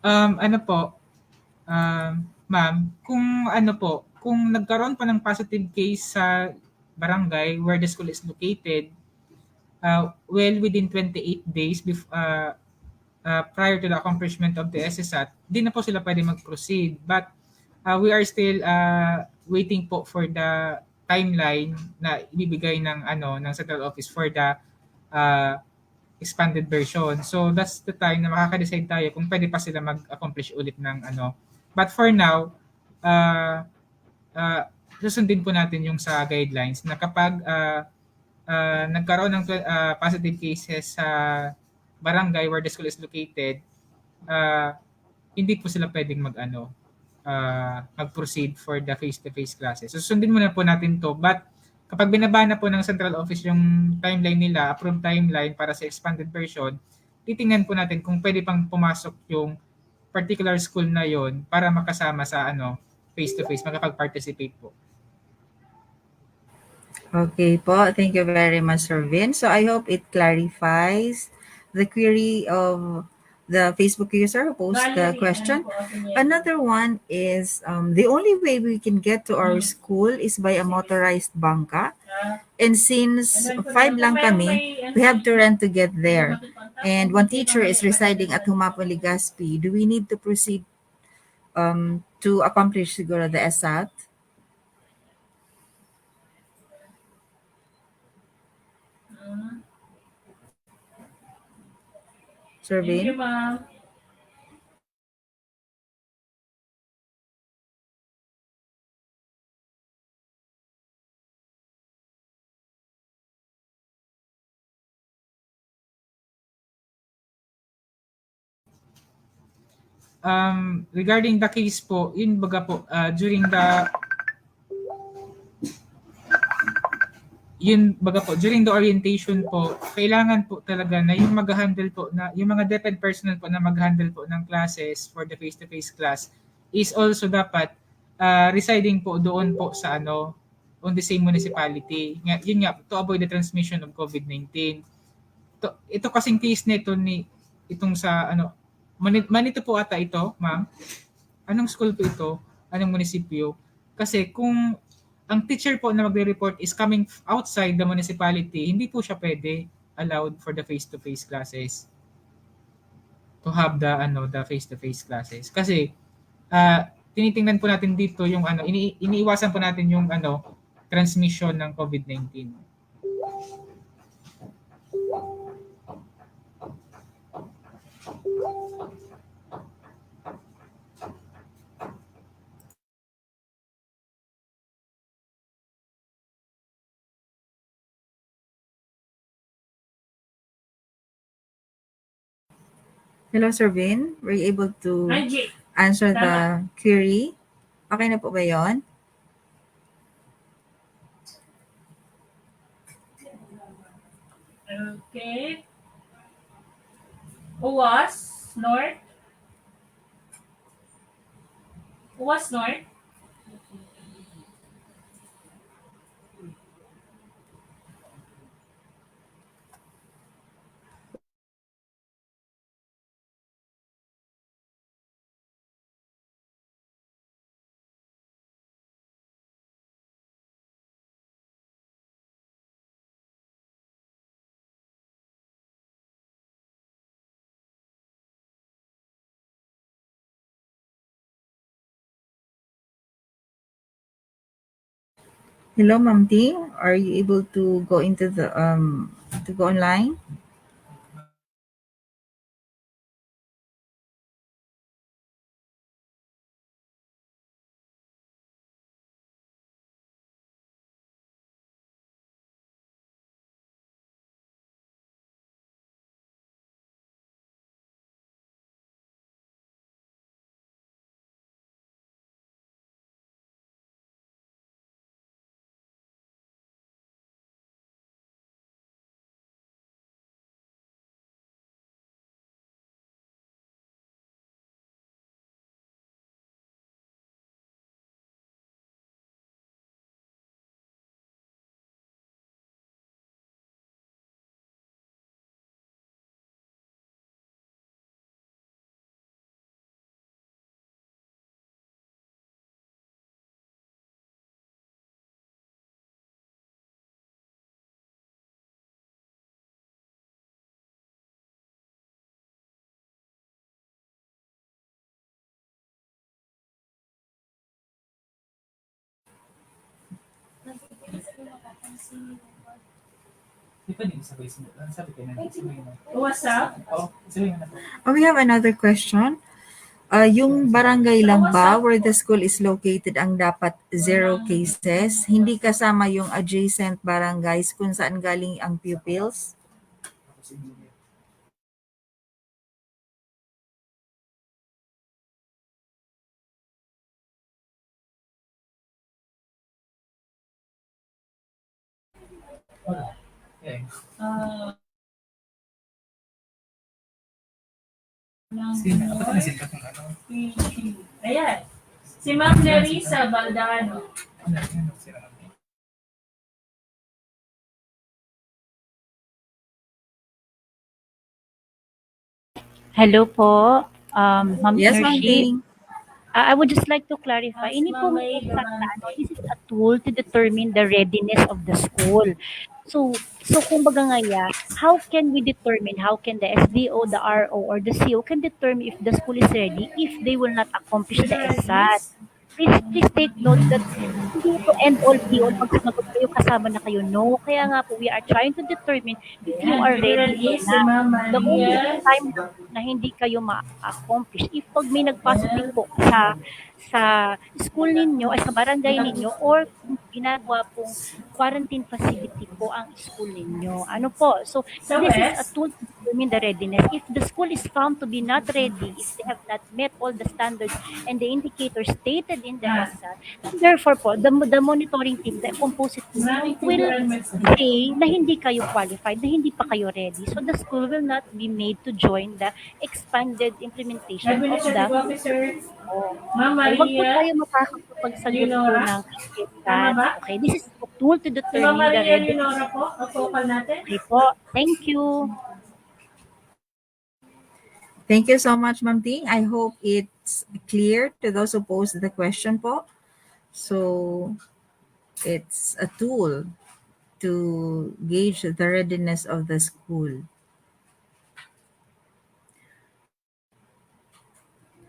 Ano po, ma'am, kung nagkaroon pa ng positive case sa barangay where the school is located, well within 28 days prior to the accomplishment of the SSAT, di na po sila pwede mag-proceed. But we are still waiting po for the timeline na ibibigay ng central office for the expanded version. So that's the time na makaka-decide tayo kung pwede pa sila mag-accomplish ulit ng ano. But for now, susundin po natin yung sa guidelines na kapag nagkaroon ng positive cases sa barangay where the school is located, hindi po sila pwedeng mag-proceed for the face-to-face classes. So susundin muna po natin to. But kapag binaba na po ng central office yung timeline nila, approved timeline para sa expanded version, titingnan po natin kung pwede pang pumasok yung particular school na yon para makasama sa face-to-face, makapag-participate po. Okay po. Thank you very much, Sir Vin. So I hope it clarifies the query of the Facebook user who posed the question. Another one is the only way we can get to our school is by a motorized bangka. And since 5 lang kami, we have to rent to get there. And one teacher is residing at Humapon, Legazpi. Do we need to proceed to accomplish siguro the SAT? Sir Vin? Thank you, ma'am. Regarding the case po, yun baga po, during the orientation po, kailangan po talaga na yung mag-handle po na yung mga DepEd personnel po na mag-handle po ng classes for the face-to-face class is also dapat residing po doon po sa on the same municipality. Yun nga, to avoid the transmission of COVID-19. Ito kasing case nito itong sa Manito po ata ito, ma'am. Anong school po ito? Anong munisipyo? Kasi kung ang teacher po na magre-report is coming outside the municipality, hindi po siya pwede allowed for the face-to-face classes. To have the face-to-face classes. Kasi tinitingnan po natin dito yung iniiwasan po natin yung transmission ng COVID-19. Hello, Sir Vin. Were you able to answer the query? Okay na po ba yun? Okay. UWAS, North. UWAS, North. Hello, Ma'am Ting. Are you able to go into the to go online? What's up? Oh, we have another question. Yung barangay lang ba where the school is located ang dapat zero cases? Hindi kasama yung adjacent barangays kung saan galing ang pupils? Uh, Ayan. Si Ma'am Nerissa Baldano. Hello po, Ma'am Yes, Ma'am Energy. Ting. I would just like to clarify, Mas ini po mamay this is a tool to determine the readiness of the school. So kumbaga nga how can we determine, how can the SDO, the RO, or the CO can determine if the school is ready if they will not accomplish the ESAT? Please take note that hindi ito end all be all pag sumagot kayo kasama na kayo. No, kaya nga po we are trying to determine if you are ready or Si not. Ma'am The only Maria. time na hindi kayo ma-accomplish if pag may nagpositive po sa school ninyo ay sa barangay ninyo or kung ginagawa pong quarantine facility po ang school ninyo. Ano po? So Sa this is a West. tool to determine the readiness. If the school is found to be not ready, if they have not met all the standards and the indicators stated in the ESAT, therefore po, the monitoring team, the composite team, Maraming will figuran West. say na hindi kayo qualified, na hindi pa kayo ready. So the school will not be made to join the expanded implementation of Administrative the Officer. Oh. Ma'am So, wag po Maria. tayo makakapagsagot po Leonora. ng Tama ba? Okay, this is a tool to Si Ma'am determine the Maria readiness. Leonora po. Ang focal natin. Okay po. Thank you. Thank you so much, Ma'am Ting. I hope it's clear to those who posed the question po. So, it's a tool to gauge the readiness of the school.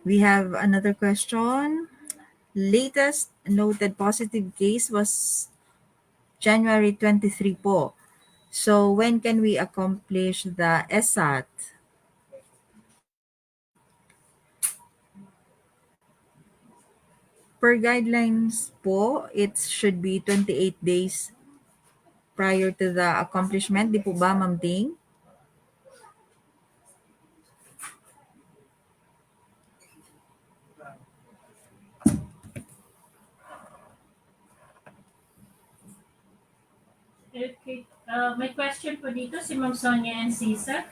We have another question. Latest noted positive case was January 23 po. So, when can we accomplish the ESAT? Per guidelines po, it should be 28 days prior to the accomplishment. Di po ba, Ma'am Ting? Okay. May question po dito si Ma'am Sonia Encisa.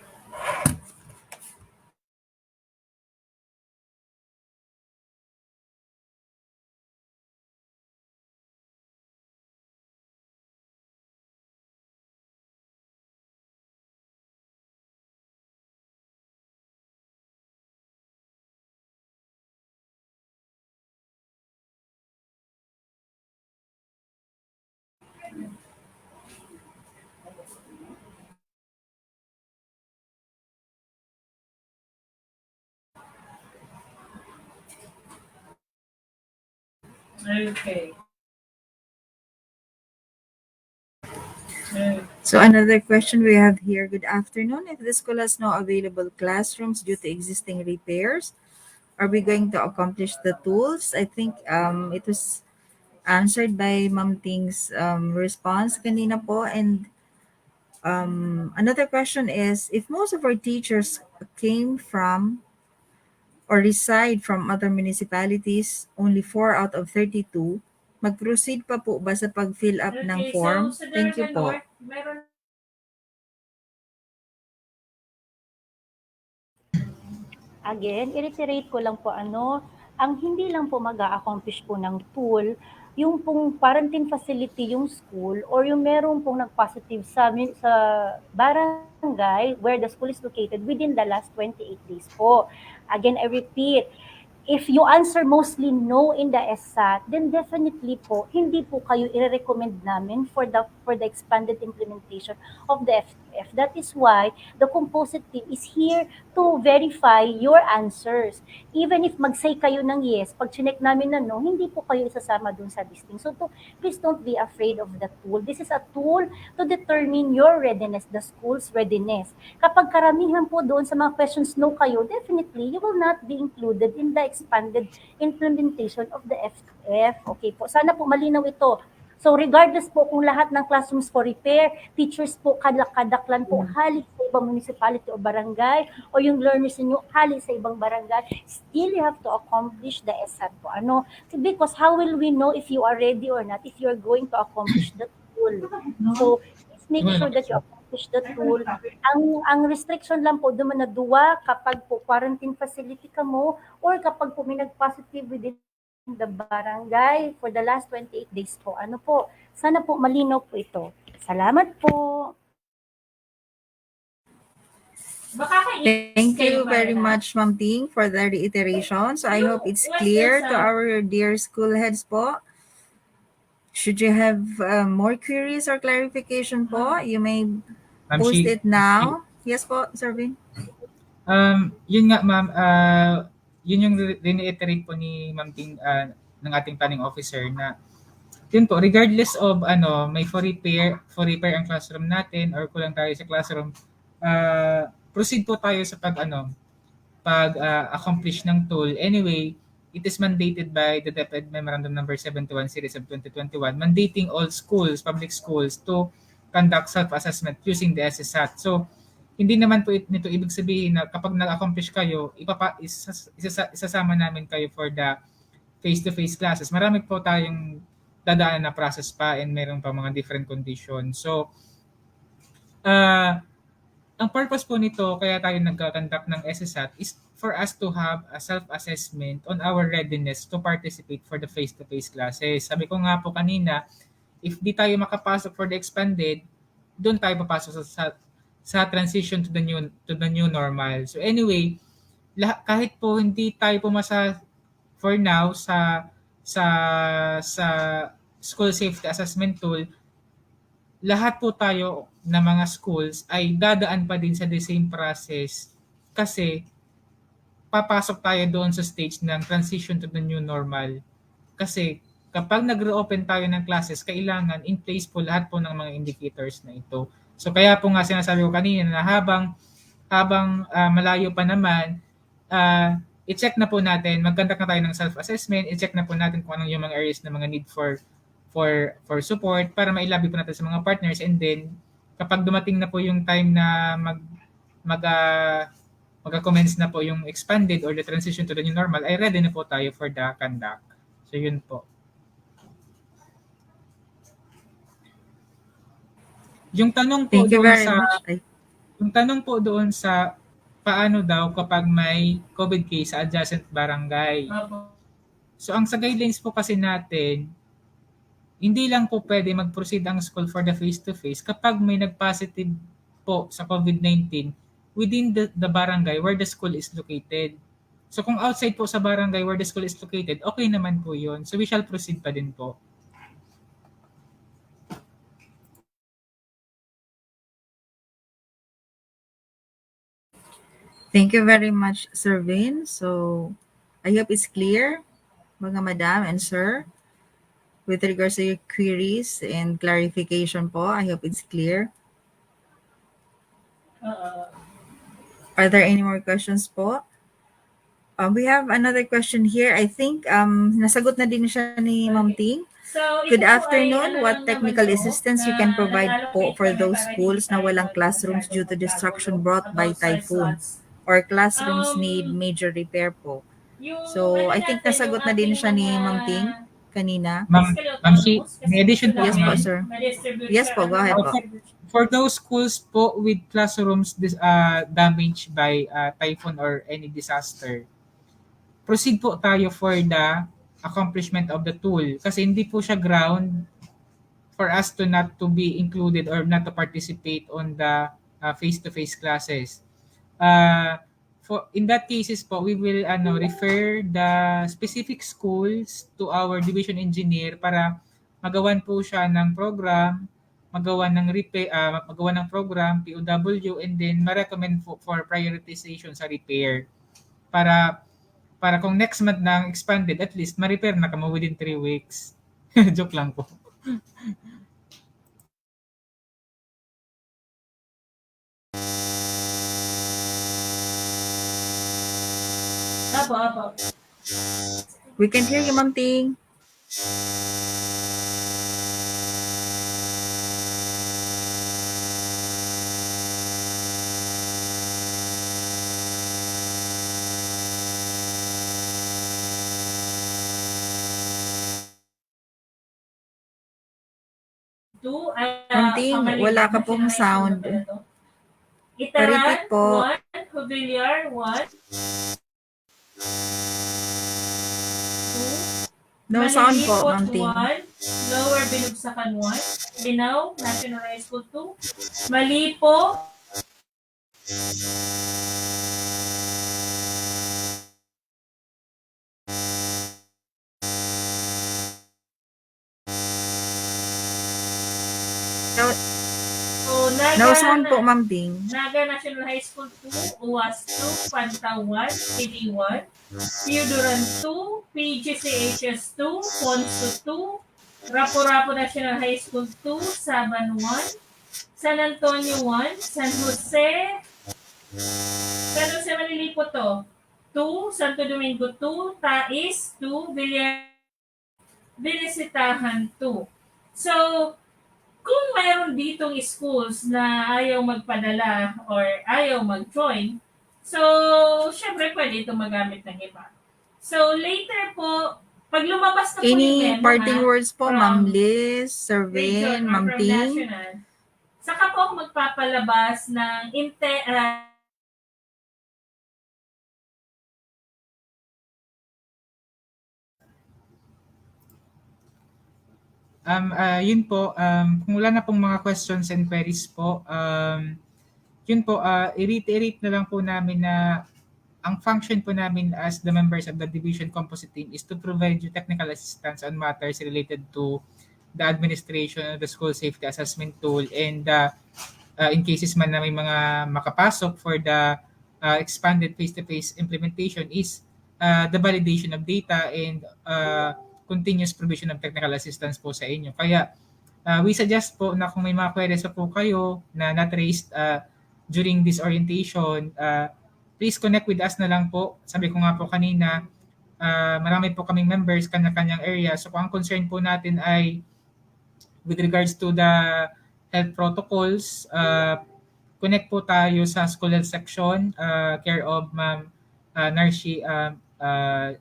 Okay. So another question we have here. Good afternoon. If the school has no available classrooms due to existing repairs, are we going to accomplish the tools? I think it was answered by Ma'am Ting's response kanina po. And another question is, if most of our teachers came from or reside from other municipalities, only 4 out of 32, mag-proceed pa po ba sa pag-fill up ng Okay, so form? sa Thank you Darga po. North, meron Again, i-reiterate ko lang po ang hindi lang po mag-a-accomplish po ng tool, yung pong quarantine facility yung school or yung meron pong nag-positive sa barangay where the school is located within the last 28 days po. Again, I repeat, if you answer mostly no in the SSAT, then definitely po, hindi po kayo i-recommend namin for the expanded implementation of the FF. That is why the composite team is here to verify your answers. Even if mag-say kayo ng yes, pag chinek namin na no, hindi po kayo isasama dun sa listing. So please don't be afraid of the tool. This is a tool to determine your readiness, the school's readiness. Kapag karamihan po doon sa mga questions no kayo, definitely you will not be included in the expanded implementation of the FF. Okay po, sana po malinaw ito. So regardless po kung lahat ng classrooms for repair, teachers po kadaklan po halik sa ibang municipality o barangay, o yung learners ninyo halik sa ibang barangay, still you have to accomplish the SAT po. Because how will we know if you are ready or not if you are going to accomplish the tool? So please make sure that you accomplish the tool. Ang restriction lang po duman na duwa kapag po quarantine facility ka mo or kapag po may nag-positive within the barangay for the last 28 days po. Sana po malinaw po ito. Salamat po. Thank you very much, Ma'am Ting, for the reiteration. So I hope it's clear to our dear school heads po. Should you have more queries or clarification po, you may post it now. Yes po, Sir Vin. Yun nga ma'am, yun yung reiterate po ni Ma'am Ting ng ating planning officer na yun po, regardless of may for repair ang classroom natin or kulang tayo sa classroom, proceed po tayo sa accomplish ng tool. Anyway, it is mandated by the DepEd Memorandum Number 71 Series of 2021 mandating all schools, public schools to conduct self-assessment using the SSAT. So, hindi naman po nito ibig sabihin na kapag nag-accomplish kayo, isasama namin kayo for the face-to-face classes. Marami po tayong dadaanan na process pa and meron pa mga different conditions. So, ang purpose po nito, kaya tayo nagkakandak ng SSAT is for us to have a self-assessment on our readiness to participate for the face-to-face classes. Sabi ko nga po kanina, if di tayo makapasok for the expanded, doon tayo papasok sa transition to the new normal. So anyway, kahit po hindi tayo pumasa for now sa school safety assessment tool, lahat po tayo na mga schools ay dadaan pa din sa the same process kasi papasok tayo doon sa stage ng transition to the new normal. Kasi kapag nag-reopen tayo ng classes, kailangan in place po lahat po ng mga indicators na ito. So kaya po nga sinasabi ko kanina na habang malayo pa naman, i-check na po natin, mag-conduct na tayo ng self-assessment, i-check na po natin kung anong yung mga areas na mga need for support para mailabi po natin sa mga partners, and then kapag dumating na po yung time na mag-commence na po yung expanded or the transition to the new normal, ay ready na po tayo for the conduct. So yun po. Yung tanong po Thank you doon very sa much. Ay, yung tanong po doon sa paano daw kapag may COVID case sa adjacent barangay. Opo. So ang sa guidelines po kasi natin, hindi lang po pwede mag-proceed ang school for the face-to-face kapag may nag-positive po sa COVID-19 within the barangay where the school is located. So kung outside po sa barangay where the school is located, okay naman po yun. So we shall proceed pa din po. thank you very much, Sir Vin. So, I hope it's clear, mga madam and sir, with regards to your queries and clarification po. I hope it's clear. Are there any more questions po? We have another question here. I think nasagot na din siya ni Ma'am Ting. So, Good ito po ay afternoon. ano What lang technical naman po, assistance you na can provide po nag-allocate for kami those para schools hindi na tayo walang classrooms due to destruction brought by about sa typhoon slots. or classrooms need Um, major repair po? Yung So, ano I think natin, nasagot yung na din ating siya ni mga Ma'am Ting kanina. Ma'am Shi, may addition po Yes ako, po, ma'am. sir. Yes po, go ahead po. For those schools po with classrooms damaged by typhoon or any disaster, proceed po tayo for the accomplishment of the tool kasi hindi po siya ground for us to not to be included or not to participate on the face-to-face classes. For in that cases po, we will refer the specific schools to our division engineer para magawan po siya ng program, magawan ng magawan ng program POW, and then ma-recommend for prioritization sa repair para kung next month na expanded, at least ma-repair na kamo within 3 weeks. Joke lang po. Apo. We can hear you, Ma'am Ting. Ma'am Ting, wala ka pong sound. Pa-repeat po. 1, Hubiliar, 1. No sound po, Ma'am Ting. 1, Lower Binugsakan 1, Linaw, National High School 2, Malipo, No sound po, Ma'am Ting. Naga National High School 2, UAS 2, Pantawan, PD 1, Theodoran 2, PGCHS 2, Ponso 2, Rapo-Rapo National High School 2, Saban 1, San Antonio 1, San Jose Manilipo to, 2, Santo Domingo 2, Tais 2, Binisitahan 2. So, kung mayroon ditong schools na ayaw magpadala or ayaw mag-join, so, syempre pwede itong magamit ng iba. So, later po, pag lumabas na po yung Any memo, parting words po, from Ma'am Liz, Sir region Vin, or Ma'am from Ting? national, saka po ako magpapalabas ng Yun po, kung wala na pong mga questions and queries po, yun po, i-reiterate na lang po namin na ang function po namin as the members of the division composite team is to provide you technical assistance on matters related to the administration of the school safety assessment tool, and in cases man na may mga makapasok for the expanded face-to-face implementation is the validation of data and continuous provision of technical assistance po sa inyo. Kaya we suggest po na kung may mga queries po kayo na not raised during this orientation, please connect with us na lang po. Sabi ko nga po kanina, marami po kaming members, kanya-kanyang area. So kung ang concern po natin ay with regards to the health protocols, connect po tayo sa school health section, care of Ma'am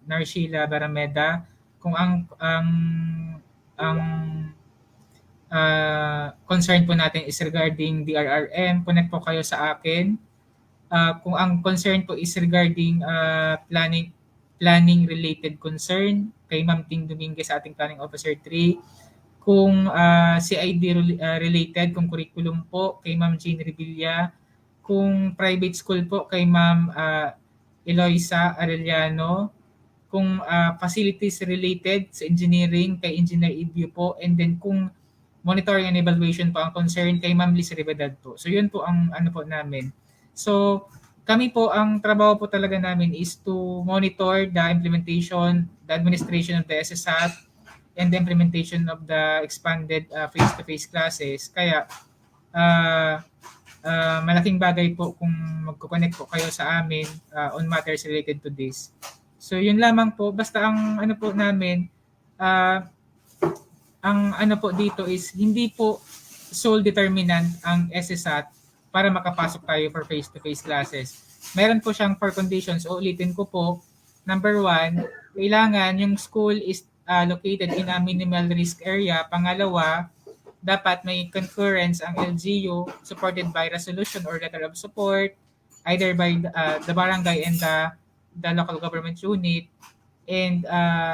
Narshila Barameda. Kung ang concern po natin is regarding DRRM, connect po kayo sa akin. Kung ang concern po is regarding planning related concern, kay Ma'am Ting Dominguez sa ating Planning Officer 3. Kung CID related, kung curriculum po, kay Ma'am Jean Revilla. Kung private school po, kay Ma'am Eloisa Arellano. Kung facilities related sa engineering, kay Engineer Ibio po. And then kung monitoring and evaluation po ang concern, kay Ma'am Liz Ribedad po. So yun po ang ano po namin. So kami po, ang trabaho po talaga namin is to monitor the implementation, the administration of the SSAT, and the implementation of the expanded face-to-face classes. Kaya malaking bagay po kung magko-connect po kayo sa amin on matters related to this. So yun lamang po, basta ang ano po namin, ang ano po dito is hindi po sole determinant ang SSAT para makapasok tayo for face-to-face classes. Meron po siyang 4 conditions. Ulitin ko po. Number 1, kailangan yung school is located in a minimal risk area. Pangalawa, dapat may concurrence ang LGU supported by resolution or letter of support, either by the barangay and the local government unit. And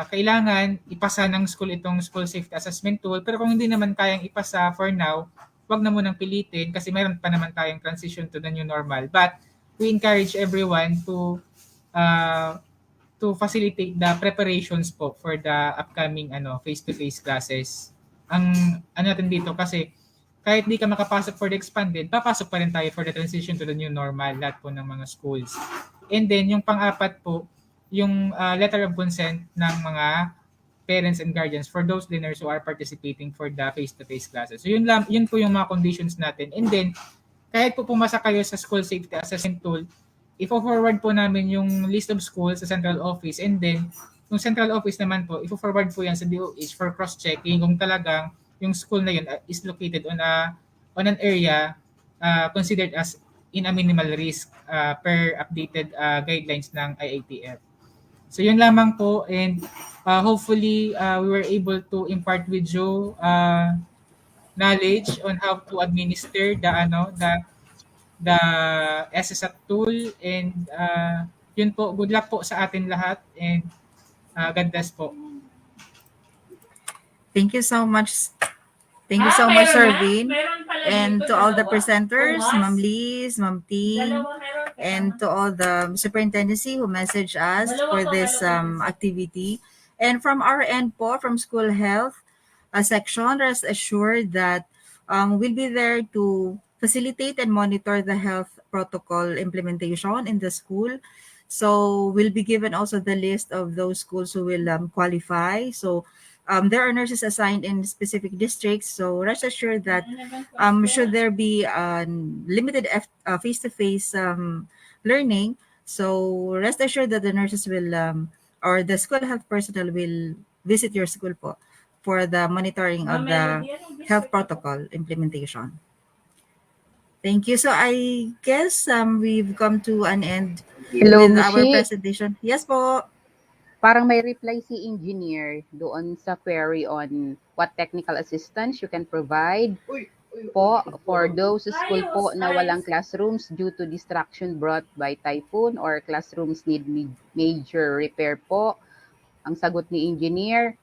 kailangan ipasa ng school itong school safety assessment tool. Pero kung hindi naman kayang ipasa for now, wag na munang pilitin kasi mayroon pa naman tayong transition to the new normal. But we encourage everyone to facilitate the preparations po for the upcoming face-to-face classes. Ang ano natin dito kasi kahit di ka makapasok for the expanded, papasok pa rin tayo for the transition to the new normal, lahat po ng mga schools. And then yung pang-apat po, yung letter of consent ng mga parents and guardians for those learners who are participating for the face-to-face classes. So yun po yung mga conditions natin. And then, kahit po pumasa kayo sa school safety assessment tool, ifo-forward po namin yung list of schools sa central office. And then, yung central office naman po, ifo-forward po yan sa DOH for cross-checking kung talagang yung school na yun is located on an area considered as in a minimal risk per updated guidelines ng IATF. So yun lamang po, and hopefully we were able to impart with you knowledge on how to administer the SSAT tool, and yun po, good luck po sa atin lahat, and God bless po. Thank you so much. Thank you so much, Sir Vin. And to all the dalawa. presenters, Uwas. Ma'am Liz, Ma'am Ting, Dalawa meron ka and to all the superintendency who messaged us Dalawa for po, this dalawa. activity. And from our end po, from School Health section, rest assured that we'll be there to facilitate and monitor the health protocol implementation in the school. So we'll be given also the list of those schools who will qualify. So there are nurses assigned in specific districts. So rest assured that should there be limited face-to-face learning, so rest assured that the nurses will or the school health personnel will visit your school po for the monitoring of the health protocol implementation. Thank you. So I guess we've come to an end Hello, with our Mishi. presentation. Yes po. Parang may reply si engineer doon sa query on what technical assistance you can provide po for those school po na walang classrooms due to distraction brought by typhoon or classrooms need major repair po. Ang sagot ni engineer,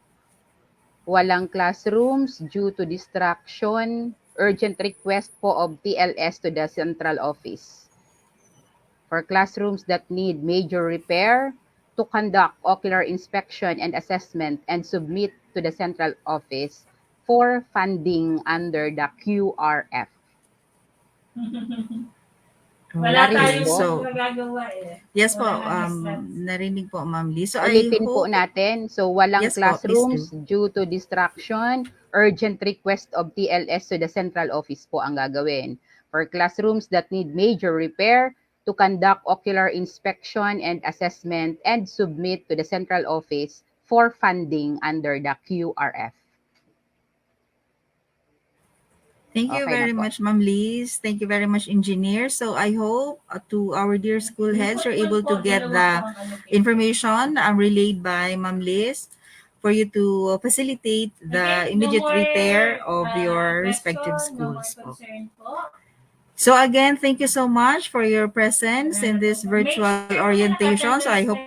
walang classrooms due to distraction, urgent request po of TLS to the central office. For classrooms that need major repair, to conduct ocular inspection and assessment and submit to the central office for funding under the QRF. Wala Okay, tayong so magagawa eh. yes po, Wala nang narinig po, Ma'am Lee. So I Ulitin po hope natin. So walang Yes po, please classrooms do. due to distraction, urgent request of TLS to the central office po ang gagawin. For classrooms that need major repair, to conduct ocular inspection and assessment and submit to the central office for funding under the QRF. Thank you Okay na very po. much, Ma'am Liz. Thank you very much, Engineer. So I hope to our dear school heads, you're able to get the information relayed by Ma'am Liz for you to facilitate the Okay, no immediate more repair of your respective question, no more schools po. concern po. So again, thank you so much for your presence in this virtual Make sure po orientation. So I naka-attendance hope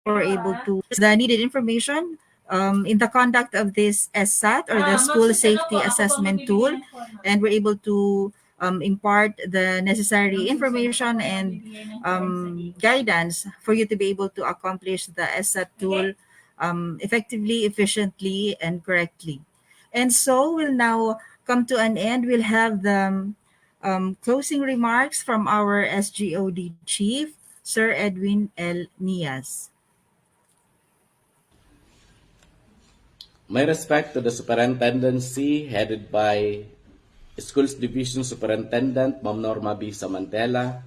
we're kayo, able ha? to the needed information in the conduct of this SSAT or the school Magsusunod safety po, ako po assessment magbibigay tool, ng forma. and we're able to impart the necessary Magsusunod information po, and magbibigay ng form sa gate. guidance for you to be able to accomplish the SSAT tool effectively, efficiently, and correctly. And so we'll now come to an end. We'll have the closing remarks from our SGOD chief, Sir Edwin L. Nias. My respect to the superintendency headed by Schools Division Superintendent Ma'am Norma B. Samantela,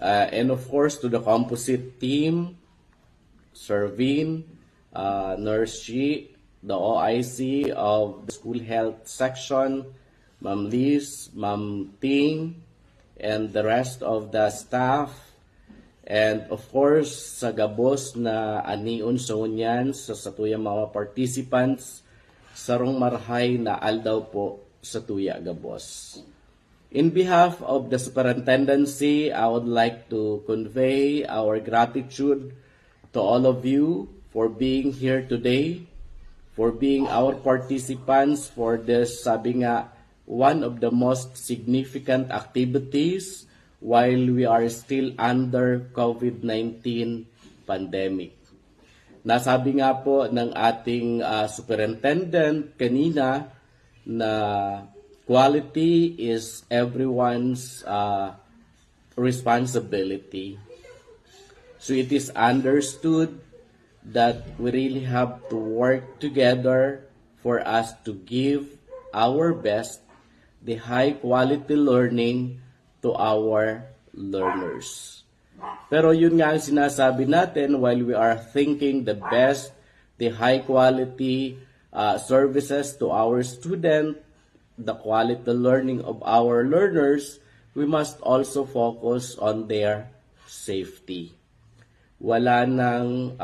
and of course to the composite team, Sir Vin, Nurse G, the OIC of the School Health Section, Ma'am Liz, Ma'am Ting, and the rest of the staff, and of course sa gabos na aniun sa unyan sa tuyang mga participants sarong marhay na aldaw po sa tuya gabos. In behalf of the superintendency, I would like to convey our gratitude to all of you for being here today, for being our participants for this, sabi nga, one of the most significant activities while we are still under COVID-19 pandemic. Nasabi nga po ng ating superintendent kanina na quality is everyone's responsibility. So it is understood that we really have to work together for us to give our best, the high quality learning to our learners. Pero yun nga ang sinasabi natin, while we are thinking the best, the high quality services to our student, the quality learning of our learners, we must also focus on their safety. Wala nang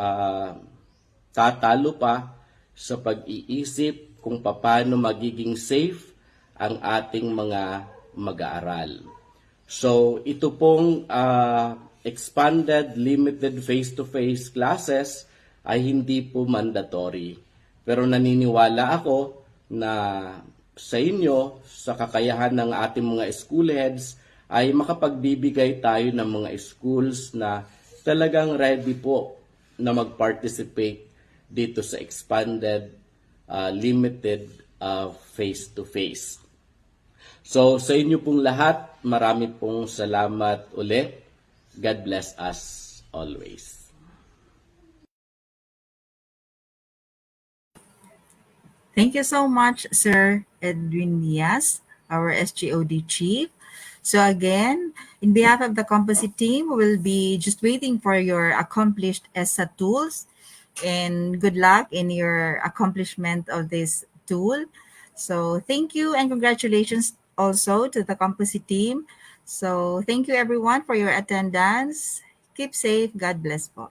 tatalo pa sa pag-iisip kung paano magiging safe ang ating mga mag-aaral. So, ito pong expanded, limited face-to-face classes ay hindi po mandatory. Pero naniniwala ako na sa inyo, sa kakayahan ng ating mga school heads, ay makapagbibigay tayo ng mga schools na talagang ready po na mag-participate dito sa expanded, limited face-to-face. So sa inyo pong lahat, marami pong salamat ulit. God bless us always. Thank you so much, Sir Edwin Nias, our SGOD chief. So again, in behalf of the composite team, we'll be just waiting for your accomplished ESSA tools, and good luck in your accomplishment of this tool. So thank you and congratulations also to the composite team. So thank you everyone for your attendance. Keep safe. God bless po.